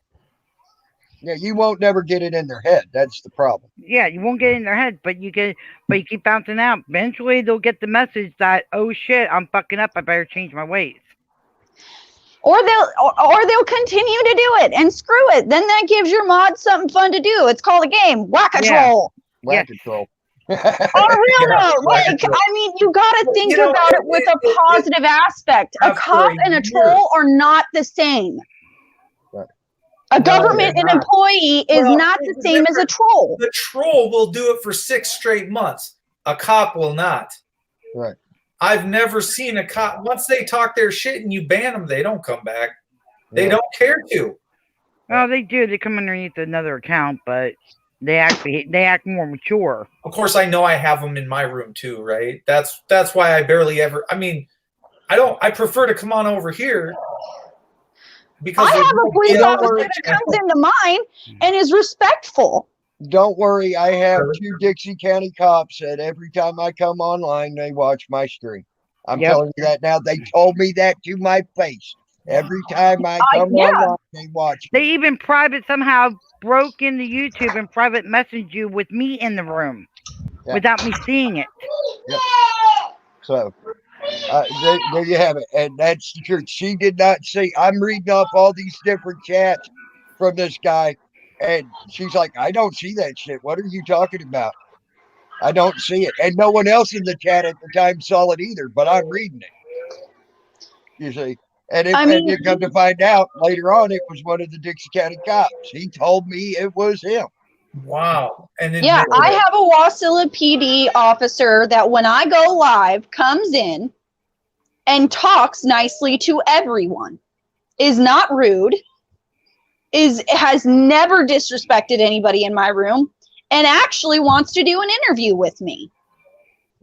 Yeah, you won't never get it in their head. That's the problem. Yeah, you won't get it in their head, but you keep bouncing out. Eventually, they'll get the message that, oh shit, I'm fucking up. I better change my ways. Or they'll continue to do it and screw it. Then that gives your mods something fun to do. It's called a game. Whack-a-troll. Whack-a-troll. On a real note, like, I mean, you gotta think about it with a positive aspect. A cop and a troll are not the same. A government employee is not the same as a troll. The troll will do it for 6 straight months. A cop will not. Right. I've never seen a cop. Once they talk their shit and you ban them, they don't come back. They don't care to. Well, they do. They come underneath another account, but they act more mature. Of course, I know I have them in my room too, right? That's why I barely ever. I mean, I prefer to come on over here. Because I have a police officer that comes into mine and is respectful. Don't worry, I have 2 Dixie County cops that every time I come online, they watch my stream. I'm telling you that now. They told me that to my face. Every time I come online, they watch. They even somehow broke into YouTube and private messaged you with me in the room without me seeing it. Yep. So there you have it. And that's the truth. She did not see. I'm reading off all these different chats from this guy. And she's like, I don't see that shit. What are you talking about? I don't see it. And no one else in the chat at the time saw it either, but I'm reading it. You see? And it come to find out later on, it was one of the Dixie County cops. He told me it was him. Wow. And then I have a Wasilla PD officer that when I go live comes in and talks nicely to everyone, is not rude, has never disrespected anybody in my room, and actually wants to do an interview with me.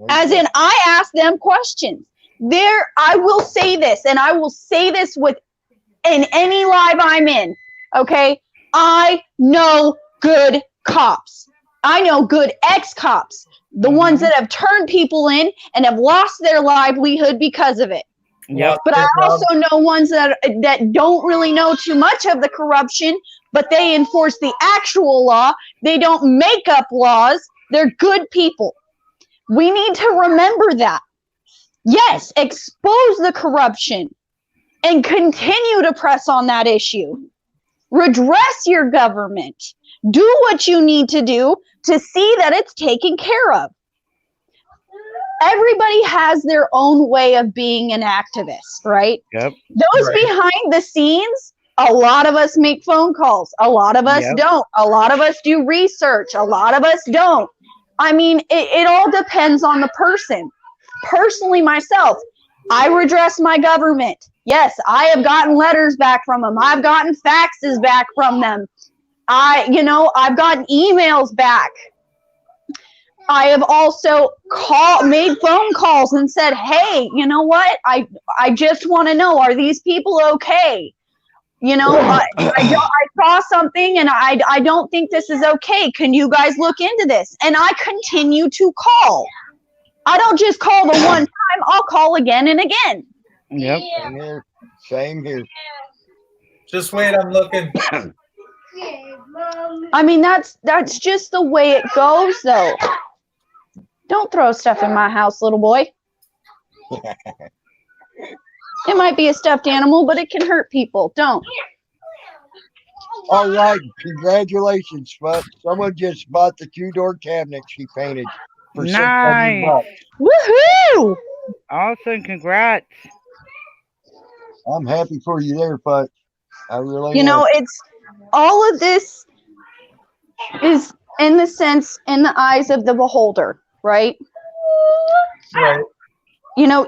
As in, I ask them questions. I will say this, and I will say this in any live I'm in, okay? I know good cops. I know good ex-cops, the ones that have turned people in and have lost their livelihood because of it. Yep. But I also know ones that don't really know too much of the corruption, but they enforce the actual law. They don't make up laws. They're good people. We need to remember that. Yes, expose the corruption and continue to press on that issue. Redress your government. Do what you need to do to see that it's taken care of. Everybody has their own way of being an activist, right? Yep. Those behind the scenes, a lot of us make phone calls. A lot of us don't. A lot of us do research. A lot of us don't. I mean, it all depends on the person. Personally, myself, I redress my government. Yes, I have gotten letters back from them. I've gotten faxes back from them. I've gotten emails back. I have also made phone calls and said, hey, you know what? I just want to know, are these people okay? I saw something and I don't think this is okay. Can you guys look into this? And I continue to call. I don't just call the one time. I'll call again and again. Yep. Same here. Just wait, I'm looking. I mean, that's just the way it goes, though. Don't throw stuff in my house, little boy. It might be a stuffed animal, but it can hurt people. Don't. All right, congratulations, Fuck. Someone just bought the 2-door cabinet she painted for $600. Nice. Woohoo! Awesome. Congrats. I'm happy for you there, Fuck. I really You am. know, it's all of this is in the sense in the eyes of the beholder, right? Right. You know,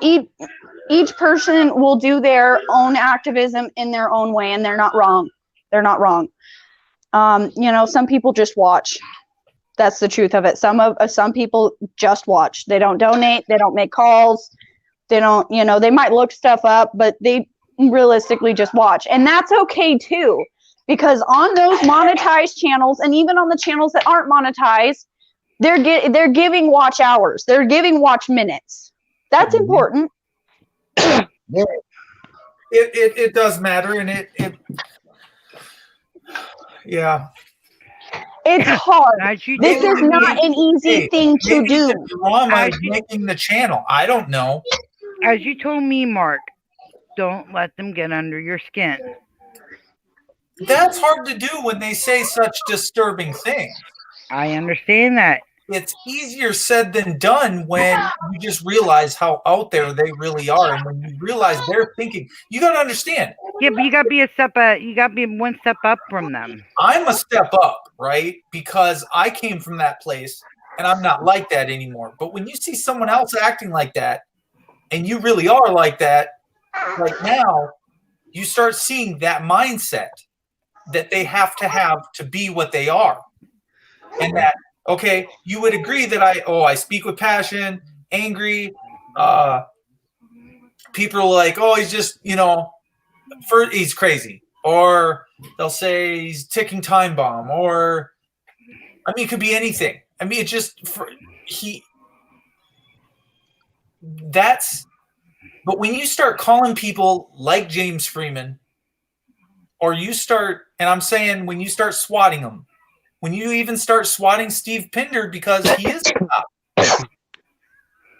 each person will do their own activism in their own way, and they're not wrong. They're not wrong. You know, some people just watch. That's the truth of it. Some people just watch. They don't donate. They don't make calls. They don't, you know, they might look stuff up, but they realistically just watch. And that's okay too, because on those monetized channels, and even on the channels that aren't monetized, they're giving watch hours. They're giving watch minutes. That's important. It does matter, and it yeah. It's hard. This is not an easy thing to do. Drama is making the channel. I don't know. As you told me, Mark, don't let them get under your skin. That's hard to do when they say such disturbing things. I understand that. It's easier said than done when you just realize how out there they really are, and when you realize they're thinking. You got to understand. Yeah, but you got to be you got to be one step up from them. I'm a step up, right? Because I came from that place, and I'm not like that anymore. But when you see someone else acting like that, and you really are like that right now, you start seeing that mindset that they have to be what they are, and that. Okay, you would agree that I speak with passion, angry. People are like, oh, he's just, he's crazy. Or they'll say he's ticking time bomb. Or, I mean, it could be anything. I mean, it's just, but when you start calling people like James Freeman, or you start, and I'm saying when you start swatting them, when you even start swatting Steve Pinder because he is a cop.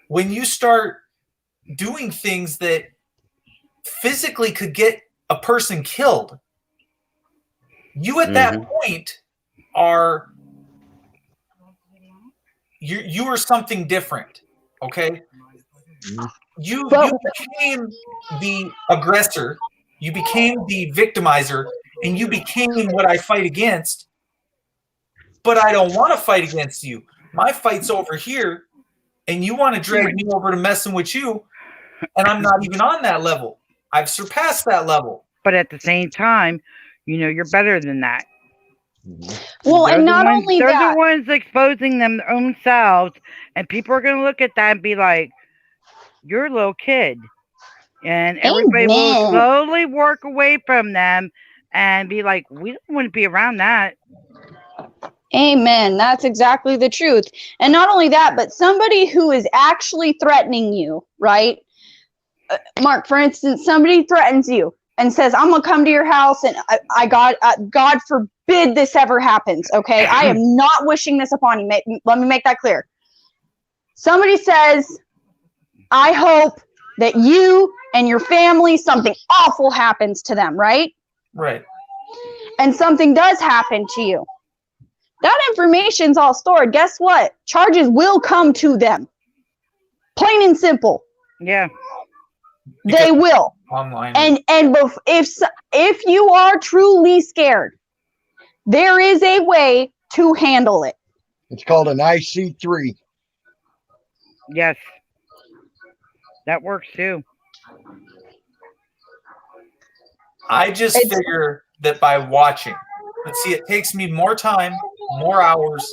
When you start doing things that physically could get a person killed, you at that point are you are something different. Okay? You became the aggressor, you became the victimizer, and you became what I fight against. But I don't want to fight against you. My fight's over here, and you want to drag me over to messing with you, and I'm not even on that level. I've surpassed that level. But at the same time, you're better than that. Well, and not only that, they're the ones exposing them their own selves, and people are going to look at that and be like, "You're a little kid," and everybody will slowly work away from them and be like, "We don't want to be around that." Amen. That's exactly the truth. And not only that, but somebody who is actually threatening you, right? Mark, for instance, somebody threatens you and says, I'm going to come to your house and God forbid this ever happens. Okay. I am not wishing this upon you. Let me make that clear. Somebody says, I hope that you and your family, something awful happens to them, right? Right. And something does happen to you. That information's all stored. Guess what? Charges will come to them. Plain and simple. Yeah. They will. Online. And if you are truly scared, there is a way to handle it. It's called an IC3. Yes. That works too. I just figure that by watching, let's see, it takes me more time, more hours,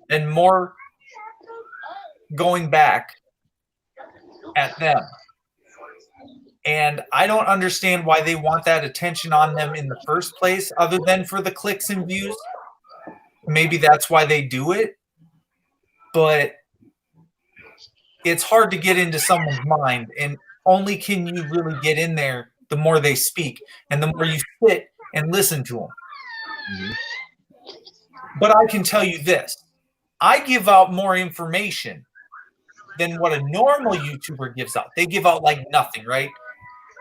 and more going back at them. And I don't understand why they want that attention on them in the first place, other than for the clicks and views. Maybe that's why they do it. But it's hard to get into someone's mind, and only can you really get in there the more they speak and the more you sit and listen to them. Mm-hmm. But I can tell you this. I give out more information than what a normal YouTuber gives out. They give out like nothing, right?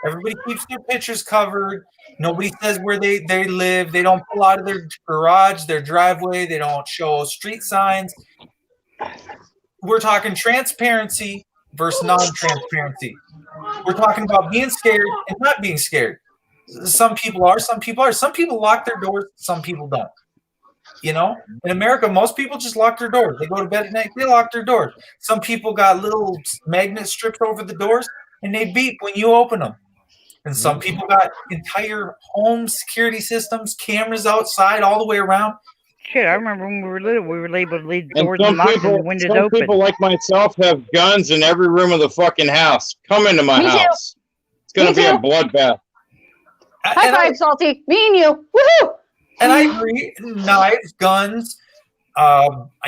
Everybody keeps their pictures covered. Nobody says where they live. They don't pull out of their garage, their driveway. They don't show street signs. We're talking transparency versus non-transparency. We're talking about being scared and not being scared. Some people are, some people are. Some people lock their doors, some people don't. You know, in America, most people just lock their doors. They go to bed at night, they lock their doors. Some people got little magnet strips over the doors and they beep when you open them. And some people got entire home security systems, cameras outside all the way around. Shit, I remember when we were little, we were able to leave the And doors some unlocked and the people, windows some open. people like myself have guns in every room of the fucking house. Come into my Me too. house. It's gonna Me be a too. bloodbath. High five, Salty. Me and you. Woohoo! And I agree, knives, guns.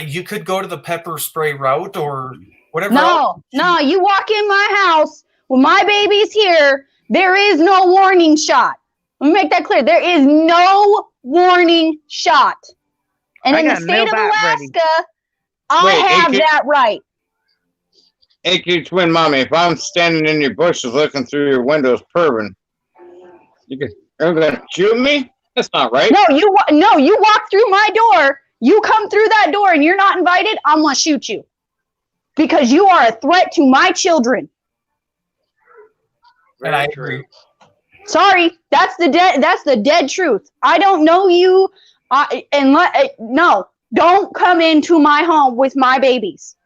You could go to the pepper spray route or whatever. else. No, you walk in my house when my baby's here. There is no warning shot. Let me make that clear. There is no warning shot. And I in the got a state of mail bat ready. Alaska, I Wait, have AK that right. AK Twin Mommy, if I'm standing in your bushes looking through your windows perving, you're gonna shoot me? That's not right. No, you walk through my door. You come through that door and you're not invited. I'm gonna shoot you because you are a threat to my children. And I agree. Sorry, that's the dead truth. I don't know you, no, don't come into my home with my babies.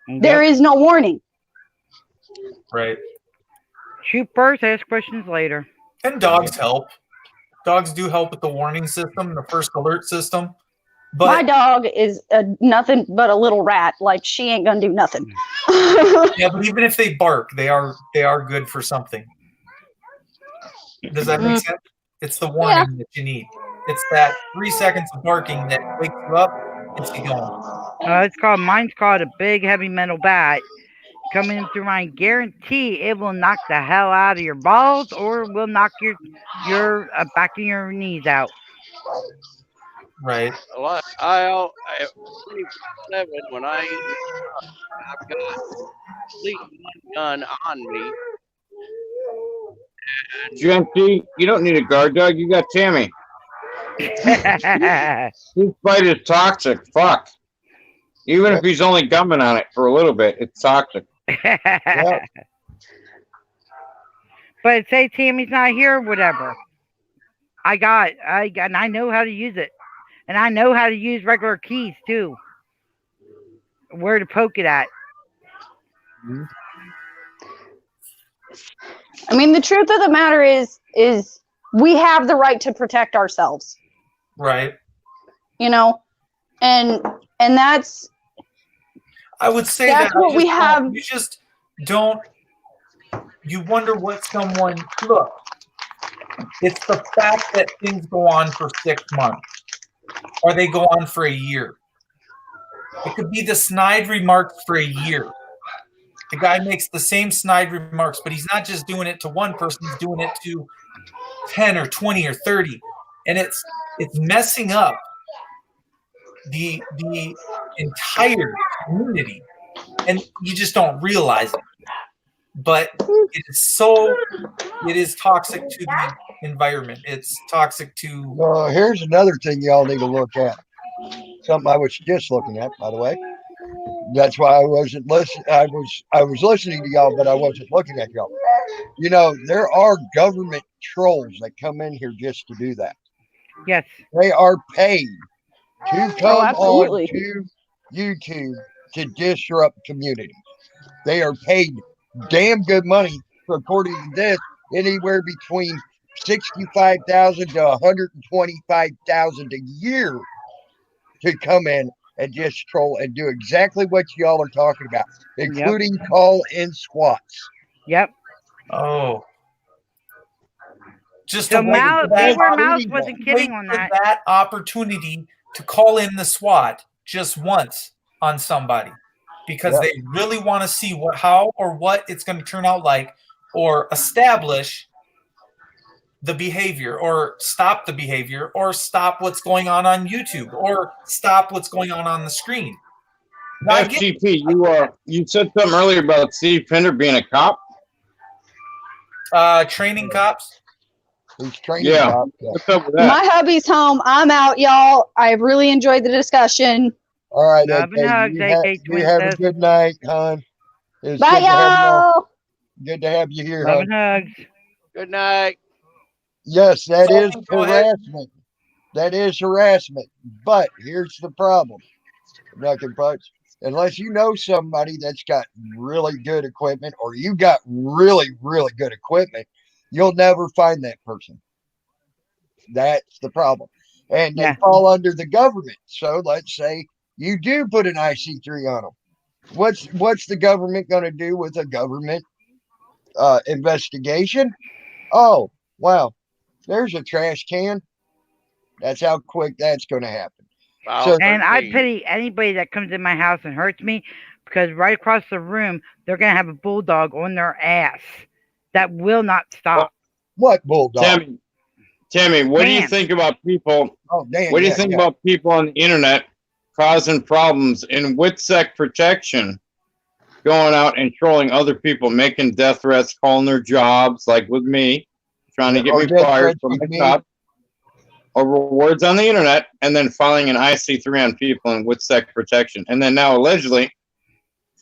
There is no warning. Right. Shoot first, ask questions later. And dogs help. Dogs do help with the warning system, the first alert system. But My dog is nothing but a little rat. Like, she ain't gonna do nothing. yeah, but even if they bark, they are good for something. Does that make sense? It's the warning that you need. It's that 3 seconds of barking that wakes you up, gets you going. Mine's called a big heavy metal bat. Coming through mine, guarantee it will knock the hell out of your balls or will knock your back of your knees out. Right. Well, I 27 when I've got at least one gun on me. GMT, you don't need a guard dog. You got Tammy. This bite is toxic. Fuck. Even if he's only gumming on it for a little bit, it's toxic. Yeah. But say Tammy's not here, whatever. And I know how to use it. And I know how to use regular keys too. Where to poke it at. I mean, the truth of the matter is we have the right to protect ourselves. Right. You know, and that's. I would say that's that what we have. You just don't. You wonder what someone look. It's the fact that things go on for 6 months, or they go on for a year. It could be the snide remarks for a year. The guy makes the same snide remarks, but he's not just doing it to one person; he's doing it to 10 or 20 or 30, and it's messing up the entire community, and you just don't realize it. But it is toxic to the environment. It's toxic to. Here's another thing y'all need to look at. Something I was just looking at, by the way. That's why I wasn't listening. I was listening to y'all, but I wasn't looking at y'all. You know, there are government trolls that come in here just to do that. Yes. They are paid to come absolutely. on to YouTube to disrupt communities. They are paid damn good money, according to this, anywhere between $65,000 to $125,000 a year to come in and just troll and do exactly what y'all are talking about, including call-in squats. Yep. Oh. Just So to wait Mouse, for that Gamer Mouse opportunity- wasn't kidding on for that. that opportunity to call in the SWAT just once on somebody because they really want to see how or what it's going to turn out like, or establish the behavior, or stop the behavior, or stop what's going on YouTube, or stop what's going on the screen. Now, I get- FTP, you said something earlier about Steve Pinder being a cop. Training cops. He's training Yeah. cops. What's up with My hubby's home. I'm out, y'all. I really enjoyed the discussion. All right, Love and AK, hugs, you, AK you have a Twin good night, hon. It's Bye, good to have you on. y'all. Good to have you here, Love hon. and hugs. Good night. Yes, that is Salty, go ahead. harassment. That is harassment. But here's the problem, Knuckin' Punch. Unless you know somebody that's got really good equipment, or you got really, really good equipment, you'll never find that person. That's the problem. And they Yeah. fall under the government. So let's say you do put an IC3 on them. What's the government going to do with a government investigation? Oh, wow. There's a trash can. That's how quick that's going to happen. So, And I pity anybody that comes in my house and hurts me, because right across the room, they're going to have a bulldog on their ass that will not stop. What bulldog? Tammy, what do you Man. think about people? Oh, damn. What do you yeah, think yeah. about people on the internet causing problems in WITSEC protection, going out and trolling other people, making death threats, calling their jobs, like with me, trying to get Or me death fired threats from with my me. job, over words on the internet, and then filing an IC3 on people in WITSEC protection, and then now allegedly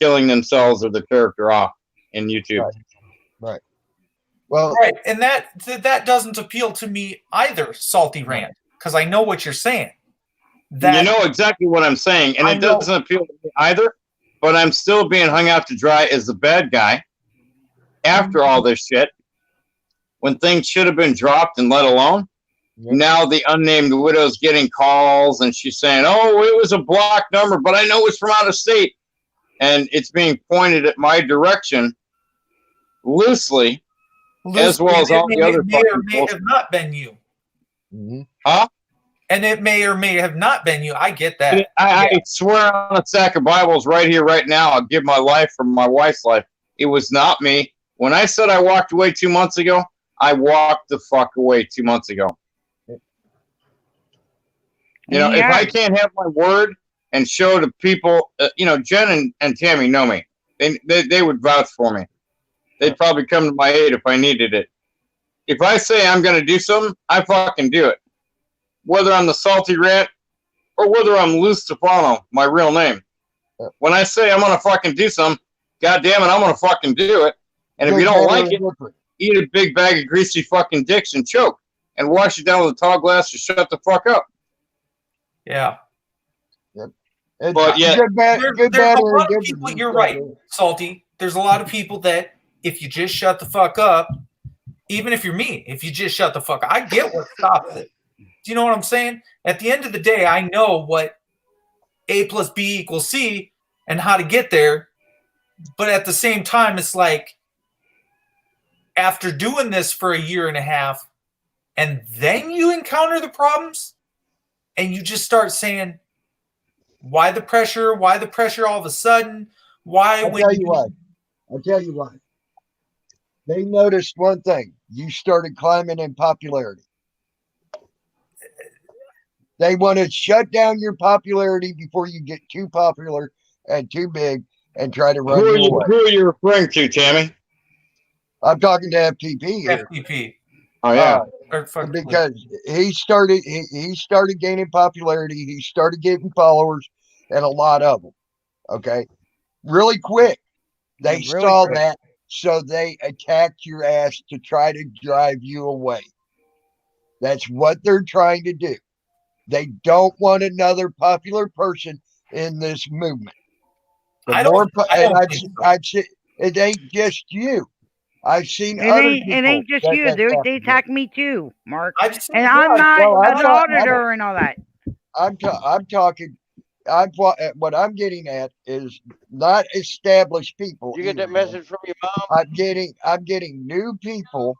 killing themselves or the character off in YouTube. Right. Well, Right, and that doesn't appeal to me either, Salty Rand, because I know what you're saying. You know exactly what I'm saying, and I it know. doesn't appeal to me either, but I'm still being hung out to dry as the bad guy after all this shit, when things should have been dropped and let alone. Now the unnamed widow's getting calls, and she's saying, oh, it was a blocked number, but I know it's from out of state. And it's being pointed at my direction loosely, as well as all the other It may or fucking may have not been you. Huh? And it may or may have not been you. I get that. I swear on a sack of Bibles right here, right now, I'll give my life for my wife's life. It was not me. When I said I walked away 2 months ago, I walked the fuck away 2 months ago. You know, if I can't have my word and show to people, Jen and Tammy know me. They would vouch for me. They'd probably come to my aid if I needed it. If I say I'm going to do something, I fucking do it. Whether I'm the Salty Rant or whether I'm Lou Stefano, my real name. When I say I'm going to fucking do something, God damn it, I'm going to fucking do it. And if you don't like it, eat a big bag of greasy fucking dicks and choke. And wash it down with a tall glass to shut the fuck up. Yeah. But yeah, There's a lot of people, you're right, Salty. There's a lot of people that if you just shut the fuck up, even if you're me, if you just shut the fuck up, I get what stops it. Do you know what I'm saying? At the end of the day, I know what A plus B equals C and how to get there. But at the same time, it's like after doing this for a year and a half, and then you encounter the problems, and you just start saying, why the pressure? Why the pressure all of a sudden? Why? I'll tell you why. I'll tell you why. They noticed one thing. You started climbing in popularity. They want to shut down your popularity before you get too popular and too big and try to run you away. Who are you referring to, Tammy? I'm talking to FTP here. FTP. Oh, yeah. Because he started gaining popularity. He started getting followers, and a lot of them. Okay, really quick. They Really saw quick. that, so they attacked your ass to try to drive you away. That's what they're trying to do. They don't want another popular person in this movement. I don't think so. I've seen it ain't just you. I've seen It other ain't, people. it ain't just that- you. that's They happened. attack me too, Mark. I've seen- And I'm not Well, I'm an talking- auditor and all that. What I'm getting at is not established people. You get that either. message from your mom? I'm getting new people.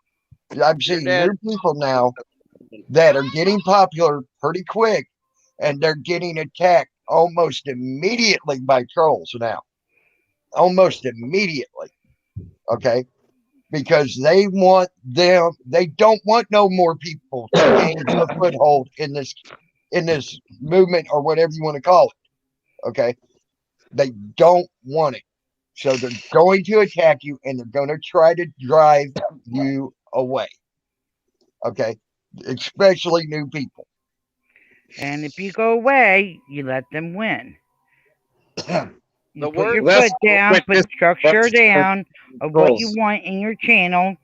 I'm seeing new people now that are getting popular pretty quick, and they're getting attacked almost immediately by trolls now. Almost immediately. Okay. Because they don't want no more people to gain a foothold in this movement or whatever you want to call it. Okay. They don't want it. So they're going to attack you, and they're going to try to drive you away. Okay, especially new people. And if you go away, you let them win. You The put word your That's- foot down, but put this- structure that's- down of what you goals. want in your channel,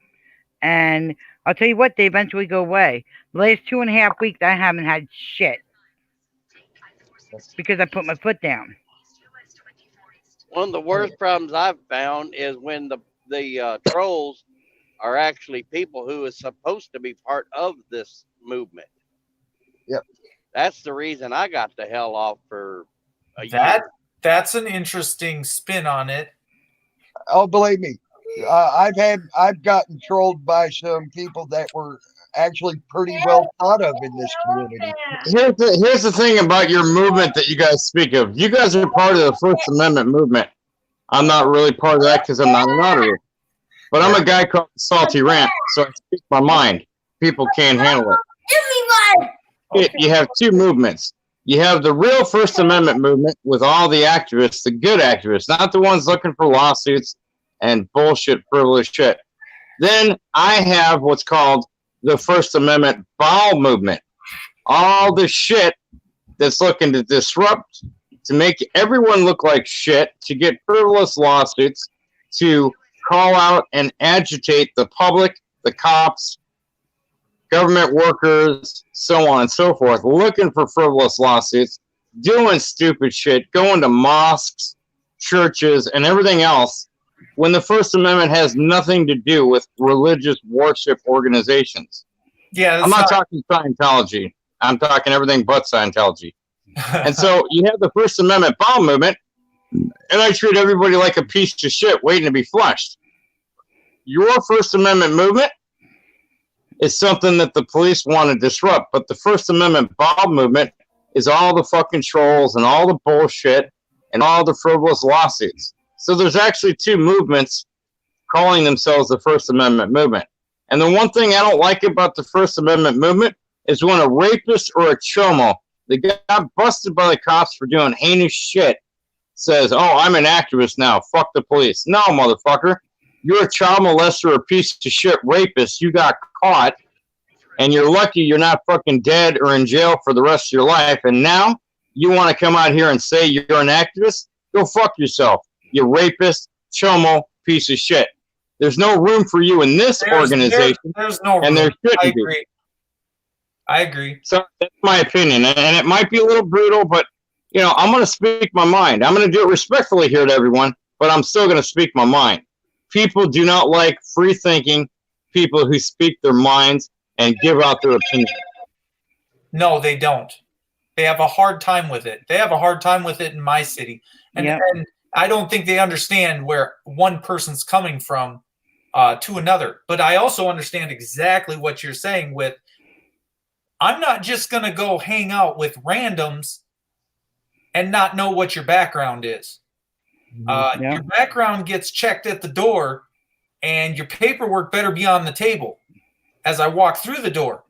and I'll tell you what, they eventually go away. The last 2.5 weeks, I haven't had shit because I put my foot down. One of the worst problems I've found is when the trolls are actually people who is supposed to be part of this movement. Yep. That's the reason I got the hell off for a year. That's an interesting spin on it. Oh, believe me, I've gotten trolled by some people that were actually pretty well thought of in this community. Here's the thing about your movement that you guys speak of. You guys are part of the First Amendment movement. I'm not really part of that because I'm not an auditor. But I'm a guy called Salty Rant, so I speak my mind. People can't handle it. You have two movements. You have the real First Amendment movement with all the activists, the good activists, not the ones looking for lawsuits and bullshit, frivolous shit. Then I have what's called the First Amendment bowel movement. All the shit that's looking to disrupt, to make everyone look like shit, to get frivolous lawsuits, to call out and agitate the public, the cops, government workers, so on and so forth, looking for frivolous lawsuits, doing stupid shit, going to mosques, churches, and everything else, when the First Amendment has nothing to do with religious worship organizations. Yeah, I'm not talking Scientology. I'm talking everything but Scientology. And so you have the First Amendment bowel movement, and I treat everybody like a piece of shit waiting to be flushed. Your First Amendment movement is something that the police want to disrupt, but the First Amendment bowel movement is all the fucking trolls and all the bullshit and all the frivolous lawsuits. So there's actually two movements calling themselves the First Amendment movement. And the one thing I don't like about the First Amendment movement is when a rapist or a chomo that got busted by the cops for doing heinous shit says, oh, I'm an activist now, fuck the police. No, motherfucker. You're a child molester or a piece of shit rapist. You got caught, and you're lucky you're not fucking dead or in jail for the rest of your life. And now you want to come out here and say you're an activist? Go fuck yourself, you rapist, chomo, piece of shit. There's no room for you in this organization. There's no room. And there shouldn't I be. agree. I agree. So that's my opinion, and it might be a little brutal, but you know, I'm going to speak my mind. I'm going to do it respectfully here to everyone, but I'm still going to speak my mind. People do not like free-thinking people who speak their minds and give out their opinion. No, they don't. They have a hard time with it. They have a hard time with it in my city. And, Yep. and I don't think they understand where one person's coming from to another. But I also understand exactly what you're saying with, I'm not just going to go hang out with randoms and not know what your background is. Your background gets checked at the door, and your paperwork better be on the table as I walk through the door.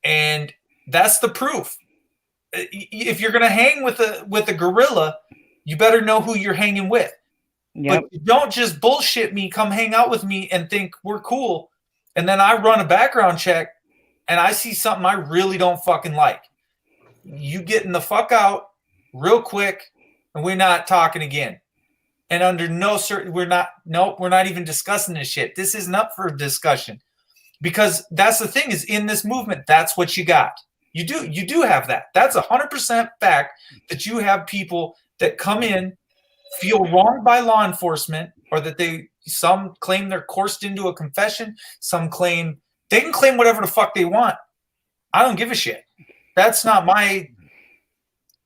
And that's the proof. If you're going to hang with a gorilla, you better know who you're hanging with. Yep. But you don't just bullshit me, come hang out with me and think we're cool. And then I run a background check and I see something I really don't fucking like. You getting the fuck out real quick, and we're not talking again. And under no certain, we're not even discussing this shit. This isn't up for discussion, because that's the thing is in this movement, that's what you got. You do have that. That's 100% fact that you have people that come in, feel wronged by law enforcement, or that some claim they're coerced into a confession. Some claim they can claim whatever the fuck they want. I don't give a shit. That's not my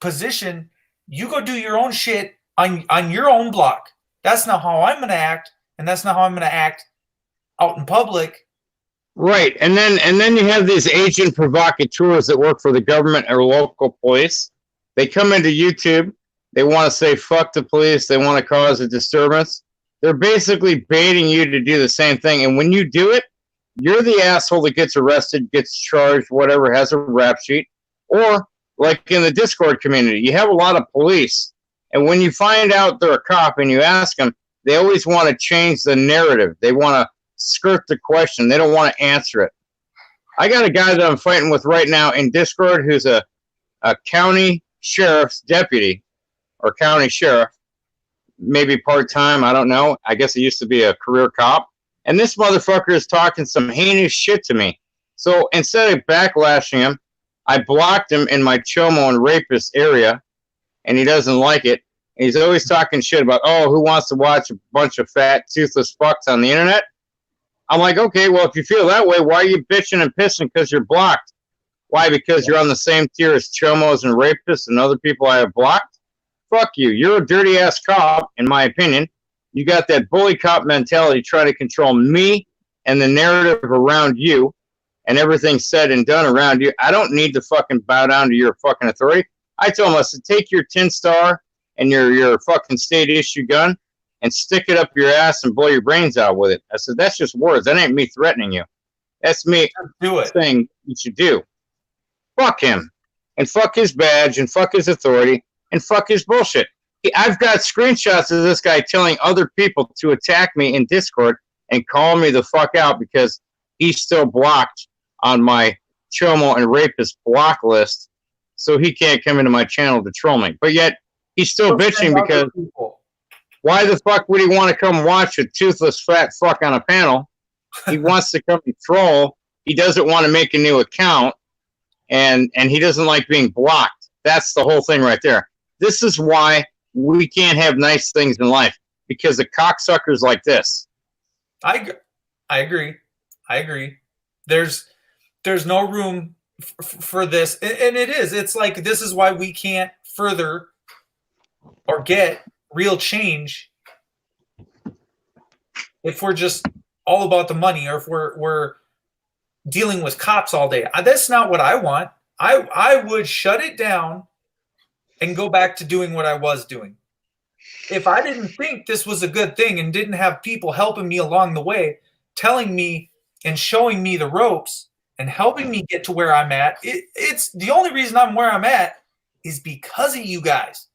position. You go do your own shit on your own block. That's not how I'm going to act, and that's not how I'm going to act out in public. Right, and then you have these agent provocateurs that work for the government or local police. They come into YouTube. They want to say fuck the police. They want to cause a disturbance. They're basically baiting you to do the same thing. And when you do it, you're the asshole that gets arrested, gets charged, whatever, has a rap sheet. Or like in the Discord community, you have a lot of police. And when you find out they're a cop and you ask them, they always want to change the narrative. They want to skirt the question. They don't want to answer it. I got a guy that I'm fighting with right now in Discord who's a county sheriff's deputy or county sheriff, maybe part-time, I don't know. I guess he used to be a career cop. And this motherfucker is talking some heinous shit to me. So instead of backlashing him, I blocked him in my chomo and rapist area, and he doesn't like it. And he's always talking shit about, oh, who wants to watch a bunch of fat, toothless fucks on the internet? I'm like, okay, well, if you feel that way, why are you bitching and pissing because you're blocked? Why? Because you're on the same tier as chomos and rapists and other people I have blocked? Fuck you. You're a dirty-ass cop, in my opinion. You got that bully cop mentality trying to control me and the narrative around you and everything said and done around you. I don't need to fucking bow down to your fucking authority. I told him, I said, take your tin star and your fucking state issue gun and stick it up your ass and blow your brains out with it. I said, that's just words. That ain't me threatening you. That's me saying you should do. Fuck him. And fuck his badge and fuck his authority and fuck his bullshit. I've got screenshots of this guy telling other people to attack me in Discord and call me the fuck out because he's still blocked on my chomo and rapist block list, so he can't come into my channel to troll me. But yet, he's still bitching because why the fuck would he want to come watch a toothless fat fuck on a panel? He wants to come and troll. He doesn't want to make a new account, and he doesn't like being blocked. That's the whole thing right there. This is why we can't have nice things in life, because of cocksuckers like this. I agree. There's no room for this, and it is. It's like this is why we can't further or get real change if we're just all about the money, or if we're dealing with cops all day. That's not what I want. I would shut it down and go back to doing what I was doing. If I didn't think this was a good thing and didn't have people helping me along the way, telling me and showing me the ropes and helping me get to where I'm at, it's the only reason I'm where I'm at is because of you guys,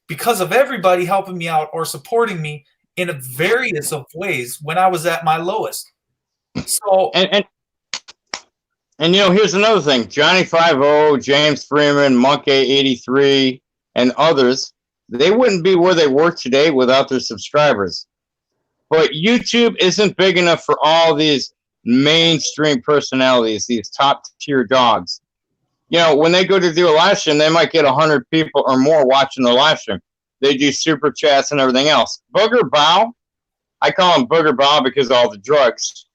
because of everybody helping me out or supporting me in a various of ways when I was at my lowest. So and you know, here's another thing. Johnny 5-0, James Freeman, Monkey 83, and others, they wouldn't be where they were today without their subscribers. But YouTube isn't big enough for all these mainstream personalities, these top-tier dogs. You know, when they go to do a live stream, they might get 100 people or more watching the live stream. They do super chats and everything else. Booger Bow, I call him Booger Bow because of all the drugs.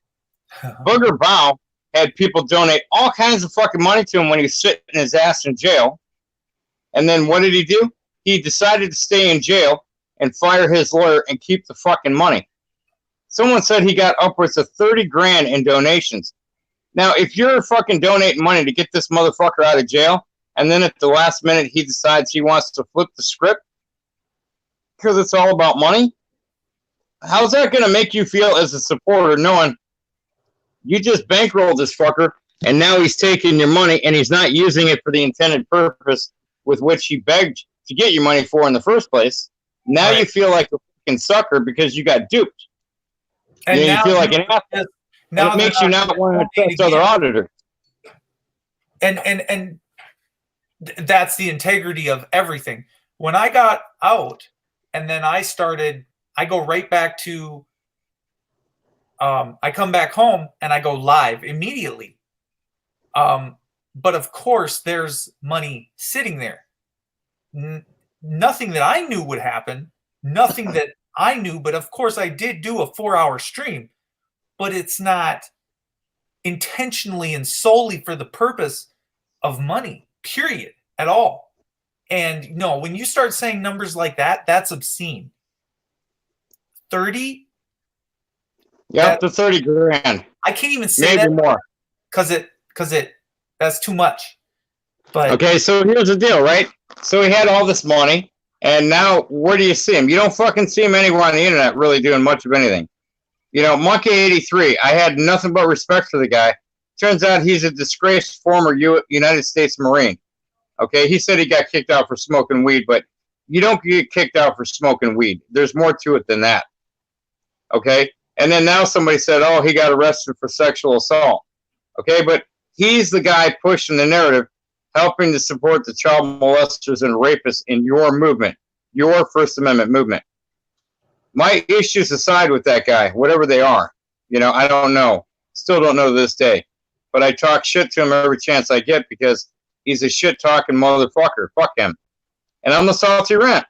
Booger Bow had people donate all kinds of fucking money to him when he was sitting his ass in jail. And then what did he do? He decided to stay in jail and fire his lawyer and keep the fucking money. Someone said he got upwards of 30 grand in donations. Now, if you're fucking donating money to get this motherfucker out of jail, and then at the last minute he decides he wants to flip the script because it's all about money, how's that going to make you feel as a supporter knowing you just bankrolled this fucker and now he's taking your money and he's not using it for the intended purpose with which he begged to get your money for in the first place? Now you feel like a fucking sucker because you got duped. And you feel like an asshole. Now it makes you not want to trust other auditors. And that's the integrity of everything. When I got out and then I go right back to, I come back home and I go live immediately. But of course there's money sitting there. Nothing that I knew would happen, nothing that I knew, but of course I did do a 4-hour stream, but it's not intentionally and solely for the purpose of money, period, at all. And no, when you start saying numbers like that, that's obscene. 30? Yeah, up to 30 grand. I can't even say maybe that more. Because that's too much. But okay, so here's the deal, right? So he had all this money, and now where do you see him? You don't fucking see him anywhere on the internet really doing much of anything. You know, Monkey 83, I had nothing but respect for the guy. Turns out he's a disgraced former United States Marine. Okay, he said he got kicked out for smoking weed, but you don't get kicked out for smoking weed. There's more to it than that. Okay? And then now somebody said, oh, he got arrested for sexual assault. Okay, but he's the guy pushing the narrative, helping to support the child molesters and rapists in your movement, your First Amendment movement. My issues aside with that guy, whatever they are, I don't know. Still don't know to this day. But I talk shit to him every chance I get because he's a shit-talking motherfucker. Fuck him. And I'm the salty rant.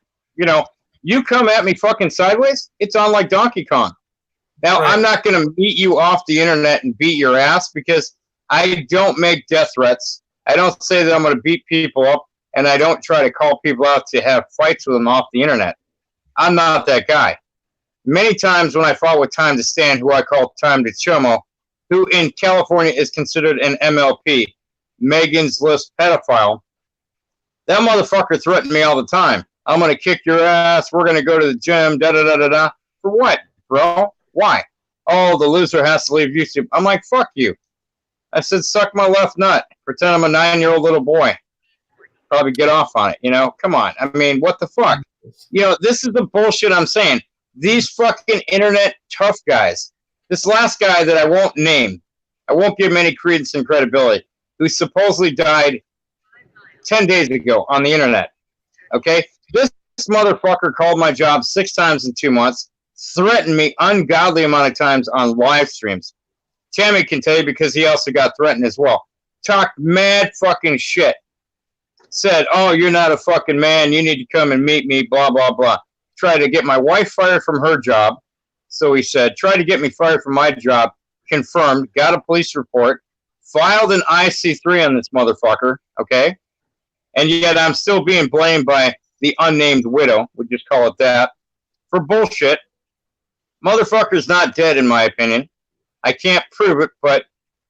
You come at me fucking sideways, it's on like Donkey Kong. Now, I'm not going to meet you off the internet and beat your ass because I don't make death threats. I don't say that I'm going to beat people up, and I don't try to call people out to have fights with them off the internet. I'm not that guy. Many times when I fought with Time to Stand, who I call Time to Chomo, who in California is considered an MLP, Megan's List pedophile, that motherfucker threatened me all the time. I'm going to kick your ass. We're going to go to the gym, da-da-da-da-da. For what, bro? Why? Oh, the loser has to leave YouTube. I'm like, fuck you. I said, suck my left nut. Pretend I'm a 9-year-old little boy. Probably get off on it, Come on. I mean, what the fuck? This is the bullshit I'm saying. These fucking internet tough guys. This last guy that I won't name, I won't give him any credence and credibility, who supposedly died 10 days ago on the internet. Okay? This motherfucker called my job 6 times in 2 months, threatened me ungodly amount of times on live streams. Tammy can tell you because he also got threatened as well. Talked mad fucking shit. Said, oh, you're not a fucking man. You need to come and meet me, blah, blah, blah. Tried to get my wife fired from her job. So he said, tried to get me fired from my job. Confirmed. Got a police report. Filed an IC3 on this motherfucker. Okay? And yet I'm still being blamed by the unnamed widow. We'll just call it that. For bullshit. Motherfucker's not dead, in my opinion. I can't prove it, but,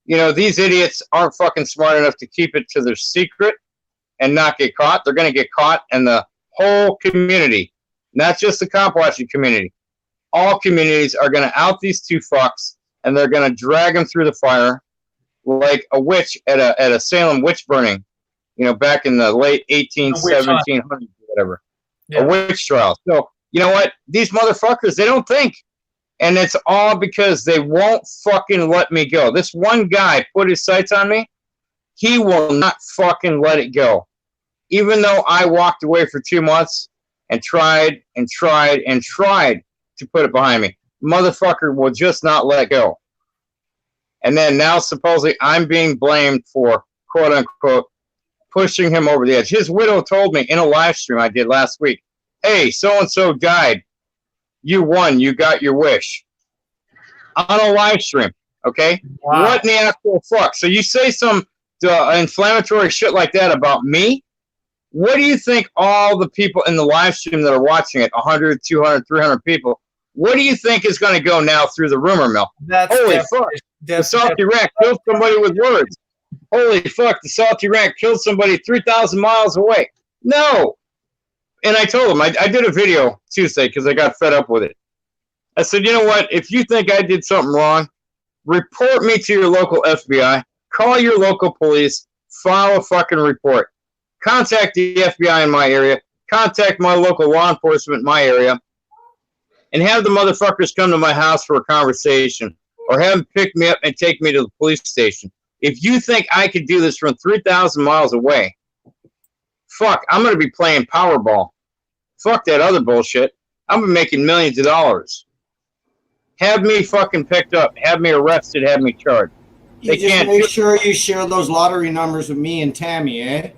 these idiots aren't fucking smart enough to keep it to their secret and not get caught. They're going to get caught, and the whole community, not just the cop watching community, all communities are going to out these two fucks, and they're going to drag them through the fire like a witch at a Salem witch burning, back in the late 1700s or whatever. Yeah. A witch trial. So, you know what? These motherfuckers, they don't think. And it's all because they won't fucking let me go. This one guy put his sights on me. He will not fucking let it go. Even though I walked away for 2 months and tried and tried and tried to put it behind me. Motherfucker will just not let go. And then now supposedly I'm being blamed for, quote unquote, pushing him over the edge. His widow told me in a live stream I did last week, hey, so-and-so died. You won. You got your wish. On a live stream. Okay? Wow. What in the actual fuck? So you say some inflammatory shit like that about me? What do you think all the people in the live stream that are watching it, 100, 200, 300 people, what do you think is going to go now through the rumor mill? Holy fuck. The Salty Rat killed somebody with words. Holy fuck. The Salty Rat killed somebody 3,000 miles away. No. And I told him, I did a video Tuesday because I got fed up with it. I said, you know what? If you think I did something wrong, report me to your local FBI, call your local police, file a fucking report. Contact the FBI in my area, contact my local law enforcement in my area, and have the motherfuckers come to my house for a conversation, or have them pick me up and take me to the police station. If you think I could do this from 3,000 miles away, fuck, I'm going to be playing Powerball. Fuck that other bullshit. I'm going to be making millions of dollars. Have me fucking picked up. Have me arrested. Have me charged. You just make sure you share those lottery numbers with me and Tammy, eh?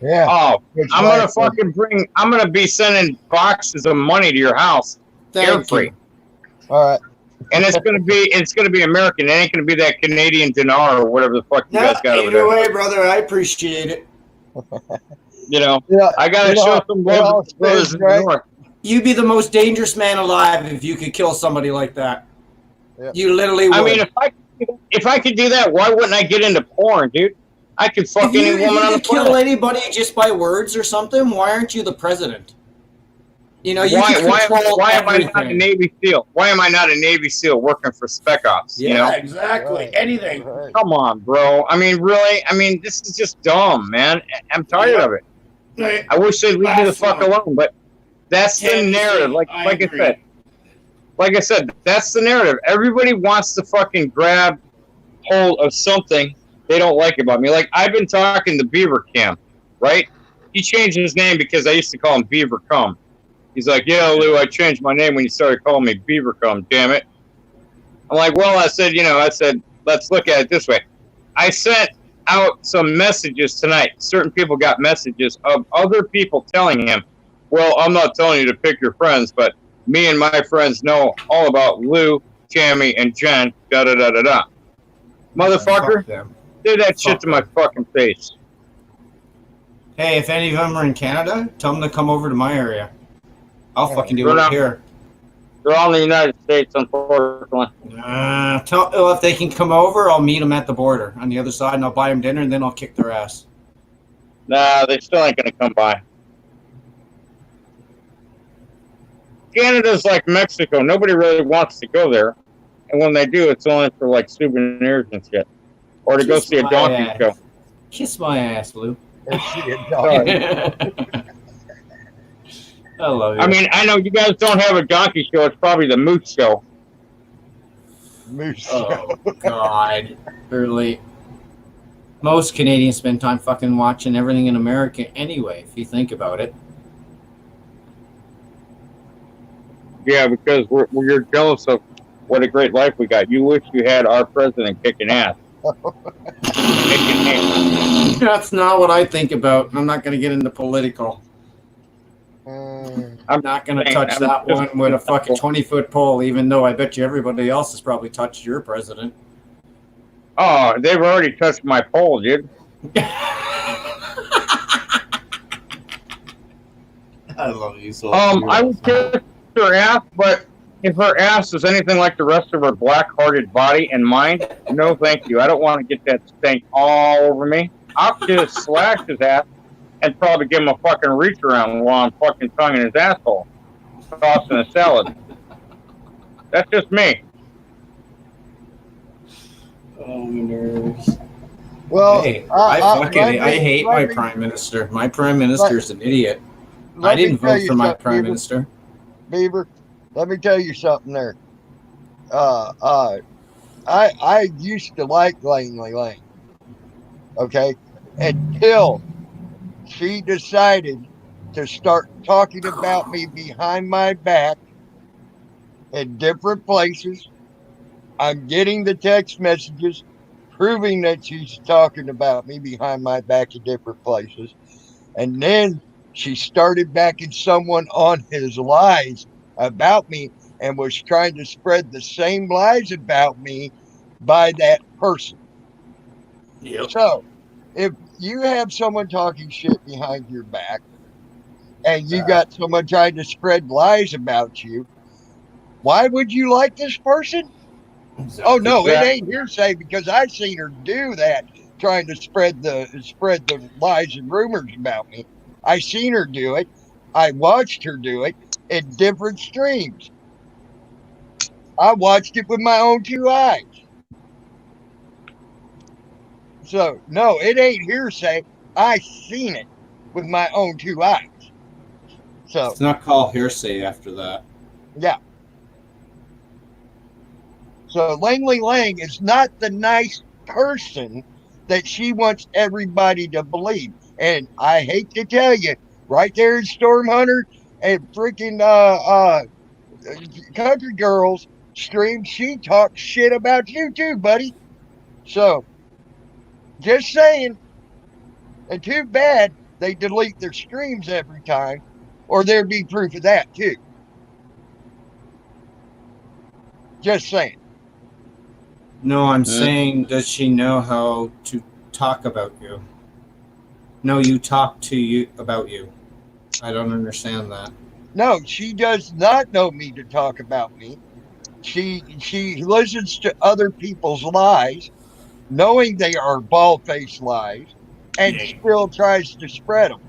Yeah. Oh, I'm going to fucking I'm going to be sending boxes of money to your house. Air free. All right. And it's going to be American. It ain't going to be that Canadian dinar or whatever the fuck you guys got over there. Either way, brother, I appreciate it. I gotta show some love to brothers in New York. You'd be the most dangerous man alive if you could kill somebody like that. Yeah. You literally would. I mean, if I could do that, why wouldn't I get into porn, dude? I could fuck any woman on the planet. Kill anybody just by words or something? Why aren't you the president? You know, why am I not a Navy SEAL? Why am I not a Navy SEAL working for Spec Ops? Yeah, you know? exactly. Right. Anything. Right. Come on, bro. I mean, really? I mean, this is just dumb, man. I'm tired of it. Right. I wish they'd leave me the fuck alone, but that's the narrative. Like I said, like I said, that's the narrative. Everybody wants to fucking grab hold of something they don't like about me. Like, I've been talking to Beaver Cam, right? He changed his name because I used to call him Beaver Cum. He's like, yeah, Lou, I changed my name when you started calling me Beaver Cum, damn it. I'm like, well, I said, let's look at it this way. I sent out some messages tonight. Certain people got messages of other people telling him, well, I'm not telling you to pick your friends, but me and my friends know all about Lou, Tammy, and Jen, da-da-da-da-da. Motherfucker, say that shit to my fucking face. Hey, if any of them are in Canada, tell them to come over to my area. I'll fucking do it here. They're all in the United States, unfortunately. If they can come over, I'll meet them at the border on the other side, and I'll buy them dinner, and then I'll kick their ass. Nah, they still ain't gonna come by. Canada's like Mexico. Nobody really wants to go there. And when they do, it's only for like souvenirs and shit. Or to go see a donkey show. Kiss my ass, Lou. I love you. I mean, I know you guys don't have a donkey show. It's probably the moose show. Moose Oh, God. Really. Most Canadians spend time fucking watching everything in America anyway, if you think about it. Yeah, because you're jealous of what a great life we got. You wish you had our president kicking ass. That's not what I think about. I'm not going to get into political. I'm not going to touch that one with a fucking 20-foot pole, even though I bet you everybody else has probably touched your president. Oh, they've already touched my pole, dude. I love you so I would kiss her ass, but if her ass is anything like the rest of her black-hearted body and mind, no thank you. I don't want to get that stank all over me. I'll just slash his ass and probably give him a fucking reach around while I'm fucking tonguing his asshole, tossing a salad. That's just me. Oh, my nerves. Well, hey, I hate my prime minister. My prime minister is an idiot. I didn't vote for my prime minister. Beaver, let me tell you something there. I used to like Langley Lang. Okay? Until she decided to start talking about me behind my back in different places. I'm getting the text messages proving that she's talking about me behind my back in different places. And then she started backing someone on his lies about me and was trying to spread the same lies about me by that person. Yep. So, if you have someone talking shit behind your back and you got someone trying to spread lies about you, why would you like this person? Oh no, it ain't hearsay because I've seen her do that, trying to spread the lies and rumors about me. I seen her do it. I watched her do it in different streams. I watched it with my own two eyes. So no, it ain't hearsay. I seen it with my own two eyes. So it's not called hearsay after that. Yeah. So Langley Lang is not the nice person that she wants everybody to believe. And I hate to tell you, right there in Storm Hunter and freaking Country Girls stream, she talks shit about you too, buddy. So just saying. And too bad they delete their streams every time, or there'd be proof of that too. Just saying. No, I'm saying, does she know how to talk about you? No, you talk to you about you. I don't understand that. No, she does not know me to talk about me. She listens to other people's lies, knowing they are bald-faced lies, and still tries to spread them.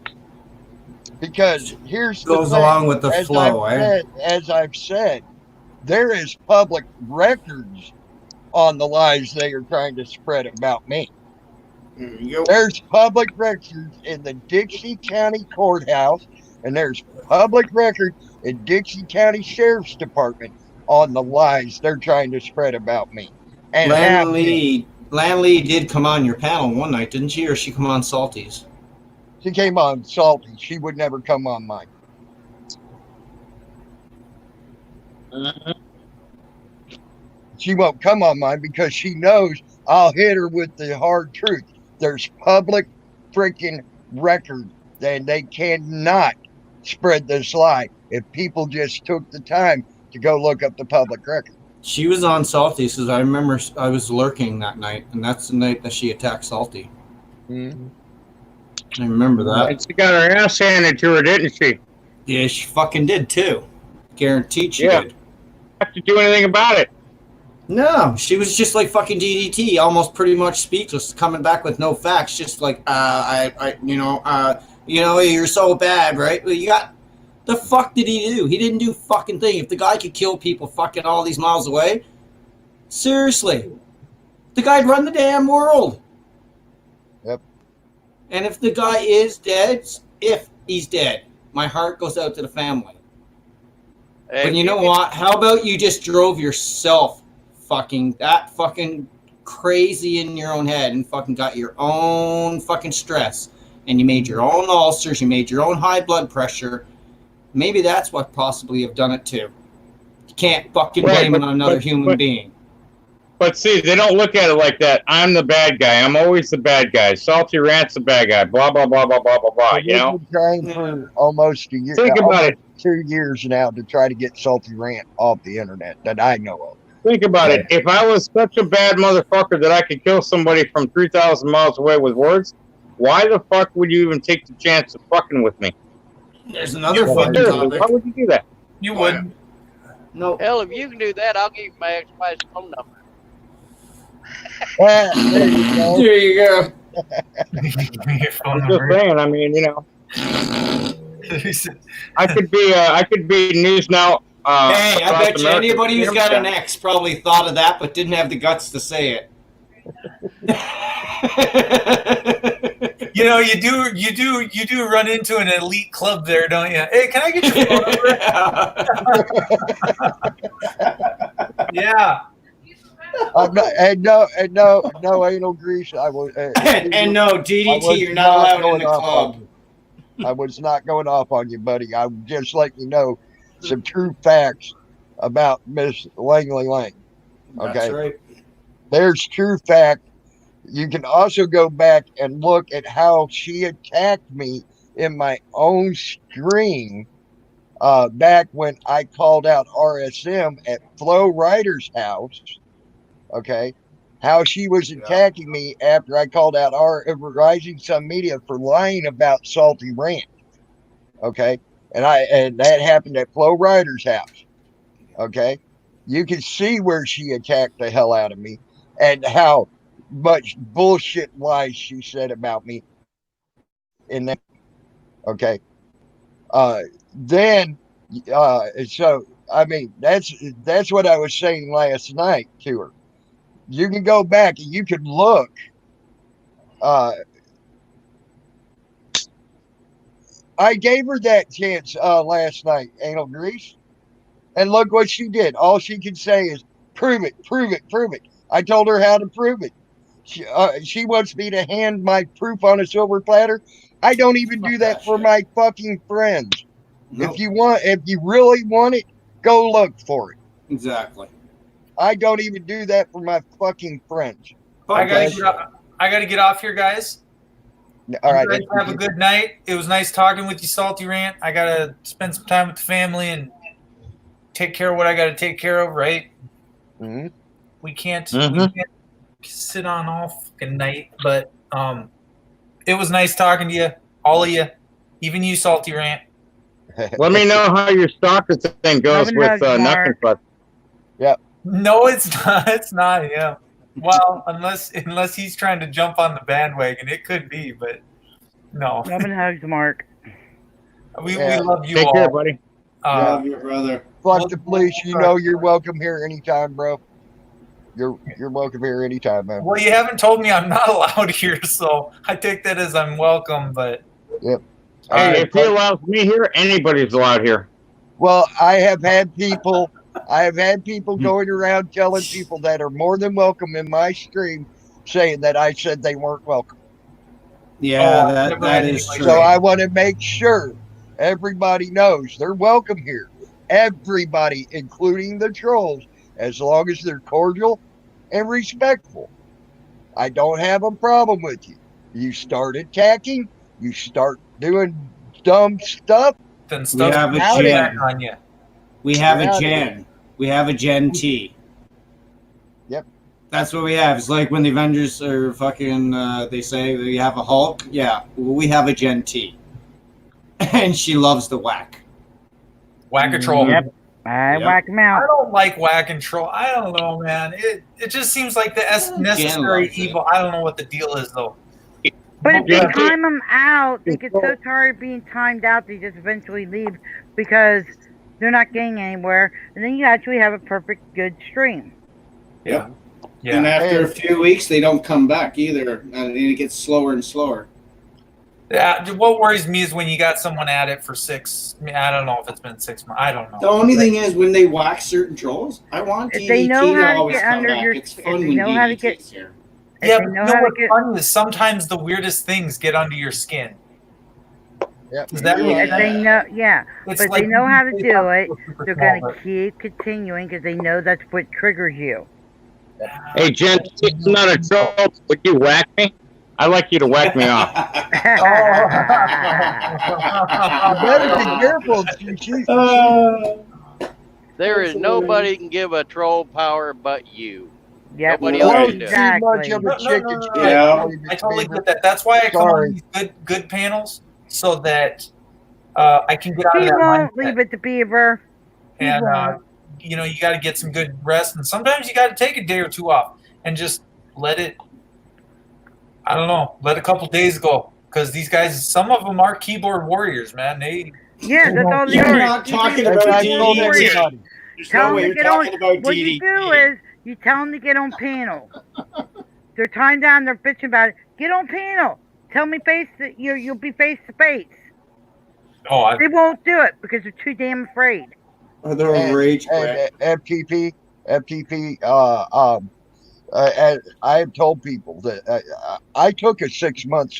Because here's the goes thing, along with the flow, as I've said, there is public records on the lies they are trying to spread about me. There's public records in the Dixie County Courthouse, and there's public record in Dixie County Sheriff's Department on the lies they're trying to spread about me. And have been. Lan Lee did come on your panel one night, didn't she? Or she come on Salty's? She came on Salty. She would never come on mine. She won't come on mine because she knows I'll hit her with the hard truth. There's public freaking record, and they cannot spread this lie if people just took the time to go look up the public record. She was on Salty's because I remember I was lurking that night, and that's the night that she attacked Salty. Mm-hmm. I remember that. And she got her ass handed to her, didn't she? Yeah, she fucking did too. Guaranteed she did. Have to do anything about it. No, she was just like fucking DDT, almost pretty much speechless, coming back with no facts, just like, you're so bad, right? Well, you got, the fuck did he do? He didn't do fucking thing. If the guy could kill people fucking all these miles away, seriously, the guy'd run the damn world. Yep. And if the guy is dead, if he's dead, my heart goes out to the family. But you know what? How about you just drove yourself fucking crazy in your own head and fucking got your own fucking stress and you made your own ulcers, you made your own high blood pressure. Maybe that's what possibly have done it too. You can't fucking blame it on another human being. But see, they don't look at it like that. I'm the bad guy. I'm always the bad guy. Salty Rant's the bad guy. Blah, blah, blah, blah, blah, blah, blah, you know? We've been trying for almost a year. Think about it. 2 years now to try to get Salty Rant off the internet that I know of. Think about it. If I was such a bad motherfucker that I could kill somebody from 3,000 miles away with words, why the fuck would you even take the chance of fucking with me? There's another fucking topic. Why would you do that? You wouldn't. No. Hell, if you can do that, I'll give you my ex-wife's phone number. There you go. There you go. I'm just saying. I mean, you know, I could be News Now. Hey, I bet you America. anybody who's got an ex probably thought of that, but didn't have the guts to say it. You know, you do run into an elite club there, don't you? Hey, can I get your phone number? Yeah. I'm not, and no anal grease. I was, and no DDT. You're not allowed in the club. I was not going off on you, buddy. I'm just letting you know some true facts about Miss Langley Lang. Okay, That's right. There's true fact. You can also go back and look at how she attacked me in my own stream back when I called out RSM at Flo Rider's house. Okay, how she was attacking me after I called out Rising Sun Media for lying about Salty Rant. Okay, and that happened at Flo Rider's house. Okay, you can see where she attacked the hell out of me and how much bullshit lies she said about me in that. Okay, so I mean that's what I was saying last night to her. You can go back and you can look. I gave her that chance last night, Anal Grease, and look what she did. All she could say is, "Prove it, prove it, prove it." I told her how to prove it. She wants me to hand my proof on a silver platter. I don't even do that for my fucking friends. No. If you really want it, go look for it. Exactly. I don't even do that for my fucking friends. I gotta get off here, guys. All right. You guys have a good night. It was nice talking with you, Salty Rant. I gotta spend some time with the family and take care of what I gotta take care of. Right? Mm-hmm. We can't sit on all fucking night, but it was nice talking to you, all of you, even you, Salty Rant. Let me know how your stalker thing goes with Nothing But. Yep. No, it's not. It's not. Yeah. Well, unless he's trying to jump on the bandwagon, it could be, but no. Love and hugs, Mark. We love you Take all. care, buddy. Love your brother. Fuck the police. You know you're welcome here anytime, bro. You're welcome here anytime, man. Well, you haven't told me I'm not allowed here, so I take that as I'm welcome. But yep. Hey, if he allows me here, anybody's allowed here. Well, I have had people I have had people going around telling people that are more than welcome in my stream saying that I said they weren't welcome. Yeah, I've that never that had is anybody true. So I want to make sure everybody knows they're welcome here. Everybody, including the trolls, as long as they're cordial and respectful. I don't have a problem with you. You start attacking, you start doing dumb stuff. Then We stuff have a comes back Jen. on you. We have You're a outta here. Jen. We have a Gen T. Yep. That's what we have. It's like when the Avengers are fucking, they say we have a Hulk. Yeah, well, we have a Gen T. And she loves the whack. Whack a troll. Yep. I Yep. whack him out. I don't like whack and troll. I don't know, man. It just seems like the necessary loves it. evil. I don't know what the deal is, though. But if they Yeah. time them out, they get so tired of being timed out, they just eventually leave because they're not getting anywhere. And then you actually have a perfect, good stream. Yep. Yeah. And after a Hey. few weeks, they don't come back either. And it gets slower and slower. Yeah. What worries me is when you got someone at it for 6. I mean, I don't know if it's been 6 months. I don't know. The only thing is, when they whack certain trolls, I want If they DDT know to how to always get come under back. your, It's if fun they when know how to get, DDT's here. if Yeah, they but know you know how to what's get, funny is sometimes the weirdest things get under your skin. Yep. Is that Yeah. if they know, yeah, It's but like they know how to they do talk it. super They're small, gonna but- keep continuing because they know that's what triggers you. Hey, Jen, I'm not a troll. Would you whack me? I like you to whack me off. You better be careful. There is nobody can give a troll power but you. Yep. Nobody else Throw can do it. too much of a No, chicken's no. dick. Yeah. I totally get that. That's why I come on Sorry. these good panels so that I can get out of He that won't mindset. leave it to Beaver. He And won't. you know, you got to get some good rest, and sometimes you got to take a day or two off and just let it. I don't know, let a couple days go because these guys, some of them are keyboard warriors, man. Yeah, that's all they You're are. not talking That's about what I told DDT. everybody. There's Tell no them way to you're get on. talking about What you do DDT. is you tell them to get on panel. They're tying down. They're bitching about it. Get on panel. Tell me face that you'll be face to face. Oh, They won't do it because they're too damn afraid. Or they're a rage quit. FTP, I have told people that I took a 6 months.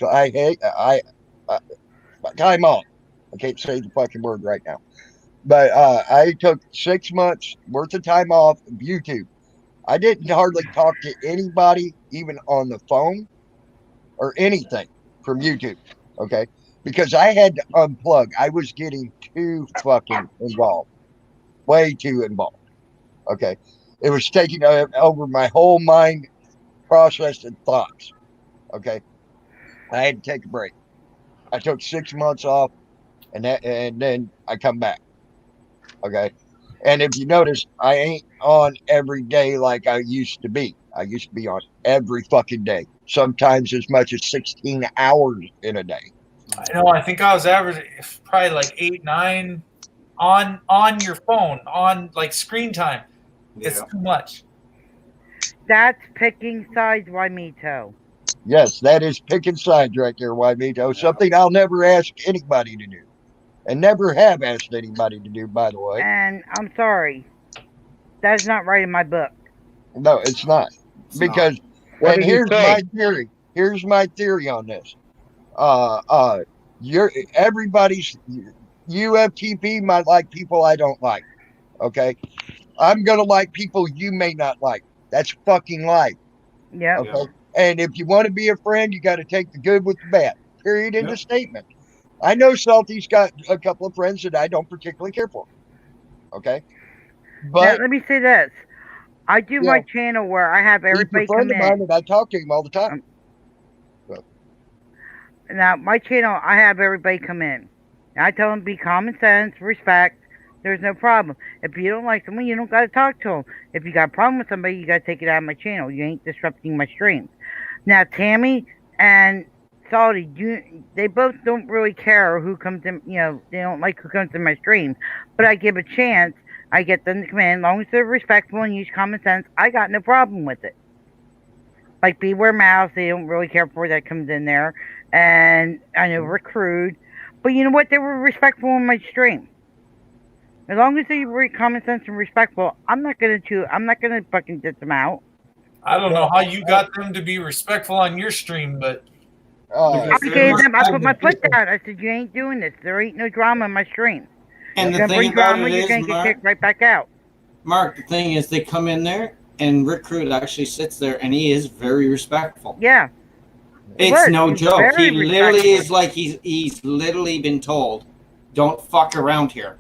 Time off. I can't say the fucking word right now, but I took 6 months worth of time off of YouTube. I didn't hardly talk to anybody, even on the phone or anything from YouTube. Okay, because I had to unplug. I was getting too fucking involved, way too involved. Okay, it was taking over my whole mind process and thoughts. Okay, I had to take a break. I took 6 months off, and then I come back. Okay, and if you notice, I ain't on every day like I used to be. I used to be on every fucking day, sometimes as much as 16 hours in a day. I know. I think I was averaging probably like 8, 9 on your phone on like screen time. It's too much. That's picking sides, Wymito. Yes, that is picking sides right there, Wymito. Something I'll never ask anybody to do, and never have asked anybody to do, by the way. And I'm sorry, that's not right in my book. No, it's not. Because, What and did you here's say? my theory. Here's my theory on this. Everybody's UFTP might like people I don't like. Okay, I'm gonna like people you may not like. That's fucking life. Yeah. Okay, and if you want to be a friend, you got to take the good with the bad. Period. End of statement. I know Salty's got a couple of friends that I don't particularly care for. Okay, Now, but let me say this. I do my Yeah. channel where I have he's a everybody friend come of mine, in. and I talk to him all the time. So, Now, my channel, I have everybody come in. I tell them be common sense, respect. There's no problem. If you don't like someone, you don't got to talk to them. If you got a problem with somebody, you got to take it out of my channel. You ain't disrupting my stream. Now, Tammy and Salty, they both don't really care who comes in. You know, they don't like who comes in my stream. But I give a chance. I get them to come in. As long as they're respectful and use common sense, I got no problem with it. Like Beware Mouse, they don't really care for that comes in there. And I know Recruit. But you know what? They were respectful in my stream. As long as they were common sense and respectful, I'm not gonna fucking ditch them out. I don't know how you got them to be respectful on your stream, but I put my foot down. I said, "You ain't doing this. There ain't no drama in my stream. And You're the gonna bring thing about drama, it you're is, gonna get Mark, kicked right back out." Mark, the thing is, they come in there, and Rick Crude actually sits there, and he is very respectful. Yeah. It's no He's joke. very He literally respectful. is like he's literally been told, "Don't fuck around here,"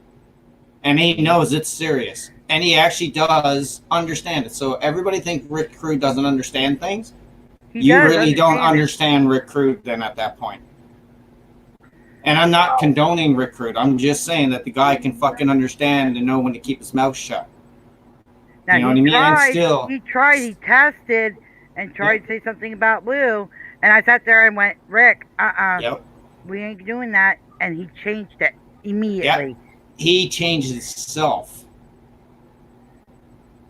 and he knows it's serious, and he actually does understand it. So everybody think Rick Crude doesn't understand things. You really don't understand Rick Crude then at that point. And I'm not condoning Rick Crude. I'm just saying that the guy can fucking understand and know when to keep his mouth shut. Now, You know what I mean? And still, he tested and tried to say something about Lou, and I sat there and went, "Rick, Yep. we ain't doing that," and he changed it immediately. he changed himself.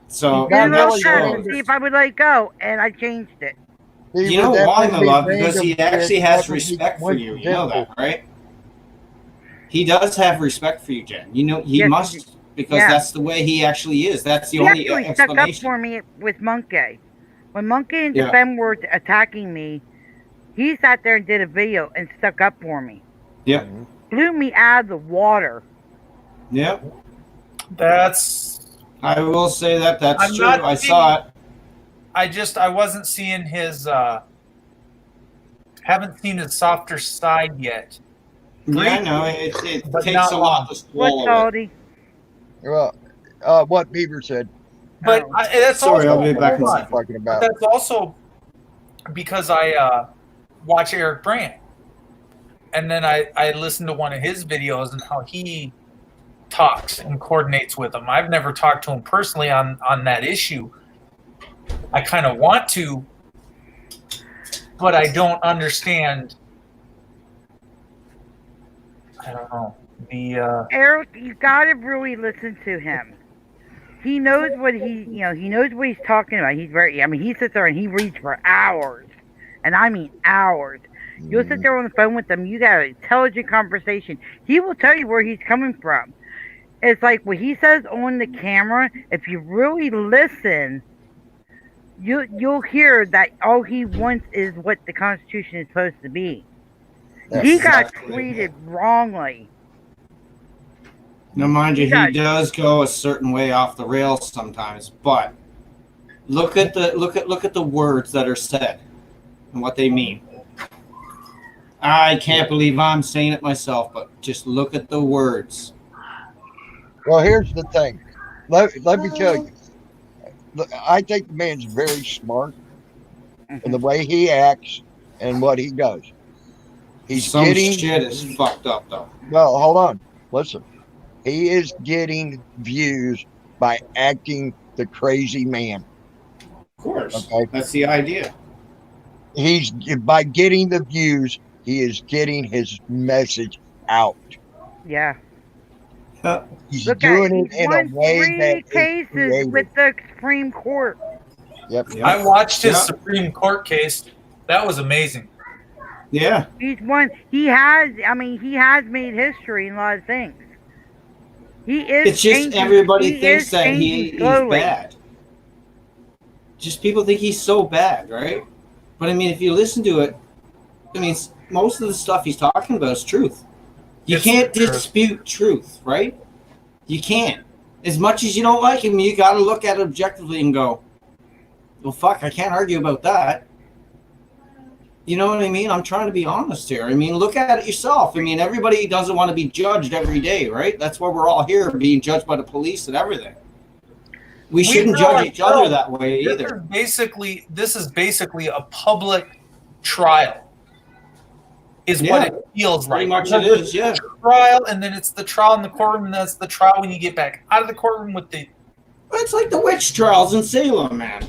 So Then that I tried to shows. see if I would let it go, and I changed it. You know why, my love? Because he actually has respect for you. You know that, right? He does have respect for you, Jen. You know he must, because that's the way he actually is. That's the He only actually stuck up explanation. for me with Monkey. When Monkey and Yeah. Defend were attacking me, he sat there and did a video and stuck up for me. Yep. Blew me out of the water. Yep. That's. I will say that that's I'm true. not I seeing- saw it. I wasn't seeing his haven't seen his softer side yet. Yeah, I know. It But takes not a lot to swallow it. Well, what Beaver said. But that's Sorry, also, I'll be back in a hold on. second. Talking about. But that's also because I watch Eric Brandt, and then I listened to one of his videos and how he talks and coordinates with them. I've never talked to him personally on that issue. I kind of want to, but I don't understand. I don't know the. Eric, you gotta really listen to him. He knows what he knows what he's talking about. He's he sits there and he reads for hours, and I mean hours. You'll sit there on the phone with him. You got an intelligent conversation. He will tell you where he's coming from. It's like what he says on the camera. If you really listen, you'll hear that all he wants is what the Constitution is supposed to be. He got treated wrongly. Now, mind you, Yeah. he does go a certain way off the rails sometimes, but look at the words that are said and what they mean. I can't believe I'm saying it myself, but just look at the words. Well, here's the thing. Let me tell you. I think the man's very smart in the way he acts and what he does. He's Some getting shit is fucked up, though. Well, hold on. Listen. He is getting views by acting the crazy man. Of course. Okay. That's the idea. He's by getting the views, he is getting his message out. Yeah. He's Look doing at it in a won way three that is cases creative. with the Supreme Court. Yep. I watched his Supreme Court case. That was amazing. Yeah. He's won. He has made history in a lot of things. He is. It's just changing- everybody he thinks is that changing he's slowly. bad. Just people think he's so bad, right? But I mean, if you listen to it, I mean, most of the stuff he's talking about is truth. You can't dispute truth, right? You can't. As much as you don't like him, you got to look at it objectively and go, well, fuck, I can't argue about that. You know what I mean? I'm trying to be honest here. I mean, look at it yourself. I mean, everybody doesn't want to be judged every day, right? That's why we're all here, being judged by the police and everything. We shouldn't judge each other that way either. This is basically a public trial. Is what it feels pretty like. much it is, yeah. Trial, and then it's the trial in the courtroom, and that's the trial when you get back out of the courtroom with the. It's like the witch trials in Salem, man.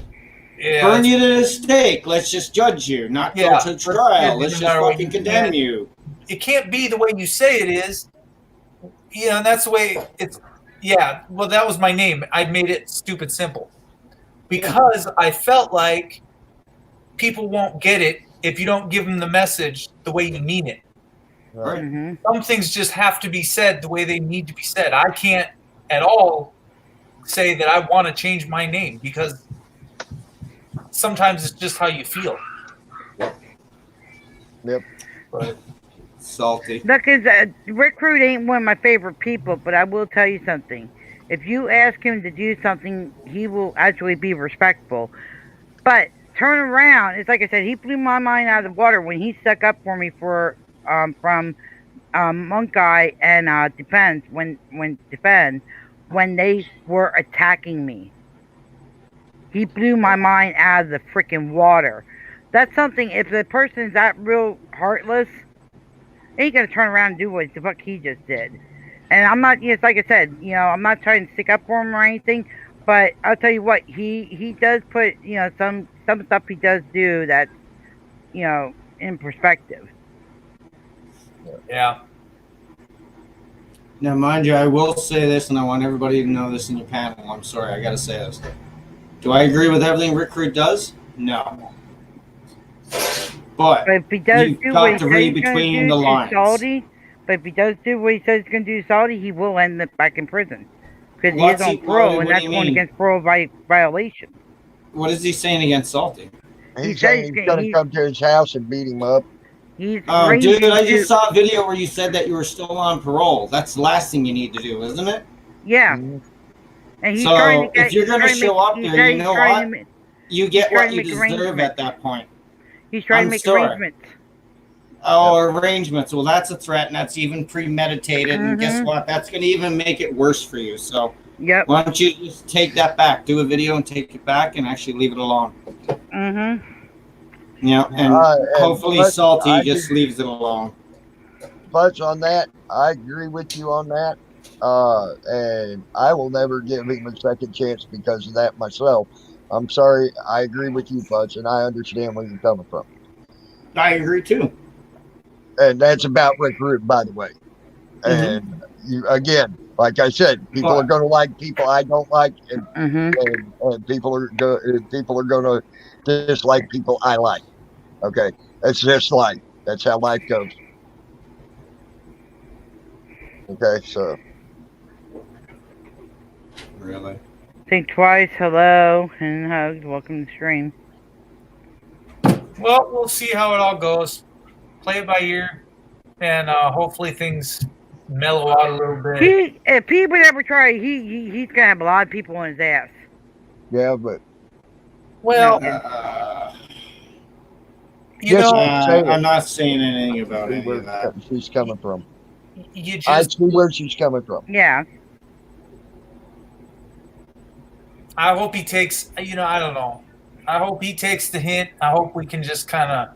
Yeah, Burn you to the stake. Let's just judge you, not go to trial. Let's just fucking condemn you. It can't be the way you say it is. Yeah, and that's the way it's. Yeah, well, that was my name. I made it stupid simple because I felt like people won't get it if you don't give them the message the way you mean it. Right. Some things just have to be said the way they need to be said. I can't at all say that I want to change my name, because sometimes it's just how you feel. Yep. But Salty. Look, Rick Rude ain't one of my favorite people, but I will tell you something. If you ask him to do something, he will actually be respectful. But turn around, it's like I said, he blew my mind out of the water when he stuck up for me for from Monk Guy and Defense when they were attacking me. He blew my mind out of the freaking water. That's something. If the person's that real heartless, ain't gonna turn around and do what the fuck he just did. And I'm not, it's like I said, I'm not trying to stick up for him or anything, but I'll tell you what, he does put, some stuff he does do that's, in perspective. Yeah. Now, mind you, I will say this, and I want everybody to know this in your panel. I'm sorry, I gotta say this. Do I agree with everything Rick Rude does? No. But if he does you've do got what he to says read he's gonna between do the to lines. Salty, but if he does do what he says he's gonna do to Salty, he will end up back in prison because he is What's on he- parole, what and do that's you going mean? against parole violation. What is he saying against Salty? He's saying he's going to come to his house and beat him up. He's Oh, dude, I ranging just saw a video where you said that you were still on parole. That's the last thing you need to do, isn't it? Yeah. Mm-hmm. And he's So, trying to get, if you're going to he's trying show up make- there, he's you know trying what? to ma- You get trying what to you make deserve arrangements. at that point. He's trying I'm to make sorry. arrangements. Oh, arrangements. Well, that's a threat, and that's even premeditated. And guess Mhm. what? That's going to even make it worse for you. So, Yep. why don't you just take that back? Do a video and take it back, and actually leave it alone. Mm-hmm. And hopefully but Salty I just leaves it alone. Butch, on that, I agree with you on that. And I will never give him a second chance because of that myself. I'm sorry. I agree with you, Butch, and I understand where you're coming from. I agree too. And that's about Rick Rude, by the way. And you, again, like I said, people are going to like people I don't like, and people are going to dislike people I like. Okay, that's just life. That's how life goes. Okay, so really, Think twice. Hello and hugs. Welcome to the stream. Well, we'll see how it all goes. Play it by ear, and hopefully things mellow out a little bit. If he would ever try, he's gonna have a lot of people on his ass. yeah, but Well, you know, I'm not saying anything about see any where of that. she's coming from. you I just. see where she's coming from. Yeah. I hope he takes. I don't know. I hope he takes the hint. I hope we can just kind of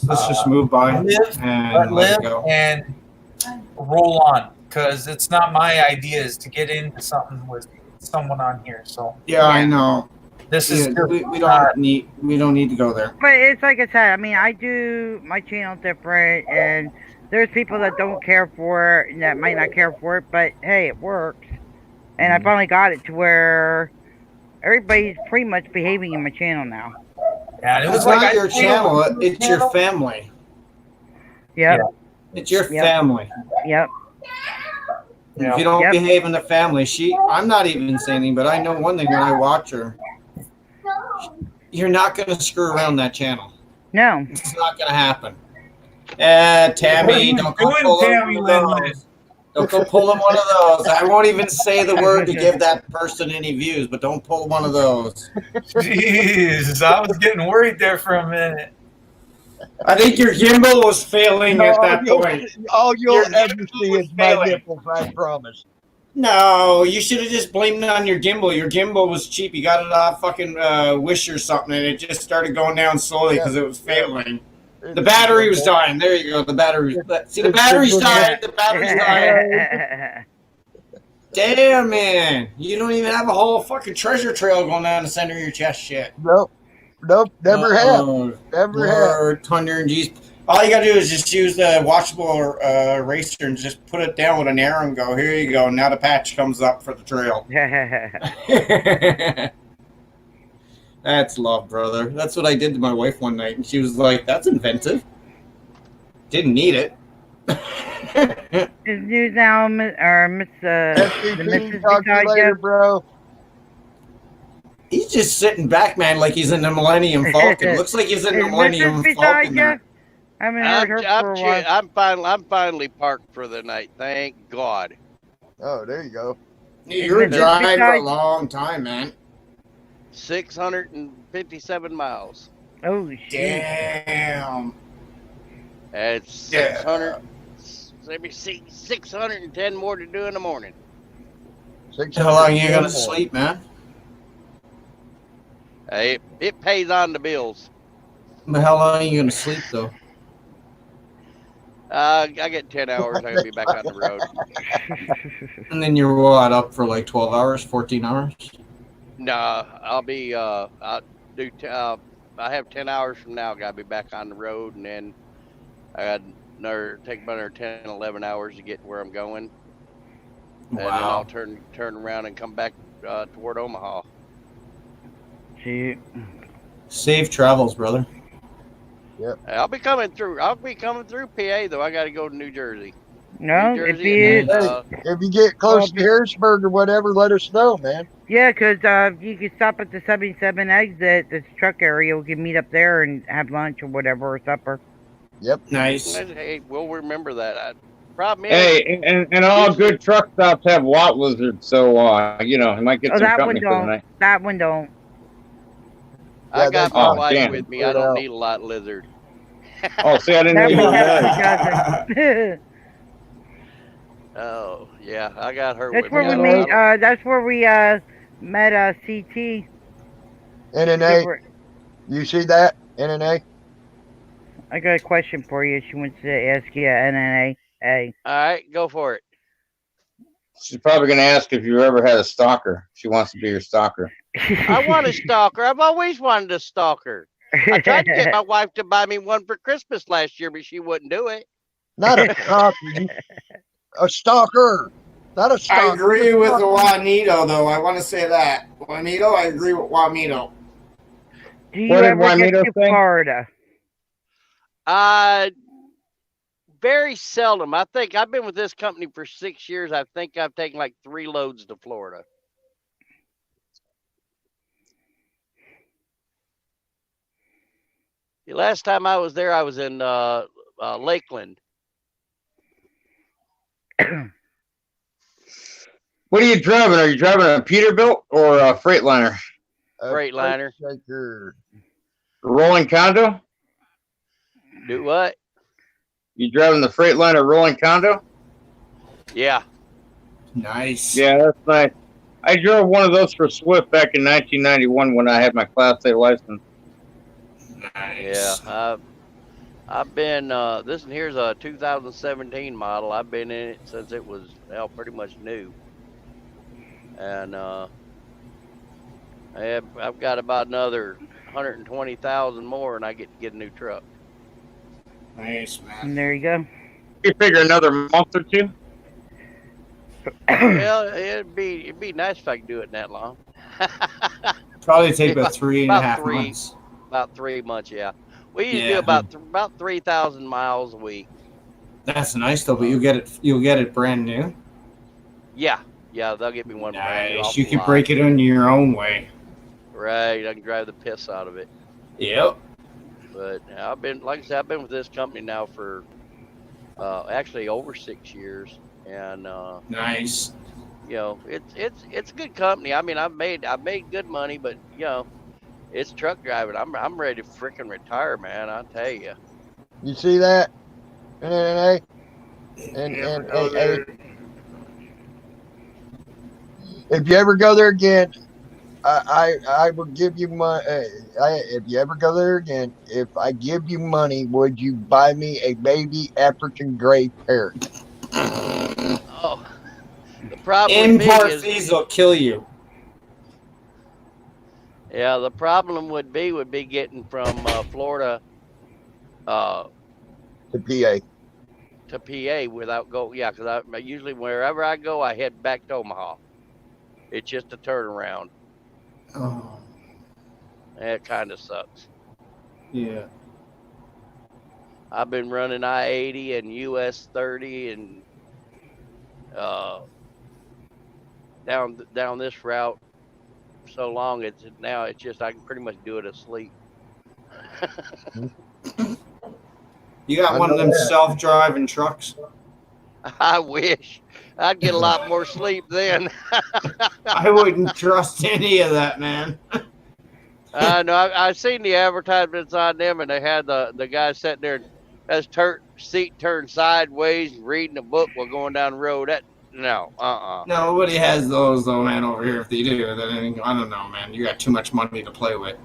Let's just move by live, and let it go. and roll on, because it's not my ideas to get into something with someone on here. So Yeah, I know. This is Yeah, we don't need to go there. But it's like I said. I mean, I do my channel different, and there's people that don't care for it, and that might not care for it. But hey, it works, and I finally got it to where everybody's pretty much behaving in my channel now. Yeah, It's not your channel. It's your family. Yep. It's your Yep. family. Yep. If you don't behave in the family, I'm not even saying anything, but I know one thing when I watch her. You're not going to screw around that channel. No. It's not going to happen. Tammy, don't go pulling one of those. Don't go pulling one of those. I won't even say the word to give that person any views, but don't pull one of those. Jeez, I was getting worried there for a minute. I think your gimbal was failing at that point. All you'll Your ever gimbal see was is my failing. nipples, I promise. No, you should have just blamed it on your gimbal. Your gimbal was cheap. You got it off fucking Wish or something, and it just started going down slowly because it was failing. The battery was dying. There you go. The battery. See, the battery's dying. The battery's dying. Damn, man. You don't even have a whole fucking treasure trail going down the center of your chest shit. Nope, never have. Never have. Lord, Thunder and G's. All you gotta do is just use the washable eraser and just put it down with an arrow and go, here you go. Now the patch comes up for the trail. That's love, brother. That's what I did to my wife one night, and she was like, that's inventive. Didn't need it. Is news now, or Miss the FTP, Mrs. talk to you beside later, you? bro. He's just sitting back, man, like he's in the Millennium Falcon. Looks like he's in the Is Millennium Mrs. beside Falcon. you? There. I haven't heard her for a while. I'm finally parked for the night. Thank God. Oh, there you go. You were Mrs. driving for a beside- long time, man. 657 miles. Oh shit! Damn. It's 600. Let me see, 610 more to do in the morning. How long are you gonna sleep, man? Hey, it pays on the bills. But how long are you gonna sleep though? I get 10 hours. I gotta be back on the road. And then you're what, up for like 12 hours, 14 hours? No, I'll be. I'll do. I have 10 hours from now. Gotta be back on the road, and then I got take about another 10, 11 hours to get where I'm going. And then I'll turn around and come back toward Omaha. Shoot. Safe travels, brother. Yep. I'll be coming through. I'll be coming through PA though. I got to go to New Jersey. No, New if Jersey you and then, If you get close to Harrisburg or whatever, let us know, man. yeah, 'cause you can stop at the 77 exit, this truck area. We can meet up there and have lunch or whatever, or supper. Yep. Nice. Hey, we'll remember that. Problem is, Hey, and all good truck stops have lot lizards, so you know, you might get Oh, some that one company for the don't. night. That one don't. I got my Oh, wife damn. with me. I don't need a lot lizard. Oh, see, I didn't That know one you definitely doesn't. Oh yeah, I got her That's with where me. we I don't- made. That's where we met CT. NNA. You see that? NNA? I got a question for you. She wants to ask you, NNA. Hey. All right, go for it. She's probably going to ask if you ever had a stalker. She wants to be your stalker. I want a stalker. I've always wanted a stalker. I tried to get my wife to buy me one for Christmas last year, but she wouldn't do it. Not a stalker. A stalker. Not a stalker. I agree with Juanito, though. I want to say that. Juanito, I agree with Juanito. Do you What did ever get Juanito to say? Florida? Very seldom. I think I've been with this company for 6 years. I think I've taken like 3 loads to Florida. The last time I was there, I was in Lakeland. What are you driving? Are you driving a Peterbilt or a Freightliner? Freightliner. Rolling condo? Do what? You driving the Freightliner rolling condo? Yeah. Nice. Yeah, that's nice. I drove one of those for Swift back in 1991 when I had my Class A license. Yeah. I've been, this here's a 2017 model. I've been in it since it was pretty much new. And I've got about another 120,000 more, and I get to get a new truck. Nice, man. And there you go. You figure another month or two? Well, it'd be nice if I could do it that long. Probably take about 3.5 3 months. About 3 months, yeah. We usually Yeah. do about 3,000 miles a week. That's nice though, but you'll get it brand new. Yeah, they'll get me one brand new Nice. off You the can lot. break it in your own way. Right, I can drive the piss out of it. Yep. But I've been, like I said, I've been with this company now for actually over 6 years, and Nice. you know, it's a good company. I mean, I've made good money, but you know, it's truck driving. I'm ready to freaking retire, man. I tell you. You see that? NNA? And if you ever go there again, I will give you money. If you ever go there again, if I give you money, would you buy me a baby African gray parrot? Oh, the problem with Import me is, fees will kill you. yeah, the problem would be getting from Florida To PA. to PA without go. Yeah, because I usually wherever I go, I head back to Omaha. It's just a turnaround. Oh. It kind of sucks. Yeah. I've been running I-80 and US 30 and down this route so long. It's just I can pretty much do it asleep. You got one of them self-driving trucks? I wish I'd get a lot more sleep then. I wouldn't trust any of that, man. No, I've seen the advertisements on them, and they had the guy sitting there, his seat turned sideways, reading a book while going down the road. Nobody has those though, man. Over here, if they do, then I don't know, man. You got too much money to play with.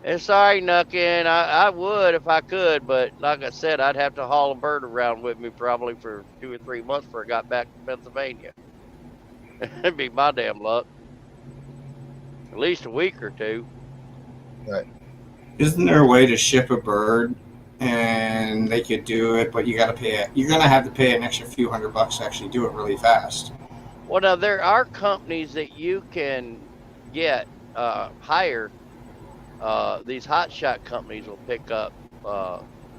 And sorry, Nuckin, I would if I could, but like I said, I'd have to haul a bird around with me probably for 2 or 3 months before I got back to Pennsylvania. It'd be my damn luck. At least a week or two. Right. Isn't there a way to ship a bird and they could do it, but you got to pay it? You're gonna have to pay an extra few $100 to actually do it really fast. Well, now there are companies that you can get hire. These hotshot companies will pick up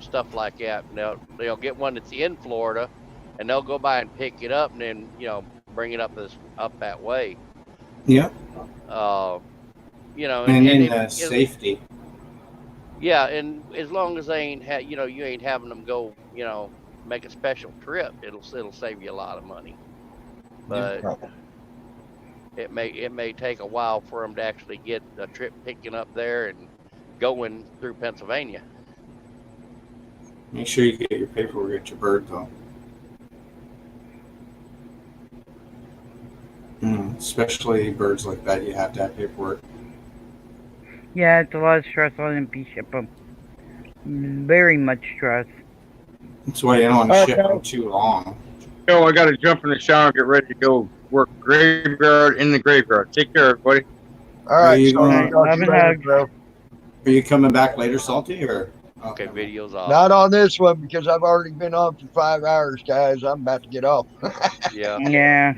stuff like that. And they'll get one that's in Florida, and they'll go by and pick it up, and then bring it up that way. Yeah. And safety. Yeah, and as long as they ain't you ain't having them go make a special trip, it'll save you a lot of money. But it may take a while for them to actually get a trip picking up there and going through Pennsylvania. Make sure you get your paperwork at your bird, though. Especially birds like that, you have to have paperwork. Yeah, it's a lot of stress on them to ship them. Very much stress. That's why you don't want to ship them too long. Yo, I got to jump in the shower and get ready to go work graveyard in the graveyard. Take care, everybody. All right. Are you coming back later, Salty, or? Okay, videos off. Not on this one because I've already been on for 5 hours, guys. I'm about to get off. Yeah. Yeah.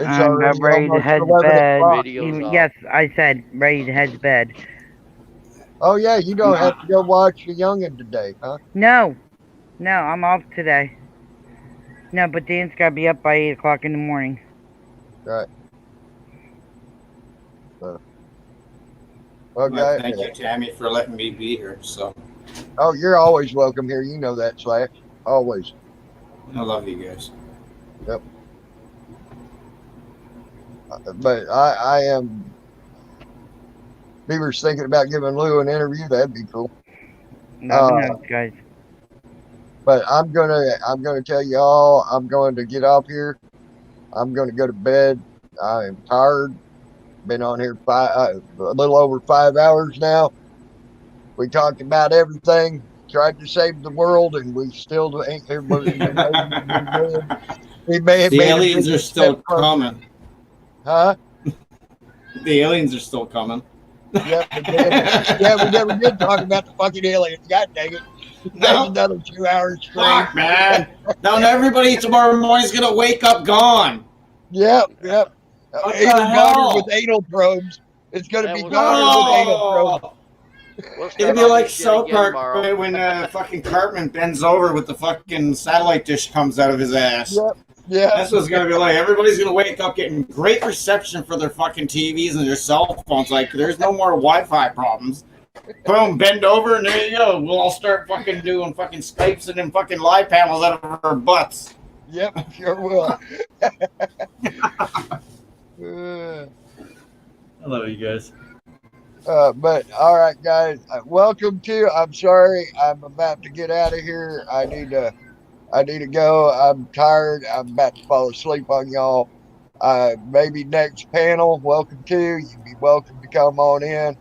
It's I'm already about ready to almost head to 11 bed. o'clock. Yes, I said ready to head to bed. Oh yeah, you don't have to go watch the youngin' today, huh? No, I'm off today. No, but Dan's got to be up by 8 o'clock in the morning. Right. Well, Okay. thank you, Tammy, for letting me be here. So Oh, you're always welcome here. You know that, Slash. Always. I love you guys. Yep. But I am. Beaver's thinking about giving Lou an interview. That'd be cool. No, guys. But I'm gonna tell you all. I'm going to get off here. I'm going to go to bed. I am tired. Been on here a little over 5 hours now. We talked about everything. Tried to save the world, and we still ain't. We may have The made a aliens big are still step forward. coming. Huh? The aliens are still coming. Yep, we did. Yeah, we never did talk about the fucking aliens. God dang it. That's another 2 hours straight. Fuck, man. Now everybody tomorrow morning's gonna wake up gone. Yep. What the Either hell? gone with anal probes. It's gonna be we'll gone with anal probes. It'll be like South Park when fucking Cartman bends over with the fucking satellite dish comes out of his ass. Yep. Yeah. That's what it's gonna be like. Everybody's gonna wake up getting great reception for their fucking TVs and their cell phones. Like there's no more Wi-Fi problems. Boom, bend over and there you go. We'll all start fucking doing fucking Skypes and then fucking live panels out of our butts. Yep, sure will. I love you guys. But all right, guys. Welcome to. I'm sorry. I'm about to get out of here. I need to go. I'm tired. I'm about to fall asleep on y'all. Maybe next panel. Welcome to. You'd be welcome to come on in.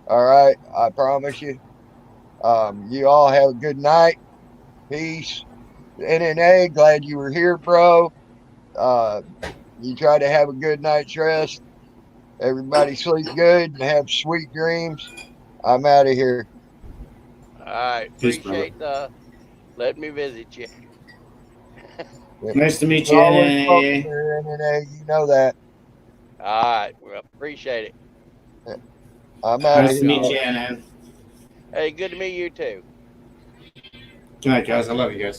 All right. I promise you. You all have a good night. Peace. NNA, glad you were here, bro. You try to have a good night's rest. Everybody sleep good and have sweet dreams. I'm out of here. All right. Peace, Appreciate letting me visit you. Nice to meet you, Always welcome NNA. here, NNA. You know that. All right. Well, appreciate it. I'm out Nice of to here. meet you, NN. Hey, good to meet you too. Good night, guys. I love you guys.